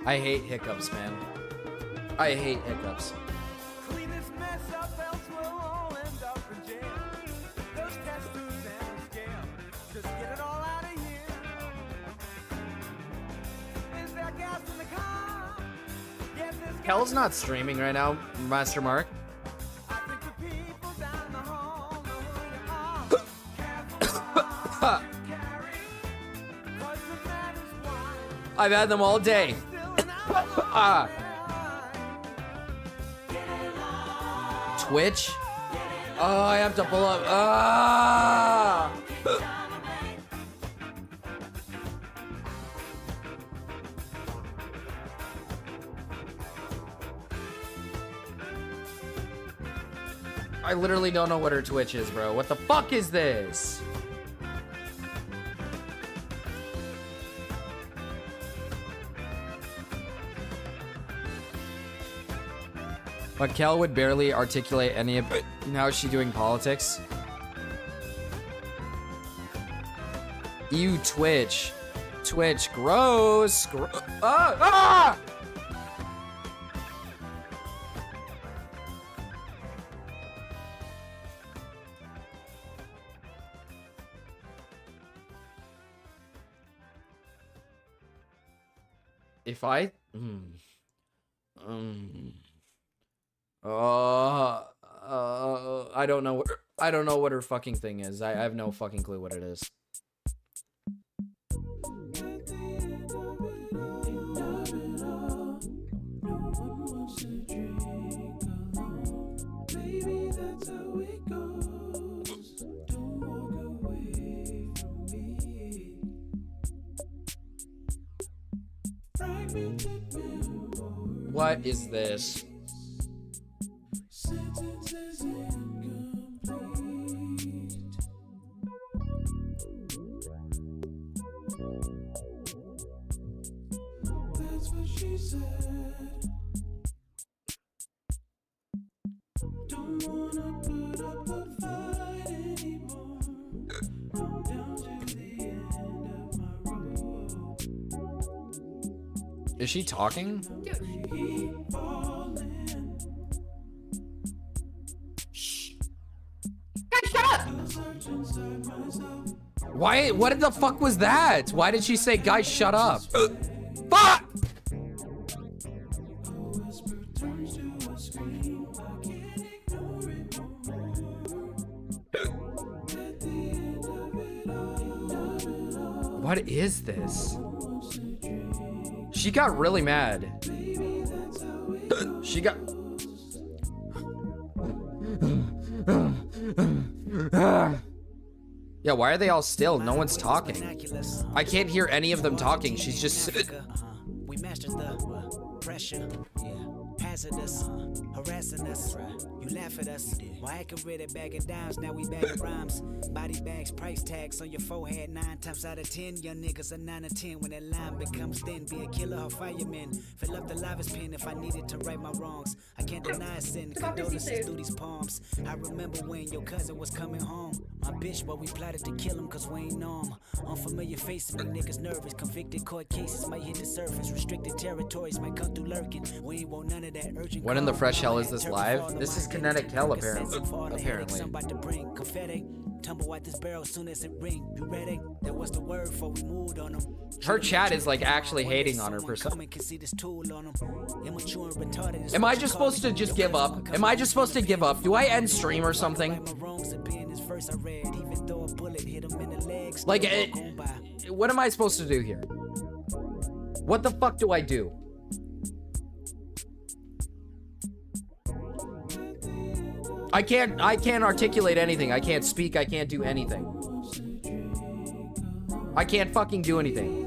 I hate hiccups, man. I hate hiccups. Clean this mess up, else we'll all end up in jail. Those test tubes and the scale, just get it all out of here. Is there gas in the car? Yes, there's Kel's not streaming right now, Master Mark. I've had them all day. Twitch? Oh, I have to pull up. I literally don't know what her Twitch is, bro. What the fuck is this? But Kel would barely articulate any of it. Now is she doing politics? Ew, Twitch. Twitch, gross. Ah! If I... I don't know. I don't know what her fucking thing is. I have no fucking clue what it is. What is this? That's what she said. Don't wanna put up a fight anymore. I'm down to the end of my rope. Is she talking? Guys, shut up! Why? What the fuck was that? Why did she say, guys, shut up? Fuck! What is this? She got really mad. She got... Yeah, why are they all still? No one's talking. I can't hear any of them talking. She's just... We mastered the pressure. Yeah. Hazardous, harassing us. You laugh at us. Why I can read it bag of dimes, now we bag of rhymes. Body bags, price tags on your forehead. 9 times out of 10, young niggas are 9 or 10. When that line becomes thin, be a killer or fireman. Fill up the livest pen if I needed to right my wrongs. I can't deny a sin, condolences through these palms. I remember when your cousin was coming home. My bitch, but we plotted to kill him cause we ain't know him. Unfamiliar faces make niggas nervous. Convicted court cases might hit the surface. Restricted territories might come through lurking. We ain't want none of that urgent. What in the fresh hell is this live? This is Kinetic Hell, apparently. Tumble out this barrel soon as it ring. You ready? That was the word for we moved on them. Her chat is like actually hating on her for some. Am I just supposed to just give up? Am I just supposed to give up? Do I end stream or something? Like, what am I supposed to do here? What the fuck do I do? I can't articulate anything. I can't speak. I can't do anything. I can't fucking do anything.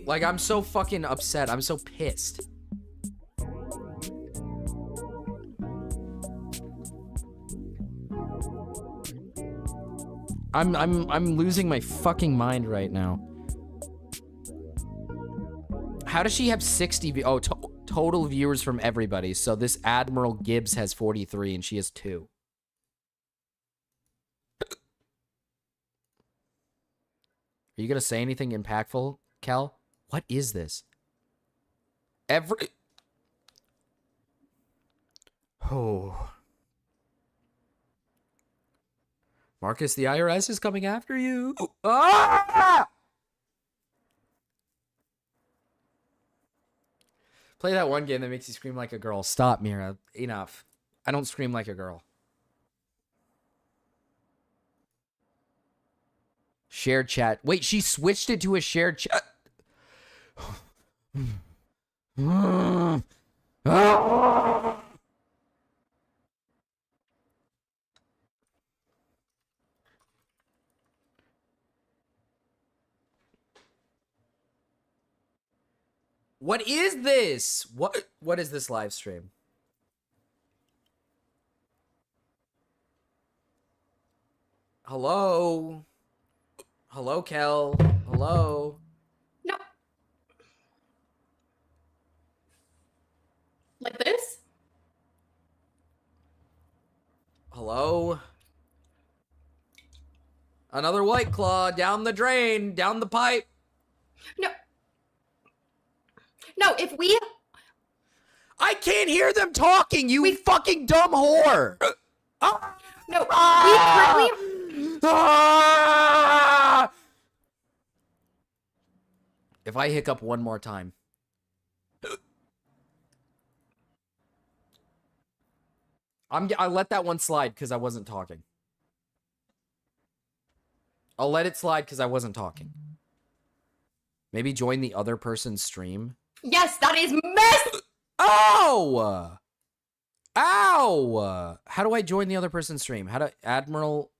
Like, I'm so fucking upset. I'm so pissed. I'm losing my fucking mind right now. How does she have 60 total viewers from everybody? So this Admiral Gibbs has 43 and she has 2. Are you gonna say anything impactful, Kel? What is this? Oh. Marcus, the IRS is coming after you. Ah! Play that one game that makes you scream like a girl. Stop, Mira. Enough. I don't scream like a girl. Shared chat. Wait, she switched it to a shared chat. What is this? What is this live stream? Hello? Hello, Kel? Hello? No. Like this? Hello? Another White Claw down the drain, down the pipe. No. No, if we... I can't hear them talking, you fucking dumb whore! No, we currently... If I hiccup one more time. I let that one slide because I wasn't talking. I'll let it slide because I wasn't talking. Maybe join the other person's stream. Yes, that is mess. Oh! Ow! How do I join the other person's stream? How do Admiral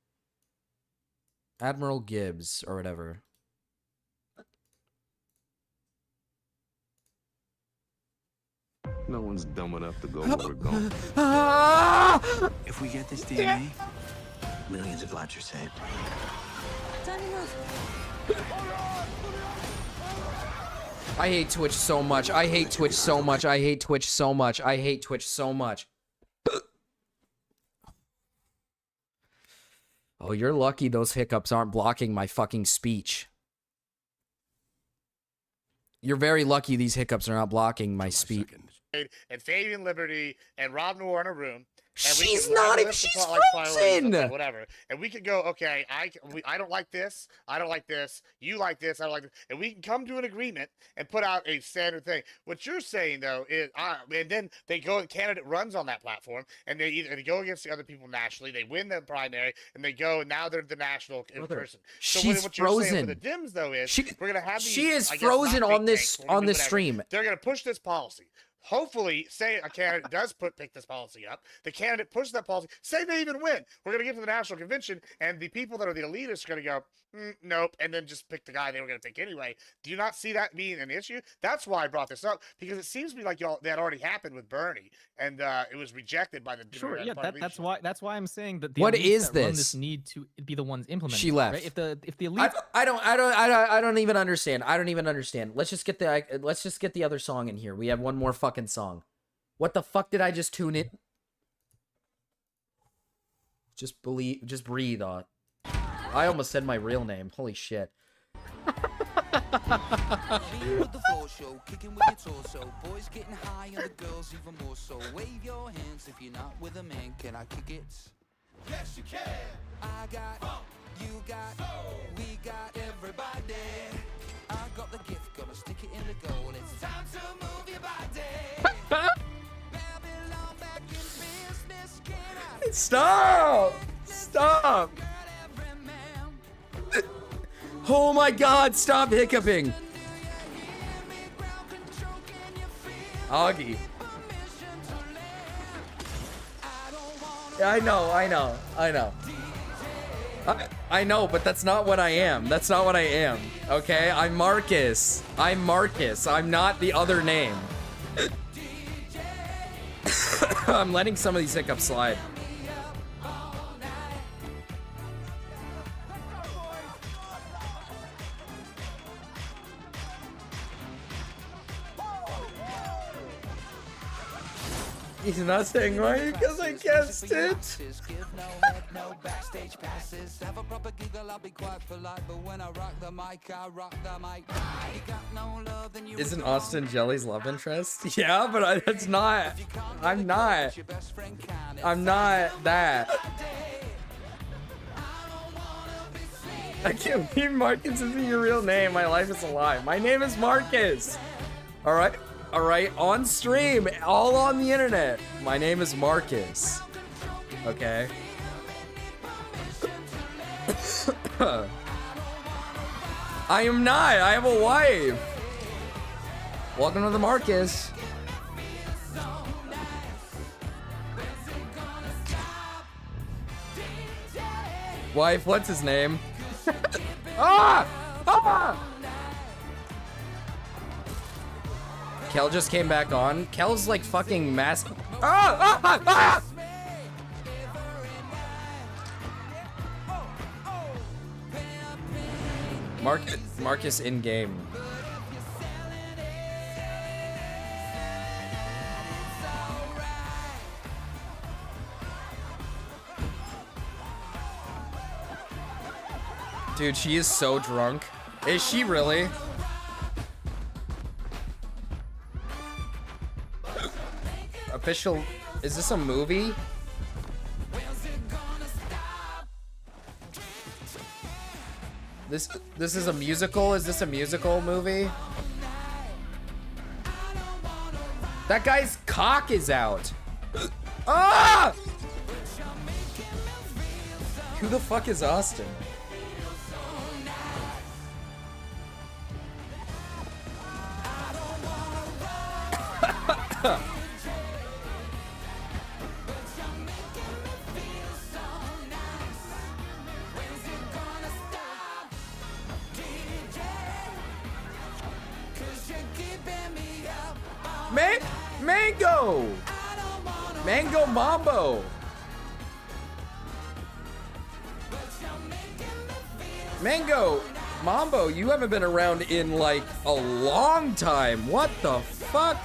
Gibbs or whatever? No one's dumb enough to go where we're going. If we get this DNA, millions of lives are saved. I hate Twitch so much. I hate Twitch so much. I hate Twitch so much. I hate Twitch so much. Oh, you're lucky those hiccups aren't blocking my fucking speech. You're very lucky these hiccups are not blocking my speech. And Fabian Liberty and Rob Noir in a room. And She's not even. She's frozen. Okay, whatever. And we could go. Okay, I don't like this. I don't like this. You like this. I don't like this. And we can come to an agreement and put out a standard thing. What you're saying though is, and then they go. And candidate runs on that platform, and they go against the other people nationally. They win the primary, and they go. And now they're the national person. So She's what you're saying frozen. for the Dims though is we're gonna have these. She is I guess, frozen not on think this tanks, we're gonna do whatever. stream. They're gonna push this policy. Hopefully, say a candidate does pick this policy up. The candidate pushes that policy. Say they even win. We're going to get to the national convention, and the people that are the elitists are going to go, nope, and then just pick the guy they were going to pick anyway. Do you not see that being an issue? That's why I brought this up, because it seems to me like that already happened with Bernie, and it was rejected by the Sure, yeah, that's why I'm saying that the What elites is that run this? this need to be the ones implementing. She it, left. Right? If the elites, I don't even understand. I don't even understand. Let's just get the other song in here. We have one more fucking song. What the fuck did I just tune in? Just breathe on. I almost said my real name. Holy shit. With the floor show, kicking with your torso. Boys getting high and the girls even more so. Wave your hands if you're not with a man. Can I kick it? Yes, you can. I got, you got, we got everybody. I got the gift, gonna stick it in the goal. It's time to move your body. Stop! Stop! Oh my god, stop hiccuping! Augie. I know. I know, but that's not what I am. That's not what I am. Okay? I'm Marcus. I'm not the other name. I'm letting some of these hiccups slide. He's not saying why because I guessed it. No backstage passes. Have a proper giggle, I'll be quite polite. But when I rock the mic, I rock the mic. You got no love, then you Isn't Austin Jelly's love interest? Yeah, but that's not. I'm not. I'm not that. I can't believe Marcus isn't your real name. My life is a lie. My name is Marcus. All right. All right. On stream, all on the internet. My name is Marcus. Okay. I am not. I have a wife. Welcome to the Marcus. Wife, what's his name? Ah! Ah! Kel just came back on. Kel's like fucking mask. Ah! Ah! Ah! Marcus in game. Dude, she is so drunk. Is she really? Official. Is this a movie? This is a musical? Is this a musical movie? That guy's cock is out. Ah! Who the fuck is Austin? Mango! Mango Mambo! Mango Mambo, you haven't been around in like a long time. What the fuck?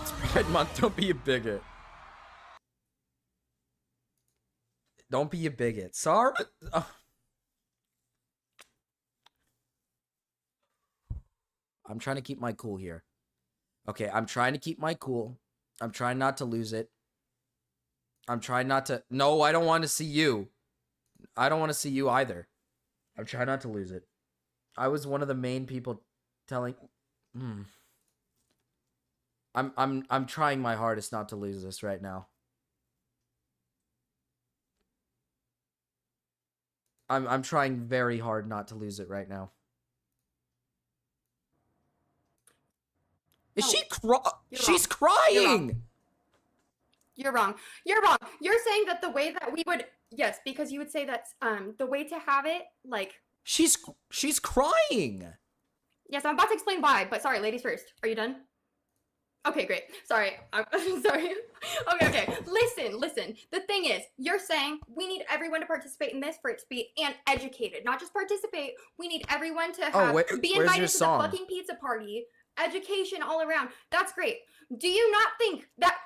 It's Pride Month, don't be a bigot. Don't be a bigot. Sorry. I'm trying to keep my cool here. Okay, I'm trying to keep my cool. I'm trying not to lose it. I'm trying not to... No, I don't want to see you. I don't want to see you either. I'm trying not to lose it. I was one of the main people telling... I'm trying my hardest not to lose this right now. I'm trying very hard not to lose it right now. Is she She's crying! You're wrong. You're wrong. You're saying that the way that we would... Yes, because you would say that's the way to have it, like... She's crying! Yes, I'm about to explain why, but sorry, ladies first. Are you done? Okay, great. Sorry. I'm sorry. Okay. Listen. The thing is, you're saying we need everyone to participate in this for it to be and educated. Not just participate. We need everyone to have, be invited to the fucking pizza party. Education all around. That's great. Do you not think that...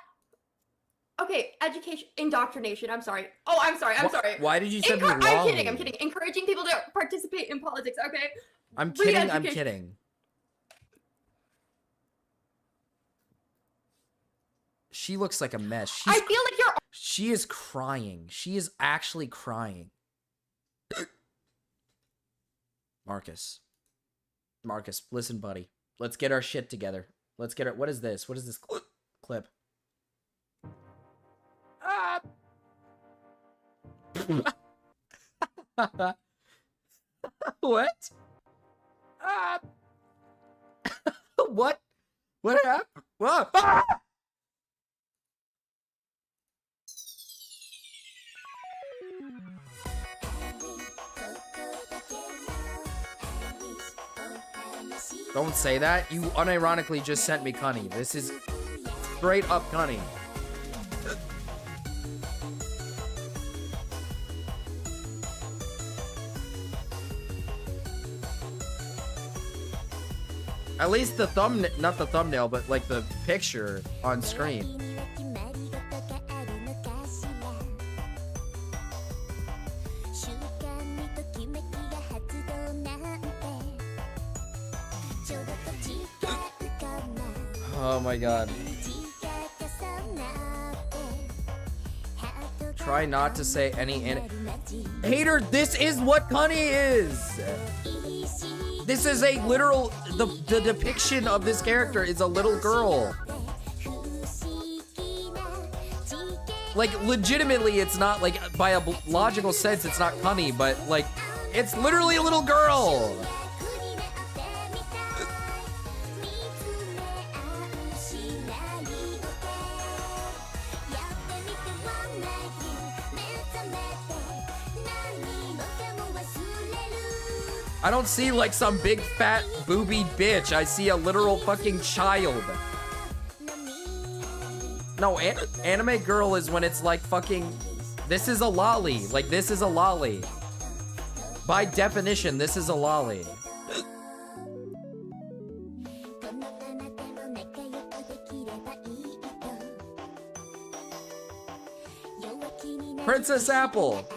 Okay, education, indoctrination. I'm sorry. Oh, I'm sorry. Why did you say me wrong? I'm kidding. Encouraging people to participate in politics, okay? I'm kidding. She looks like a mess. I feel like you're... She is crying. She is actually crying. Marcus, listen, buddy. Let's get our shit together. Let's get our... What is this? What is this clip? Ah! What? Ah! What? What happened? What? Ah! Don't say that. You unironically just sent me Cunny. This is straight up Cunny. At least the not the thumbnail, but like the picture on screen. Oh my god. Try not to say any Hater, this is what Cunny is! This is a literal, the depiction of this character is a little girl. Like, legitimately, it's not, like, by a logical sense, it's not Cunny, but, like, it's literally a little girl! I don't see like some big fat booby bitch. I see a literal fucking child. No, anime girl is when it's like fucking, this is a lolly. Like this is a lolly. By definition, this is a lolly. Princess Apple.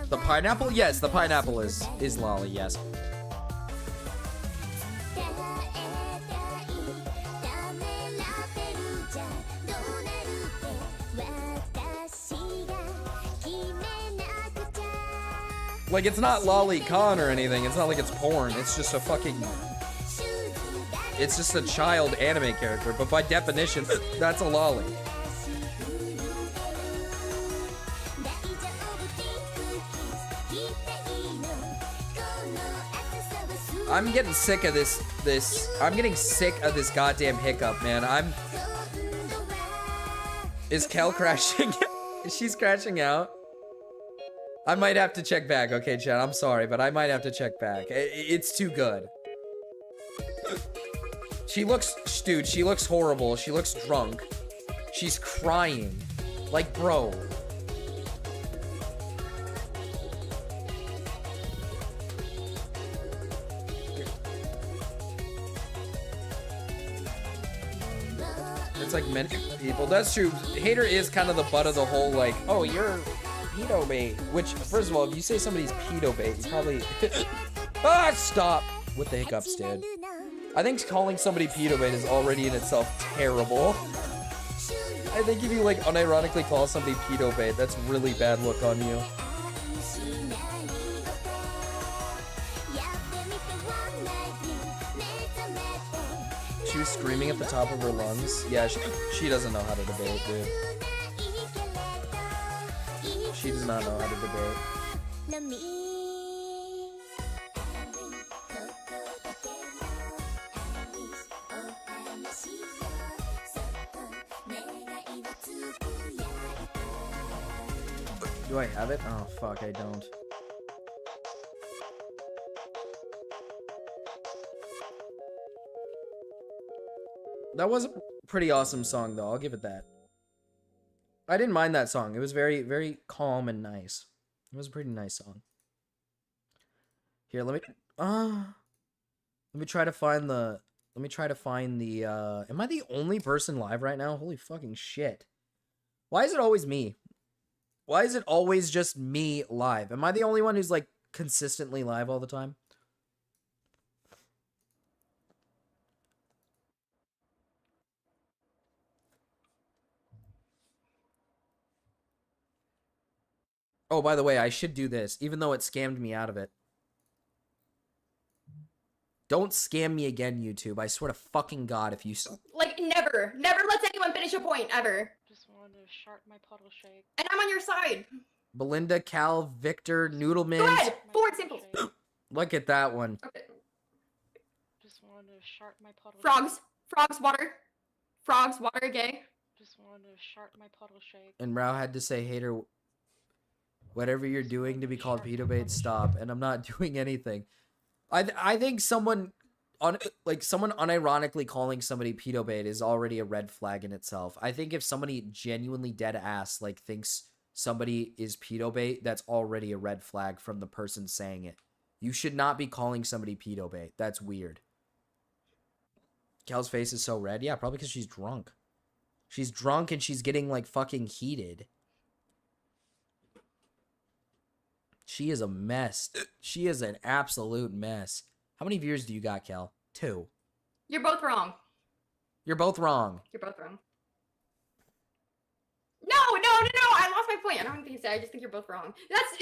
The pineapple? Yes, the pineapple is lolly, yes. Like, it's not lolly con or anything. It's not like it's porn. It's just a fucking... It's just a child anime character, but by definition, that's a lolly. I'm getting sick of this. I'm getting sick of this goddamn hiccup, man. Is Kel crashing? She's crashing out. I might have to check back. Okay, Chad, I'm sorry, but I might have to check back. It's too good. She looks, dude, she looks horrible. She looks drunk. She's crying. Like, bro. It's like many people. That's true. Hater is kind of the butt of the whole, like, oh, you're pedo bait. Which, first of all, if you say somebody's pedo bait, you probably... Ah, stop with the hiccups, dude. I think calling somebody pedo bait is already in itself terrible. I think if you, like, unironically call somebody pedo bait, that's really bad look on you. She was screaming at the top of her lungs. Yeah, she doesn't know how to debate, dude. She does not know how to debate. Do I have it? Oh, fuck, I don't. That was a pretty awesome song, though. I'll give it that. I didn't mind that song. It was very, very calm and nice. It was a pretty nice song. Here, let me try to find the... Am I the only person live right now? Holy fucking shit. Why is it always me? Why is it always just me live? Am I the only one who's, like, consistently live all the time? Oh, by the way, I should do this, even though it scammed me out of it. Don't scam me again, YouTube. I swear to fucking God if you... Like, never. Never lets anyone finish a point, ever. Just wanted to sharp my puddle shake. And I'm on your side. Belinda, Cal, Victor, Noodleman. Go ahead. 4 examples. Look at that one. Okay. Just wanted to sharp my puddle Frogs. shake. Frogs, water. Frogs, water, gay. Just wanted to sharp my puddle shake. And Rao had to say, hater, whatever you're doing to be called pedo bait, stop. And I'm not doing anything. I think someone... like someone unironically calling somebody pedo bait is already a red flag in itself. I think if somebody genuinely dead ass like thinks somebody is pedo bait, that's already a red flag from the person saying it. You should not be calling somebody pedo bait. That's weird. Kel's face is so red. Yeah, probably because she's drunk. She's drunk and she's getting like fucking heated. She is a mess. She is an absolute mess. How many viewers do you got, Kel? 2. You're both wrong. You're both wrong. You're both wrong. No, I lost my point. I don't have anything to say. I just think you're both wrong.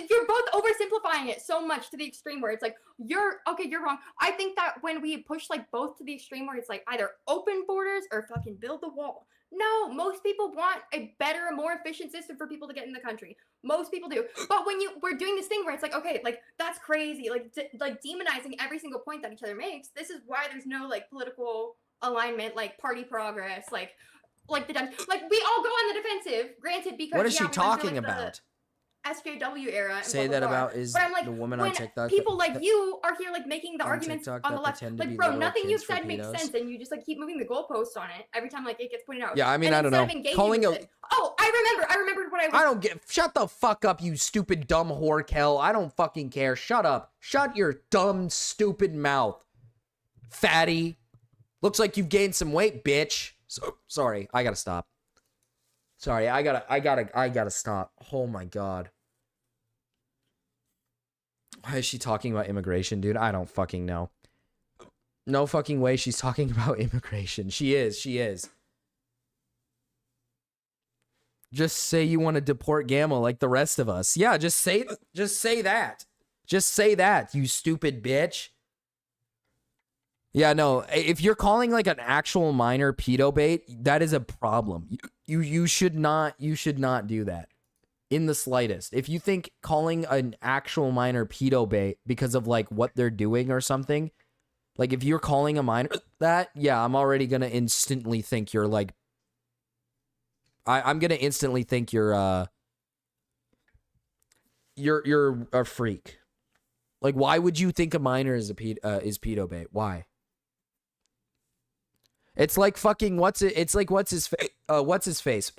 You're both oversimplifying it so much to the extreme where it's like, you're wrong. I think that when we push like both to the extreme where it's like either open borders or fucking build the wall. No, most people want a better, more efficient system for people to get in the country. Most people do. But when we're doing this thing where it's like, okay, like that's crazy, like demonizing every single point that each other makes. This is why there's no like political alignment, like party progress, like we all go on the defensive. Granted, because what is she we went through, talking like, about? SJW era. And Say blah, that blah, blah. about is but I'm like, the woman when on TikTok. people like you are here like making the on arguments TikTok on the that left. pretend to Like, be bro, literal nothing you've kids for said makes pedos. sense, and you just like keep moving the goalposts on it every time like it gets pointed out. Yeah, I mean, And I don't instead know. of engaging Calling with a- it- Oh, I remembered what I was. I don't get. Shut the fuck up, you stupid dumb whore, Kel. I don't fucking care. Shut up. Shut your dumb stupid mouth, fatty. Looks like you've gained some weight, bitch. So sorry, I gotta stop. Sorry, I gotta stop. Oh my god. Why is she talking about immigration, dude? I don't fucking know. No fucking way she's talking about immigration. She is. Just say you want to deport Gamma like the rest of us. Yeah, just say that. Just say that, you stupid bitch. Yeah, no, if you're calling like an actual minor pedo bait, that is a problem. You should not do that. In the slightest. If you think calling an actual minor pedo bait because of like what they're doing or something, like if you're calling a minor that, yeah, I'm already gonna instantly think you're like I'm gonna instantly think you're a freak. Like, why would you think a minor is is pedo bait? Why? It's like fucking what's his face?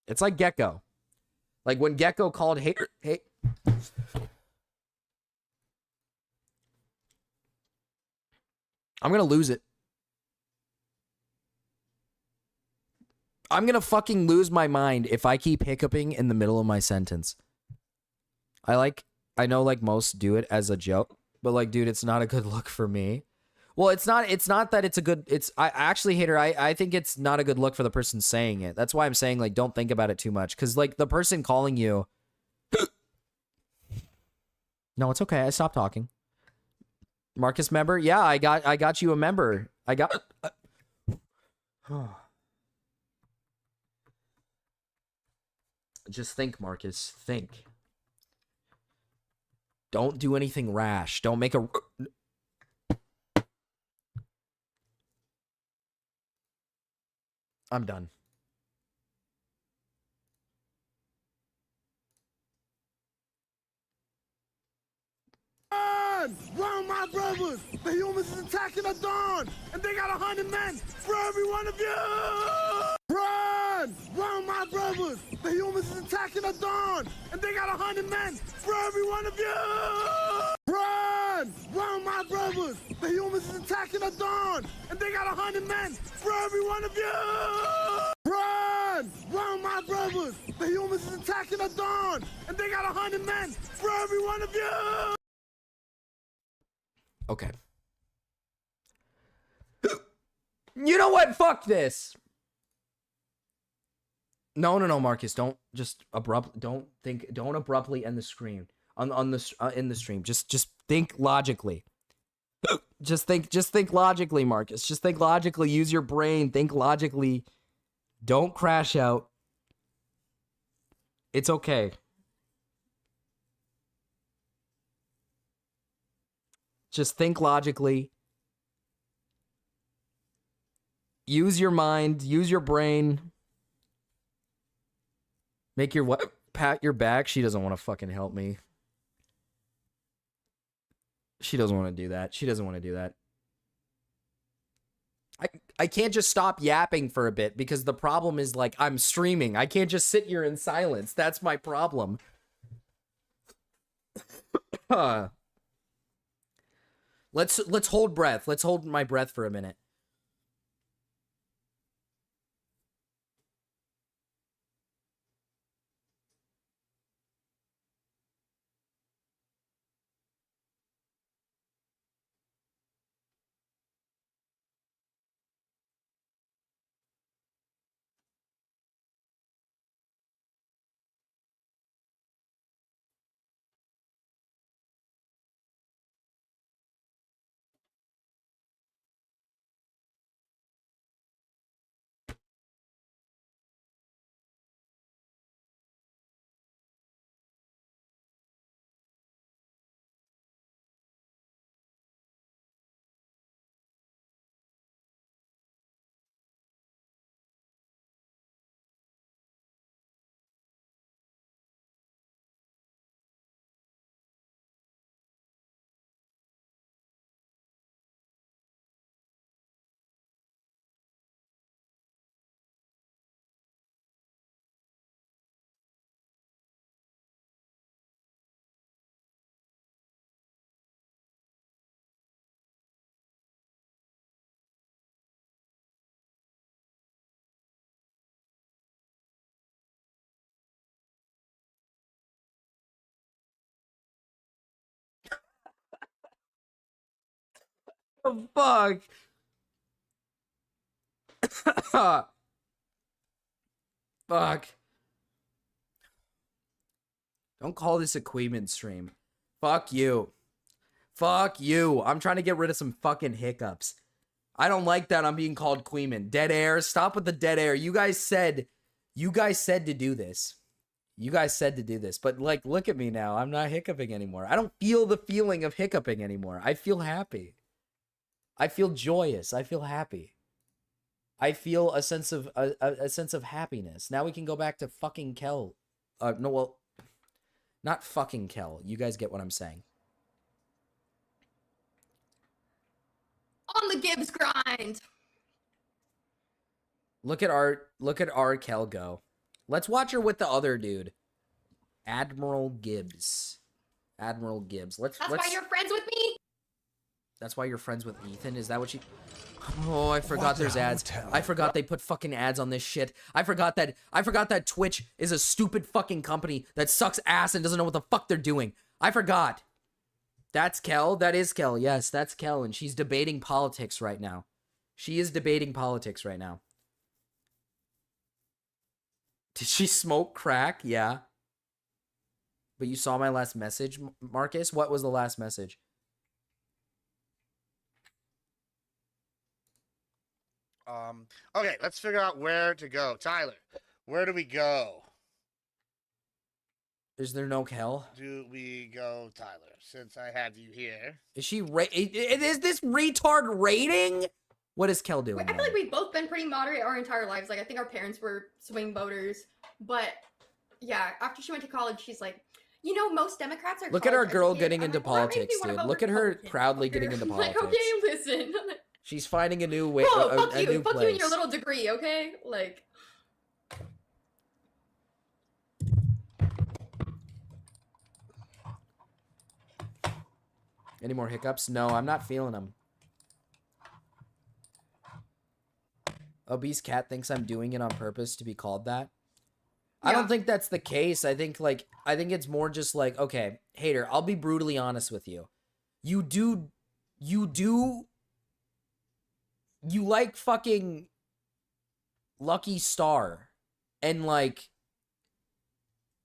It's like Gecko. Like when Gecko called hey. I'm gonna lose it. I'm gonna fucking lose my mind if I keep hiccuping in the middle of my sentence. I know like most do it as a joke, but like, dude, it's not a good look for me. Well, it's not that it's a good, I actually hate her. I think it's not a good look for the person saying it. That's why I'm saying like, don't think about it too much. Cause like the person calling you, no, it's okay. I stopped talking. Marcus member. Yeah, I got you a member. Just think, Marcus, think. Don't do anything rash. Don't make a... I'm done. Run, my brothers! The humans is attacking the dawn, and they got 100 men for every one of you! Run! Run, my brothers! The humans is attacking the dawn, and they got 100 men for every one of you! Run! Run, my brothers! The humans is attacking the dawn, and they got 100 men for every one of you! Run! Run, my brothers! The humans is attacking the dawn, and they got 100 men for every one of you! Okay. You know what? Fuck this. No, Marcus. Don't just don't abruptly end the stream in the stream. Just think logically. Just think logically, Marcus. Just think logically. Use your brain. Think logically. Don't crash out. It's okay. Just think logically. Use your mind. Use your brain. Make your what? pat your back. She doesn't want to fucking help me. She doesn't want to do that. She doesn't want to do that. I can't just stop yapping for a bit because the problem is, like, I'm streaming. I can't just sit here in silence. That's my problem. Let's hold breath. Let's hold my breath for a minute. Oh, fuck. Fuck. Don't call this a Queeman stream. Fuck you. Fuck you. I'm trying to get rid of some fucking hiccups. I don't like that I'm being called Queeman. Dead air. Stop with the dead air. You guys said to do this. You guys said to do this. But, like, look at me now. I'm not hiccuping anymore. I don't feel the feeling of hiccuping anymore. I feel happy. I feel joyous. I feel happy. I feel a sense of a sense of happiness. Now we can go back to fucking Kel. No, well, not fucking Kel. You guys get what I'm saying. On the Gibbs grind. Look at our Kel go. Let's watch her with the other dude. Admiral Gibbs. Admiral Gibbs. Let's why you're friends with me? That's why you're friends with Ethan? Is that what she... Oh, I forgot there's ads. I forgot they put fucking ads on this shit. I forgot that Twitch is a stupid fucking company that sucks ass and doesn't know what the fuck they're doing. I forgot. That's Kel. That is Kel. Yes, that's Kel. And she's debating politics right now. She is debating politics right now. Did she smoke crack? Yeah. But you saw my last message, Marcus? What was the last message? Okay, let's figure out where to go. Tyler, where do we go? Is there no Kel? Do we go, Tyler, since I have you here? Is she is this retard rating? What is Kel doing? I feel like we've both been pretty moderate our entire lives. Like, I think our parents were swing voters. But, yeah, after she went to college, she's like, you know, most Democrats are Look at our girl educated. getting I'm into like, well, that makes me politics, wanna dude. vote Look at her Republican. proudly getting into I'm politics. like, okay, listen. She's finding a new way, Whoa, a fuck you. new Fuck place. you and your little degree, okay? Like... Any more hiccups? No, I'm not feeling them. Obese Cat thinks I'm doing it on purpose to be called that. I don't think that's the case. I think it's more just like, okay, hater, I'll be brutally honest with you. You like fucking Lucky Star. And like,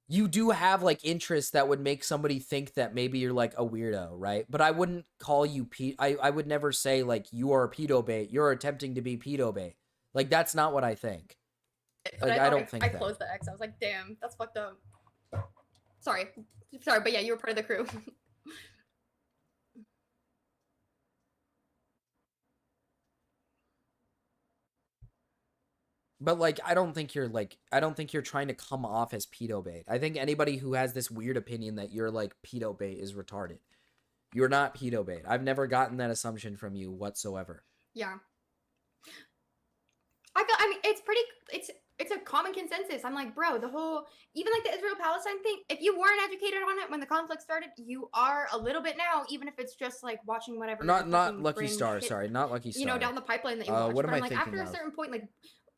you do have like interests that would make somebody think that maybe you're like a weirdo, right? But I wouldn't call you I would never say like you are a pedo bait. You're attempting to be pedo bait. Like, that's not what I think. Like, I don't think I that. closed the X. I was like, damn, that's fucked up. Sorry, but yeah, you were part of the crew. But like, I don't think you're trying to come off as pedo bait. I think anybody who has this weird opinion that you're like pedo bait is retarded. You're not pedo bait. I've never gotten that assumption from you whatsoever. Yeah. I mean, it's a common consensus. I'm like, bro, the whole, even like the Israel-Palestine thing, if you weren't educated on it when the conflict started, you are a little bit now, even if it's just like watching whatever. Not Lucky fringe Star, hit, sorry, not Lucky Star. You know, down the pipeline that you watch. What but am I'm I like, thinking after of? a certain point, like,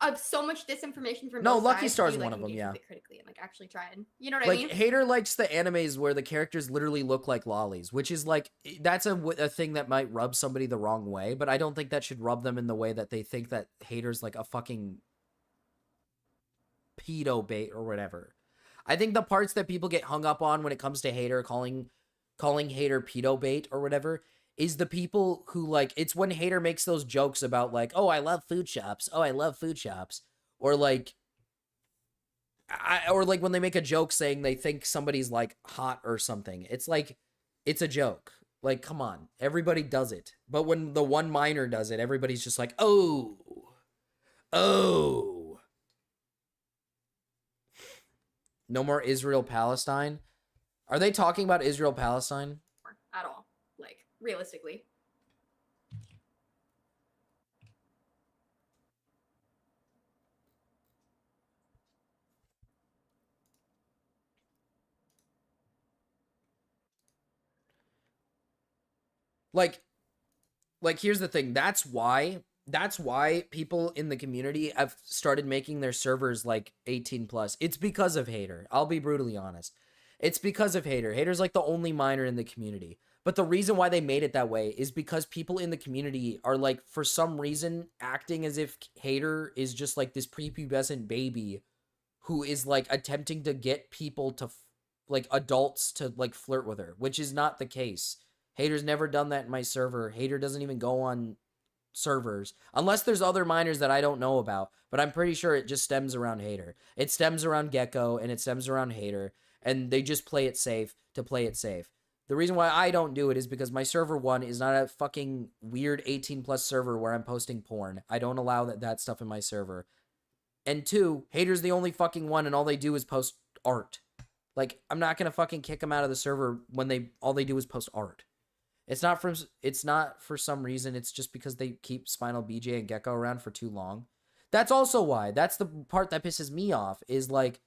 of so much disinformation from No, both Lucky sides, Star's you, like, one of them, engage yeah. with it critically and like actually try and, you know what I mean? Like, Hater likes the animes where the characters literally look like lollies, which is like, that's a thing that might rub somebody the wrong way, but I don't think that should rub them in the way that they think that Hater's like a fucking pedo bait or whatever. I think the parts that people get hung up on when it comes to Hater, calling Hater pedo bait or whatever, is the people who like, it's when Hater makes those jokes about like, oh, I love food shops. Oh, I love food shops. Or like, or like when they make a joke saying they think somebody's like hot or something. It's like, it's a joke. Like, come on. Everybody does it. But when the one minor does it, everybody's just like, oh. No more Israel-Palestine? Are they talking about Israel-Palestine? At all. Like, realistically. Like here's the thing. That's why people in the community have started making their servers like 18 plus. It's because of Hater. I'll be brutally honest. It's because of Hater. Hater's like the only minor in the community. But the reason why they made it that way is because people in the community are like, for some reason, acting as if Hater is just like this prepubescent baby who is like attempting to get people to like adults to like flirt with her, which is not the case. Hater's never done that in my server. Hater doesn't even go on servers unless there's other minors that I don't know about, but I'm pretty sure it just stems around Hater. It stems around Gecko and it stems around Hater, and they just play it safe to play it safe. The reason why I don't do it is because my server, one, is not a fucking weird 18 plus server where I'm posting porn. I don't allow that stuff in my server. And two, Hater's the only fucking one and all they do is post art. Like, I'm not gonna fucking kick them out of the server when all they do is post art. It's not for some reason. It's just because they keep Spinal BJ and Gecko around for too long. That's also why. That's the part that pisses me off, is like,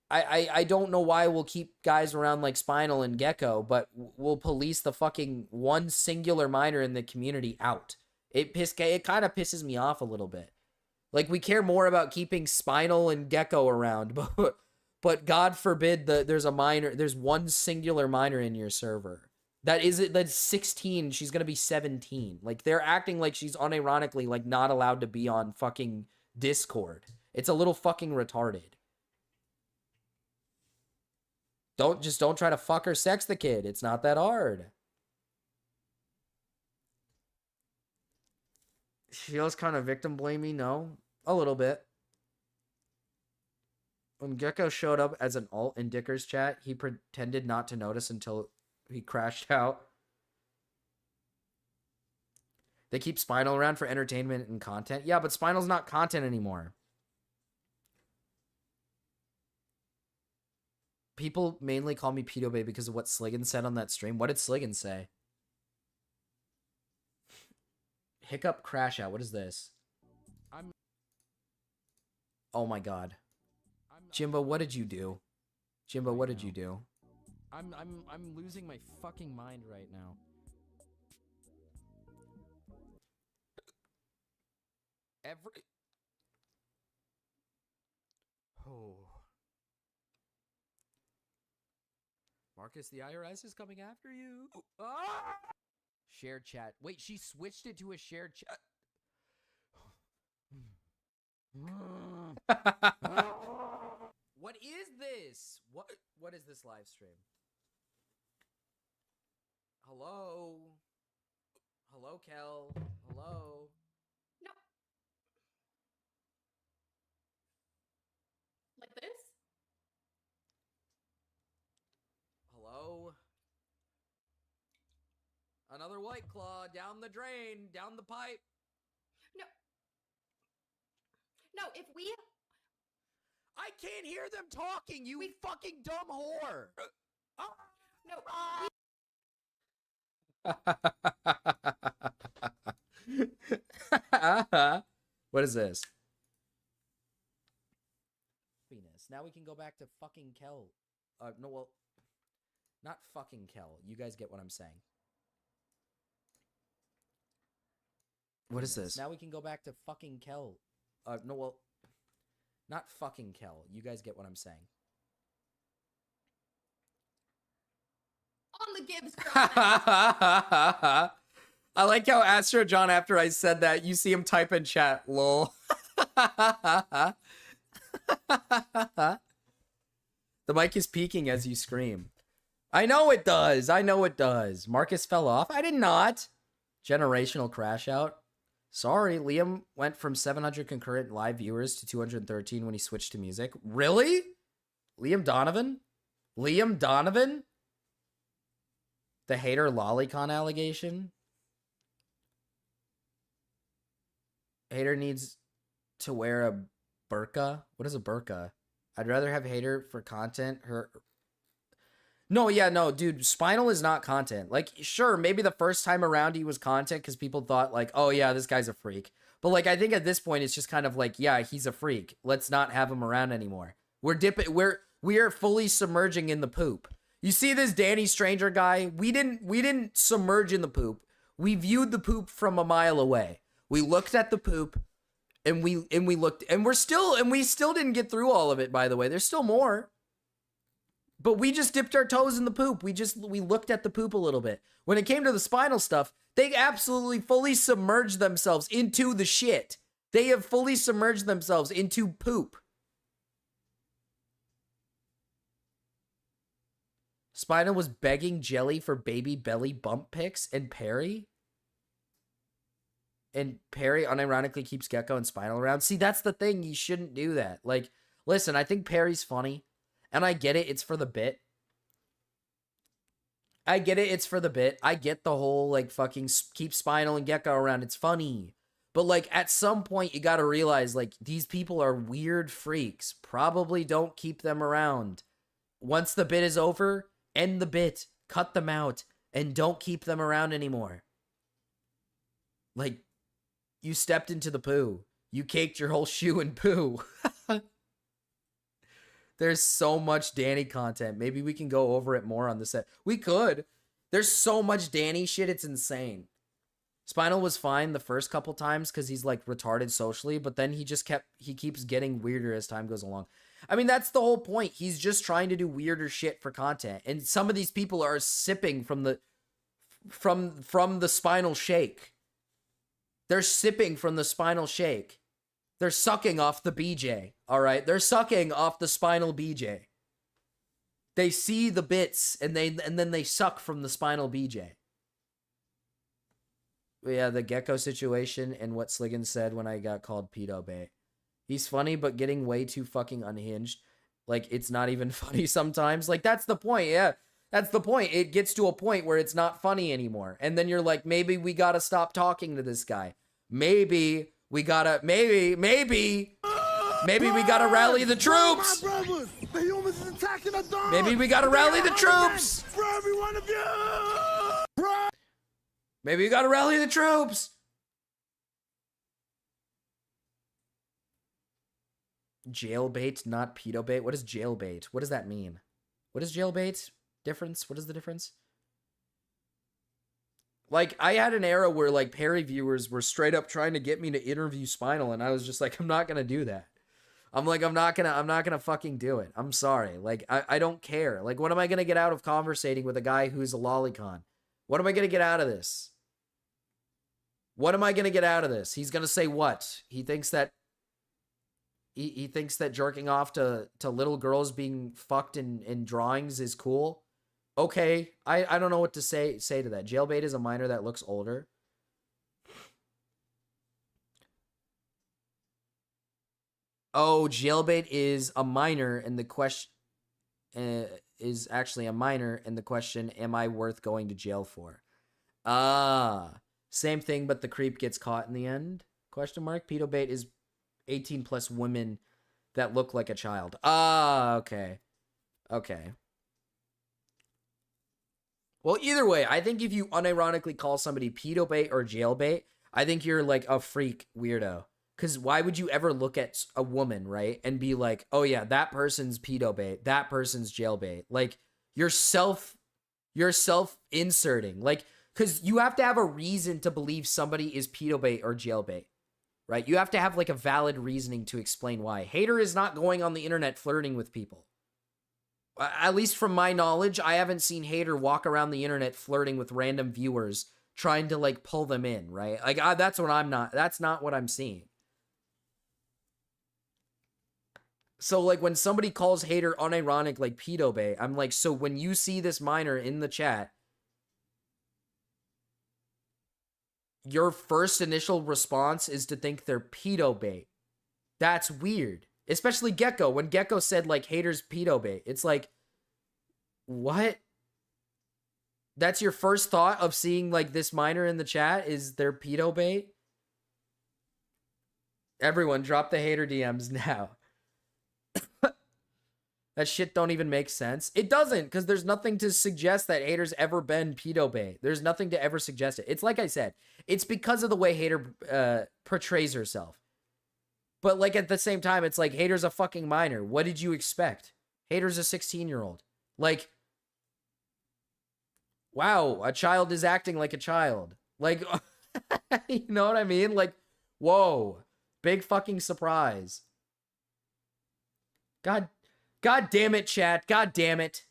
I don't know why we'll keep guys around like Spinal and Gecko, but we'll police the fucking one singular minor in the community out. It kind of pisses me off a little bit. Like, we care more about keeping Spinal and Gecko around, but God forbid there's one singular minor in your server. That's 16. She's gonna be 17. Like, they're acting like she's unironically like not allowed to be on fucking Discord. It's a little fucking retarded. Don't try to fuck or sex the kid. It's not that hard. Feels kind of victim blamey, no? A little bit. When Gecko showed up as an alt in Dicker's chat, he pretended not to notice until he crashed out. They keep Spinal around for entertainment and content. Yeah, but Spinal's not content anymore. People mainly call me Pedo Bay because of what Sliggin said on that stream. What did Sliggin say? Hiccup crash out. What is this? Oh my god. Jimbo, what did you do? Jimbo, what did you do? I'm losing my fucking mind right now. Oh. Marcus, the IRS is coming after you. Ah! Shared chat. Wait, she switched it to a shared chat. What is this? What is this live stream? Hello? Hello, Kel? Hello? No. Like this? Hello? Another White Claw down the drain, down the pipe. No. if we I can't hear them talking, you fucking dumb whore. no What is this? Now we can go back to fucking Kel. No, well, not fucking Kel. You guys get what I'm saying. What is this? Now we can go back to fucking Kel. No, well, not fucking Kel. You guys get what I'm saying. on the Gibbs I like how Astro John, after I said that, you see him type in chat, lol. The mic is peaking as you scream. I know it does. I know it does. Marcus fell off. I did not. Generational crash out. Sorry, Liam went from 700 concurrent live viewers to 213 when he switched to music. Really? Liam Donovan? Liam Donovan? The hater lolicon allegation? Hater needs to wear a burqa? What is a burqa? I'd rather have hater for content. No, yeah, no, dude, Spinal is not content. Like, sure, maybe the first time around he was content because people thought, like, oh, yeah, this guy's a freak. But, like, I think at this point, it's just kind of like, yeah, he's a freak. Let's not have him around anymore. We are fully submerging in the poop. You see this Danny Stranger guy? We didn't submerge in the poop. We viewed the poop from a mile away. We looked at the poop. And we looked, and we still didn't get through all of it, by the way. There's still more. But we just dipped our toes in the poop. We looked at the poop a little bit. When it came to the Spinal stuff, they absolutely fully submerged themselves into the shit. They have fully submerged themselves into poop. Spinal was begging Jelly for baby belly bump pics and Perry. And Perry unironically keeps Gecko and Spinal around. See, that's the thing. You shouldn't do that. Like, listen, I think Perry's funny. And I get it. It's for the bit. I get it. It's for the bit. I get the whole, like, fucking keep Spinal and Gecko around. It's funny. But, like, at some point, you gotta realize, like, these people are weird freaks. Probably don't keep them around. Once the bit is over, end the bit. Cut them out. And don't keep them around anymore. Like, you stepped into the poo. You caked your whole shoe in poo. There's so much Danny content. Maybe we can go over it more on the set. We could. There's so much Danny shit. It's insane. Spinal was fine the first couple times because he's like retarded socially, but then he keeps getting weirder as time goes along. I mean, that's the whole point. He's just trying to do weirder shit for content. And some of these people are sipping from the Spinal shake. They're sipping from the Spinal shake. They're sucking off the BJ, all right? They're sucking off the Spinal BJ. They see the bits, and then they suck from the Spinal BJ. But yeah, the Gecko situation and what Sliggin said when I got called pedo bait. He's funny, but getting way too fucking unhinged. Like, it's not even funny sometimes. Like, that's the point, yeah. That's the point. It gets to a point where it's not funny anymore. And then you're like, maybe we gotta stop talking to this guy. Maybe we gotta, maybe we gotta rally the troops. Maybe we gotta rally the troops. For every one of you. Maybe we gotta rally the troops. Jailbait, not pedo bait. What is jailbait? What does that mean? What is jailbait? Difference? What is the difference? Like, I had an era where, like, Perry viewers were straight up trying to get me to interview Spinal, and I was just like, I'm not gonna do that. I'm not gonna fucking do it. I'm sorry. Like, I don't care. Like, what am I gonna get out of conversating with a guy who's a lolicon? What am I gonna get out of this? What am I gonna get out of this? He's gonna say what? He thinks that he thinks that jerking off to little girls being fucked in drawings is cool. Okay, I don't know what to say to that. Jailbait is a minor that looks older. Oh, jailbait is a minor, and the question is actually a minor, and the question, am I worth going to jail for? Ah, same thing, but the creep gets caught in the end? Question mark. Pedo bait is 18 plus women that look like a child. Ah, okay. Okay. Well, either way, I think if you unironically call somebody pedo bait or jailbait, I think you're like a freak weirdo. Because why would you ever look at a woman, right, and be like, oh yeah, that person's pedo bait, that person's jailbait? Like, you're self-inserting. Like, because you have to have a reason to believe somebody is pedo bait or jailbait, right? You have to have like a valid reasoning to explain why. Hater is not going on the internet flirting with people. At least from my knowledge, I haven't seen Hater walk around the internet flirting with random viewers, trying to like pull them in, right? Like that's not what I'm seeing. So like when somebody calls Hater unironic like pedo bait, I'm like, so when you see this minor in the chat, your first initial response is to think they're pedo bait. That's weird. Especially Gecko. When Gecko said, like, Hater's pedo bait, it's like, what? That's your first thought of seeing, like, this minor in the chat is their pedo bait? Everyone, drop the Hater DMs now. That shit don't even make sense. It doesn't, because there's nothing to suggest that Hater's ever been pedo bait. There's nothing to ever suggest it. It's like I said, it's because of the way Hater portrays herself. But, like, at the same time, it's like, Hater's a fucking minor. What did you expect? Hater's a 16-year-old. Like, wow, a child is acting like a child. Like, you know what I mean? Like, whoa, big fucking surprise. God damn it, chat. God damn it.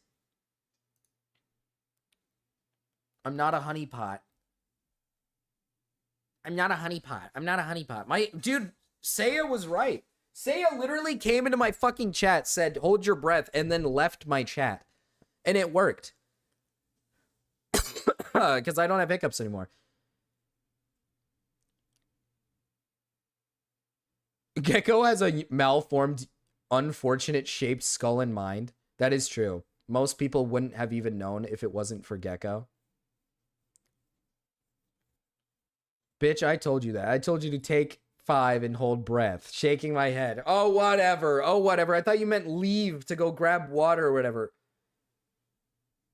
I'm not a honeypot. I'm not a honeypot. I'm not a honeypot. My dude, Saya was right. Saya literally came into my fucking chat, said, hold your breath, and then left my chat. And it worked. Because I don't have hiccups anymore. Gecko has a malformed, unfortunate shaped skull and mind. That is true. Most people wouldn't have even known if it wasn't for Gecko. Bitch, I told you that. I told you to take 5 and hold breath. Shaking my head. Oh, whatever. Oh, whatever. I thought you meant leave to go grab water or whatever.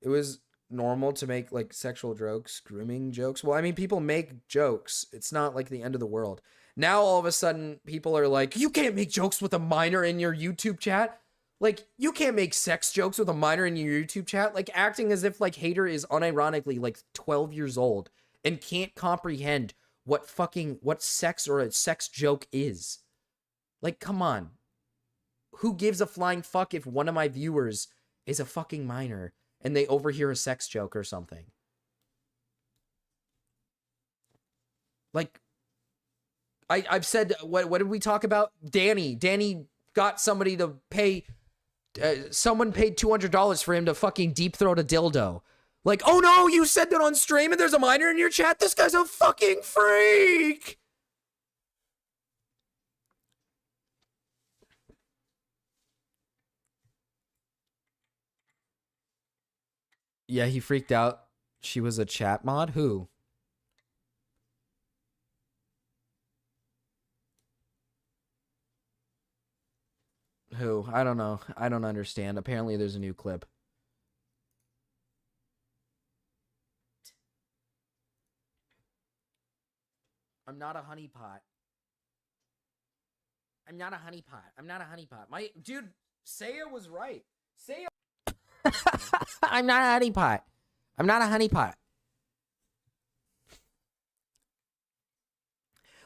It was normal to make, like, sexual jokes, grooming jokes. Well, I mean, people make jokes. It's not, like, the end of the world. Now, all of a sudden, people are like, you can't make jokes with a minor in your YouTube chat. Like, you can't make sex jokes with a minor in your YouTube chat. Like, acting as if, like, Hater is unironically, like, 12 years old and can't comprehend what sex or a sex joke is. Like, come on. Who gives a flying fuck if one of my viewers is a fucking minor and they overhear a sex joke or something? Like, I've said, what did we talk about? Danny got somebody to pay, someone paid $200 for him to fucking deep throat a dildo. Like, oh no, you said that on stream and there's a minor in your chat? This guy's a fucking freak! Yeah, he freaked out. She was a chat mod? Who? Who? I don't know. I don't understand. Apparently there's a new clip. I'm not a honeypot. I'm not a honeypot. I'm not a honeypot. My dude, Saya was right. Saya. I'm not a honeypot. I'm not a honeypot.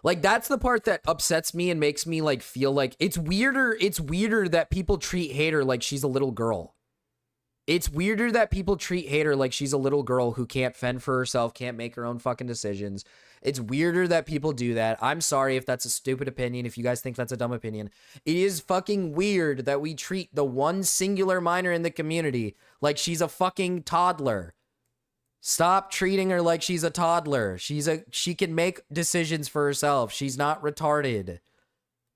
Like, that's the part that upsets me and makes me, like, feel like it's weirder that people treat Hater like she's a little girl. It's weirder that people treat Hater like she's a little girl who can't fend for herself, can't make her own fucking decisions. It's weirder that people do that. I'm sorry if that's a stupid opinion, if you guys think that's a dumb opinion. It is fucking weird that we treat the one singular minor in the community like she's a fucking toddler. Stop treating her like she's a toddler. She can make decisions for herself. She's not retarded.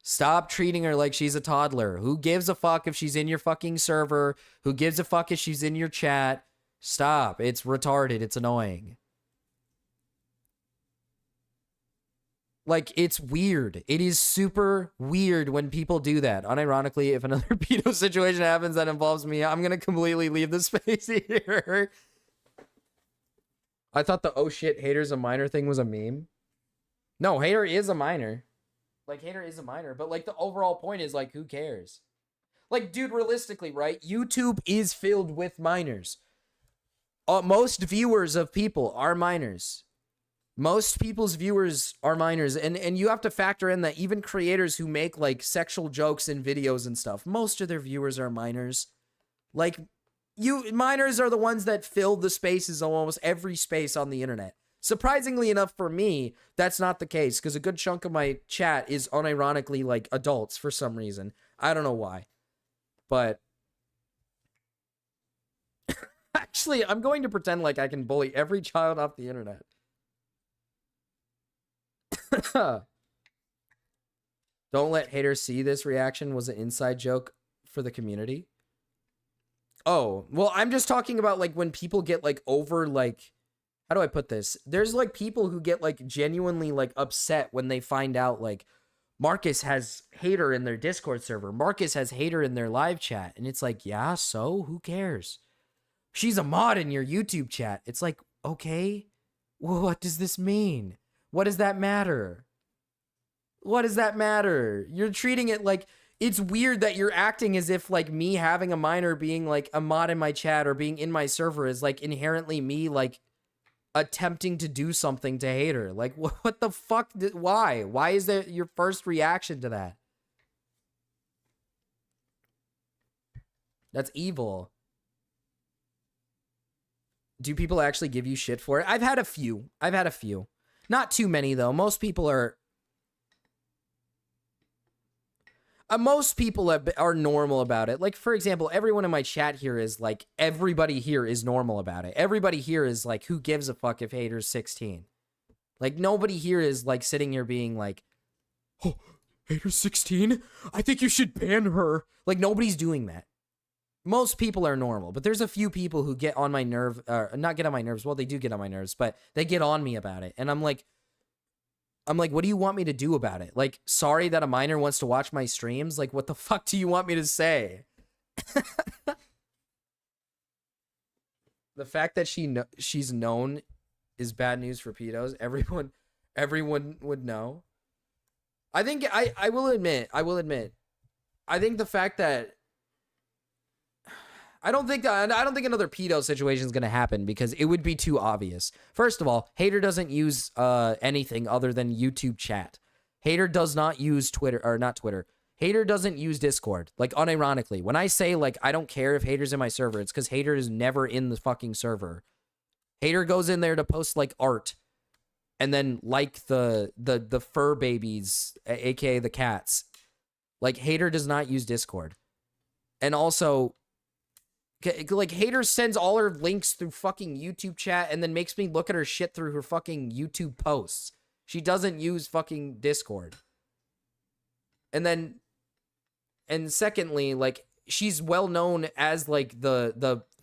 Stop treating her like she's a toddler. Who gives a fuck if she's in your fucking server? Who gives a fuck if she's in your chat? Stop. It's retarded. It's annoying. Like, it's weird. It is super weird when people do that. Unironically, if another pedo situation happens that involves me, I'm gonna completely leave the space here. I thought the oh shit, Hater's a minor thing was a meme. No, Hater is a minor. Like, Hater is a minor, but like the overall point is like, who cares? Like, dude, realistically, right? YouTube is filled with minors. Most viewers of people are minors. Most people's viewers are minors, and you have to factor in that even creators who make like sexual jokes in videos and stuff, most of their viewers are minors. Like, minors are the ones that fill the spaces on almost every space on the internet. Surprisingly enough for me, that's not the case, because a good chunk of my chat is unironically like adults for some reason. I don't know why. But actually, I'm going to pretend like I can bully every child off the internet. Don't let haters see this reaction was an inside joke for the community. Oh, well, I'm just talking about like when people get like over like, how do I put this? There's like people who get like genuinely like upset when they find out like Marcus has hater in their Discord server. Marcus has hater in their live chat. And it's like, yeah, so who cares? She's a mod in your YouTube chat. It's like, okay, well, what does this mean? What does that matter? What does that matter? You're treating it like, it's weird that you're acting as if like me having a minor being like a mod in my chat or being in my server is like inherently me like attempting to do something to hater. Like, what the fuck? Why? Why is that your first reaction to that? That's evil. Do people actually give you shit for it? I've had a few. Not too many, though. Most people are normal about it. Like, for example, everyone in my chat here is like, everybody here is normal about it. Everybody here is like, who gives a fuck if hater's 16? Like, nobody here is like sitting here being like, oh, hater's 16? I think you should ban her. Like, nobody's doing that. Most people are normal, but there's a few people who get on my nerve, not get on my nerves. Well, they do get on my nerves, but they get on me about it. And I'm like, what do you want me to do about it? Like, sorry that a minor wants to watch my streams? Like, what the fuck do you want me to say? The fact that she's known is bad news for pedos. Everyone would know. I think I will admit. I think the fact that I don't think another pedo situation is going to happen because it would be too obvious. First of all, Hater doesn't use anything other than YouTube chat. Hater does not use Twitter, or not Twitter. Hater doesn't use Discord. Like, unironically, when I say like I don't care if Hater's in my server, it's because Hater is never in the fucking server. Hater goes in there to post like art, and then like the fur babies, aka the cats. Like, Hater does not use Discord, and also, like, Hater sends all her links through fucking YouTube chat and then makes me look at her shit through her fucking YouTube posts. She doesn't use fucking Discord. And secondly, like, she's well known as like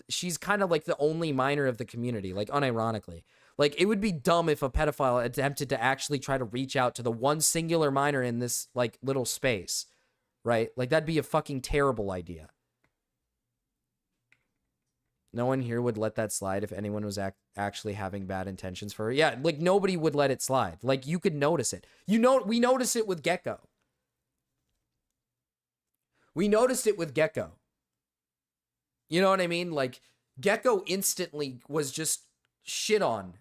she's kind of like the only minor of the community, like, unironically. Like, it would be dumb if a pedophile attempted to actually try to reach out to the one singular minor in this like little space, right? Like, that'd be a fucking terrible idea. No one here would let that slide if anyone was actually having bad intentions for her. Yeah, like, nobody would let it slide. Like, you could notice it. We notice it with Gecko. We noticed it with Gecko. You know what I mean? Like, Gecko instantly was just shit on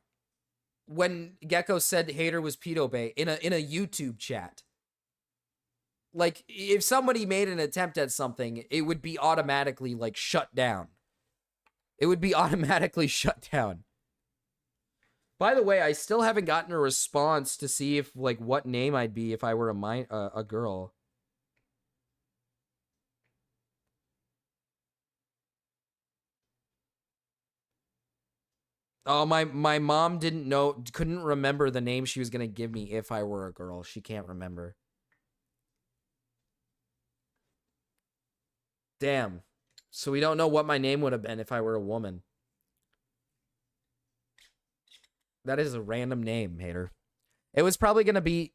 when Gecko said Hater was pedo bait in a YouTube chat. Like, if somebody made an attempt at something, it would be automatically like shut down. It would be automatically shut down. By the way, I still haven't gotten a response to see if like what name I'd be if I were a girl. Oh, my mom couldn't remember the name she was gonna give me if I were a girl. She can't remember. Damn. So we don't know what my name would have been if I were a woman. That is a random name, Hater. It was probably gonna be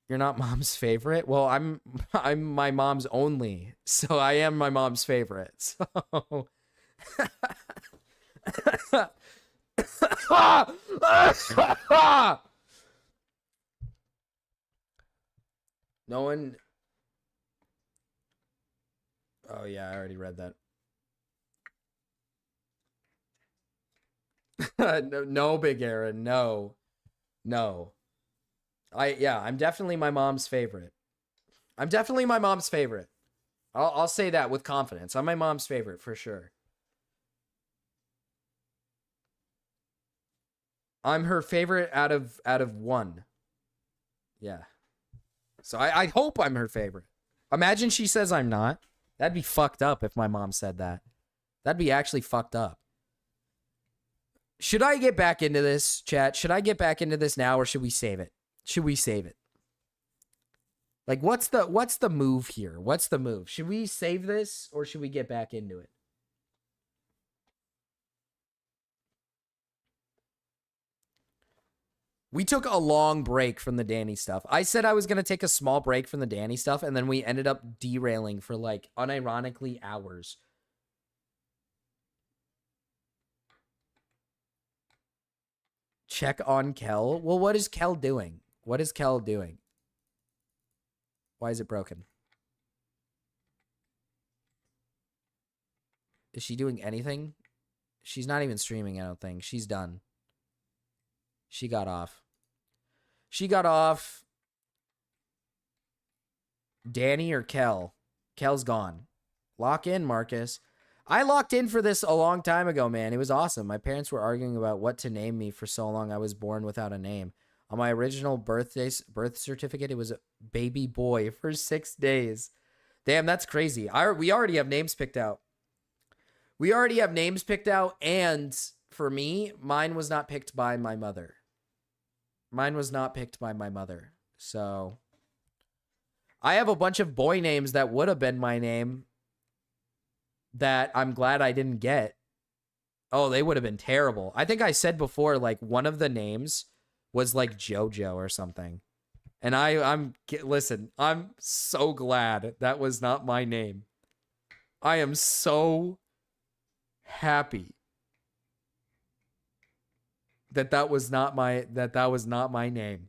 You're not mom's favorite? Well, I'm my mom's only. So I am my mom's favorite. So no one. Oh yeah, I already read that. No, no, Big Aaron, no. I'm definitely my mom's favorite. I'm definitely my mom's favorite. I'll say that with confidence. I'm my mom's favorite for sure. I'm her favorite out of one. Yeah. So I hope I'm her favorite. Imagine she says I'm not. That'd be fucked up if my mom said that. That'd be actually fucked up. Should I get back into this, chat? Should I get back into this now, or should we save it? Should we save it? Like, what's the move here? What's the move? Should we save this, or should we get back into it? We took a long break from the Danny stuff. I said I was going to take a small break from the Danny stuff, and then we ended up derailing for, like, unironically hours. Check on Kel? Well, what is Kel doing? What is Kel doing? Why is it broken? Is she doing anything? She's not even streaming, I don't think. She's done. She got off. She got off. Danny or Kel? Kel's gone. Lock in, Marcus. I locked in for this a long time ago, man. It was awesome. My parents were arguing about what to name me for so long. I was born without a name. On my original birth certificate, it was a baby boy for 6 days. Damn, that's crazy. We already have names picked out. We already have names picked out, and for me, mine was not picked by my mother. Mine was not picked by my mother. So I have a bunch of boy names that would have been my name that I'm glad I didn't get. Oh, they would have been terrible. I think I said before, like, one of the names was like JoJo or something. And listen, I'm so glad that was not my name. I am so happy that was not my name.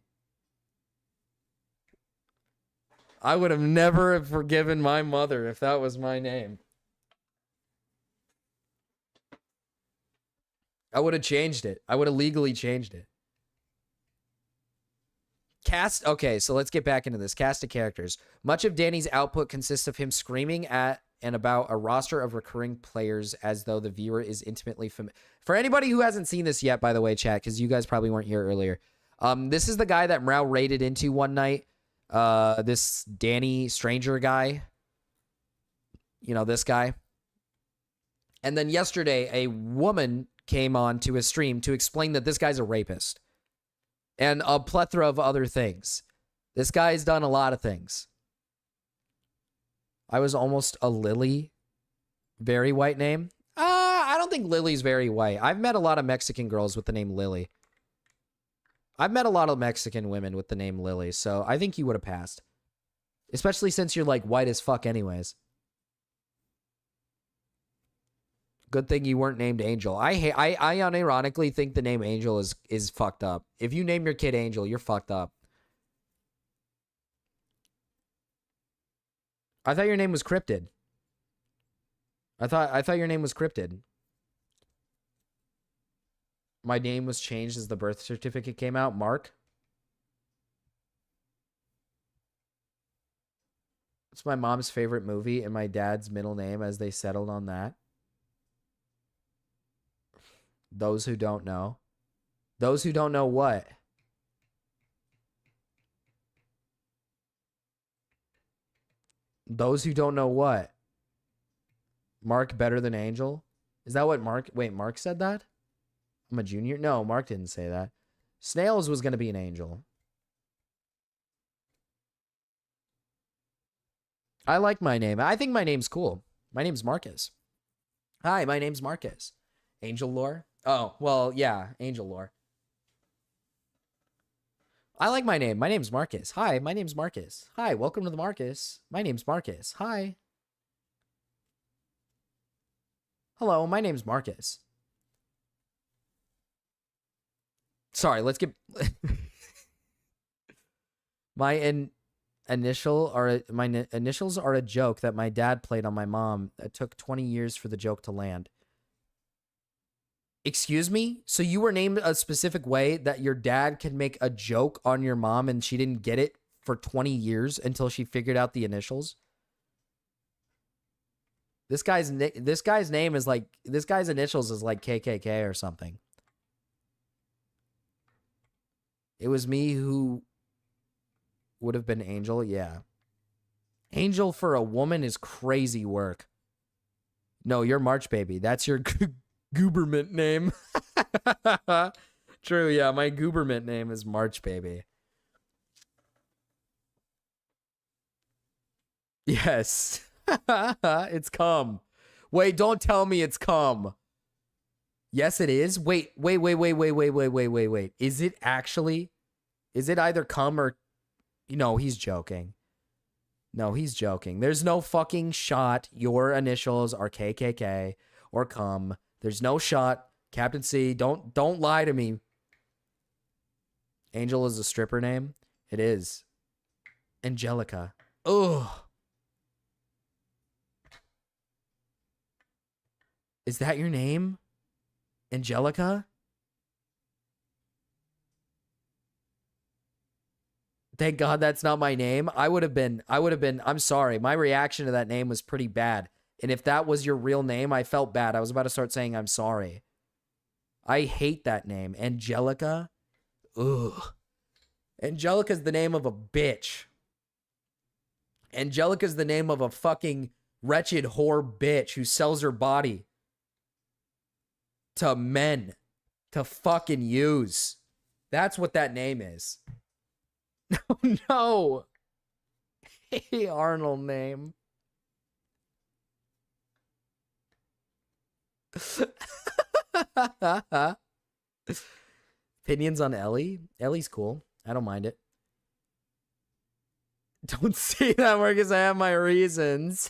I would have never forgiven my mother if that was my name. I would have changed it. I would have legally changed it. Cast. Okay, so let's get back into this. Cast of characters. Much of Danny's output consists of him screaming at and about a roster of recurring players as though the viewer is intimately familiar. For anybody who hasn't seen this yet, by the way, chat, because you guys probably weren't here earlier. This is the guy that Mrao raided into one night. This Danny stranger guy. You know, this guy. And then yesterday, a woman came on to his stream to explain that this guy's a rapist. And a plethora of other things. This guy's done a lot of things. I was almost a Lily. Very white name. I don't think Lily's very white. I've met a lot of Mexican girls with the name Lily. I've met a lot of Mexican women with the name Lily, so I think you would have passed. Especially since you're, like, white as fuck anyways. Good thing you weren't named Angel. I unironically think the name Angel is fucked up. If you name your kid Angel, you're fucked up. I thought your name was Cryptid. I thought your name was Cryptid. My name was changed as the birth certificate came out. Mark. It's my mom's favorite movie and my dad's middle name as they settled on that. Those who don't know. Those who don't know what? Those who don't know what? Mark better than Angel? Is that what Mark... Wait, Mark said that? I'm a junior? No, Mark didn't say that. Snails was going to be an angel. I like my name. I think my name's cool. My name's Marcus. Hi, my name's Marcus. Angel lore? Oh, well, yeah, angel lore. I like my name. My name's Marcus. Hi, my name's Marcus. Hi, welcome to the Marcus. My name's Marcus. Hi. Hello, my name's Marcus. Sorry, let's get initials are a joke that my dad played on my mom. It took 20 years for the joke to land. Excuse me? So you were named a specific way that your dad could make a joke on your mom and she didn't get it for 20 years until she figured out the initials? This guy's name is like, this guy's initials is like KKK or something. It was me who would have been Angel. Yeah. Angel for a woman is crazy work. No, you're March Baby. That's your Gooberment name. True, yeah. My Gooberment name is March Baby. Yes. It's cum. Wait, don't tell me it's cum. Yes, it is. Wait. Is it actually? Is it either cum or... No, he's joking. No, he's joking. There's no fucking shot. Your initials are KKK or cum. There's no shot. Captain C, don't lie to me. Angel is a stripper name. It is. Angelica. Ugh. Is that your name? Angelica? Thank God that's not my name. I would have been, I'm sorry. My reaction to that name was pretty bad. And if that was your real name, I felt bad. I was about to start saying I'm sorry. I hate that name. Angelica? Ugh. Angelica's the name of a bitch. Angelica's the name of a fucking wretched whore bitch who sells her body to men to fucking use. That's what that name is. No. Hey, Arnold name. Opinions on Ellie? Ellie's cool. I don't mind it. Don't say that, Marcus. I have my reasons.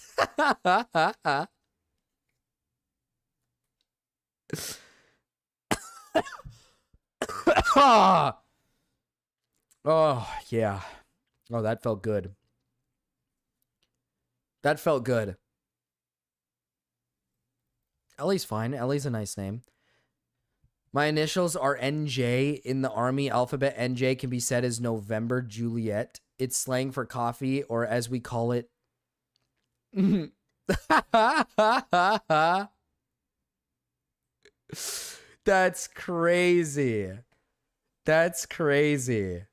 Oh, yeah. Oh, that felt good. That felt good. Ellie's fine. Ellie's a nice name. My initials are NJ. In the Army alphabet, NJ can be said as November Juliet. It's slang for coffee, or as we call it... That's crazy. That's crazy.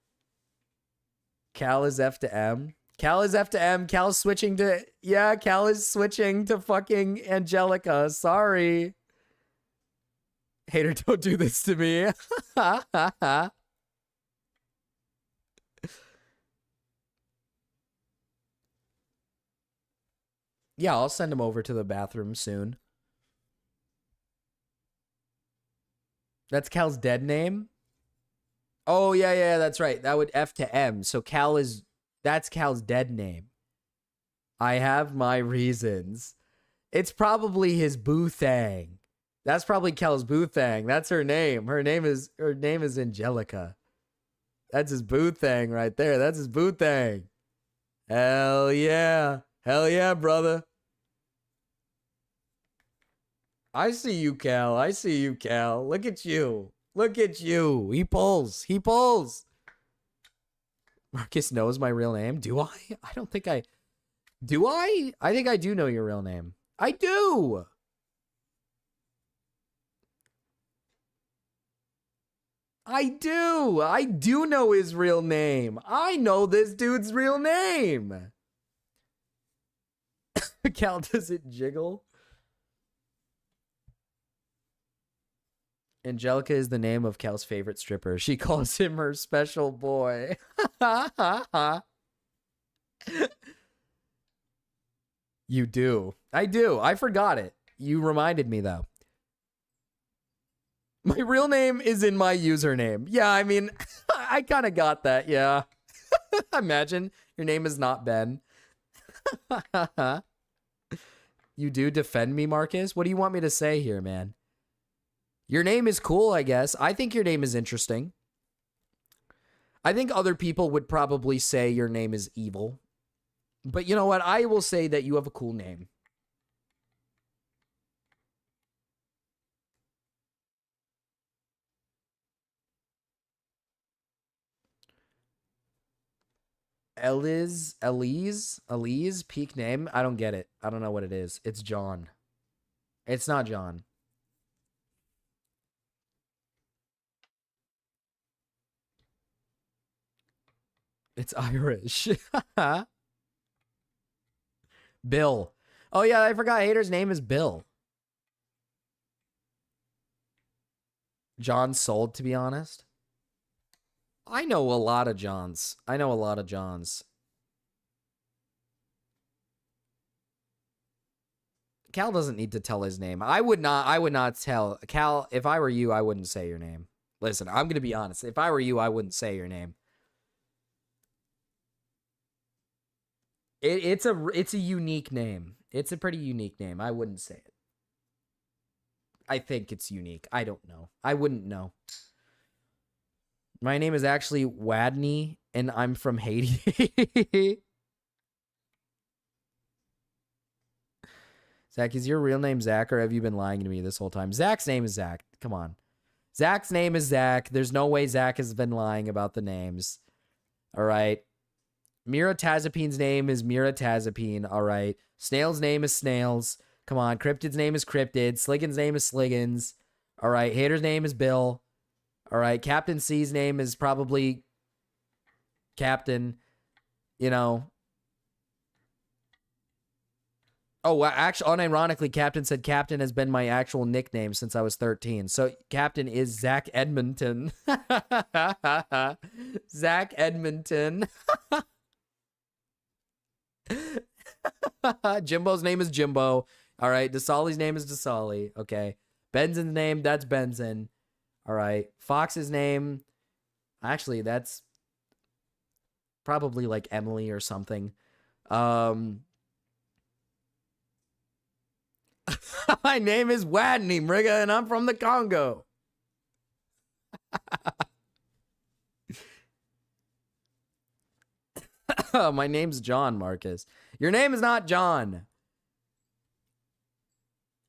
Cal is F to M. Cal is F to M. Cal's switching to... Yeah, Cal is switching to fucking Angelica. Sorry. Hater, don't do this to me. Yeah, I'll send him over to the bathroom soon. That's Cal's dead name? Oh, yeah, that's right. That would F to M. So Cal is... That's Cal's dead name. I have my reasons. It's probably his boo thang. That's probably Cal's boo thang. That's her name. Her name is Angelica. That's his boo thang right there. That's his boo thang. Hell yeah. Hell yeah, brother. I see you, Cal. I see you, Cal. Look at you. Look at you. He pulls. He pulls. Marcus knows my real name. Do I? I don't think I... Do I? I think I do know your real name. I do. I do. I do know his real name. I know this dude's real name. Cal, does it jiggle? Angelica is the name of Cal's favorite stripper. She calls him her special boy. You do. I do. I forgot it. You reminded me, though. My real name is in my username. Yeah, I mean, I kind of got that, yeah. Imagine your name is not Ben. You do defend me, Marcus? What do you want me to say here, man? Your name is cool, I guess. I think your name is interesting. I think other people would probably say your name is evil. But you know what? I will say that you have a cool name. Elise, peak name. I don't get it. I don't know what it is. It's John. It's not John. It's Irish. Bill. Oh yeah, I forgot Hater's name is Bill. John sold, to be honest. I know a lot of Johns. Cal doesn't need to tell his name. I would not tell. Cal, if I were you, I wouldn't say your name. Listen, I'm going to be honest. If I were you, I wouldn't say your name. It's a unique name. It's a pretty unique name. I wouldn't say it. I think it's unique. I don't know. I wouldn't know. My name is actually Wadney, and I'm from Haiti. Zach, is your real name Zach, or have you been lying to me this whole time? Zach's name is Zach. Come on. Zach's name is Zach. There's no way Zach has been lying about the names. All right. Miratazapine's name is Miratazapine. All right. Snail's name is Snails. Come on. Cryptid's name is Cryptid. Sliggin's name is Sliggins. All right. Hater's name is Bill. All right. Captain C's name is probably Captain. You know. Oh, well, actually, unironically, Captain said Captain has been my actual nickname since I was 13. So Captain is Zach Edmonton. Zach Edmonton. Jimbo's name is Jimbo. All right. Dasali's name is Dasali. Okay. Benson's name, that's Benson. All right. Fox's name, actually, that's probably like Emily or something. My name is Wadney, Mriga, and I'm from the Congo. My name's John, Marcus. Your name is not John.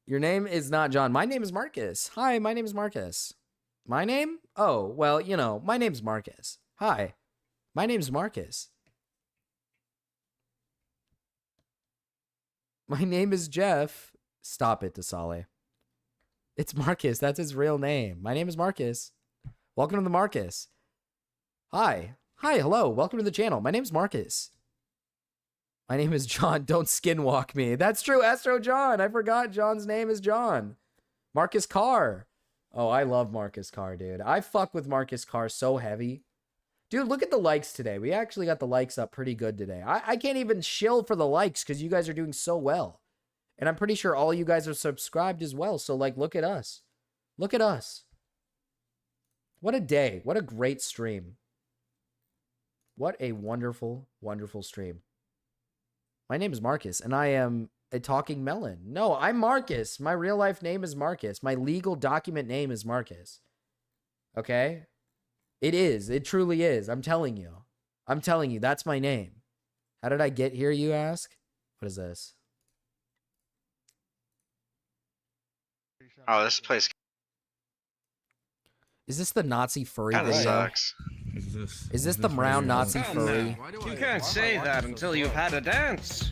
Your name is not John. My name is Marcus. Hi, my name is Marcus. My name? Oh, well, you know, my name's Marcus. Hi, my name's Marcus. My name is Jeff. Stop it, Dasale. It's Marcus. That's his real name. My name is Marcus. Welcome to the Marcus. Hi. Hi, hello. Welcome to the channel. My name's Marcus. My name is John. Don't skinwalk me. That's true, Astro John. I forgot John's name is John. Marcus Carr. Oh, I love Marcus Carr, dude. I fuck with Marcus Carr so heavy. Dude, look at the likes today. We actually got the likes up pretty good today. I can't even shill for the likes because you guys are doing so well. And I'm pretty sure all you guys are subscribed as well. So, like, look at us. Look at us. What a day. What a great stream. What a wonderful, wonderful stream. My name is Marcus, and I am a talking melon. No, I'm Marcus. My real life name is Marcus. My legal document name is Marcus. Okay? It is. It truly is. I'm telling you. I'm telling you. That's my name. How did I get here, you ask? What is this? Oh, this place Is this the Nazi furry kind of video? sucks. Is this the brown Nazi furry? You can't say that until you've had a dance.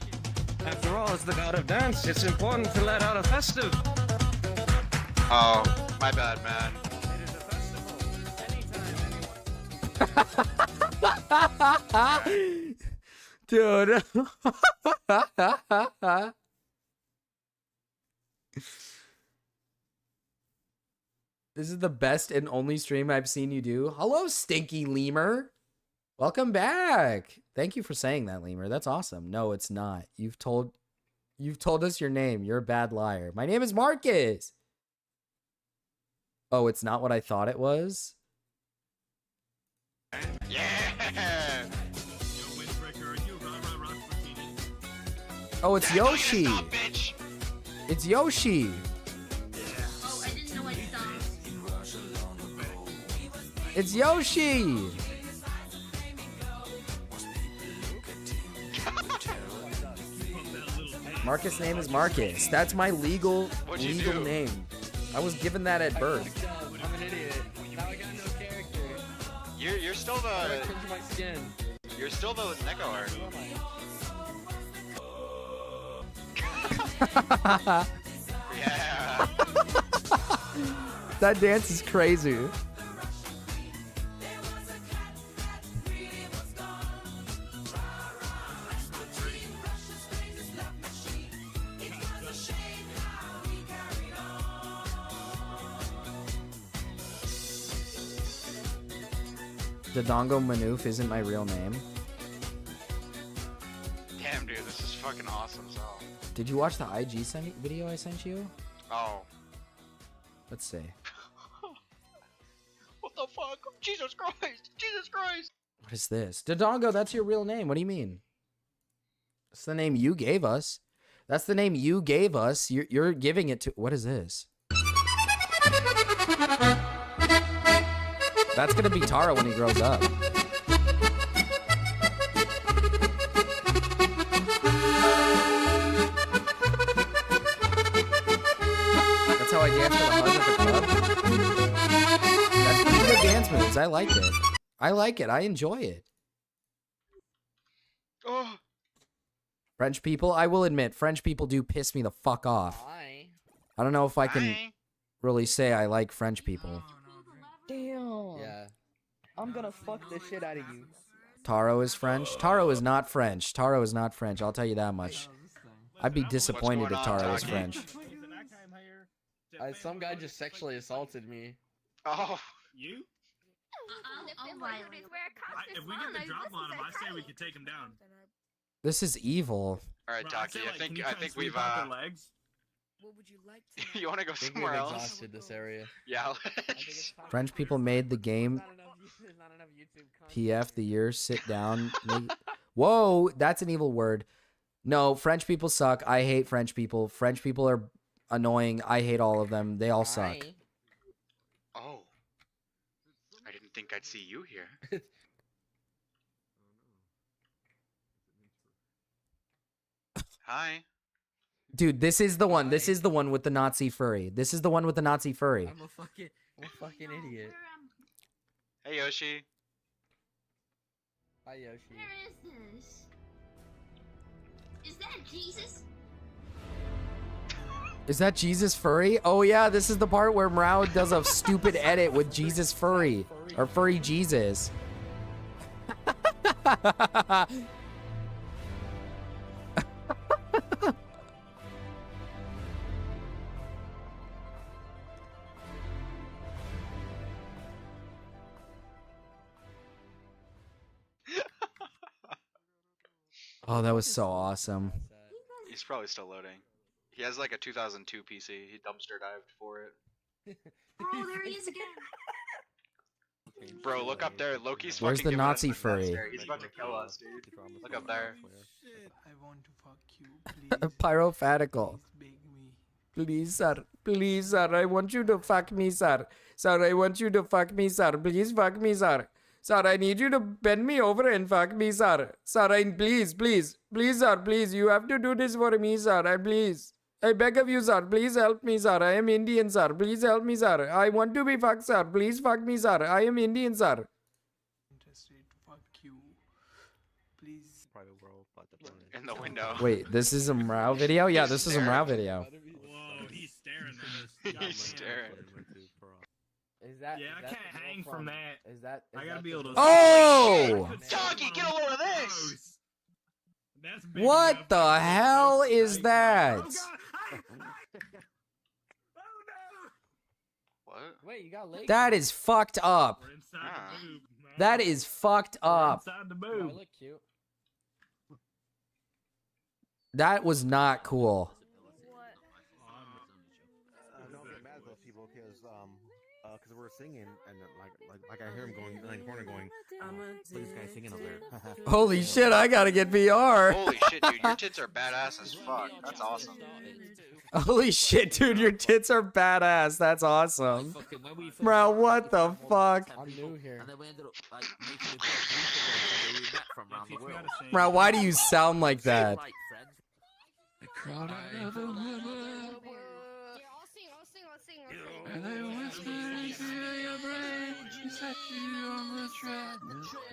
After all, as the god of dance, it's important to let out a festive. Oh, my bad, man. Dude. This is the best and only stream I've seen you do. Hello, stinky lemur. Welcome back. Thank you for saying that, lemur. That's awesome. No, it's not. You've told us your name. You're a bad liar. My name is Marcus. Oh, it's not what I thought it was? Yeah. Oh, it's Yoshi. Stop, bitch. It's Yoshi. Oh, I didn't know I stopped. It's Yoshi. Marcus' name is Marcus. That's my legal name. I was given that at birth. I'm an idiot. Now I got no character. You're still the. I changed my skin. You're still the Neko art. Yeah. That dance is crazy. Dodongo Manoof isn't my real name. Damn, dude, this is fucking awesome. So. Did you watch the IG video I sent you? Oh. Let's see. What the fuck? Jesus Christ! Jesus Christ! What is this? Dodongo, that's your real name. What do you mean? It's the name you gave us. That's the name you gave us. You're giving it to... What is this? That's gonna be Taro when he grows up. That's how I dance for the heart at the club. That's pretty good dance moves. I like it. I like it. I enjoy it. Oh. French people, I will admit, French people do piss me the fuck off. I don't know if I can really say I like French people. Damn. Yeah. I'm gonna fuck the shit out of you. Taro is French? Taro is not French. Taro is not French. I'll tell you that much. I'd be disappointed if Taro was French. Some guy just sexually assaulted me. Oh. You? I'm violent. If we get the drop on him, I say we could take him down. This is evil. All right, Taki. I think we've legs. What would you like to You want to go I think somewhere we've else? exhausted this area. Yeah. French people made the game PF the year. Sit down. Whoa, that's an evil word. No, French people suck. I hate French people. French people are annoying. I hate all of them. They all suck. Oh. I didn't think I'd see you here. Hi. Dude, this is the one. This is the one with the Nazi furry. This is the one with the Nazi furry. I'm a fucking idiot. Hey, Yoshi. Hi, Yoshi. Where is this? Is that Jesus? Is that Jesus furry? Oh yeah, this is the part where Mrao does a stupid edit with Jesus furry. Or furry Jesus. Oh, that was so awesome. He's probably still loading. He has like a 2002 PC. He dumpster dived for it. Oh, there he is again. Bro, look up there. Loki's Where's fucking the giving us Nazi the furry? stare. He's about to kill us, dude. Look up there. I want to fuck you, please. Pyrophatical. Please, sir. Please, sir. I want you to fuck me, sir. Sir, I want you to fuck me, sir. Please fuck me, sir. Sir, I need you to bend me over and fuck me, sir. Sir, please, please. Please, sir, please. You have to do this for me, sir. Please. I beg of you, sir. Please help me, sir. I am Indian, sir. Please help me, sir. I want to be fucked, sir. Please fuck me, sir. I am Indian, sir. Interested to fuck you, please. Private world, but in the window. Wait, this is a Mrao video? Yeah, this is a Mrao video. Whoa, he's staring at us. He's staring. Is that? Yeah, I can't hang from that. Is that? I gotta be able to. Oh! Doggy, get a load of this! That's big What enough. the hell is that? What? Wait, you got legs? That is fucked up. That is fucked up. Inside the Oh, I boob. look cute. That was not cool. Don't get mad at those people because we're singing, and like I hear him going in the corner going, "This guy singing over there." Holy shit! I gotta get VR. Holy shit, dude, your tits are badass as fuck. That's awesome. Holy shit, dude, your tits are badass. That's awesome. Bro, what the fuck? I'm new here. Bro, why do you sound like that?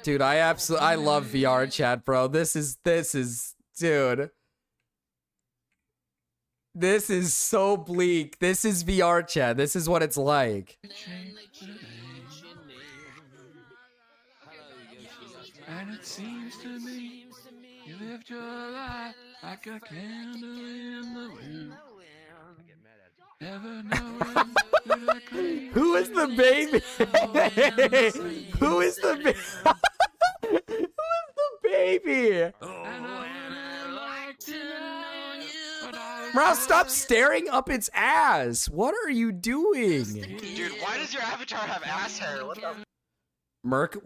Dude, I love VR chat, bro. This is dude. This is so bleak. This is VR chat. This is what it's like. And it seems to me you lived your life like a candle in the wind. Never knowing Who is the baby? Who is the baby? Who is the baby? Bro, stop staring up its ass. What are you doing? Dude, why does your avatar have ass hair? What the? Merc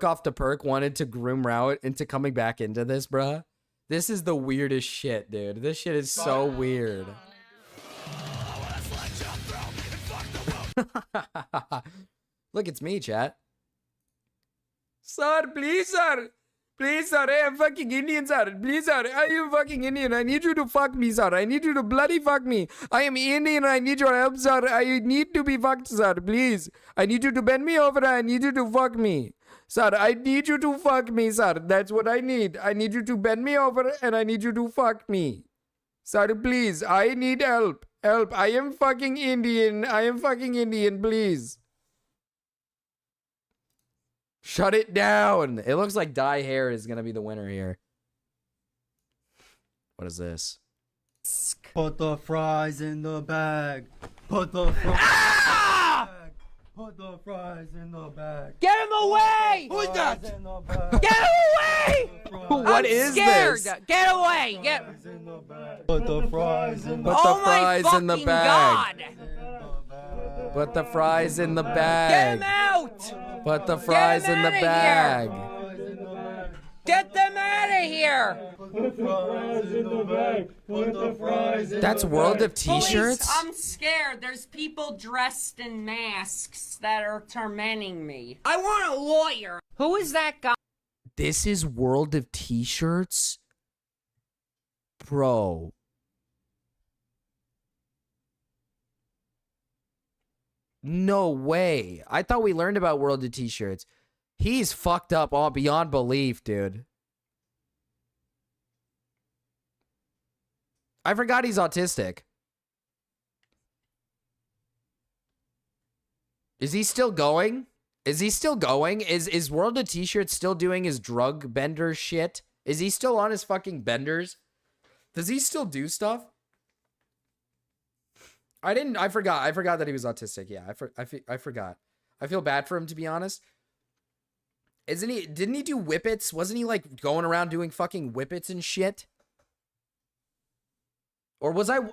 off the perk wanted to groom Rowett into coming back into this, bruh. This is the weirdest shit, dude. This shit is so weird. Look, it's me, chat. Sir, please, sir. Please, sir, I am fucking Indian, sir. Please, sir, I am fucking Indian. I need you to fuck me, sir. I need you to bloody fuck me. I am Indian. I need your help, sir. I need to be fucked, sir. Please. I need you to bend me over. I need you to fuck me. Sir, I need you to fuck me, sir. That's what I need. I need you to bend me over and I need you to fuck me. Sir, please. I need help. Help. I am fucking Indian. I am fucking Indian, please. Shut it down. It looks like dye hair is gonna be the winner here. What is this? Put the fries in the bag. Put the fries in the bag. Put the fries in the bag. Get him away! Who's that? Get him away! What is scared. this? Get away! Get. Put the fries in the Put the Oh my fries in the fucking bag. God! Put the fries in the Get bag. him out! Put the fries in the outta bag. Get them out of here! Put the fries in the bag. Put the fries in That's the World bag. of T-shirts? I'm scared. There's people dressed in masks that are tormenting me. I want a lawyer. Who is that guy? This is World of T-shirts? Bro. No way. I thought we learned about World of T-shirts. He's fucked up all beyond belief, dude. I forgot he's autistic. Is he still going? Is he still going? Is World of T-shirts still doing his drug bender shit? Is he still on his fucking benders? Does he still do stuff? I forgot that he was autistic. Yeah, I forgot. I feel bad for him, to be honest. Didn't he do whippets? Wasn't he like going around doing fucking whippets and shit? Or was it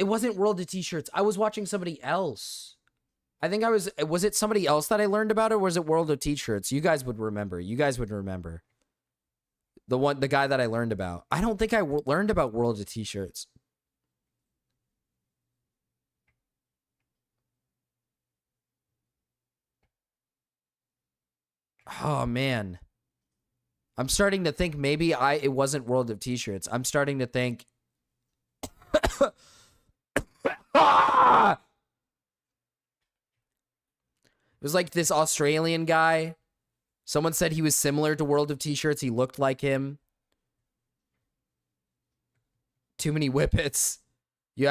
wasn't World of T-shirts. I was watching somebody else. I think was it somebody else that I learned about, or was it World of T-shirts? You guys would remember. The guy that I learned about. I don't think I learned about World of T-shirts. Oh man. I'm starting to think maybe it wasn't World of T-shirts. I'm starting to think it was like this Australian guy. Someone said he was similar to World of T-shirts. He looked like him. Too many whippets. We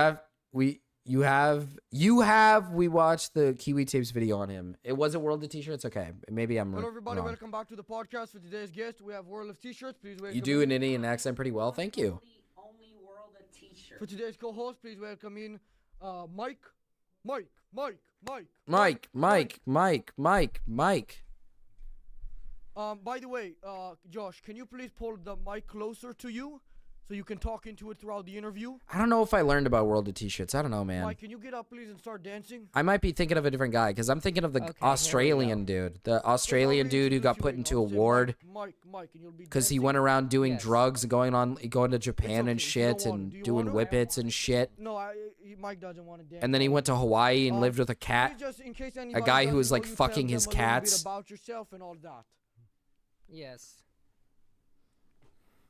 watched the Kiwi Tapes video on him. It wasn't World of T-shirts? Okay. Maybe I'm Hello everybody, wrong. welcome back to the podcast. For today's guest, we have World of T-shirts. Please welcome You do an Indian accent pretty well. Thank you. For today's co-host, please welcome in Mike. By the way, Josh, can you please pull the mic closer to you so you can talk into it throughout the interview. I don't know if I learned about World of T-shirts. I don't know, man. Mike, can you get up, please, and start dancing? I might be thinking of a different guy because I'm thinking of the Australian dude. The Australian dude who got put into a ward Mike, and you'll be because he went around doing drugs and going to Japan and shit and doing whippets and shit. No, Mike doesn't want to dance. And then he went to Hawaii and lived with a cat. Just in case A anybody guy who doesn't was know, like you tell fucking them his a little bit cats. about yourself and all that. Yes.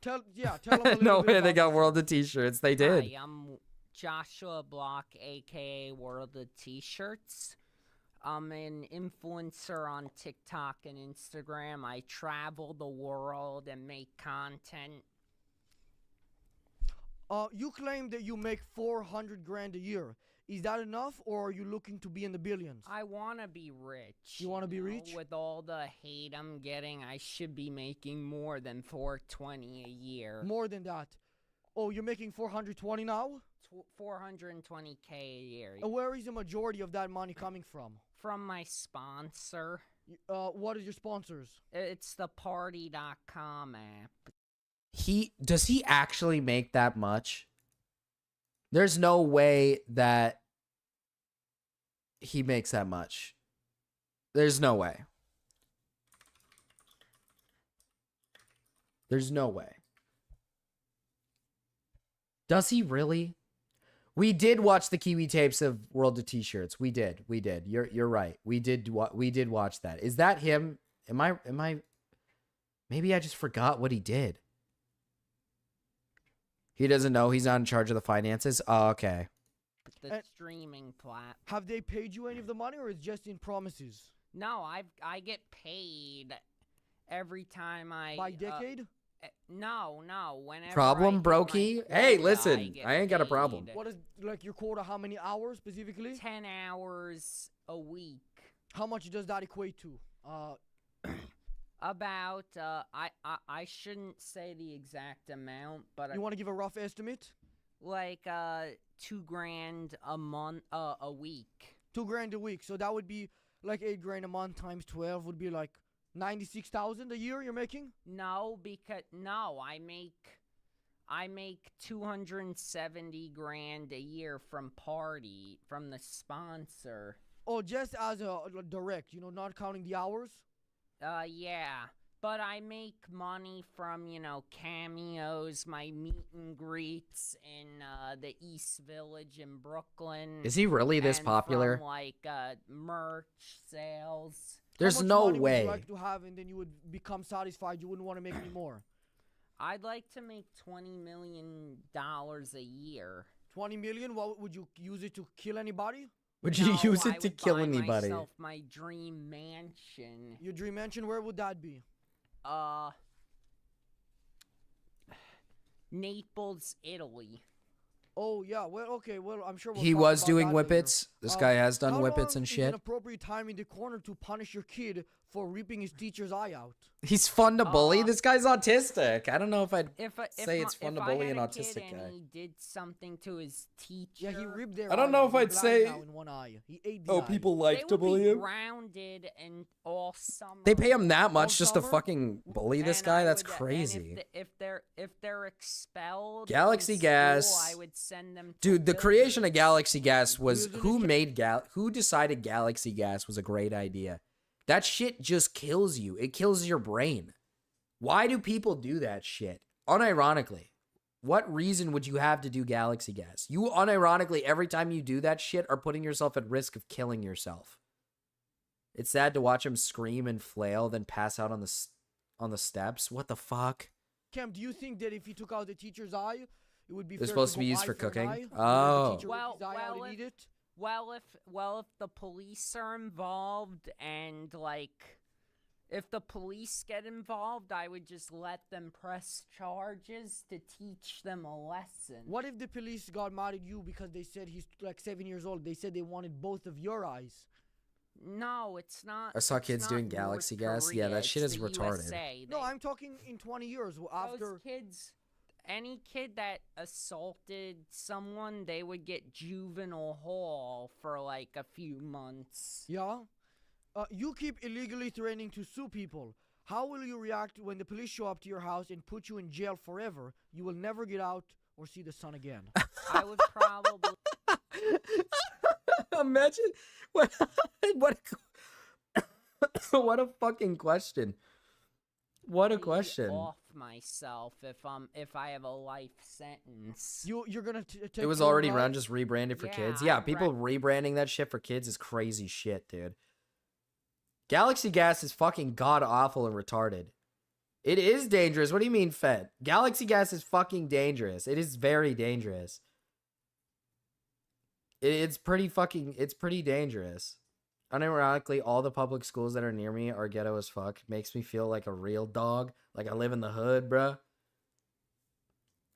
Tell them a little No bit way they about got World of T-shirts. They did. Hi, I'm Joshua Block, aka World of T-shirts. I'm an influencer on TikTok and Instagram. I travel the world and make content. You claim that you make 400 grand a year. Is that enough, or are you looking to be in the billions? I want to be rich. You want to be rich? With all the hate I'm getting, I should be making more than $420 a year. More than that. Oh, you're making 420 now? 420K a year. And where is the majority of that money coming from? From my sponsor. What is your sponsors? It's the party.com app. Does he actually make that much? There's no way that he makes that much. There's no way. There's no way. Does he really? We did watch the Kiwi tapes of World of T-shirts. We did. You're right. We did watch that. Is that him? Am I maybe I just forgot what he did. He doesn't know he's not in charge of the finances? Oh, okay. The streaming platform. Have they paid you any of the money, or is it just in promises? No, I get paid every time I... By decade? No, whenever Problem, brokey? Hey, listen, I ain't got a paid. problem. What is, like, your quota? How many hours, specifically? 10 hours a week. How much does that equate to? About, I shouldn't say the exact amount, but... You want to give a rough estimate? Like, $2 grand a month, a week. 2 grand a week, so that would be, like, 8 grand a month times 12 would be, like, 96,000 a year you're making? No, because, no, I make 270 grand a year from the sponsor. Oh, just as a direct, not counting the hours? Yeah, but I make money from, cameos, my meet and greets in the East Village in Brooklyn. Is he really this popular? From, like, merch sales. There's no way. How much money would you like to have, and then you would become satisfied? You wouldn't want to make any more. I'd like to make $20 million a year. 20 million? What would you use it to kill anybody? Would you use it to kill anybody? Myself my dream mansion. Your dream mansion? Where would that be? Naples, Italy. Oh yeah, well, okay, well, I'm sure He was doing whippets. This guy has done whippets and How long shit. is an appropriate time in the corner to punish your kid for ripping his teacher's eye out? He's fun to bully. This guy's autistic. I don't know if I'd say it's fun to bully an a autistic kid guy. And he did something to his teacher. Yeah, he ripped their I don't eye know out. if He's I'd blind say- now in one eye. He ate the Oh, eye. people like They to would bully be him. grounded and all summer. They pay him that much just to summer? fucking bully this And guy? I That's would- and crazy. If they're expelled, Galaxy from Gas. school, I would send them. To Dude, the creation of Galaxy Gas was Who who decided Galaxy Gas was a great idea? That shit just kills you. It kills your brain. Why do people do that shit? Unironically, what reason would you have to do Galaxy Gas? You unironically, every time you do that shit, are putting yourself at risk of killing yourself. It's sad to watch him scream and flail, then pass out on the steps. What the fuck? Cam, do you think that if he took out the teacher's eye, it would be It's fair supposed to go be used eye for an cooking? eye? Oh. The teacher ripped his eye out and eat it? Well, if the police are involved and if the police get involved, I would just let them press charges to teach them a lesson. What if the police got mad at you because they said he's like 7 years old? They said they wanted both of your eyes. No, it's not. I saw it's kids not doing North Galaxy Gas. Korea, Yeah, that shit it's is the retarded. USA. No, I'm talking in 20 years after. Those kids, any kid that assaulted someone, they would get juvenile hall for like a few months. Yeah? You keep illegally threatening to sue people. How will you react when the police show up to your house and put you in jail forever? You will never get out or see the sun again. I would probably. Imagine what what a fucking question. What a question. Off myself if I have a life sentence. You're gonna take. It was your already life? around just rebranded for kids. Yeah, Yeah, people rebranding that shit for kids is crazy shit, dude. Galaxy gas is fucking god awful and retarded. It is dangerous. What do you mean, Fed? Galaxy gas is fucking dangerous. It is very dangerous. It's pretty dangerous. Unironically, all the public schools that are near me are ghetto as fuck. Makes me feel like a real dog. Like I live in the hood, bruh.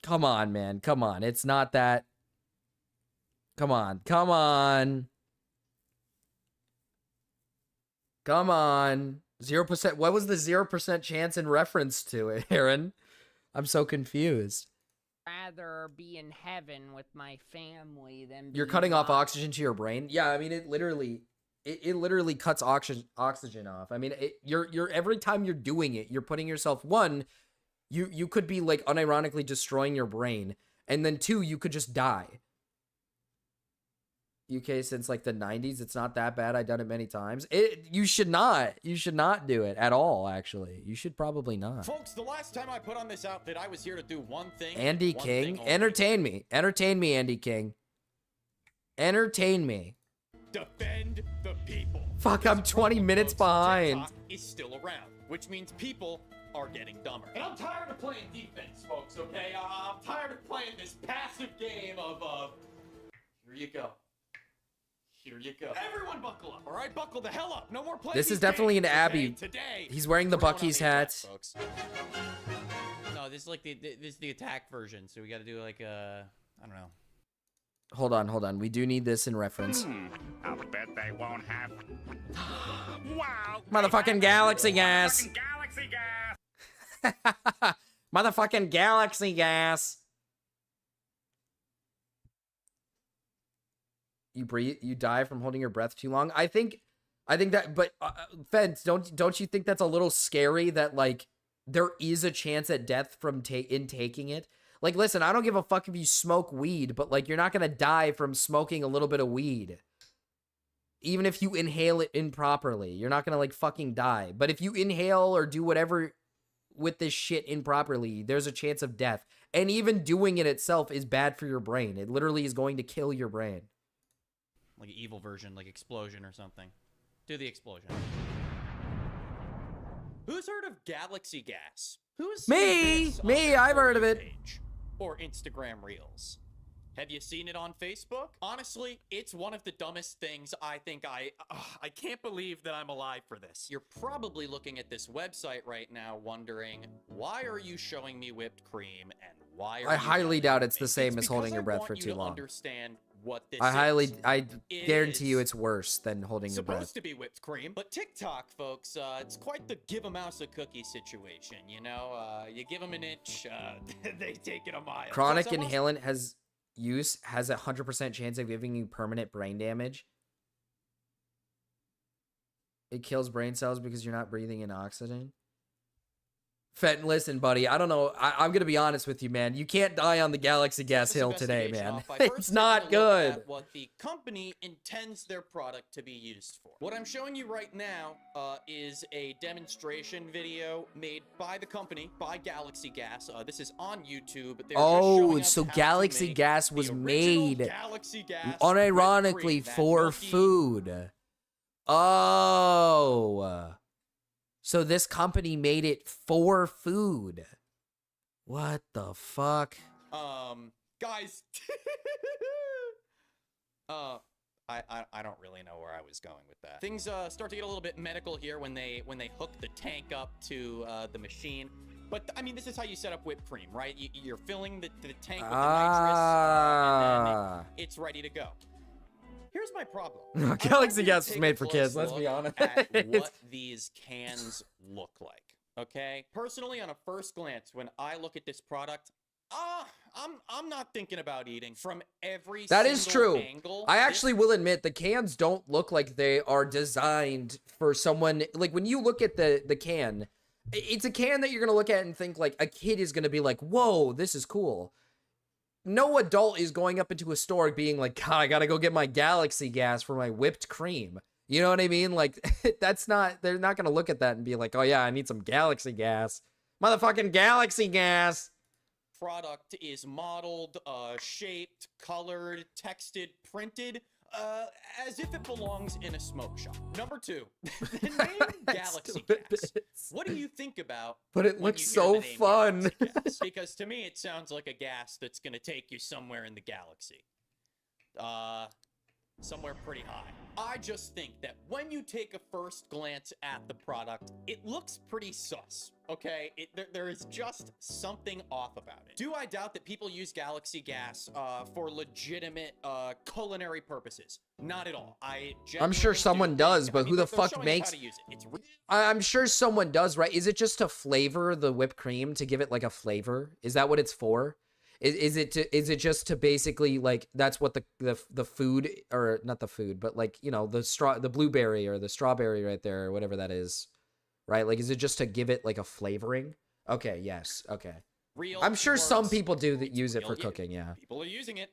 Come on, man. Come on. It's not that. Come on. Come on. Come on. 0%. What was the 0% chance in reference to it, Aaron? I'm so confused. Rather be in heaven with my family than You're be cutting off locked. oxygen to your brain? Yeah, I mean, it literally cuts oxygen off. I mean, you're every time you're doing it, you're putting yourself, one, you could be like unironically destroying your brain, and then two, you could just die. UK since like the 90s, it's not that bad. I've done it many times. You should not do it at all, actually. You should probably not. Folks, the last time I put on this outfit, I was here to do one thing. Andy one King, thing only. entertain me. Entertain me, Andy King. Entertain me. Defend the people. Fuck, I'm 20 minutes behind. TikTok is still around, which means people are getting dumber. And I'm tired of playing defense, folks, okay? I'm tired of playing this passive game of, here you go. Here you go. Everyone buckle up, all right? Buckle the hell up. No more playing This is these definitely an games, Abby. okay? Today, He's wearing the we're going on Bucky's the attack, hat. folks. No, this is like this is the attack version, so we got to do like I don't know. Hold on. We do need this in reference. I'll bet they won't have. Wow. Motherfucking galaxy gas. Galaxy gas. Motherfucking galaxy gas. You die from holding your breath too long. I think that, but Fence, don't you think that's a little scary that like there is a chance at death from taking it? Like, listen, I don't give a fuck if you smoke weed, but like you're not gonna die from smoking a little bit of weed. Even if you inhale it improperly, you're not gonna like fucking die. But if you inhale or do whatever with this shit improperly, there's a chance of death. And even doing it itself is bad for your brain. It literally is going to kill your brain. Like an evil version, like explosion or something. Do the explosion. Who's heard of Galaxy Gas? Who's Me! seen this on Me, their I've For heard of You it. page or Instagram Reels? Have you seen it on Facebook? Honestly, it's one of the dumbest things I think I can't believe that I'm alive for this. You're probably looking at this website right now wondering, why are you showing me whipped cream and why are I you highly yelling doubt at it's me? the same It's as holding because your I breath want for you too to long. understand what this I It guarantee you is it's worse than holding your breath. supposed to be whipped cream, but TikTok, folks, it's quite the give a mouse a cookie situation, you know? You give them an inch, they take it a mile. Chronic Folks, I want- inhalant has 100% chance of giving you permanent brain damage. It kills brain cells because you're not breathing in oxygen. Fenton, listen, buddy. I don't know. I'm gonna be honest with you, man. You can't die on the Galaxy Gas Hill today, investigation man. off by first It's taking not a look good. at what the company intends their product to be used for. What I'm showing you right now is a demonstration video made by the company, by Galaxy Gas. This is on YouTube. They're just Oh, showing us so how to Galaxy make Gas the was original made Galaxy Gas unironically whipped cream, that for milky- food. Oh. So this company made it for food. What the fuck? Guys. I don't really know where I was going with that. Things start to get a little bit medical here when they hook the tank up to the machine. But I mean, this is how you set up whipped cream, right? You're filling the tank with the nitrous, and then it's ready to go. Here's my problem. Galaxy Gas was Take a made for close kids, let's be look honest. at what these cans look like. Okay? Personally, on a first glance, when I look at this product, I'm not thinking about eating from every That is single true. angle. I This actually will admit the cans don't look like they are designed for someone. Like when you look at the can It's a can that you're going to look at and think like a kid is going to be like, whoa, this is cool. No adult is going up into a store being like, God, I got to go get my Galaxy gas for my whipped cream. You know what I mean? Like, they're not going to look at that and be like, oh yeah, I need some Galaxy gas. Motherfucking Galaxy gas. Product is modeled, shaped, colored, texted, printed, as if it belongs in a smoke shop. Number 2, the name Galaxy Gas. What do you think about? But it when looks you hear the so name fun. Galaxy Gas? Because to me, it sounds like a gas that's gonna take you somewhere in the galaxy. Somewhere pretty high. I just think that when you take a first glance at the product, it looks pretty sus, okay? There is just something off about it. Do I doubt that people use Galaxy Gas for legitimate culinary purposes? Not at all. I'm sure someone does, but who the fuck makes... I'm sure someone does, right? Is it just to flavor the whipped cream, to give it like a flavor? Is that what it's for? Is it just to basically like that's what the food, or not the food, but like, you know, the blueberry or the strawberry right there or whatever that is, right? Like, is it just to give it like a flavoring? Okay, yes, okay. I'm sure some people do that use it for cooking, yeah. People are using it.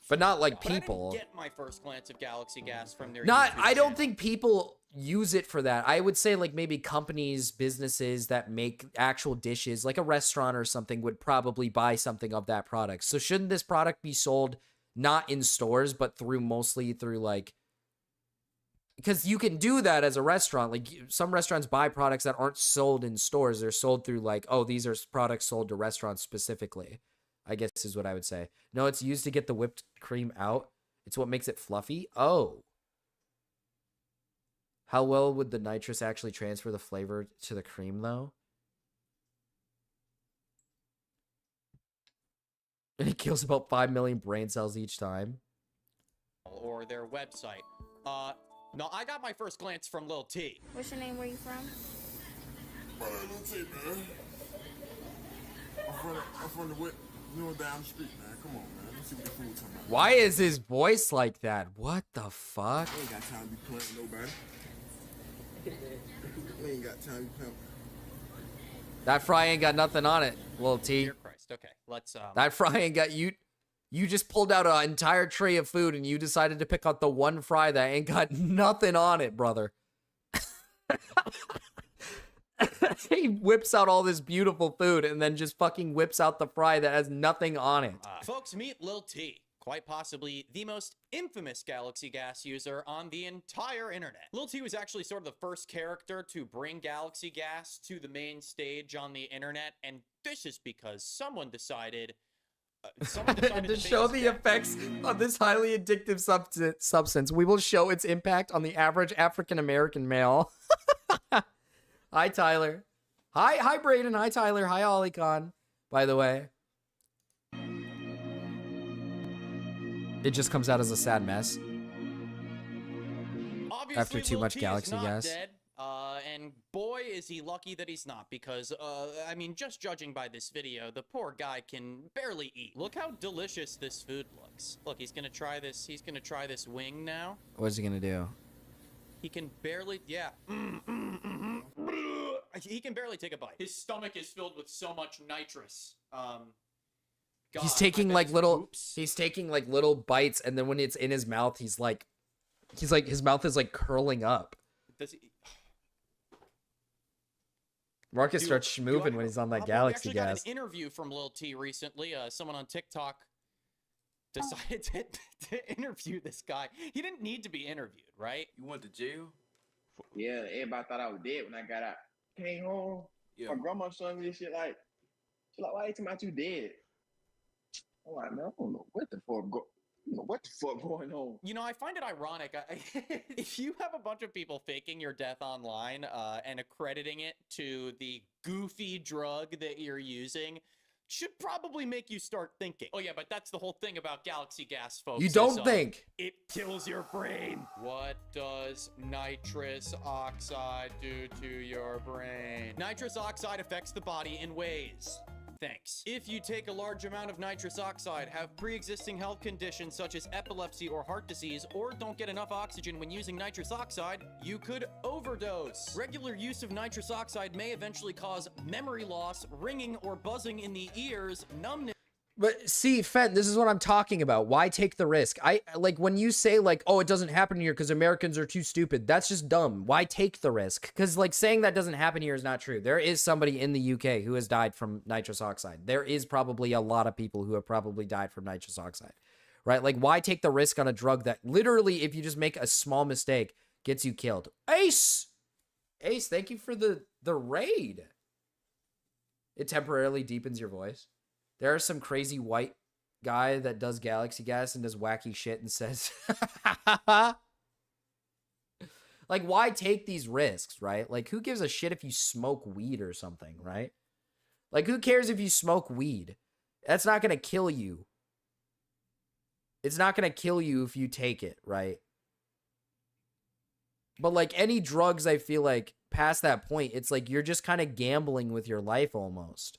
But not like But people. I didn't get my first glance of Galaxy Gas from their I don't think people use it for that. I would say like maybe companies, businesses that make actual dishes, like a restaurant or something, would probably buy something of that product. So shouldn't this product be sold not in stores, but mostly through like, because you can do that as a restaurant. Like some restaurants buy products that aren't sold in stores. They're sold through like, oh, these are products sold to restaurants specifically, I guess is what I would say. No, it's used to get the whipped cream out. It's what makes it fluffy. Oh. How well would the nitrous actually transfer the flavor to the cream though? It kills about 5 million brain cells each time. Or their website. No, I got my first glance from Lil T. What's your name? Where you from? Lil T, man. I'm from the wet, down the street, man. Come on, man. Let's see what the food talking about. Why is his voice like that? What the fuck? I ain't got time to be playing nobody. We ain't got time to be playing. That fry ain't got nothing on it, Lil T. Dear Christ. Okay, let's That fry ain't got you. You just pulled out an entire tray of food and you decided to pick out the one fry that ain't got nothing on it, brother. He whips out all this beautiful food and then just fucking whips out the fry that has nothing on it. Folks, meet Lil T. Quite possibly the most infamous Galaxy Gas user on the entire internet. Lil T was actually sort of the first character to bring Galaxy Gas to the main stage on the internet, and this is because someone decided to show the effects of this highly addictive substance, we will show its impact on the average African-American male. Hi, Tyler. Hi, Brayden. Hi, Tyler. Hi, Olicon, by the way. It just comes out as a sad mess. Obviously, after too Lil much T Galaxy is not gas. Dead, and boy, is he lucky that he's not, because, I mean, just judging by this video, the poor guy can barely eat. Look how delicious this food looks. Look, he's gonna try this wing now. What's he gonna do? He can barely, yeah. He can barely take a bite. His stomach is filled with so much nitrous. God, he's taking like little bites, and then when it's in his mouth, he's like his mouth is like curling up. Does he? Marcus starts schmooving when he's on that Galaxy gas. We actually got an interview from Lil T recently. Someone on TikTok decided to interview this guy. He didn't need to be interviewed, right? You went to jail? Yeah, everybody thought I was dead when I got out. Came home. Yeah. My grandma showing me this shit like, why you talking about you dead? I'm like, man, I don't know what the fuck going on. You know, I find it ironic. If you have a bunch of people faking your death online and accrediting it to the goofy drug that you're using, should probably make you start thinking. Oh yeah, but that's the whole thing about Galaxy Gas, folks. You don't think. It kills your brain. What does nitrous oxide do to your brain? Nitrous oxide affects the body in ways Thanks. If you take a large amount of nitrous oxide, have pre-existing health conditions such as epilepsy or heart disease, or don't get enough oxygen when using nitrous oxide, you could overdose. Regular use of nitrous oxide may eventually cause memory loss, ringing or buzzing in the ears, numbness. But see, Fenton, this is what I'm talking about. Why take the risk? I like when you say like, oh, it doesn't happen here because Americans are too stupid. That's just dumb. Why take the risk? Because like saying that doesn't happen here is not true. There is somebody in the UK who has died from nitrous oxide. There is probably a lot of people who have probably died from nitrous oxide, right? Like why take the risk on a drug that literally, if you just make a small mistake, gets you killed? Ace, thank you for the raid. It temporarily deepens your voice. There is some crazy white guy that does galaxy gas and does wacky shit and says, like, why take these risks, right? Like, who gives a shit if you smoke weed or something, right? Like, who cares if you smoke weed? That's not going to kill you. It's not going to kill you if you take it, right? But, like, any drugs, I feel like, past that point, it's like you're just kind of gambling with your life almost.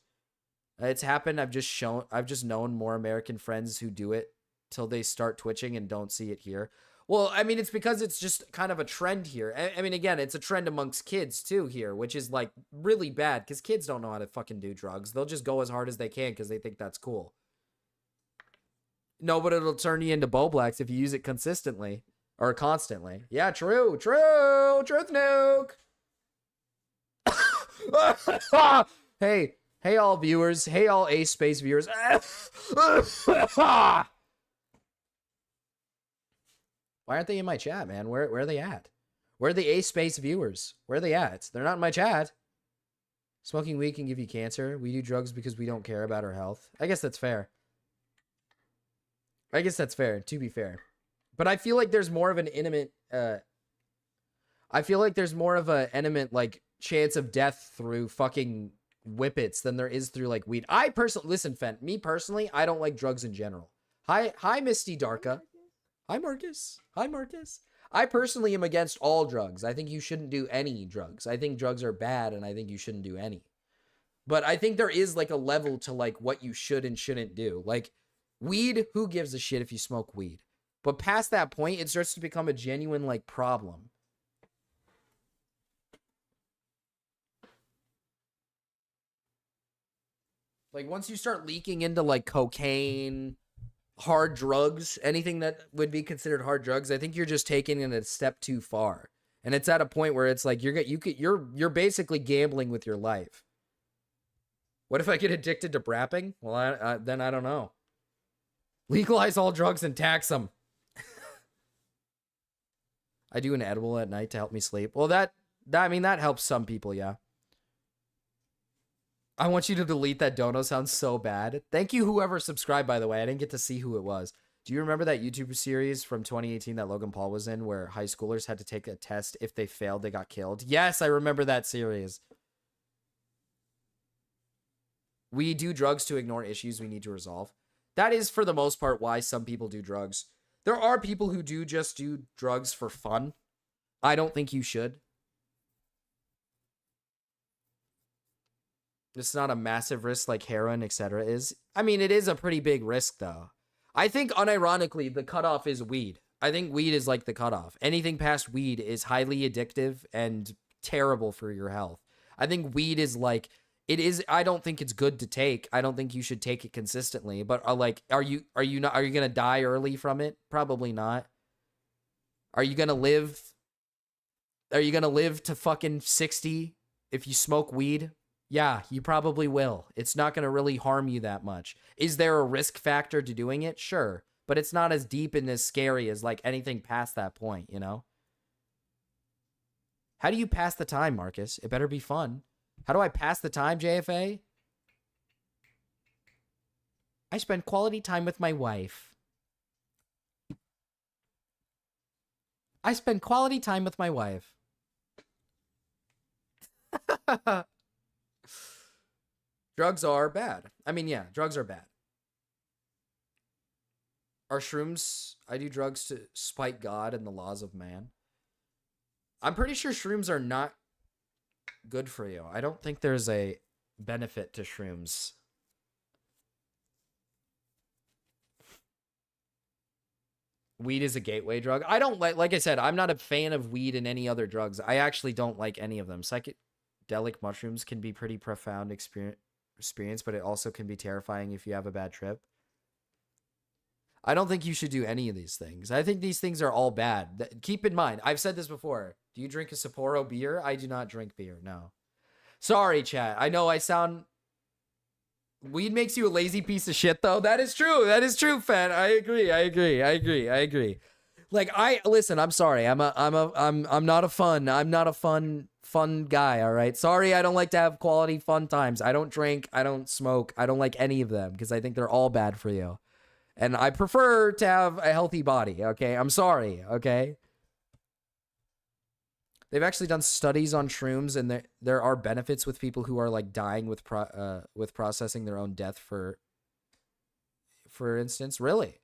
It's happened. I've just known more American friends who do it till they start twitching and don't see it here. Well, I mean, it's because it's just kind of a trend here. I mean, again, it's a trend amongst kids too here, which is like really bad because kids don't know how to fucking do drugs. They'll just go as hard as they can because they think that's cool. No, but it'll turn you into Boblax if you use it consistently or constantly. Yeah, true. Truth nuke. Hey, all viewers. Hey, all Ace Space viewers. Why aren't they in my chat, man? Where are they at? Where are the Ace Space viewers? Where are they at? They're not in my chat. Smoking weed can give you cancer. We do drugs because we don't care about our health. I guess that's fair. To be fair. But I feel like there's more of an intimate... like, chance of death through fucking... whippets than there is through like weed. I personally listen, Fent. Me personally, I don't like drugs in general. Hi, Misty Darka. Hi, Marcus. I personally am against all drugs. I think you shouldn't do any drugs. I think drugs are bad, and I think you shouldn't do any. But I think there is like a level to like what you should and shouldn't do. Like weed, who gives a shit if you smoke weed? But past that point, it starts to become a genuine like problem. Like, once you start leaking into, like, cocaine, hard drugs, anything that would be considered hard drugs, I think you're just taking it a step too far. And it's at a point where it's like, you're basically gambling with your life. What if I get addicted to brapping? Well, then I don't know. Legalize all drugs and tax them. I do an edible at night to help me sleep. Well, that helps some people, yeah. I want you to delete that dono. Sounds so bad. Thank you, whoever subscribed, by the way. I didn't get to see who it was. Do you remember that YouTube series from 2018 that Logan Paul was in where high schoolers had to take a test? If they failed, they got killed. Yes, I remember that series. We do drugs to ignore issues we need to resolve. That is, for the most part, why some people do drugs. There are people who do just do drugs for fun. I don't think you should. It's not a massive risk like heroin, etc. is. I mean, it is a pretty big risk, though. I think, unironically, the cutoff is weed. I think weed is like the cutoff. Anything past weed is highly addictive and terrible for your health. I think weed is like, it is, I don't think it's good to take. I don't think you should take it consistently. But like, are you gonna die early from it? Probably not. Are you gonna live to fucking 60 if you smoke weed? Yeah, you probably will. It's not going to really harm you that much. Is there a risk factor to doing it? Sure. But it's not as deep and as scary as like anything past that point, you know? How do you pass the time, Marcus? It better be fun. How do I pass the time, JFA? I spend quality time with my wife. Drugs are bad. I mean, yeah, drugs are bad. Are shrooms... I do drugs to spite God and the laws of man. I'm pretty sure shrooms are not good for you. I don't think there's a benefit to shrooms. Weed is a gateway drug. I don't like I said, I'm not a fan of weed and any other drugs. I actually don't like any of them. Psychedelic mushrooms can be pretty profound experience, but it also can be terrifying if you have a bad trip. I don't think you should do any of these things. I think these things are all bad. Keep in mind, I've said this before. Do you drink a Sapporo beer? I do not drink beer, no. Sorry, chat. I know I sound... Weed makes you a lazy piece of shit, though. That is true. That is true, Fan. I agree. Like, listen, I'm sorry. I'm not a fun guy, all right? Sorry, I don't like to have quality fun times. I don't drink. I don't smoke. I don't like any of them because I think they're all bad for you. And I prefer to have a healthy body, okay? I'm sorry, okay? They've actually done studies on shrooms, and there are benefits with people who are like dying with processing their own death, for instance. Really,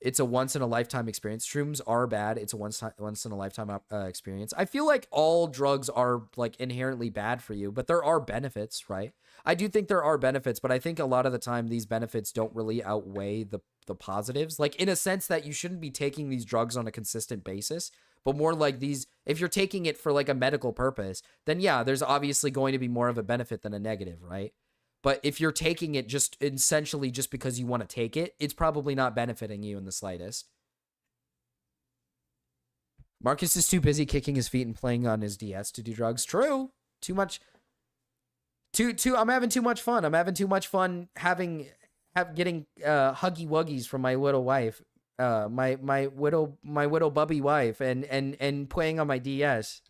it's a once in a lifetime experience. Shrooms are bad. It's a once in a lifetime experience. I feel like all drugs are like inherently bad for you, but there are benefits, right? I do think there are benefits, but I think a lot of the time these benefits don't really outweigh the positives. Like, in a sense that you shouldn't be taking these drugs on a consistent basis, but more like these, if you're taking it for like a medical purpose, then yeah, there's obviously going to be more of a benefit than a negative, right? But if you're taking it just essentially just because you want to take it, it's probably not benefiting you in the slightest. Marcus is too busy kicking his feet and playing on his DS to do drugs. True. Too much. I'm having too much fun. I'm having too much fun getting huggy wuggies from my little wife. My widow bubby wife, and playing on my DS.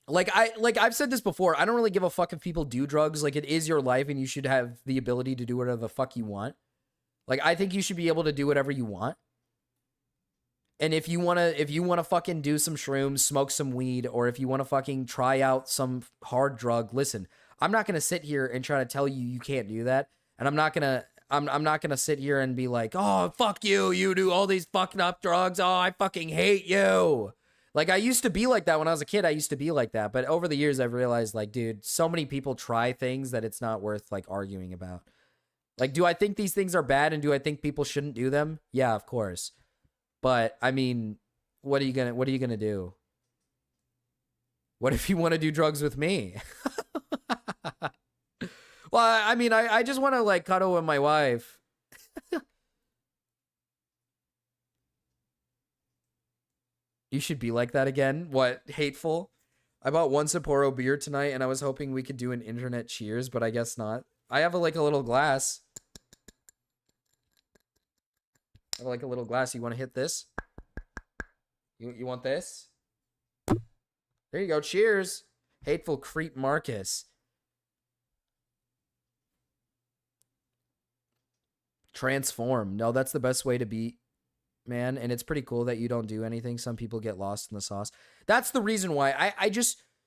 I've said this before. I don't really give a fuck if people do drugs. Like, it is your life, and you should have the ability to do whatever the fuck you want. Like, I think you should be able to do whatever you want. And if you wanna fucking do some shrooms, smoke some weed, or if you wanna fucking try out some hard drug, listen. I'm not gonna sit here and try to tell you you can't do that, and I'm not gonna sit here and be like, oh fuck you, you do all these fucking up drugs, oh I fucking hate you. Like, I used to be like that when I was a kid. I used to be like that, but over the years I've realized, like, dude, so many people try things that it's not worth like arguing about. Like, do I think these things are bad, and do I think people shouldn't do them? Yeah, of course. But I mean, what are you gonna do? What if you want to do drugs with me? Well, I mean, I just want to like cuddle with my wife. You should be like that again. What? Hateful? I bought one Sapporo beer tonight, and I was hoping we could do an internet cheers, but I guess not. I have a little glass. I have like a little glass. You want to hit this? You want this? There you go. Cheers. Hateful creep Marcus. Transform. No, that's the best way to be, man. And it's pretty cool that you don't do anything. Some people get lost in the sauce. That's the reason why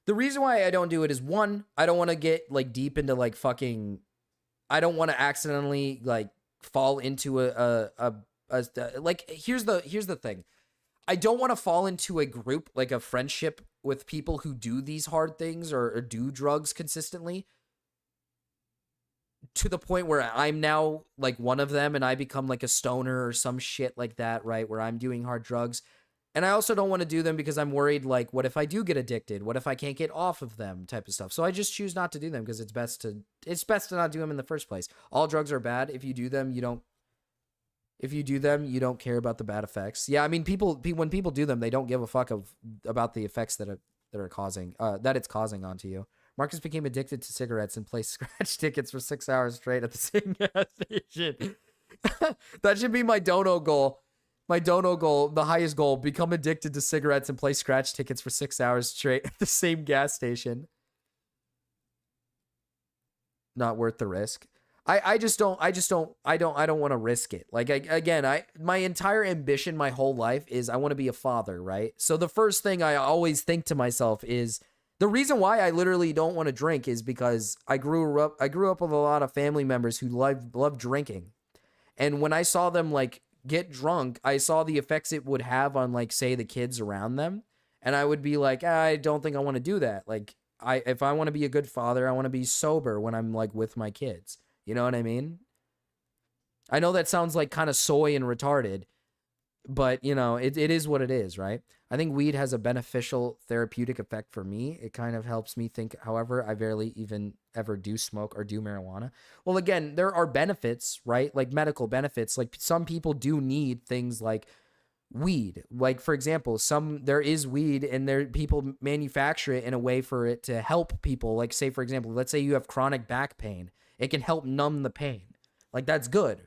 the reason why I don't do it is, one, I don't want to get like deep into like fucking, I don't want to accidentally like fall into like, here's the thing. I don't want to fall into a group, like a friendship with people who do these hard things or do drugs consistently, to the point where I'm now like one of them and I become like a stoner or some shit like that, right? Where I'm doing hard drugs. And I also don't want to do them because I'm worried, like, what if I do get addicted? What if I can't get off of them, type of stuff. So I just choose not to do them because it's best to not do them in the first place. All drugs are bad. If you do them, you don't care about the bad effects. Yeah, I mean, when people do them, they don't give a fuck about the effects that it's causing onto you. Marcus became addicted to cigarettes and placed scratch tickets for 6 hours straight at the same gas station. That should be my dono goal. My dono goal, the highest goal: become addicted to cigarettes and play scratch tickets for 6 hours straight at the same gas station. Not worth the risk. I don't want to risk it. Like, my entire ambition my whole life is I want to be a father, right? So the first thing I always think to myself is, the reason why I literally don't want to drink is because I grew up with a lot of family members who love drinking. And when I saw them like get drunk, I saw the effects it would have on, like, say, the kids around them. And I would be like, I don't think I want to do that. Like, if I want to be a good father, I want to be sober when I'm like with my kids. You know what I mean? I know that sounds like kind of soy and retarded, but you know, it is what it is, right? I think weed has a beneficial therapeutic effect for me. It kind of helps me think. However, I barely even ever do smoke or do marijuana. Well, again, there are benefits, right? Like medical benefits. Like some people do need things like weed. Like for example, there is weed and there people manufacture it in a way for it to help people. Like say for example, let's say you have chronic back pain. It can help numb the pain. Like that's good.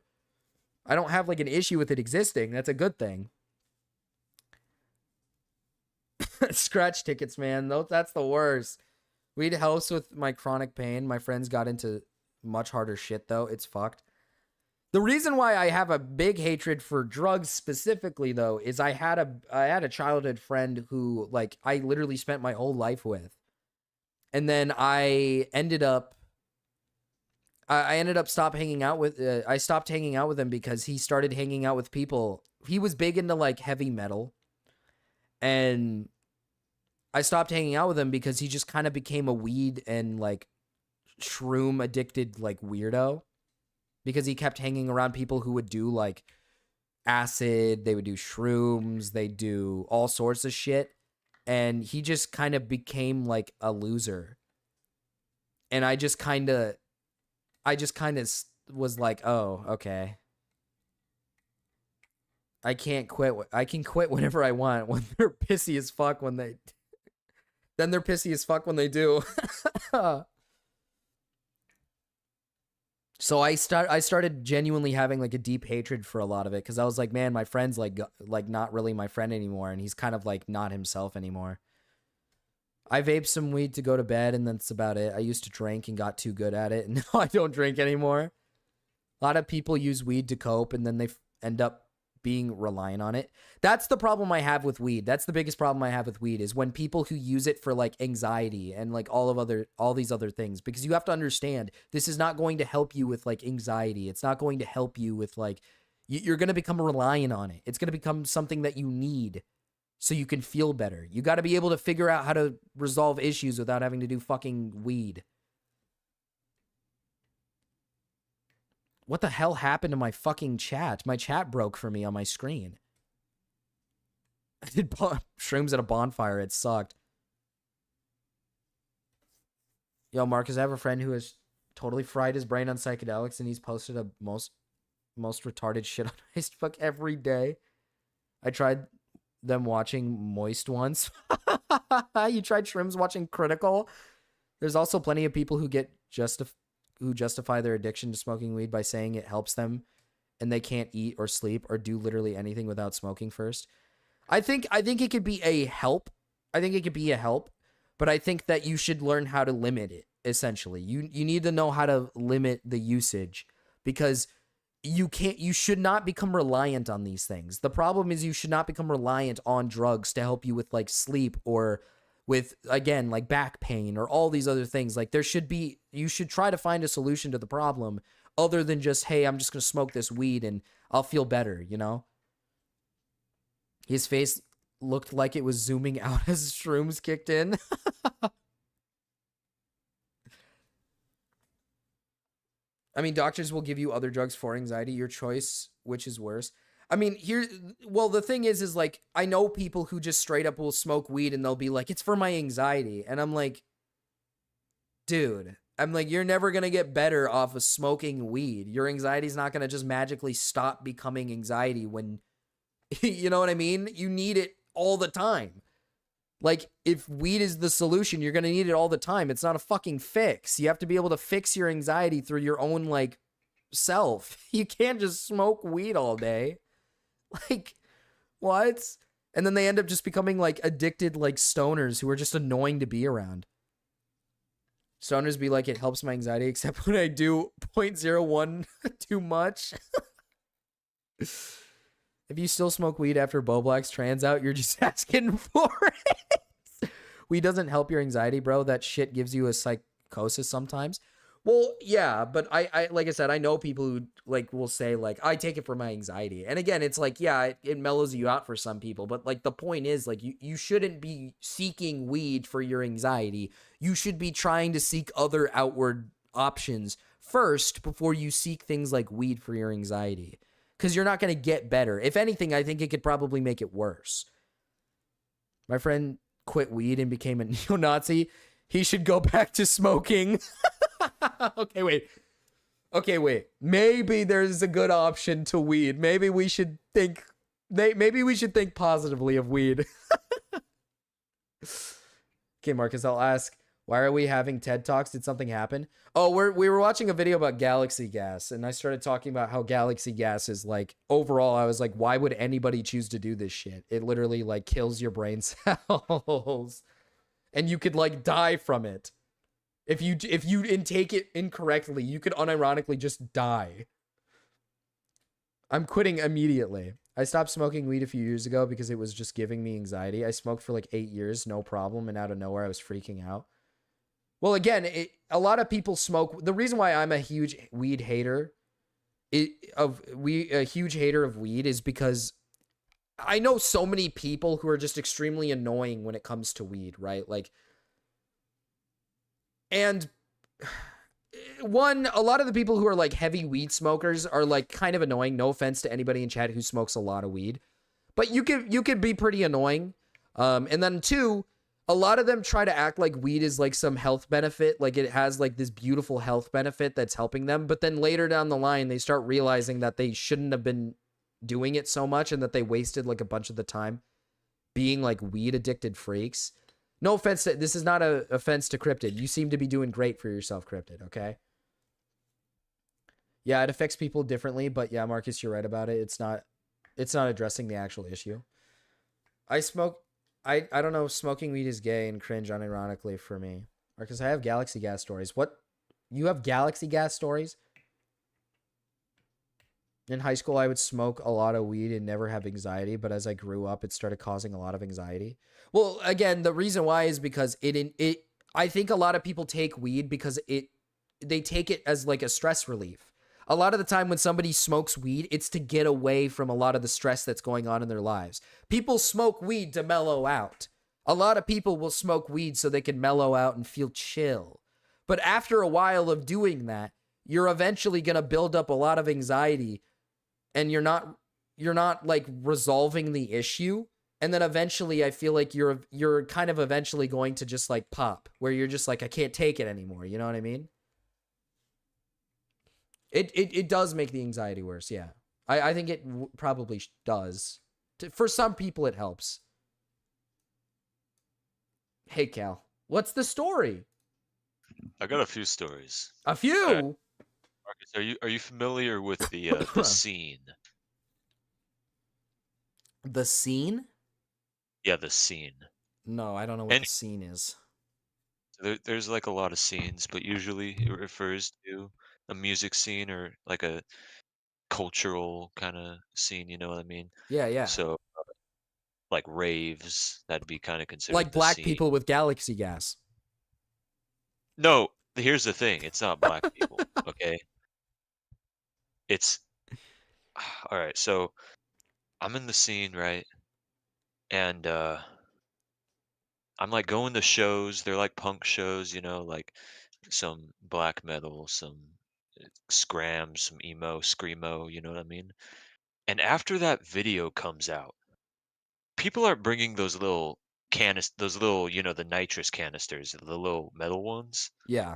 I don't have like an issue with it existing. That's a good thing. Scratch tickets, man. That's the worst. Weed helps with my chronic pain. My friends got into much harder shit though. It's fucked. The reason why I have a big hatred for drugs specifically though is I had a childhood friend who like I literally spent my whole life with. And then I ended up stopped hanging out with him because he started hanging out with people. He was big into like heavy metal. And I stopped hanging out with him because he just kind of became a weed and like shroom addicted like weirdo. Because he kept hanging around people who would do like acid, they would do shrooms, they do all sorts of shit. And he just kind of became like a loser. And I just kind of was like, oh, okay. I can't quit. I can quit whenever I want. When they're pissy as fuck when they... Then they're pissy as fuck when they do. So I started genuinely having like a deep hatred for a lot of it. Because I was like, man, my friend's like not really my friend anymore. And he's kind of like not himself anymore. I vape some weed to go to bed, and that's about it. I used to drink and got too good at it, and now I don't drink anymore. A lot of people use weed to cope, and then they end up being reliant on it. That's the problem I have with weed. That's the biggest problem I have with weed is when people who use it for like anxiety and like all these other things. Because you have to understand, this is not going to help you with like anxiety. It's not going to help you with like, you're going to become reliant on it. It's going to become something that you need. So you can feel better. You got to be able to figure out how to resolve issues without having to do fucking weed. What the hell happened to my fucking chat? My chat broke for me on my screen. I did shrooms at a bonfire. It sucked. Yo, Marcus, I have a friend who has totally fried his brain on psychedelics, and he's posted a most retarded shit on Facebook every day. I tried them watching Moist once. You tried shrooms watching Critical? There's also plenty of people who justify their addiction to smoking weed by saying it helps them and they can't eat or sleep or do literally anything without smoking first. I think it could be a help. But I think that you should learn how to limit it, essentially. You need to know how to limit the usage because you should not become reliant on these things. The problem is you should not become reliant on drugs to help you with like sleep or with, again, like back pain or all these other things. Like you should try to find a solution to the problem other than just, hey, I'm just going to smoke this weed and I'll feel better, you know? His face looked like it was zooming out as shrooms kicked in. I mean, doctors will give you other drugs for anxiety, your choice, which is worse. I mean, the thing is like, I know people who just straight up will smoke weed and they'll be like, it's for my anxiety. And I'm like, dude, you're never going to get better off of smoking weed. Your anxiety's not going to just magically stop becoming anxiety when, you know what I mean? You need it all the time. Like, if weed is the solution, you're going to need it all the time. It's not a fucking fix. You have to be able to fix your anxiety through your own, like, self. You can't just smoke weed all day. Like, what? And then they end up just becoming, like, addicted, like, stoners who are just annoying to be around. Stoners be like, it helps my anxiety, except when I do 0.01 too much. If you still smoke weed after Boblack's trans out, you're just asking for it. Weed doesn't help your anxiety, bro. That shit gives you a psychosis sometimes. Well, yeah, but I like I said, I know people who like will say like, I take it for my anxiety. And again, it's like, yeah, it mellows you out for some people. But like the point is like you shouldn't be seeking weed for your anxiety. You should be trying to seek other outward options first before you seek things like weed for your anxiety. Because you're not going to get better. If anything, I think it could probably make it worse. My friend quit weed and became a neo-Nazi. He should go back to smoking. Okay, wait. Maybe there's a good option to weed. Maybe we should think positively of weed. Okay, Marcus, I'll ask, why are we having TED Talks? Did something happen? Oh, we were watching a video about galaxy gas, and I started talking about how galaxy gas is like, overall, I was like, why would anybody choose to do this shit? It literally like kills your brain cells. And you could like die from it. If you intake it incorrectly, you could unironically just die. I'm quitting immediately. I stopped smoking weed a few years ago because it was just giving me anxiety. I smoked for like 8 years, no problem, and out of nowhere I was freaking out. Well, again, a lot of people smoke. The reason why I'm a huge weed hater, a huge hater of weed, is because I know so many people who are just extremely annoying when it comes to weed, right? Like, and one, a lot of the people who are like heavy weed smokers are like kind of annoying. No offense to anybody in chat who smokes a lot of weed, but you could be pretty annoying. And then two, a lot of them try to act like weed is like some health benefit, like it has like this beautiful health benefit that's helping them. But then later down the line, they start realizing that they shouldn't have been doing it so much and that they wasted like a bunch of the time being like weed addicted freaks. No offense to, this is not a offense to Cryptid. You seem to be doing great for yourself, Cryptid, okay? Yeah, it affects people differently, but yeah, Marcus, you're right about it. It's not addressing the actual issue. I don't know, smoking weed is gay and cringe unironically for me. Marcus, I have galaxy gas stories. What? You have galaxy gas stories? In high school, I would smoke a lot of weed and never have anxiety, but as I grew up, it started causing a lot of anxiety. Well, again, the reason why is because I think a lot of people take weed because they take it as like a stress relief. A lot of the time when somebody smokes weed, it's to get away from a lot of the stress that's going on in their lives. People smoke weed to mellow out. A lot of people will smoke weed so they can mellow out and feel chill. But after a while of doing that, you're eventually going to build up a lot of anxiety and you're not like resolving the issue. And then eventually I feel like you're kind of eventually going to just like pop, where you're just like, I can't take it anymore. You know what I mean? It does make the anxiety worse. Yeah. I think it probably does. For some people, it helps. Hey, Cal, what's the story? I got a few stories. A few? Marcus, are you familiar with the scene? The scene? Yeah, the scene. No, I don't know what the scene is. There's like a lot of scenes, but usually it refers to a music scene or like a cultural kind of scene, you know what I mean? Yeah, yeah. So like raves, that'd be kind of considered Like the black scene. people with galaxy gas. No, here's the thing. It's not black people, okay? It's all right. So I'm in the scene, right? And I'm like going to shows. They're like punk shows, you know, like some black metal, some scram, some emo, screamo, you know what I mean? And after that video comes out, people are bringing those little those little, you know, the nitrous canisters, the little metal ones. Yeah.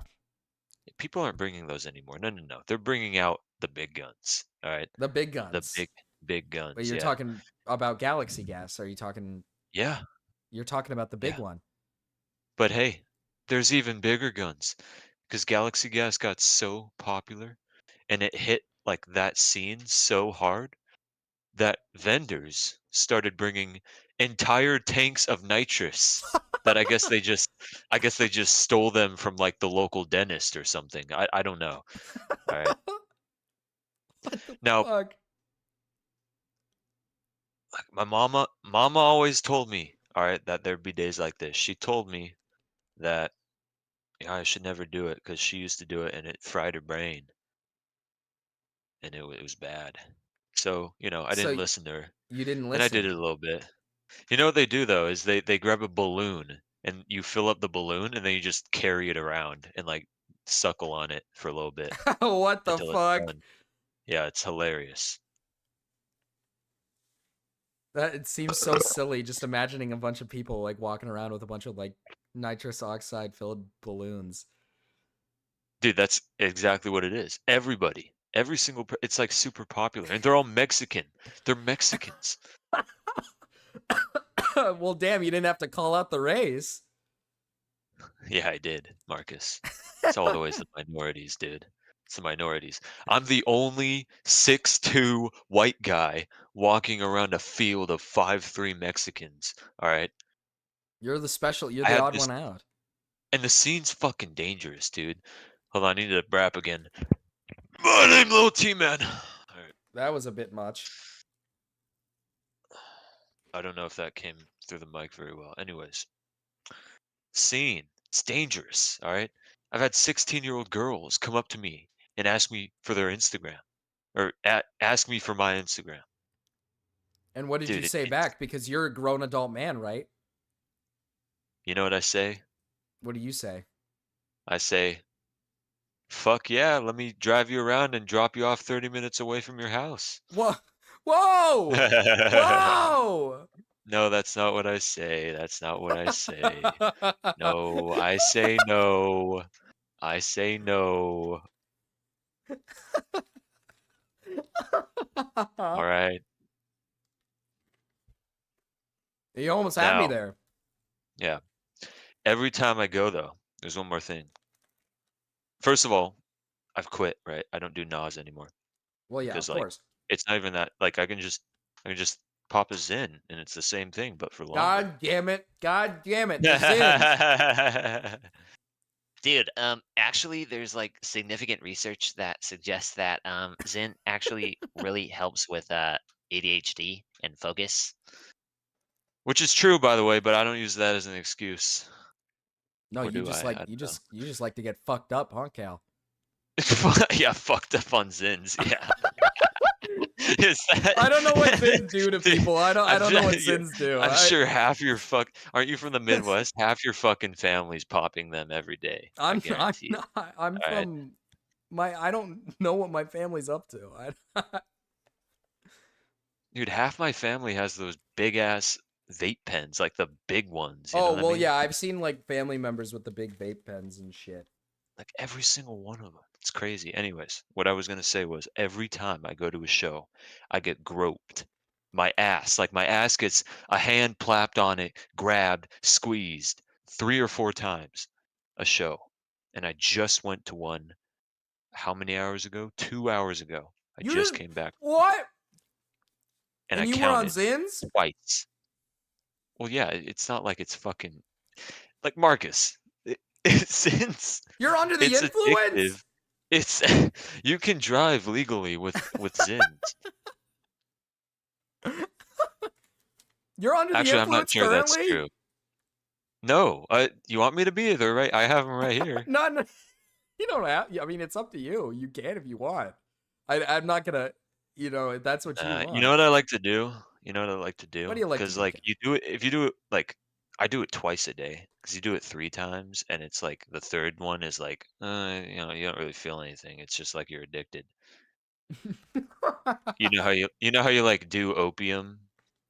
People aren't bringing those anymore. No, no, no. They're bringing out the big guns. All right. The big guns. The big guns. But you're yeah. talking about galaxy gas. Are you talking? Yeah. You're talking about the big one. But hey, there's even bigger guns because galaxy gas got so popular and it hit like that scene so hard that vendors started bringing entire tanks of nitrous that I guess they just stole them from like the local dentist or something. I don't know. All right. Now, Fuck. my mama always told me, all right, that there'd be days like this. She told me that I should never do it because she used to do it and it fried her brain. And it was bad. So, you know, I So didn't listen to her. You didn't And I did listen. it a little bit. You know what they do though is they grab a balloon and you fill up the balloon and then you just carry it around and like suckle on it for a little bit What the until it's fuck? done. Yeah, it's hilarious. That it seems so silly just imagining a bunch of people like walking around with a bunch of like nitrous oxide filled balloons. Dude, that's exactly what it is. Everybody, every single, it's like super popular, and they're all Mexican. They're Mexicans. Well, damn, you didn't have to call out the race. Yeah, I did, Marcus. It's all the ways the minorities, dude. It's the minorities. I'm the only 6'2" white guy walking around a field of 5'3" Mexicans. All right. You're the special. You're I the have odd this, one out. and the scene's fucking dangerous, dude. Hold on, I need to rap again. My name, Little T-Man. All right. That was a bit much. I don't know if that came through the mic very well. Anyways, scene. It's dangerous. All right. I've had 16-year-old girls come up to me and ask me for their Instagram, or ask me for my Instagram. And what did Dude, you say back? Because you're a grown adult man, right? You know what I say? What do you say? I say, fuck yeah, let me drive you around and drop you off 30 minutes away from your house. Whoa! Whoa! Whoa! No, that's not what I say. That's not what I say. No, I say no. I say no. All right. You almost had me Now, there. yeah. Every time I go, though, there's one more thing. First of all, I've quit, right? I don't do Nas anymore. Well, yeah, of Because, like, course. it's not even that. Like, I can just pop a Zyn, and it's the same thing, but for longer. God damn it! God damn it! The Zins. Dude, actually, there's like significant research that suggests that Zen actually really helps with ADHD and focus. Which is true, by the way, but I don't use that as an excuse. No, Or you do just I? like I don't you know. just like to get fucked up, huh, Cal? Yeah, fucked up on Zins. Yeah. Is that, I don't know what Zins do to people. I don't know what Zins do. I'm sure half your aren't you from the Midwest? Half your fucking family's popping them every day. I I'm guarantee it. not. I'm All right? from I don't know what my family's up to. Dude, half my family has those big ass vape pens, like the big ones. You know Oh what well, I mean? yeah, I've seen like family members with the big vape pens and shit. Like every single one of them. It's crazy. Anyways, what I was gonna say was every time I go to a show, I get groped. My ass gets a hand clapped on it, grabbed, squeezed 3 or 4 times a show. And I just went to one how many hours ago? 2 hours ago. I You just didn't came back what? and And I you were on counted Zins? twice. Well, yeah, it's not like it's fucking like Marcus. Since You're under the it's influence? addictive, it's you can drive legally with Zins. You're under the Actually, I'm not influence sure that's currently? true. No, you want me to be there, right? I have them right here. No, you don't have. I mean, it's up to you. You can if you want. I'm not gonna. You know, that's what you want. You know what I like to do? You know what I like to do? What do you like to Because do, like you do it if you do it like I do it twice a day. Because you do it 3 times, and it's like the third one is like, you know, you don't really feel anything. It's just like you're addicted. You know how you like do opium,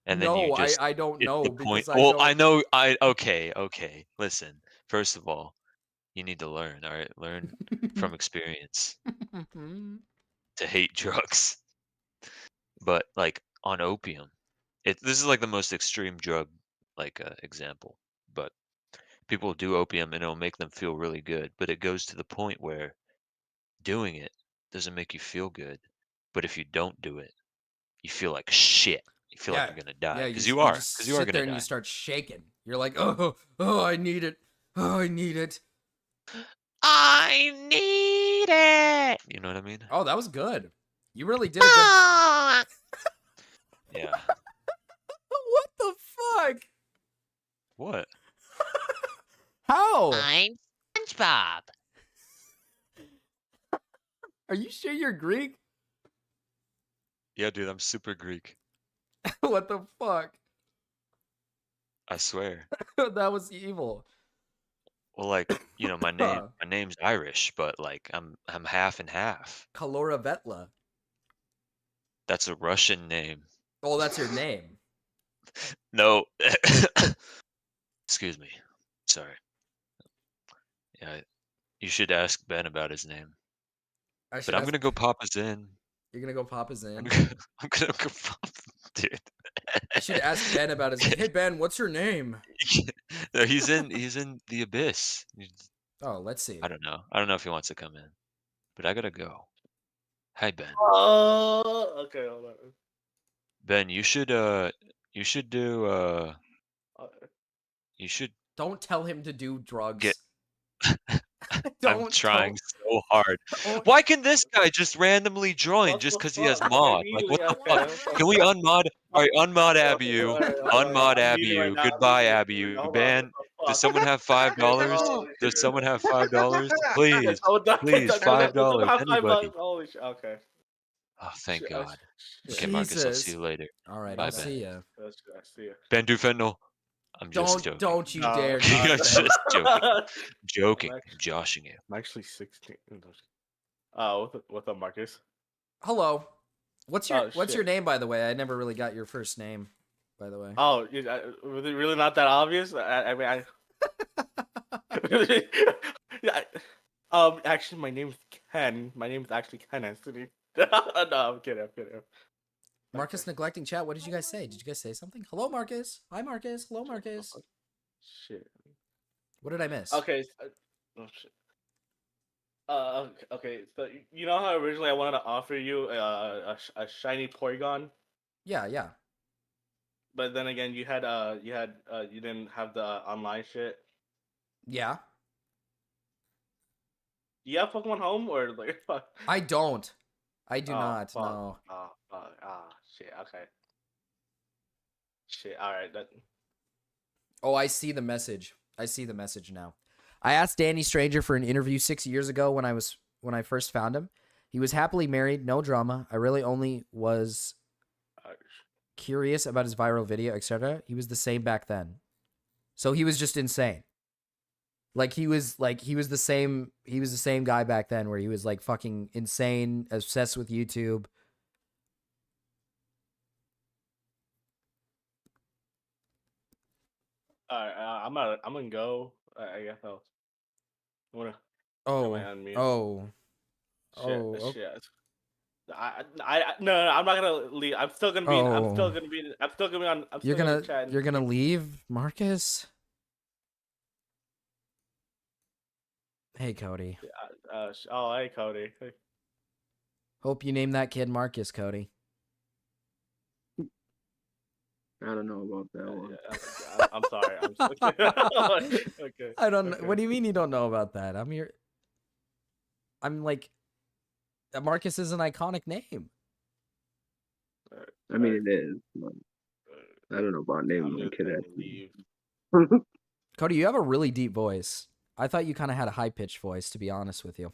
and then you No, just I don't it's know the point. because I Well, don't. I know okay. Listen, first of all, you need to learn. All right, learn from experience to hate drugs. But like on opium, this is like the most extreme drug like example. But people do opium and it'll make them feel really good. But it goes to the point where doing it doesn't make you feel good. But if you don't do it, you feel like shit. You feel like Yeah, you're gonna die yeah. because You you just are sit there gonna and you die. start shaking. You're like, oh, I need it. Oh, I need it. I need it. You know what I mean? Oh, that was good. You really did a good. Yeah. What the fuck? What? How? I'm SpongeBob. Are you sure you're Greek? Yeah, dude, I'm super Greek. What the fuck? I swear. That was evil. Well, like, you know, my name's Irish, but like I'm half and half. Kalora Vetla. That's a Russian name. Oh, that's your name. No. Excuse me. Sorry. Yeah, you should ask Ben about his name. I But should I'm ask. gonna go pop us in. You're gonna go pop his in. I'm gonna go pop, dude. I should ask Ben about his. Hey Ben, what's your name? No, he's in the abyss. Oh, let's see. I don't know. I don't know if he wants to come in, but I gotta go. Hi Ben. Oh, okay, hold on. Ben, you should do you should Don't tell him to do drugs. get. I'm Don't trying so hard. Why can this guy just randomly join just because he has mod? Like, what the fuck? Can we unmod? All right, unmod Abiu. Unmod Abiu. Goodbye, Abiu. Ban. Does someone have $5? Does someone have $5? Please, please, $5. Anybody? Holy shit, okay. Oh, thank Shit, God. Okay, Marcus, I'll see Jesus. you later. All right, Bye, I'll Ben. see ya. I see ya. Ben, do fentanyl. I'm just joking. Don't you dare. I'm just joking. Joking. I'm joshing you. I'm actually 16. What's up, Marcus? Hello. What's your Oh, shit. name, by the way? I never really got your first name, by the way. Oh, was it really not that obvious? I mean, actually, my name's Ken. My name's actually Ken Anthony. No, I'm kidding. Marcus neglecting chat. What did you guys say? Did you guys say something? Hello, Marcus. Hi, Marcus. Hello, Marcus. Shit. What did I miss? Okay. Oh shit. Okay. So you know how originally I wanted to offer you a shiny Porygon, Yeah. but then again you didn't have the online shit. Yeah. Do you have Pokemon Home or like? I don't. I do Oh, not. fuck. No. Oh, fuck. Shit. Okay. Shit. All right. Oh, I see the message. I see the message now. I asked Danny Stranger for an interview 6 years ago when I first found him. He was happily married, no drama. I really only was curious about his viral video, etc. He was the same back then. So he was just insane. He was the same guy back then where he was like fucking insane, obsessed with YouTube. All right. I'm gonna go. I guess I'll. I'm gonna. Oh. Shit. No, I'm not gonna leave. I'm still gonna be. I'm still gonna be on. You're gonna leave, Marcus? Hey, Cody. Hey, Cody. Hey. Hope you name that kid Marcus, Cody. I don't know about that one. I'm sorry. Okay. I don't know. What do you mean you don't know about that? I'm like, Marcus is an iconic name. I mean, it is. But I don't know about naming my kid after. Cody, you have a really deep voice. I thought you kind of had a high-pitched voice, to be honest with you.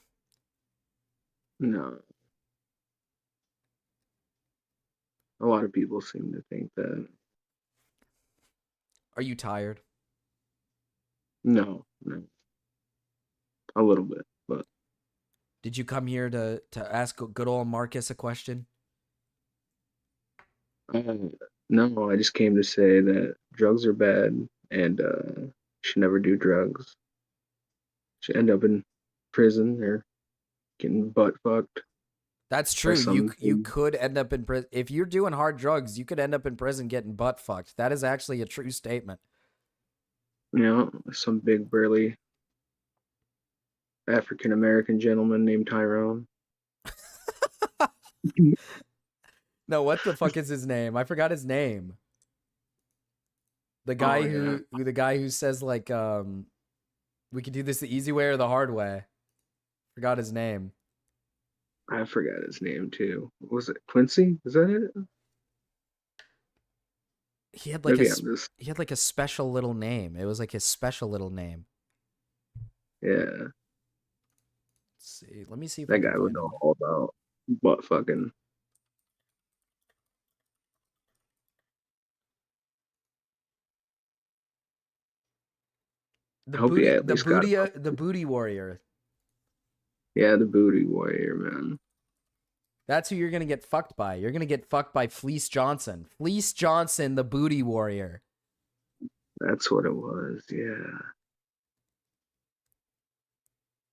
No. A lot of people seem to think that. Are you tired? No. A little bit, but. Did you come here to ask good old Marcus a question? No, I just came to say that drugs are bad and you should never do drugs. Should end up in prison or getting butt fucked. That's true. You could end up in prison. If you're doing hard drugs, you could end up in prison getting butt fucked. That is actually a true statement. You know, some big burly African American gentleman named Tyrone. No, what the fuck is his name? I forgot his name. The guy the guy who says like we could do this the easy way or the hard way. Forgot his name. I forgot his name too. Was it Quincy? Is that it? He had like a special little name. It was like his special little name. Yeah. Let's see. Let me see if that guy would know all about butt fucking. The I hope he booty, at least got a the booty warrior. Yeah, the booty warrior, man. That's who you're gonna get fucked by. You're gonna get fucked by Fleece Johnson. Fleece Johnson, the booty warrior. That's what it was, yeah.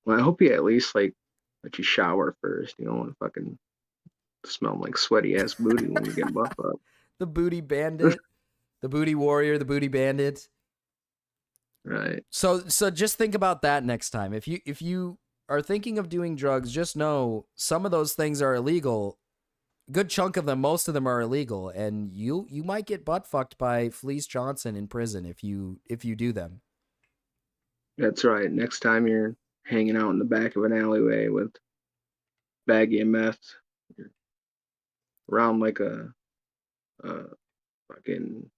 Well, I hope he at least like let you shower first. You don't want to fucking smell like sweaty ass booty when you get buff up. The booty bandit, the booty warrior, the booty bandit. Right. So just think about that next time. If you are thinking of doing drugs, just know some of those things are illegal. Good chunk of them, most of them are illegal, and you might get butt fucked by Fleece Johnson in prison if you do them. That's right. Next time you're hanging out in the back of an alleyway with baggy of meth, you're around like a fucking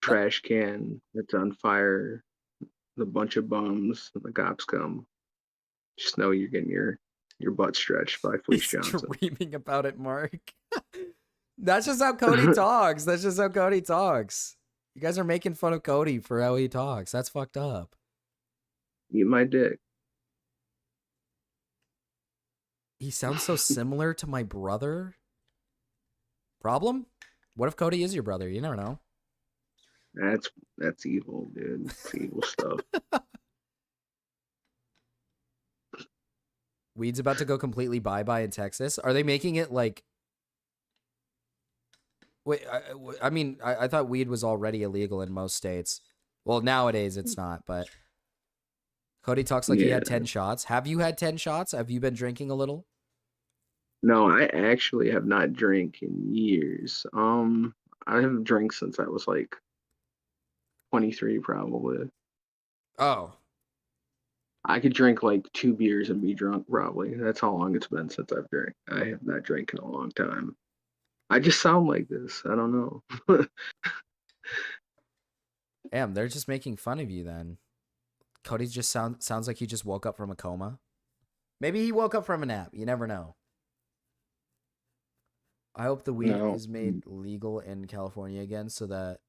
trash can that's on fire, a bunch of bums, and the cops come. Just know you're getting your butt stretched by Fleece Johnson. Dreaming about it, Mark. That's just how Cody talks. That's just how Cody talks. You guys are making fun of Cody for how he talks. That's fucked up. Eat my dick. He sounds so similar to my brother. Problem? What if Cody is your brother? You never know. That's evil, dude. It's evil stuff. Weed's about to go completely bye-bye in Texas. Are they making it like... Wait, I thought weed was already illegal in most states. Well, nowadays it's not, but... Cody talks like he had 10 shots. Have you had 10 shots? Have you been drinking a little? No, I actually have not drank in years. I haven't drank since I was like 23 probably. Oh. I could drink like 2 beers and be drunk probably. That's how long it's been since I've drank. I have not drank in a long time. I just sound like this. I don't know. Damn, they're just making fun of you then. Cody just sounds like he just woke up from a coma. Maybe he woke up from a nap. You never know. I hope the weed is made legal in California again so that...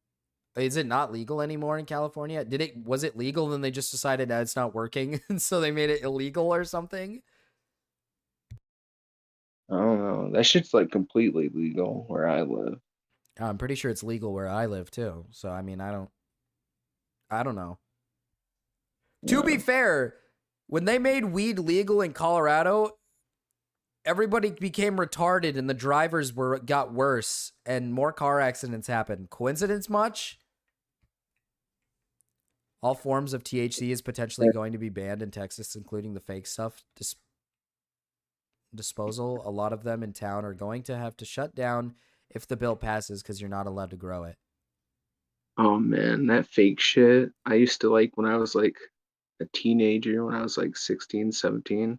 Is it not legal anymore in California? Was it legal and then they just decided that it's not working and so they made it illegal or something? I don't know. That shit's like completely legal where I live. I'm pretty sure it's legal where I live too. So I mean, I don't know. To be fair, when they made weed legal in Colorado, everybody became retarded and the drivers got worse and more car accidents happened. Coincidence much? All forms of THC is potentially going to be banned in Texas, including the fake stuff disposal. A lot of them in town are going to have to shut down if the bill passes because you're not allowed to grow it. Oh man, that fake shit. I used to like when I was like a teenager, when I was like 16, 17.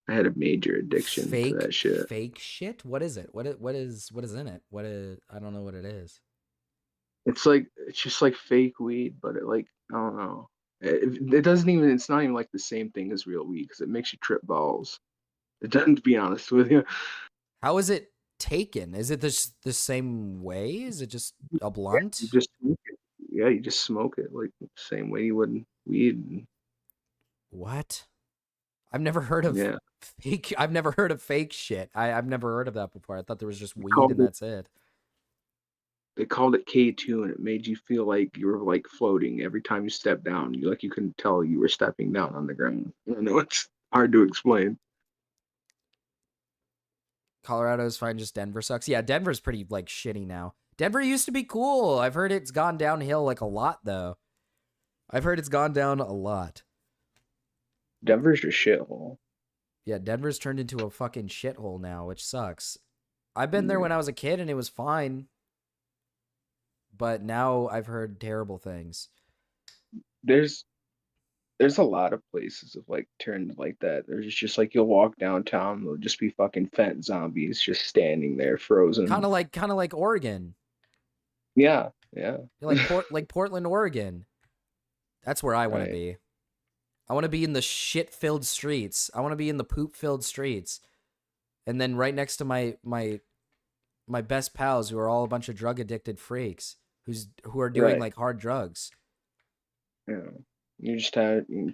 I had a major addiction to that shit. Fake shit? What is it? What is in it? I don't know what it is. It's just like fake weed, but it like, I don't know. It's not even like the same thing as real weed because it makes you trip balls. It doesn't, to be honest with you. How is it taken? Is it the same way? Is it just a blunt? You just smoke it. Yeah, you just smoke it like the same way you would weed. What? I've never heard of fake. I've never heard of fake shit. I've never heard of that before. I thought there was just weed and that's it. They called it K2 and it made you feel like you were like floating every time you stepped down. You couldn't tell you were stepping down on the ground. I know it's hard to explain. Colorado's fine, just Denver sucks. Yeah, Denver's pretty like shitty now. Denver used to be cool. I've heard it's gone downhill like a lot though. I've heard it's gone down a lot. Denver's a shithole. Yeah, Denver's turned into a fucking shithole now, which sucks. I've been there when I was a kid and it was fine. But now I've heard terrible things. There's a lot of places of like turned like that. There's just like you'll walk downtown, there'll just be fucking fat zombies just standing there frozen. Kind of like Oregon. Yeah. Like Portland, Oregon. That's where I want to be. I want to be in the shit-filled streets. I want to be in the poop-filled streets. And then right next to my best pals who are all a bunch of drug-addicted freaks who are doing like hard drugs. You know, you're just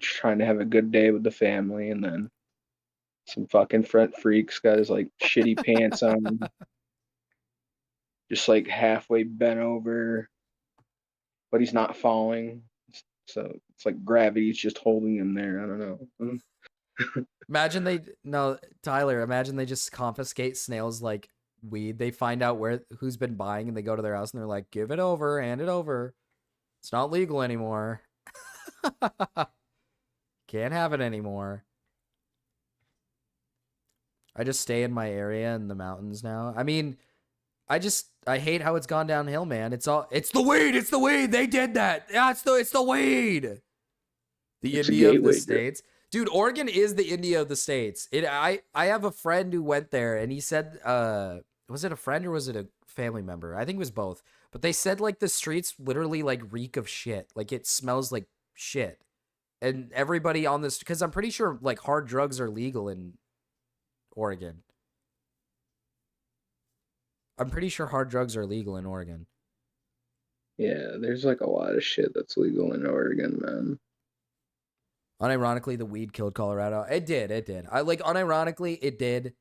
trying to have a good day with the family, and then some fucking front freaks got his like shitty pants on, just like halfway bent over, but he's not falling. So it's like gravity's just holding him there. I don't know. Imagine they no Tyler. Imagine they just confiscate Snail's like weed. They find out who's been buying, and they go to their house and they're like, "Give it over, hand it over. It's not legal anymore. Can't have it anymore." I just stay in my area in the mountains now. I mean, I hate how it's gone downhill, man. It's the weed. It's the weed. They did that. Yeah, it's the weed. The It's a India of the gateway drug. states. Dude, Oregon is the India of the states. I have a friend who went there, and he said, was it a friend or was it a family member? I think it was both. But they said like the streets literally like reek of shit. Like it smells like shit. And everybody on this, because I'm pretty sure like hard drugs are legal in Oregon. I'm pretty sure hard drugs are legal in Oregon. Yeah, there's like a lot of shit that's legal in Oregon, man. Unironically, the weed killed Colorado. It did. Unironically, it did.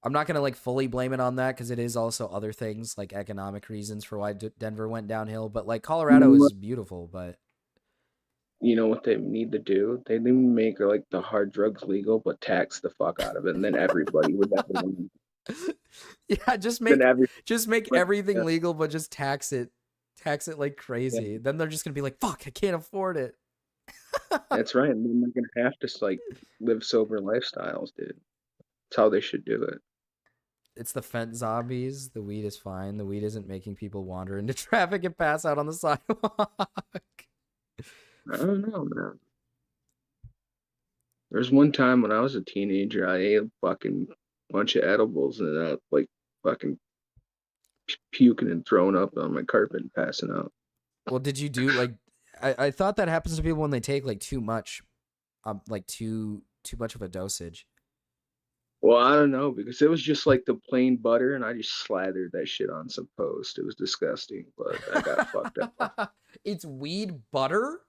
I'm not going to like fully blame it on that because it is also other things like economic reasons for why Denver went downhill. But like Colorado is beautiful, but You know what they need to do? They need to make like the hard drugs legal, but tax the fuck out of it, and then everybody would definitely. Yeah, just make everything legal, but just tax it like crazy. Yeah. Then they're just gonna be like, "Fuck, I can't afford it." That's right. And then they're gonna have to like live sober lifestyles, dude. That's how they should do it. It's the fent zombies. The weed is fine. The weed isn't making people wander into traffic and pass out on the sidewalk. I don't know, man. There's one time when I was a teenager, I ate a fucking bunch of edibles and I like fucking puking and throwing up on my carpet and passing out. Well, did you do like? I thought that happens to people when they take like too much, like too much of a dosage. Well, I don't know because it was just like the plain butter, and I just slathered that shit on some toast. It was disgusting, but I got fucked up. It's weed butter?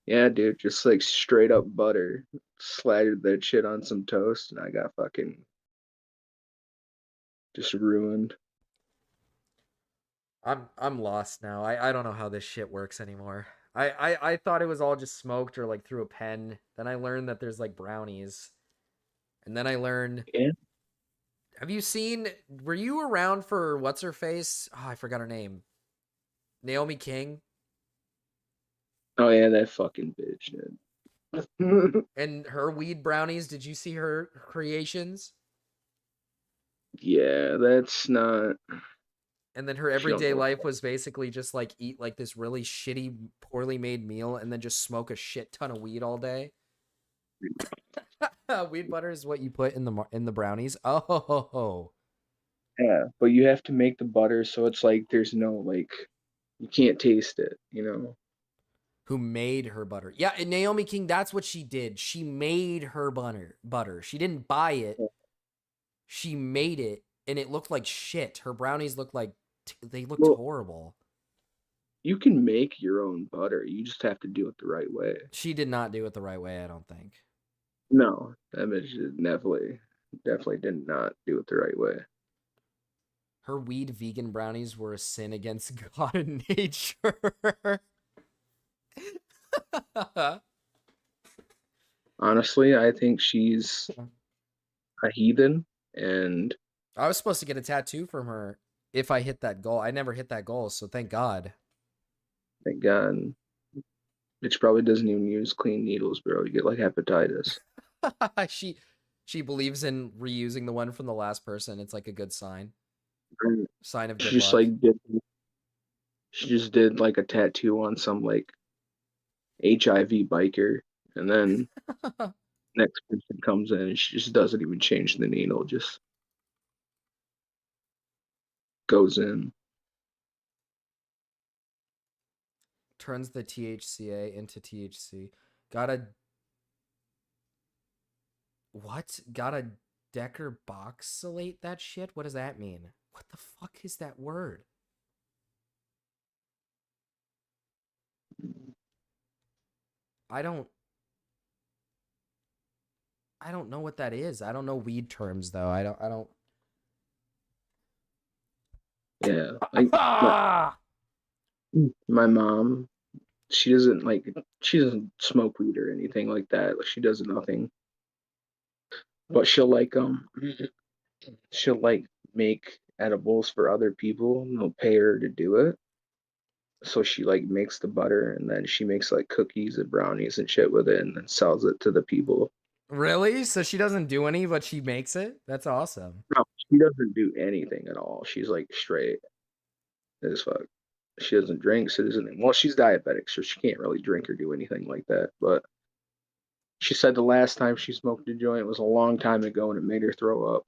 Yeah, dude, just like straight up butter. Slathered that shit on some toast, and I got fucking just ruined. I'm lost now. I don't know how this shit works anymore. I thought it was all just smoked or like through a pen. Then I learned that there's like brownies. And then I learned. Yeah. Have you seen? Were you around for what's her face? Oh, I forgot her name. Naomi King. Oh yeah, that fucking bitch, dude. And her weed brownies. Did you see her creations? Yeah, that's not. And then her everyday life was basically just like eat like this really shitty, poorly made meal, and then just smoke a shit ton of weed all day. Weed butter is what you put in the brownies. Oh. Yeah, but you have to make the butter so it's like there's no like you can't taste it, you know. Who made her butter? Yeah, and Naomi King, that's what she did. She made her butter. She didn't buy it. She made it, and it looked like shit. Her brownies looked like they looked horrible. You can make your own butter. You just have to do it the right way. She did not do it the right way, I don't think. No, that bitch definitely did not do it the right way. Her weed vegan brownies were a sin against God and nature. Honestly, I think she's a heathen, and I was supposed to get a tattoo from her if I hit that goal. I never hit that goal, so thank God. Thank God. Bitch probably doesn't even use clean needles, bro. You get like hepatitis. She believes in reusing the one from the last person. It's like a good sign. Sign of good She just luck. she just did like a tattoo on some like HIV biker, and then next person comes in and she just doesn't even change the needle, just goes in. Turns the THCA into THC. Gotta decarboxylate that shit? What does that mean? What the fuck is that word? I don't know what that is. I don't know weed terms though. I don't. Yeah, like my mom, she doesn't smoke weed or anything like that. Like, she does nothing. But she'll like make edibles for other people, and they'll pay her to do it. So she like makes the butter, and then she makes like cookies and brownies and shit with it, and then sells it to the people. Really? So she doesn't do any, but she makes it? That's awesome. No, she doesn't do anything at all. She's like straight as fuck. She doesn't drink. She doesn't. Well, she's diabetic, so she can't really drink or do anything like that. But she said the last time she smoked a joint was a long time ago, and it made her throw up.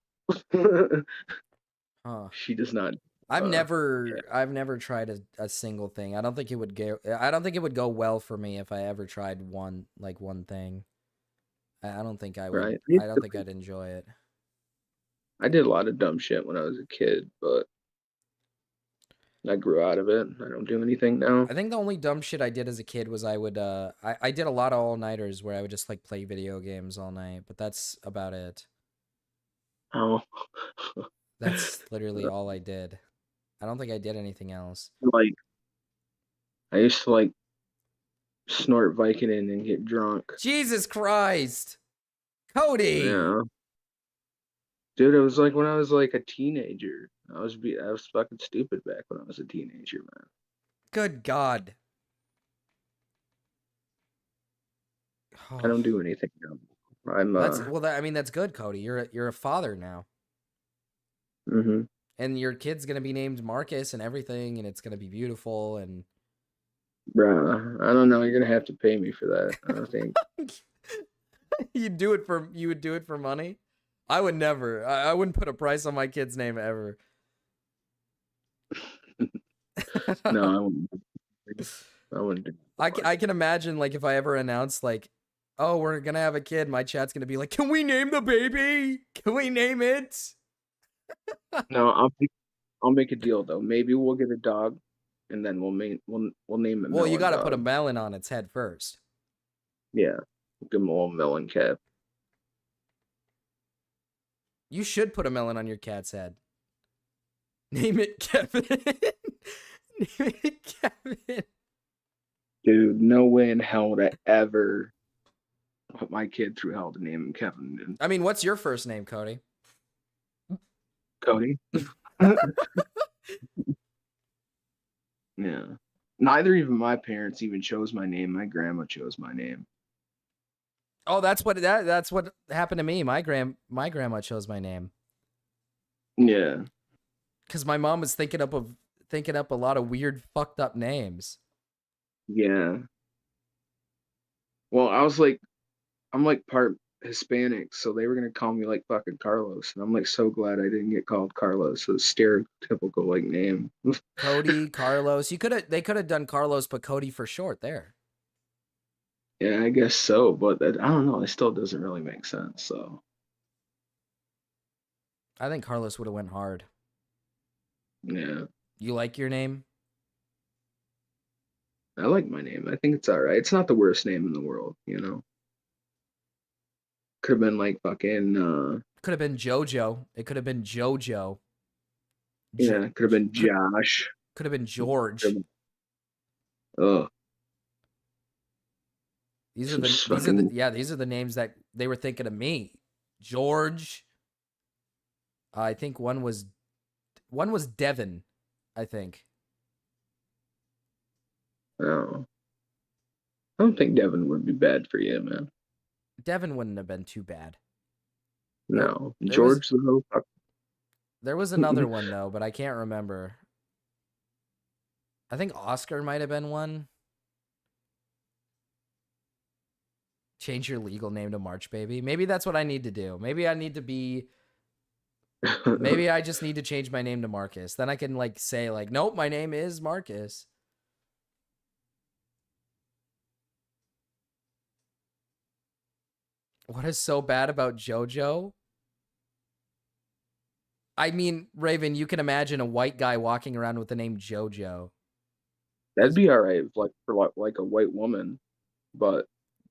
Huh. She does not. I've never tried a single thing. I don't think it would go well for me if I ever tried one thing. I don't think I would. Right. I don't think I'd enjoy it. I did a lot of dumb shit when I was a kid, but I grew out of it. I don't do anything now. I think the only dumb shit I did as a kid was I did a lot of all-nighters where I would just like play video games all night, but that's about it. Oh. That's literally all I did. I don't think I did anything else. Like, I used to like snort Vicodin and get drunk. Jesus Christ, Cody! Yeah. Dude, it was like when I was like a teenager. I was fucking stupid back when I was a teenager, man. Good God. I don't do anything dumb. That's good, Cody. You're a father now. Mm-hmm. And your kid's gonna be named Marcus and everything, and it's gonna be beautiful. And bruh, I don't know. You're gonna have to pay me for that. I don't think. you would do it for money? I would never. I wouldn't put a price on my kid's name ever. No, I wouldn't. I can imagine, like, if I ever announce, like, oh, we're gonna have a kid, my chat's gonna be like, can we name the baby? Can we name it? No, I'll make a deal though. Maybe we'll get a dog, and then we'll name it. Well, you gotta put a melon on its head first. Yeah, give him a little melon cap. You should put a melon on your cat's head. Name it Kevin. Name it Kevin. Dude, no way in hell would I ever put my kid through hell to name him Kevin. Dude. I mean, what's your first name, Cody? Cody. Yeah. Neither even my parents even chose my name. My grandma chose my name. Oh, that's what happened to me. My grandma chose my name. Yeah. Because my mom was thinking up a lot of weird, fucked up names. Yeah. Well, I'm like part Hispanic, so they were gonna call me like fucking Carlos, and I'm like so glad I didn't get called Carlos. So stereotypical like name. Cody, Carlos. They could have done Carlos, but Cody for short there. Yeah, I guess so, but I don't know. It still doesn't really make sense. So I think Carlos would have went hard. Yeah. You like your name? I like my name. I think it's all right. It's not the worst name in the world, you know. Could have been like fucking. Could have been JoJo. It could have been JoJo. Yeah, could have been Josh. Could have been George. Oh. These are the names that they were thinking of me. George. I think one was Devin, I think. Oh. I don't think Devin would be bad for you, man. Devin wouldn't have been too bad. No. George, though. There was another one, though, but I can't remember. I think Oscar might have been one. Change your legal name to March Baby. Maybe that's what I need to do. Maybe I need to be... Maybe I just need to change my name to Marcus. Then I can, like, say, like, nope, my name is Marcus. What is so bad about JoJo? I mean, Raven, you can imagine a white guy walking around with the name JoJo. That'd be all right, like for like a white woman, but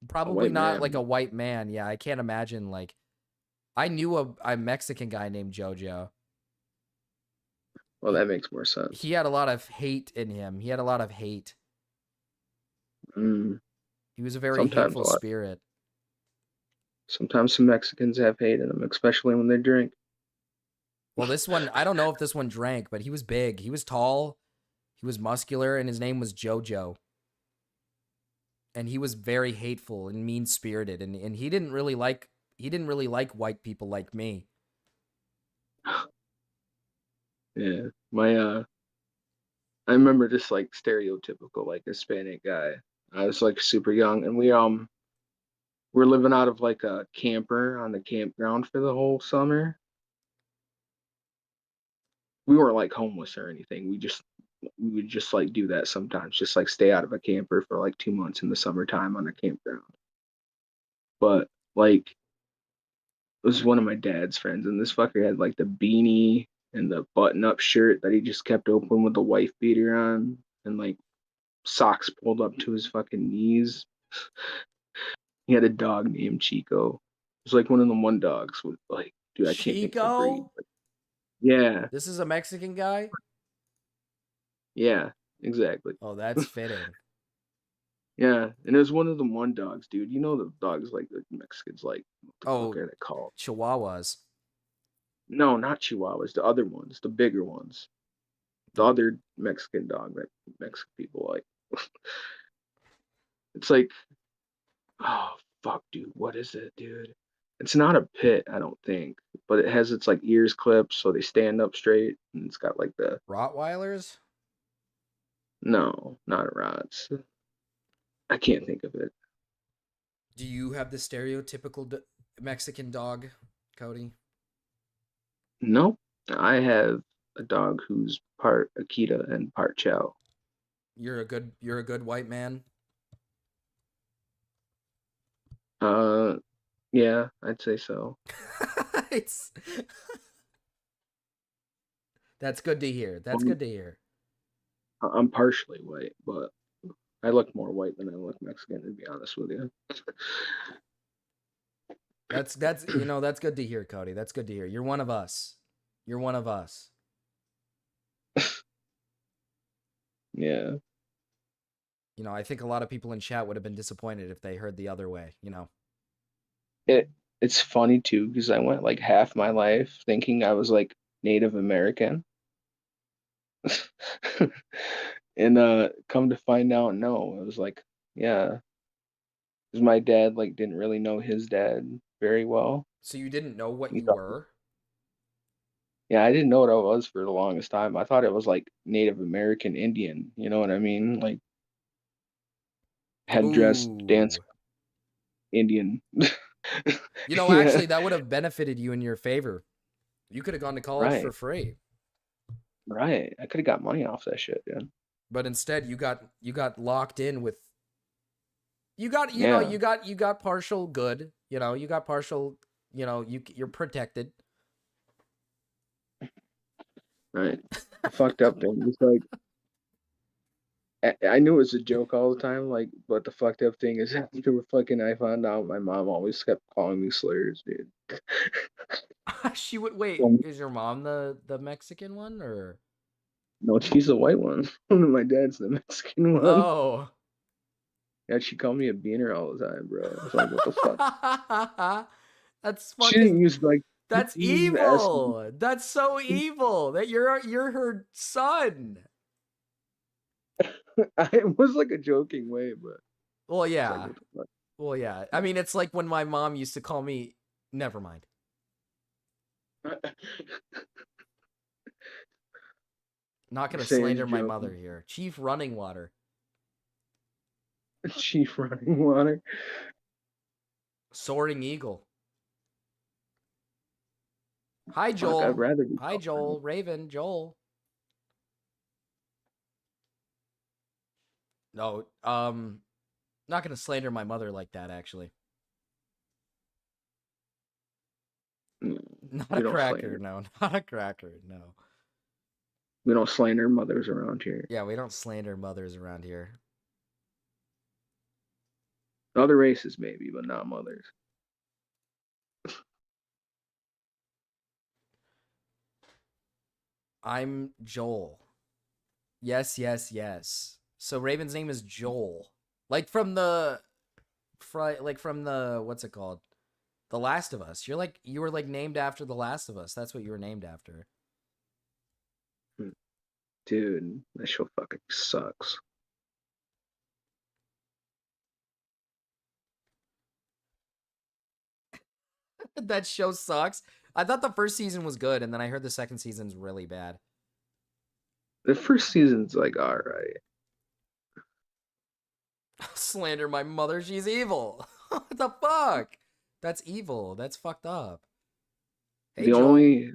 Probably not man. like a white man. Yeah, I can't imagine like. I knew a Mexican guy named JoJo. Well, that makes more sense. He had a lot of hate in him. He had a lot of hate. Mm. He was a very Sometimes hateful a lot. spirit. Sometimes some Mexicans have hate in them, especially when they drink. Well, this one, I don't know if this one drank, but he was big. He was tall. He was muscular, and his name was JoJo. And he was very hateful and mean-spirited, and he didn't really like white people like me. Yeah, I remember this like stereotypical like Hispanic guy. I was like super young, and we're living out of like a camper on the campground for the whole summer. We weren't like homeless or anything. We would just like do that sometimes, just like stay out of a camper for like 2 months in the summertime on a campground. But like it was one of my dad's friends, and this fucker had like the beanie and the button-up shirt that he just kept open with the wife beater on, and like socks pulled up to his fucking knees. He had a dog named Chico. It was like one of the one dogs with like, dude, I can't think of the breed. Chico? But yeah, This is a Mexican guy? yeah, exactly. Oh, that's fitting. Yeah, and it was one of the one dogs, dude. You know the dogs like the Mexicans like. What the fuck are they called? Chihuahuas. No, not Chihuahuas. The other ones, the bigger ones. The other Mexican dog that Mexican people like. It's like, oh fuck, dude, what is it, dude? It's not a pit, I don't think, but it has its like ears clipped so they stand up straight, and it's got like the Rottweilers? no, not a Rots. I can't think of it. Do you have the stereotypical Mexican dog, Cody? Nope, I have a dog who's part Akita and part Chow. You're a good white man. Yeah, I'd say so. It's That's good to hear. That's good to hear. I'm partially white, but I look more white than I look Mexican, to be honest with you. That's that's good to hear, Cody. That's good to hear. You're one of us. You're one of us. Yeah. I think a lot of people in chat would have been disappointed if they heard the other way, It's funny too, because I went like half my life thinking I was like Native American. And come to find out, no, it was like, yeah. Because my dad like didn't really know his dad very well. So you didn't know what He you thought- were? Yeah, I didn't know what I was for the longest time. I thought it was like Native American Indian, you know what I mean? Like headdress, dance, Indian. Actually, that would have benefited you in your favor. You could have gone to college Right. for free. Right. I could have got money off that shit, dude. But instead you got locked in with you got partial good, you got partial, you're protected. Right. The fucked up thing is like I knew it was a joke all the time, like, but the fucked up thing is after I found out my mom always kept calling me slurs, dude. She would wait. Is your mom the Mexican one or? No, she's the white one. My dad's the Mexican one. Oh. Yeah, she called me a beaner all the time, bro. I was like, what the fuck? That's She didn't fucking. use like. That's she didn't use evil. That's so evil that you're her son. It was like a joking way, but. Well, it's yeah. like, what the fuck? Well, yeah. I mean, it's like when my mom used to call me. Never mind. Not gonna Saying slander my joking. mother here. Chief Running Water. Chief Running Water. Soaring Eagle. Hi, Fuck, Joel. I'd rather be Hi, called Joel. Raven. Joel. No, not gonna slander my mother like that. Actually, not we a don't cracker. slander. No, not a cracker. No. We don't slander mothers around here. Yeah, we don't slander mothers around here. Other races maybe, but not mothers. I'm Joel. Yes, yes, yes. So Raven's name is Joel. Like from the what's it called? The Last of Us. You were like named after The Last of Us. That's what you were named after. Dude, that show fucking sucks. That show sucks. I thought the first season was good, and then I heard the second season's really bad. The first season's like alright. Slander my mother, she's evil. What the fuck? That's evil. That's fucked up. Hey, The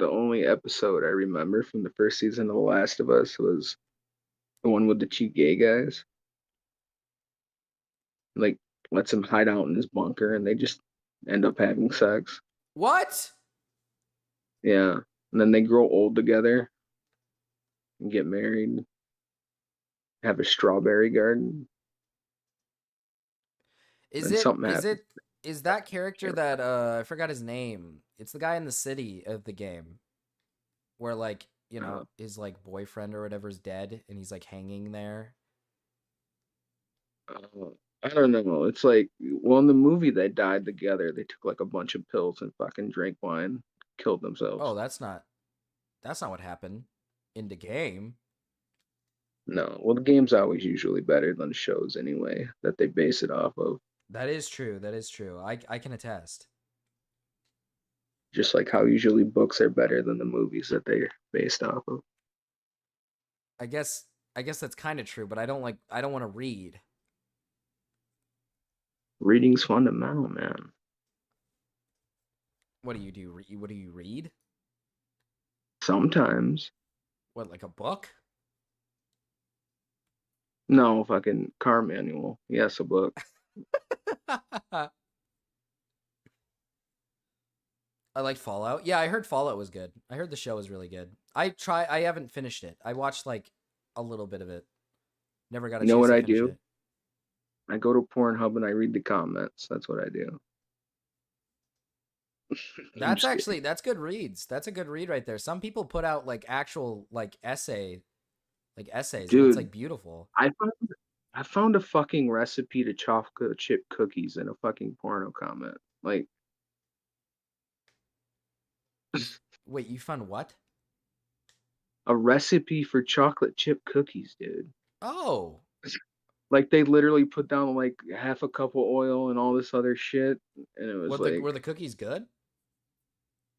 only episode I remember from the first season of The Last of Us was the one with the two gay guys. Like lets him hide out in his bunker and they just end up having sex. What? Yeah. And then they grow old together and get married. Have a strawberry garden. Is that character that I forgot his name? It's the guy in the city of the game where like, you know, his like boyfriend or whatever is dead and he's like hanging there. I don't know. It's like, well, in the movie they died together. They took like a bunch of pills and fucking drank wine, killed themselves. Oh, that's not what happened in the game. No, well, the game's always usually better than shows anyway that they base it off of. That is true. That is true. I can attest. Just like how usually books are better than the movies that they're based off of. I guess that's kind of true, but I don't want to read. Reading's fundamental, man. What do you do? What do you read? Sometimes. What, like a book? No, fucking car manual. Yes, a book. I like Fallout. Yeah, I heard Fallout was good. I heard the show was really good. I haven't finished it. I watched like a little bit of it. Never got a chance to finish it. You know what I do? I go to Pornhub and I read the comments. That's what I do. That's good reads. That's a good read right there. Some people put out like actual like essays. Dude, and it's like beautiful. I found a fucking recipe to chocolate chip cookies in a fucking porno comment. Like, wait, you found what? A recipe for chocolate chip cookies, dude. Oh. Like they literally put down like half a cup of oil and all this other shit, and it was were the cookies good?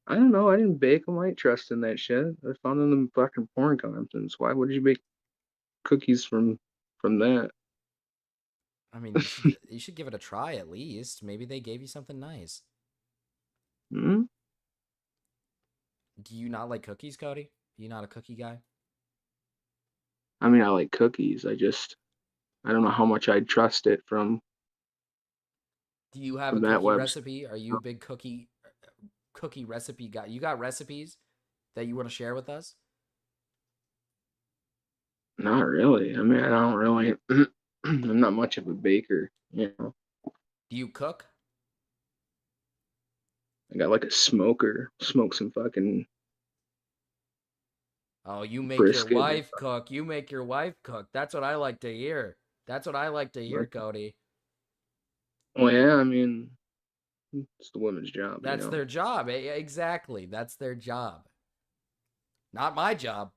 I don't know. I didn't bake them. I ain't trust in that shit. I found them in fucking porn comments. Why would you bake cookies from that? I mean, you should give it a try at least. Maybe they gave you something nice. Hmm? Do you not like cookies, Cody? Are you not a cookie guy? I mean, I like cookies. I don't know how much I'd trust it from. Do you have a cookie recipe? Are you a big cookie recipe guy? You got recipes that you want to share with us? Not really. I mean, I don't really. I'm not much of a baker, you know. Do you cook? I got like a smoker. Smoke some fucking. Oh, you make your wife cook. You make your wife cook. That's what I like to hear. That's what I like to hear, Cody. Well, yeah, I mean, it's the woman's job. That's their job. Exactly. That's their job. Not my job.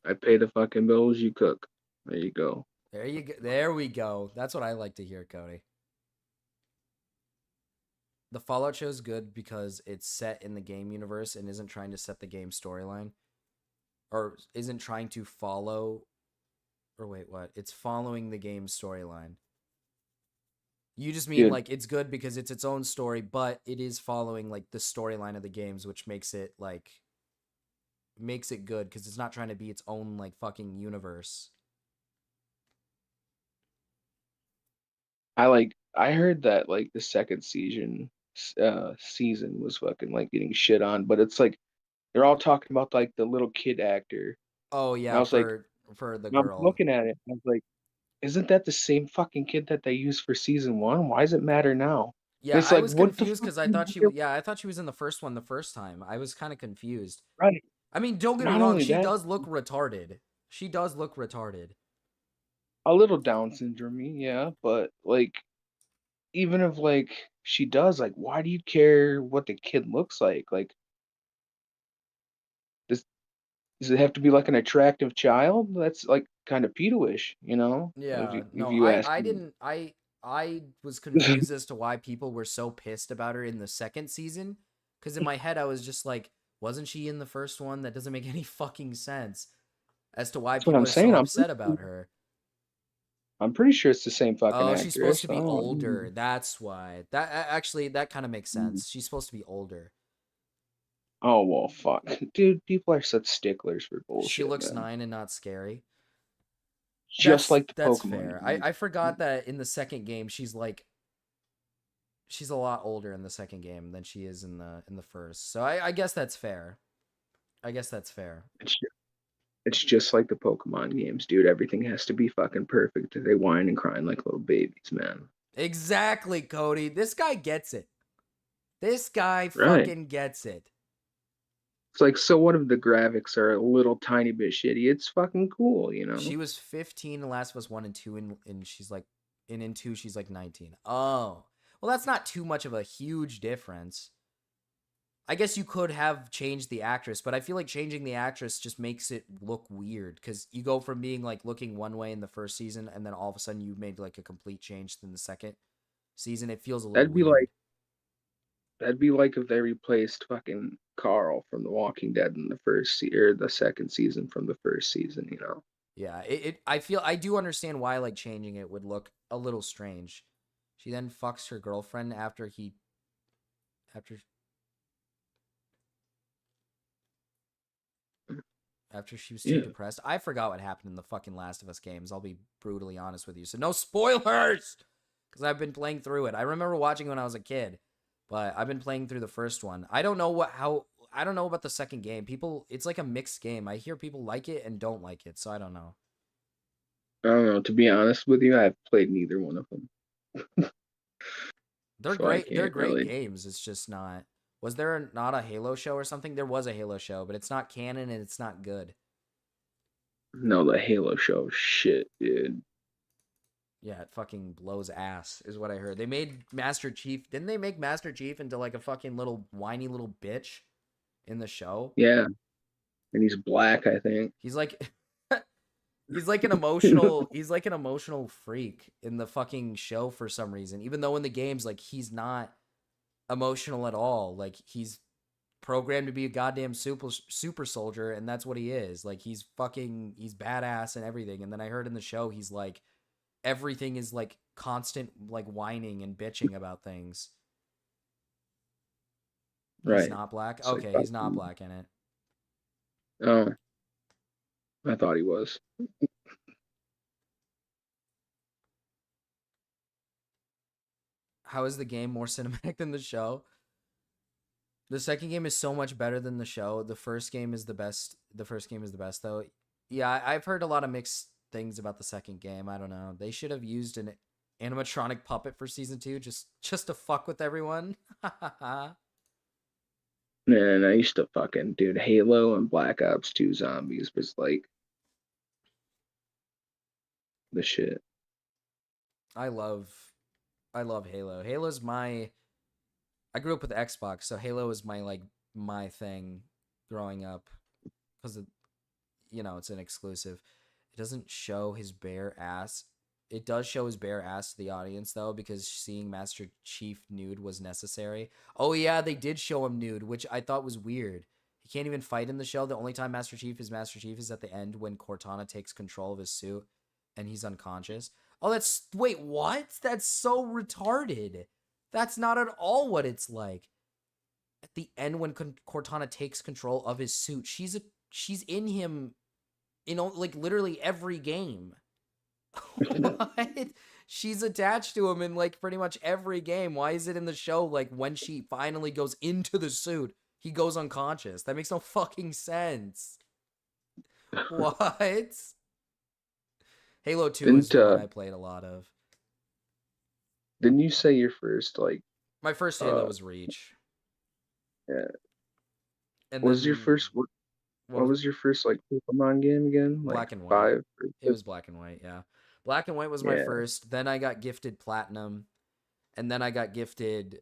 I pay the fucking bills, you cook. There you go. There we go. That's what I like to hear, Cody. The Fallout show is good because it's set in the game universe and isn't trying to set the game storyline. Or isn't trying to follow... Or wait, what? It's following the game's storyline. You just mean like it's good because it's its own story, but it is following like the storyline of the games, which makes it good because it's not trying to be its own like fucking universe. I heard that like the second season was fucking like getting shit on, but it's like they're all talking about like the little kid actor. Oh yeah, I was like, for the And I'm girl. looking at it, and I was like, isn't that the same fucking kid that they used for season 1? Why does it matter now? Yeah, It's I like, was what the confused fuck because I did thought you she. do? Yeah, I thought she was in the first one the first time. I was kind of confused. Right. I mean, don't get me Not wrong. only She that, does look retarded. She does look retarded. a little Down syndrome, yeah, but like, even if like she does, like, why do you care what the kid looks like? Like, does does it have to be like an attractive child? That's like kind of pedo-ish, you know? Yeah, If no, you ask I me. didn't. I was confused as to why people were so pissed about her in the second season. Because in my head, I was just like, wasn't she in the first one? That doesn't make any fucking sense as to why That's what people I'm are so saying. upset about her. I'm pretty sure it's the same fucking Oh, she's supposed actress. to be Oh, older. That's why. Actually, that kind of makes mm. sense. She's supposed to be older. Oh well, fuck, dude. People are such sticklers for She bullshit, looks man. 9 and not scary. Just like the That's Pokemon fair. games. I forgot that in the second game she's a lot older in the second game than she is in the first. So I guess that's fair. I guess that's fair. It's just like the Pokemon games, dude. Everything has to be fucking perfect. They whine and crying like little babies, man. Exactly, Cody. This guy gets it. This guy Right. fucking gets it. It's like, so what if the graphics are a little tiny bit shitty? It's fucking cool, you know? She was 15 in Last of Us 1 and 2, and she's like, in 2, she's like 19. Oh. Well, that's not too much of a huge difference. I guess you could have changed the actress, but I feel like changing the actress just makes it look weird because you go from being like looking one way in the first season and then all of a sudden you made like a complete change in the second season. It feels a little That'd be weird. like that'd be like if they replaced fucking Carl from The Walking Dead in the or the second season from the first season, you know? Yeah, I do understand why like changing it would look a little strange. She then fucks her girlfriend after she was too Yeah. depressed. I forgot what happened in the fucking Last of Us games. I'll be brutally honest with you. So no spoilers because I've been playing through it. I remember watching when I was a kid, but I've been playing through the first one. I don't know I don't know about the second game. It's like a mixed game. I hear people like it and don't like it, so I don't know. I don't know. To be honest with you, I've played neither one of them. They're So I great. They're can't great really. games. It's just not. Was there not a Halo show or something? There was a Halo show, but it's not canon and it's not good. No, the Halo show shit, dude. Yeah, it fucking blows ass, is what I heard. They made Master Chief. Didn't they make Master Chief into like a fucking little whiny little bitch in the show? Yeah. And he's black, I think. He's like he's like an emotional freak in the fucking show for some reason. Even though in the games like he's not emotional at all. Like he's programmed to be a goddamn super soldier and that's what he is. Like he's badass and everything. And then I heard in the show he's like everything is like constant like whining and bitching about things. Right. He's not black? It's like Okay, he's not black in it. Oh. I thought he was. How is the game more cinematic than the show? The second game is so much better than the show. The first game is the best. The first game is the best, though. Yeah, I've heard a lot of mixed things about the second game. I don't know. They should have used an animatronic puppet for season 2 just to fuck with everyone. Man, I used to fucking, dude, Halo and Black Ops 2 Zombies was like the shit. I love Halo. Halo's my. I grew up with Xbox, so Halo is my thing growing up because it's an exclusive. It doesn't show his bare ass. It does show his bare ass to the audience though, because seeing Master Chief nude was necessary. Oh yeah, they did show him nude, which I thought was weird. He can't even fight in the show. The only time Master Chief is at the end when Cortana takes control of his suit and he's unconscious. Oh, wait, what? That's so retarded. That's not at all what it's like. At the end when Cortana takes control of his suit, she's in him in like literally every game. What? She's attached to him in like pretty much every game. Why is it in the show like when she finally goes into the suit, he goes unconscious? That makes no fucking sense. What? Halo 2 is Didn't the one I played a lot of. didn't you say your first like My first Halo was Reach. yeah. And What was your then first what was your first like Pokemon game again? Like Black and White. 5 or It was Black and White, yeah. Black and White was my Yeah. first. Then I got gifted Platinum, and then I got gifted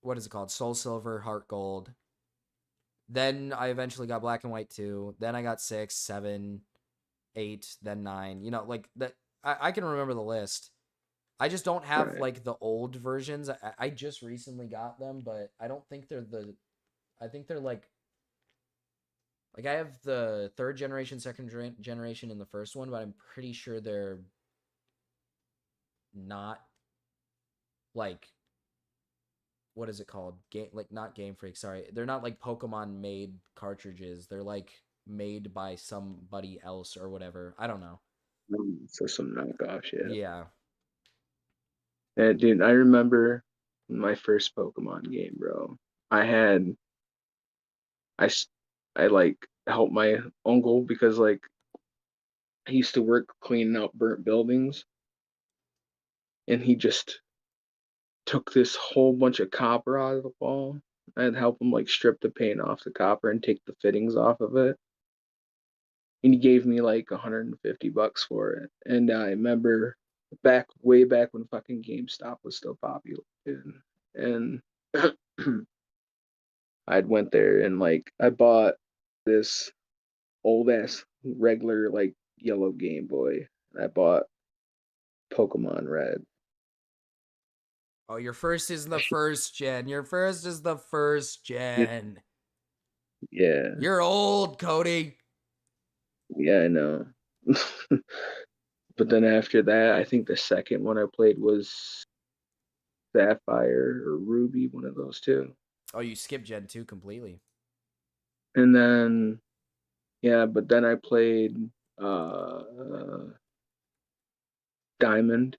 what is it called? Soul Silver, Heart Gold. Then I eventually got Black and White 2. Then I got 6, 7, 8, then 9. You know, like that. I can remember the list. I just don't have Right. like the old versions. I just recently got them, but I don't think they're the. I think they're like I have the third generation, second generation in the first one, but I'm pretty sure they're not like what is it called? Not Game Freak, sorry. They're not like Pokemon made cartridges. They're like made by somebody else or whatever. I don't know. So some knockoff shit. Yeah. And dude, I remember my first Pokemon game, bro. I like helped my uncle because like he used to work cleaning out burnt buildings, and he just took this whole bunch of copper out of the wall. I'd help him like strip the paint off the copper and take the fittings off of it. And he gave me like $150 for it. And I remember way back when fucking GameStop was still popular, dude. And I'd went there and like I bought this old ass regular like yellow Game Boy. And I bought Pokemon Red. Oh, your first is the first gen. Your first is the first gen. Yeah. You're old, Cody. Yeah, I know. But then after that, I think the second one I played was Sapphire or Ruby, one of those two. Oh, you skipped Gen 2 completely. And then yeah, but then I played Diamond,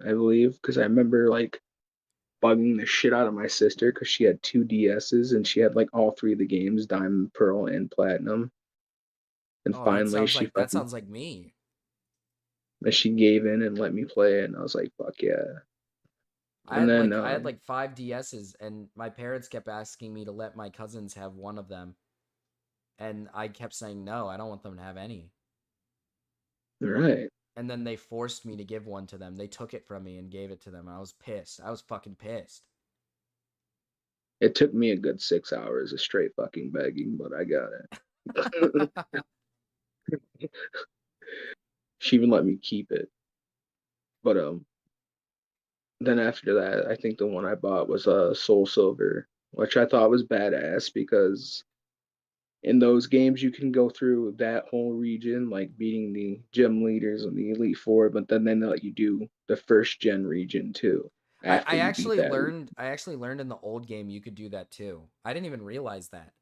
I believe, because I remember like bugging the shit out of my sister because she had 2 DSs and she had like all 3 of the games, Diamond, Pearl, and Platinum. And Oh, finally that sounds like me. she gave in and let me play it, and I was like, fuck yeah. I had like 5 DSs, and my parents kept asking me to let my cousins have one of them, and I kept saying no, I don't want them to have any. Right. And then they forced me to give one to them. They took it from me and gave it to them. I was pissed. I was fucking pissed. It took me a good 6 hours of straight fucking begging, but I got it. She even let me keep it. But then after that, I think the one I bought was Soul Silver, which I thought was badass because in those games you can go through that whole region, like beating the gym leaders and the Elite Four, but then they let you do the first gen region too. I actually learned in the old game you could do that too. I didn't even realize that.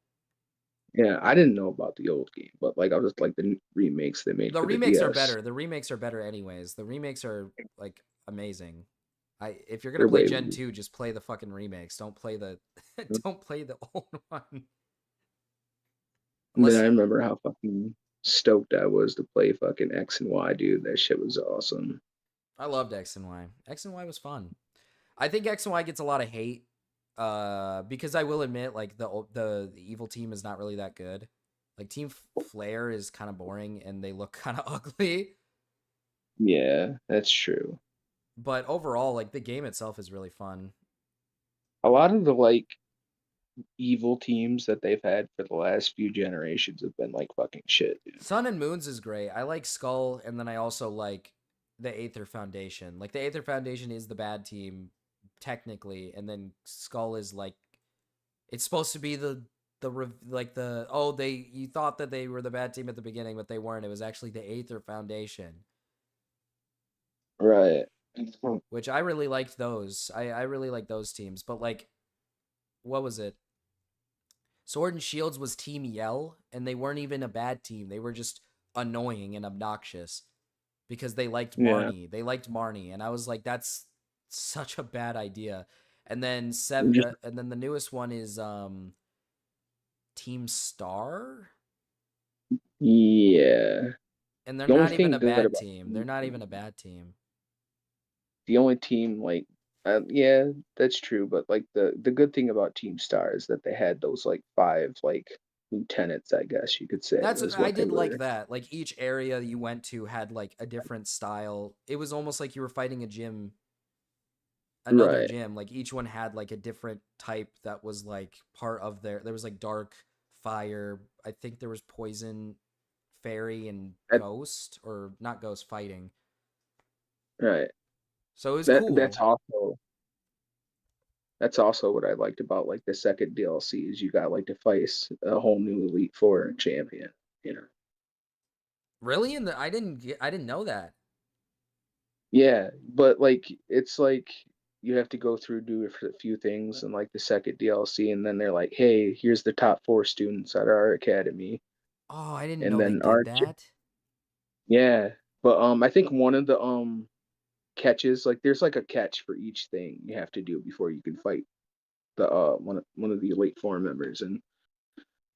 Yeah, I didn't know about the old game, but like I was just like the remakes they made. The for remakes the are DS. better. The remakes are better anyways. The remakes are like amazing. If you're gonna They're play way- Gen 2, just play the fucking remakes. Don't play the don't play the old one. And then I remember how fucking stoked I was to play fucking X and Y, dude. That shit was awesome. I loved X and Y. X and Y was fun. I think X and Y gets a lot of hate because I will admit like the evil team is not really that good. Like Team Flare is kind of boring and they look kind of ugly. Yeah, that's true. But overall, like the game itself is really fun. A lot of the like evil teams that they've had for the last few generations have been like fucking shit, dude. Sun and Moons is great. I like Skull, and then I also like the Aether Foundation. Like the Aether Foundation is the bad team technically, and then Skull is like it's supposed to be you thought that they were the bad team at the beginning, but they weren't. It was actually the Aether Foundation. Right. Which I really liked those. I really like those teams, but like what was it? Sword and Shields was Team Yell, and they weren't even a bad team. They were just annoying and obnoxious because they liked Marnie. They liked Marnie, and I was like, that's such a bad idea. And then and then the newest one is Team Star. Yeah. And they're The only not even thing a good bad about team. They're not even a bad team. the only team like yeah, that's true, but like the good thing about Team Star is that they had those like 5 like lieutenants, I guess you could say, is I what they did like were. that. Like each area you went to had like a different style. It was almost like you were fighting another Right. gym. Like each one had like a different type that was like part of there was like dark, fire, I think there was poison, fairy, and That, ghost, or not ghost, fighting. right. So it was That cool. that's also what I liked about like the second DLC is you got like to face a whole new Elite Four champion, you know. Really? I didn't know that. Yeah, but like it's like you have to go through do a few things in like the second DLC, and then they're like, "Hey, here's the top 4 students at our academy," Oh, I didn't and know they then did that. yeah, but I think one of the catches, like there's like a catch for each thing you have to do before you can fight the one of the Elite Four members, and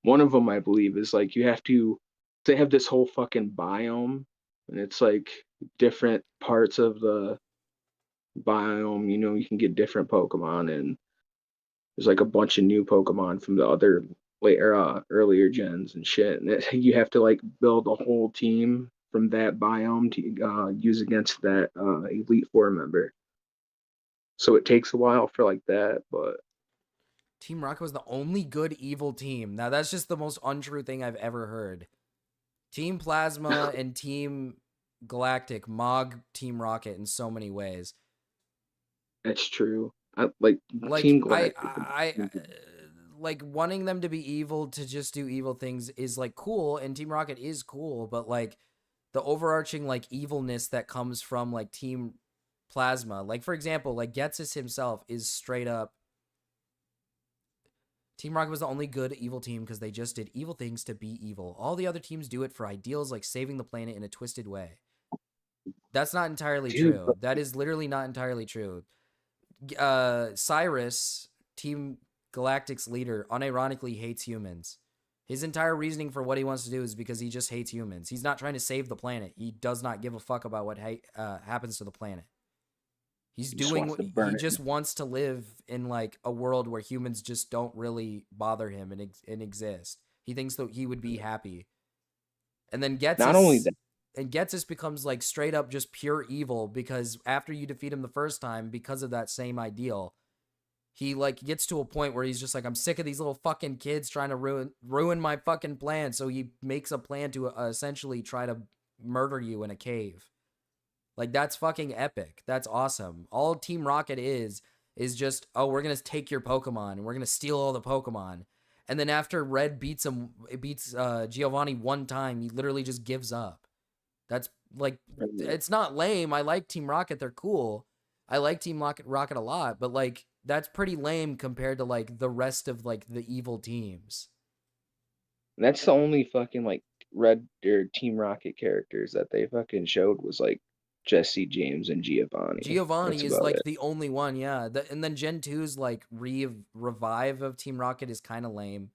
one of them I believe is like you have to. They have this whole fucking biome, and it's like different parts of the biome. You know, you can get different Pokemon, and there's like a bunch of new Pokemon from the other later earlier gens and shit. And you have to like build a whole team from that biome to use against that Elite Four member. So it takes a while for like that, but Team Rocket was the only good evil team. Now that's just the most untrue thing I've ever heard. Team Plasma and Team Galactic mog Team Rocket in so many ways. that's true. I like Like Team Galactic. like wanting them to be evil to just do evil things is like cool, and Team Rocket is cool, but like the overarching like evilness that comes from like Team Plasma, like for example, like Getsus himself is straight up. Team Rocket was the only good evil team because they just did evil things to be evil. All the other teams do it for ideals like saving the planet in a twisted way. That's not entirely true. That is literally not entirely true. Cyrus, Team Galactic's leader, unironically hates humans. His entire reasoning for what he wants to do is because he just hates humans. He's not trying to save the planet. He does not give a fuck about what happens to the planet. He just wants to live in like a world where humans just don't really bother him and exist. He thinks that he would be happy. And then Getsus becomes like straight up just pure evil because after you defeat him the first time, because of that same ideal, he like gets to a point where he's just like, I'm sick of these little fucking kids trying to ruin my fucking plan. So he makes a plan to essentially try to murder you in a cave. Like, that's fucking epic. That's awesome. All Team Rocket is just, oh, we're going to take your Pokemon and we're going to steal all the Pokemon. And then after Red beats Giovanni one time, he literally just gives up. That's like, it's not lame. I like Team Rocket. They're cool. I like Team Rocket a lot, but like, that's pretty lame compared to like the rest of like the evil teams. That's the only fucking like Red or Team Rocket characters that they fucking showed was like Jesse, James, and Giovanni. Giovanni is like the only one, yeah. And then Gen 2's like revive of Team Rocket is kind of lame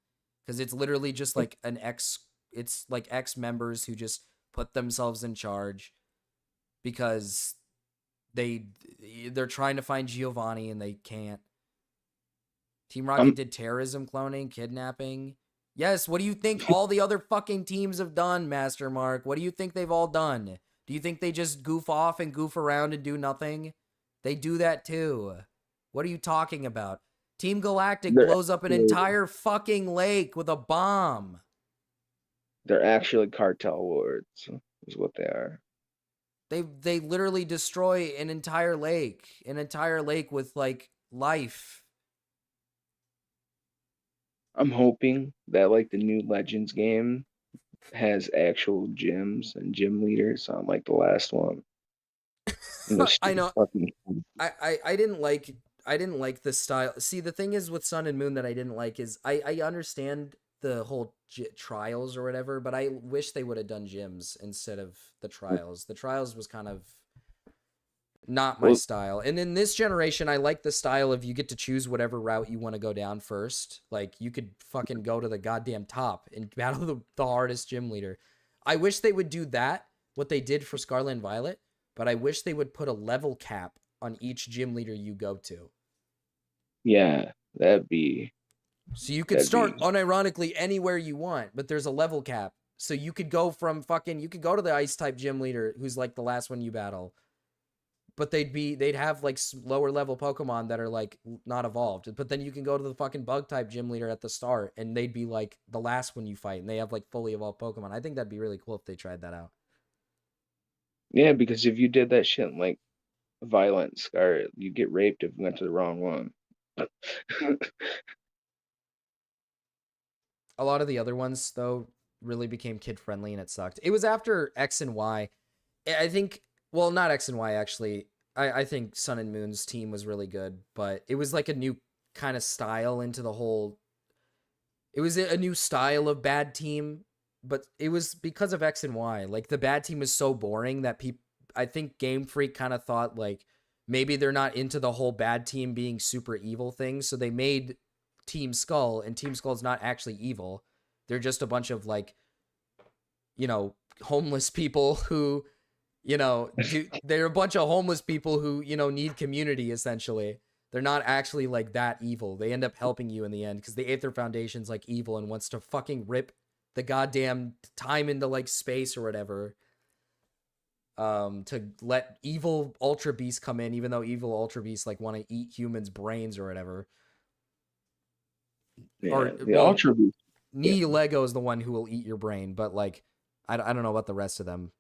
because it's literally just like it's like ex members who just put themselves in charge because they're trying to find Giovanni and they can't. Team Rocket did terrorism, cloning, kidnapping. Yes, what do you think all the other fucking teams have done, Master Mark? What do you think they've all done? Do you think they just goof off and goof around and do nothing? They do that too. What are you talking about? Team Galactic blows up an entire fucking lake with a bomb. They're actually cartel lords, is what they are. They literally destroy an entire lake with like life. I'm hoping that like the new Legends game has actual gyms and gym leaders on like the last one. I know. I didn't like the style. See, the thing is with Sun and Moon that I didn't like is I understand the whole trials or whatever, but I wish they would have done gyms instead of the trials. The trials was kind of not my style. And in this generation, I like the style of you get to choose whatever route you want to go down first. Like, you could fucking go to the goddamn top and battle the hardest gym leader. I wish they would do that, what they did for Scarlet and Violet, but I wish they would put a level cap on each gym leader you go to. Yeah, that'd be. So you could start unironically anywhere you want, but there's a level cap. So you could go from you could go to the ice type gym leader who's like the last one you battle. But they'd have like lower level Pokemon that are like not evolved. But then you can go to the fucking bug type gym leader at the start and they'd be like the last one you fight and they have like fully evolved Pokemon. I think that'd be really cool if they tried that out. Yeah, because if you did that shit in, like Violet Scarlet, you get raped if you went to the wrong one. A lot of the other ones though really became kid friendly and it sucked. It was after X and Y. I think, well, not X and Y actually. I think Sun and Moon's team was really good, but it was like a new kind of style into the whole. It was a new style of bad team, but it was because of X and Y. Like the bad team was so boring that I think Game Freak kind of thought like maybe they're not into the whole bad team being super evil thing, so they made Team Skull, and Team Skull's not actually evil. They're just a bunch of like, homeless people who. They're a bunch of homeless people who, need community, essentially. They're not actually, like, that evil. They end up helping you in the end, because the Aether Foundation's, like, evil and wants to fucking rip the goddamn time into, like, space or whatever. To let evil Ultra Beasts come in, even though evil Ultra Beasts, like, want to eat humans' brains or whatever. Yeah, the Ultra Beast. Lego is the one who will eat your brain, but, like, I don't know about the rest of them.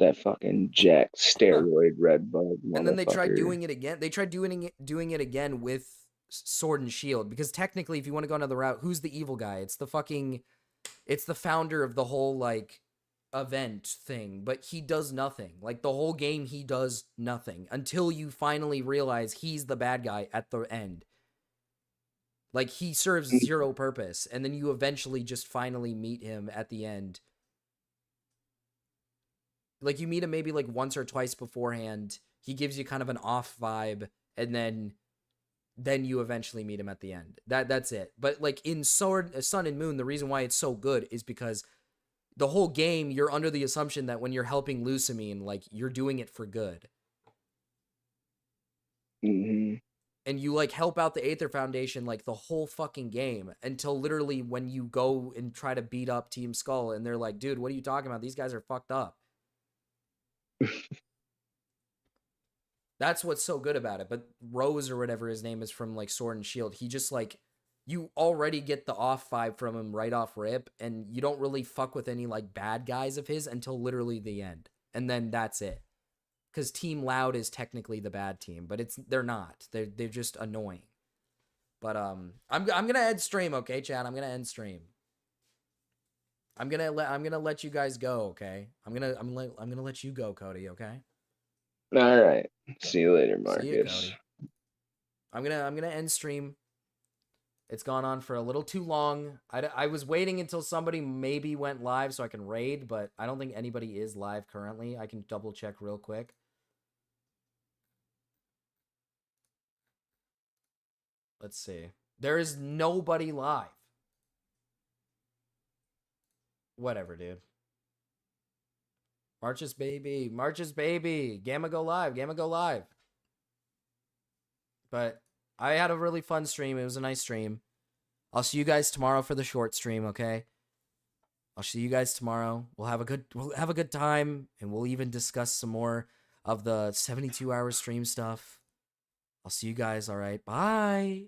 That fucking jack steroid red bug. And then they tried doing it again. They tried doing it again with Sword and Shield, because technically, if you want to go another route, who's the evil guy? It's the founder of the whole like event thing, but he does nothing. Like the whole game, he does nothing until you finally realize he's the bad guy at the end. Like he serves zero purpose, and then you eventually just finally meet him at the end. Like, you meet him maybe, like, once or twice beforehand. He gives you kind of an off vibe, and then you eventually meet him at the end. That's it. But, like, in Sun and Moon, the reason why it's so good is because the whole game, you're under the assumption that when you're helping Lusamine, like, you're doing it for good. Mm-hmm. And you, like, help out the Aether Foundation, like, the whole fucking game until literally when you go and try to beat up Team Skull, and they're like, dude, what are you talking about? These guys are fucked up. That's what's so good about it. But Rose or whatever his name is from like Sword and Shield, he just like, you already get the off vibe from him right off rip, and you don't really fuck with any like bad guys of his until literally the end, and then that's it. Because Team Loud is technically the bad team, but they're not. They're just annoying. But I'm gonna end stream, okay, chat. I'm gonna end stream. I'm gonna let you guys go, okay? I'm gonna let you go, Cody, okay? All right. See you later, Marcus. See you, Cody. I'm gonna end stream. It's gone on for a little too long. I was waiting until somebody maybe went live so I can raid, but I don't think anybody is live currently. I can double check real quick. Let's see. There is nobody live. Whatever, dude. Marches baby. Gamma go live. But I had a really fun stream. It was a nice stream. I'll see you guys tomorrow for the short stream, okay? I'll see you guys tomorrow. We'll have a good time, and we'll even discuss some more of the 72-hour stream stuff. I'll see you guys, all right? Bye.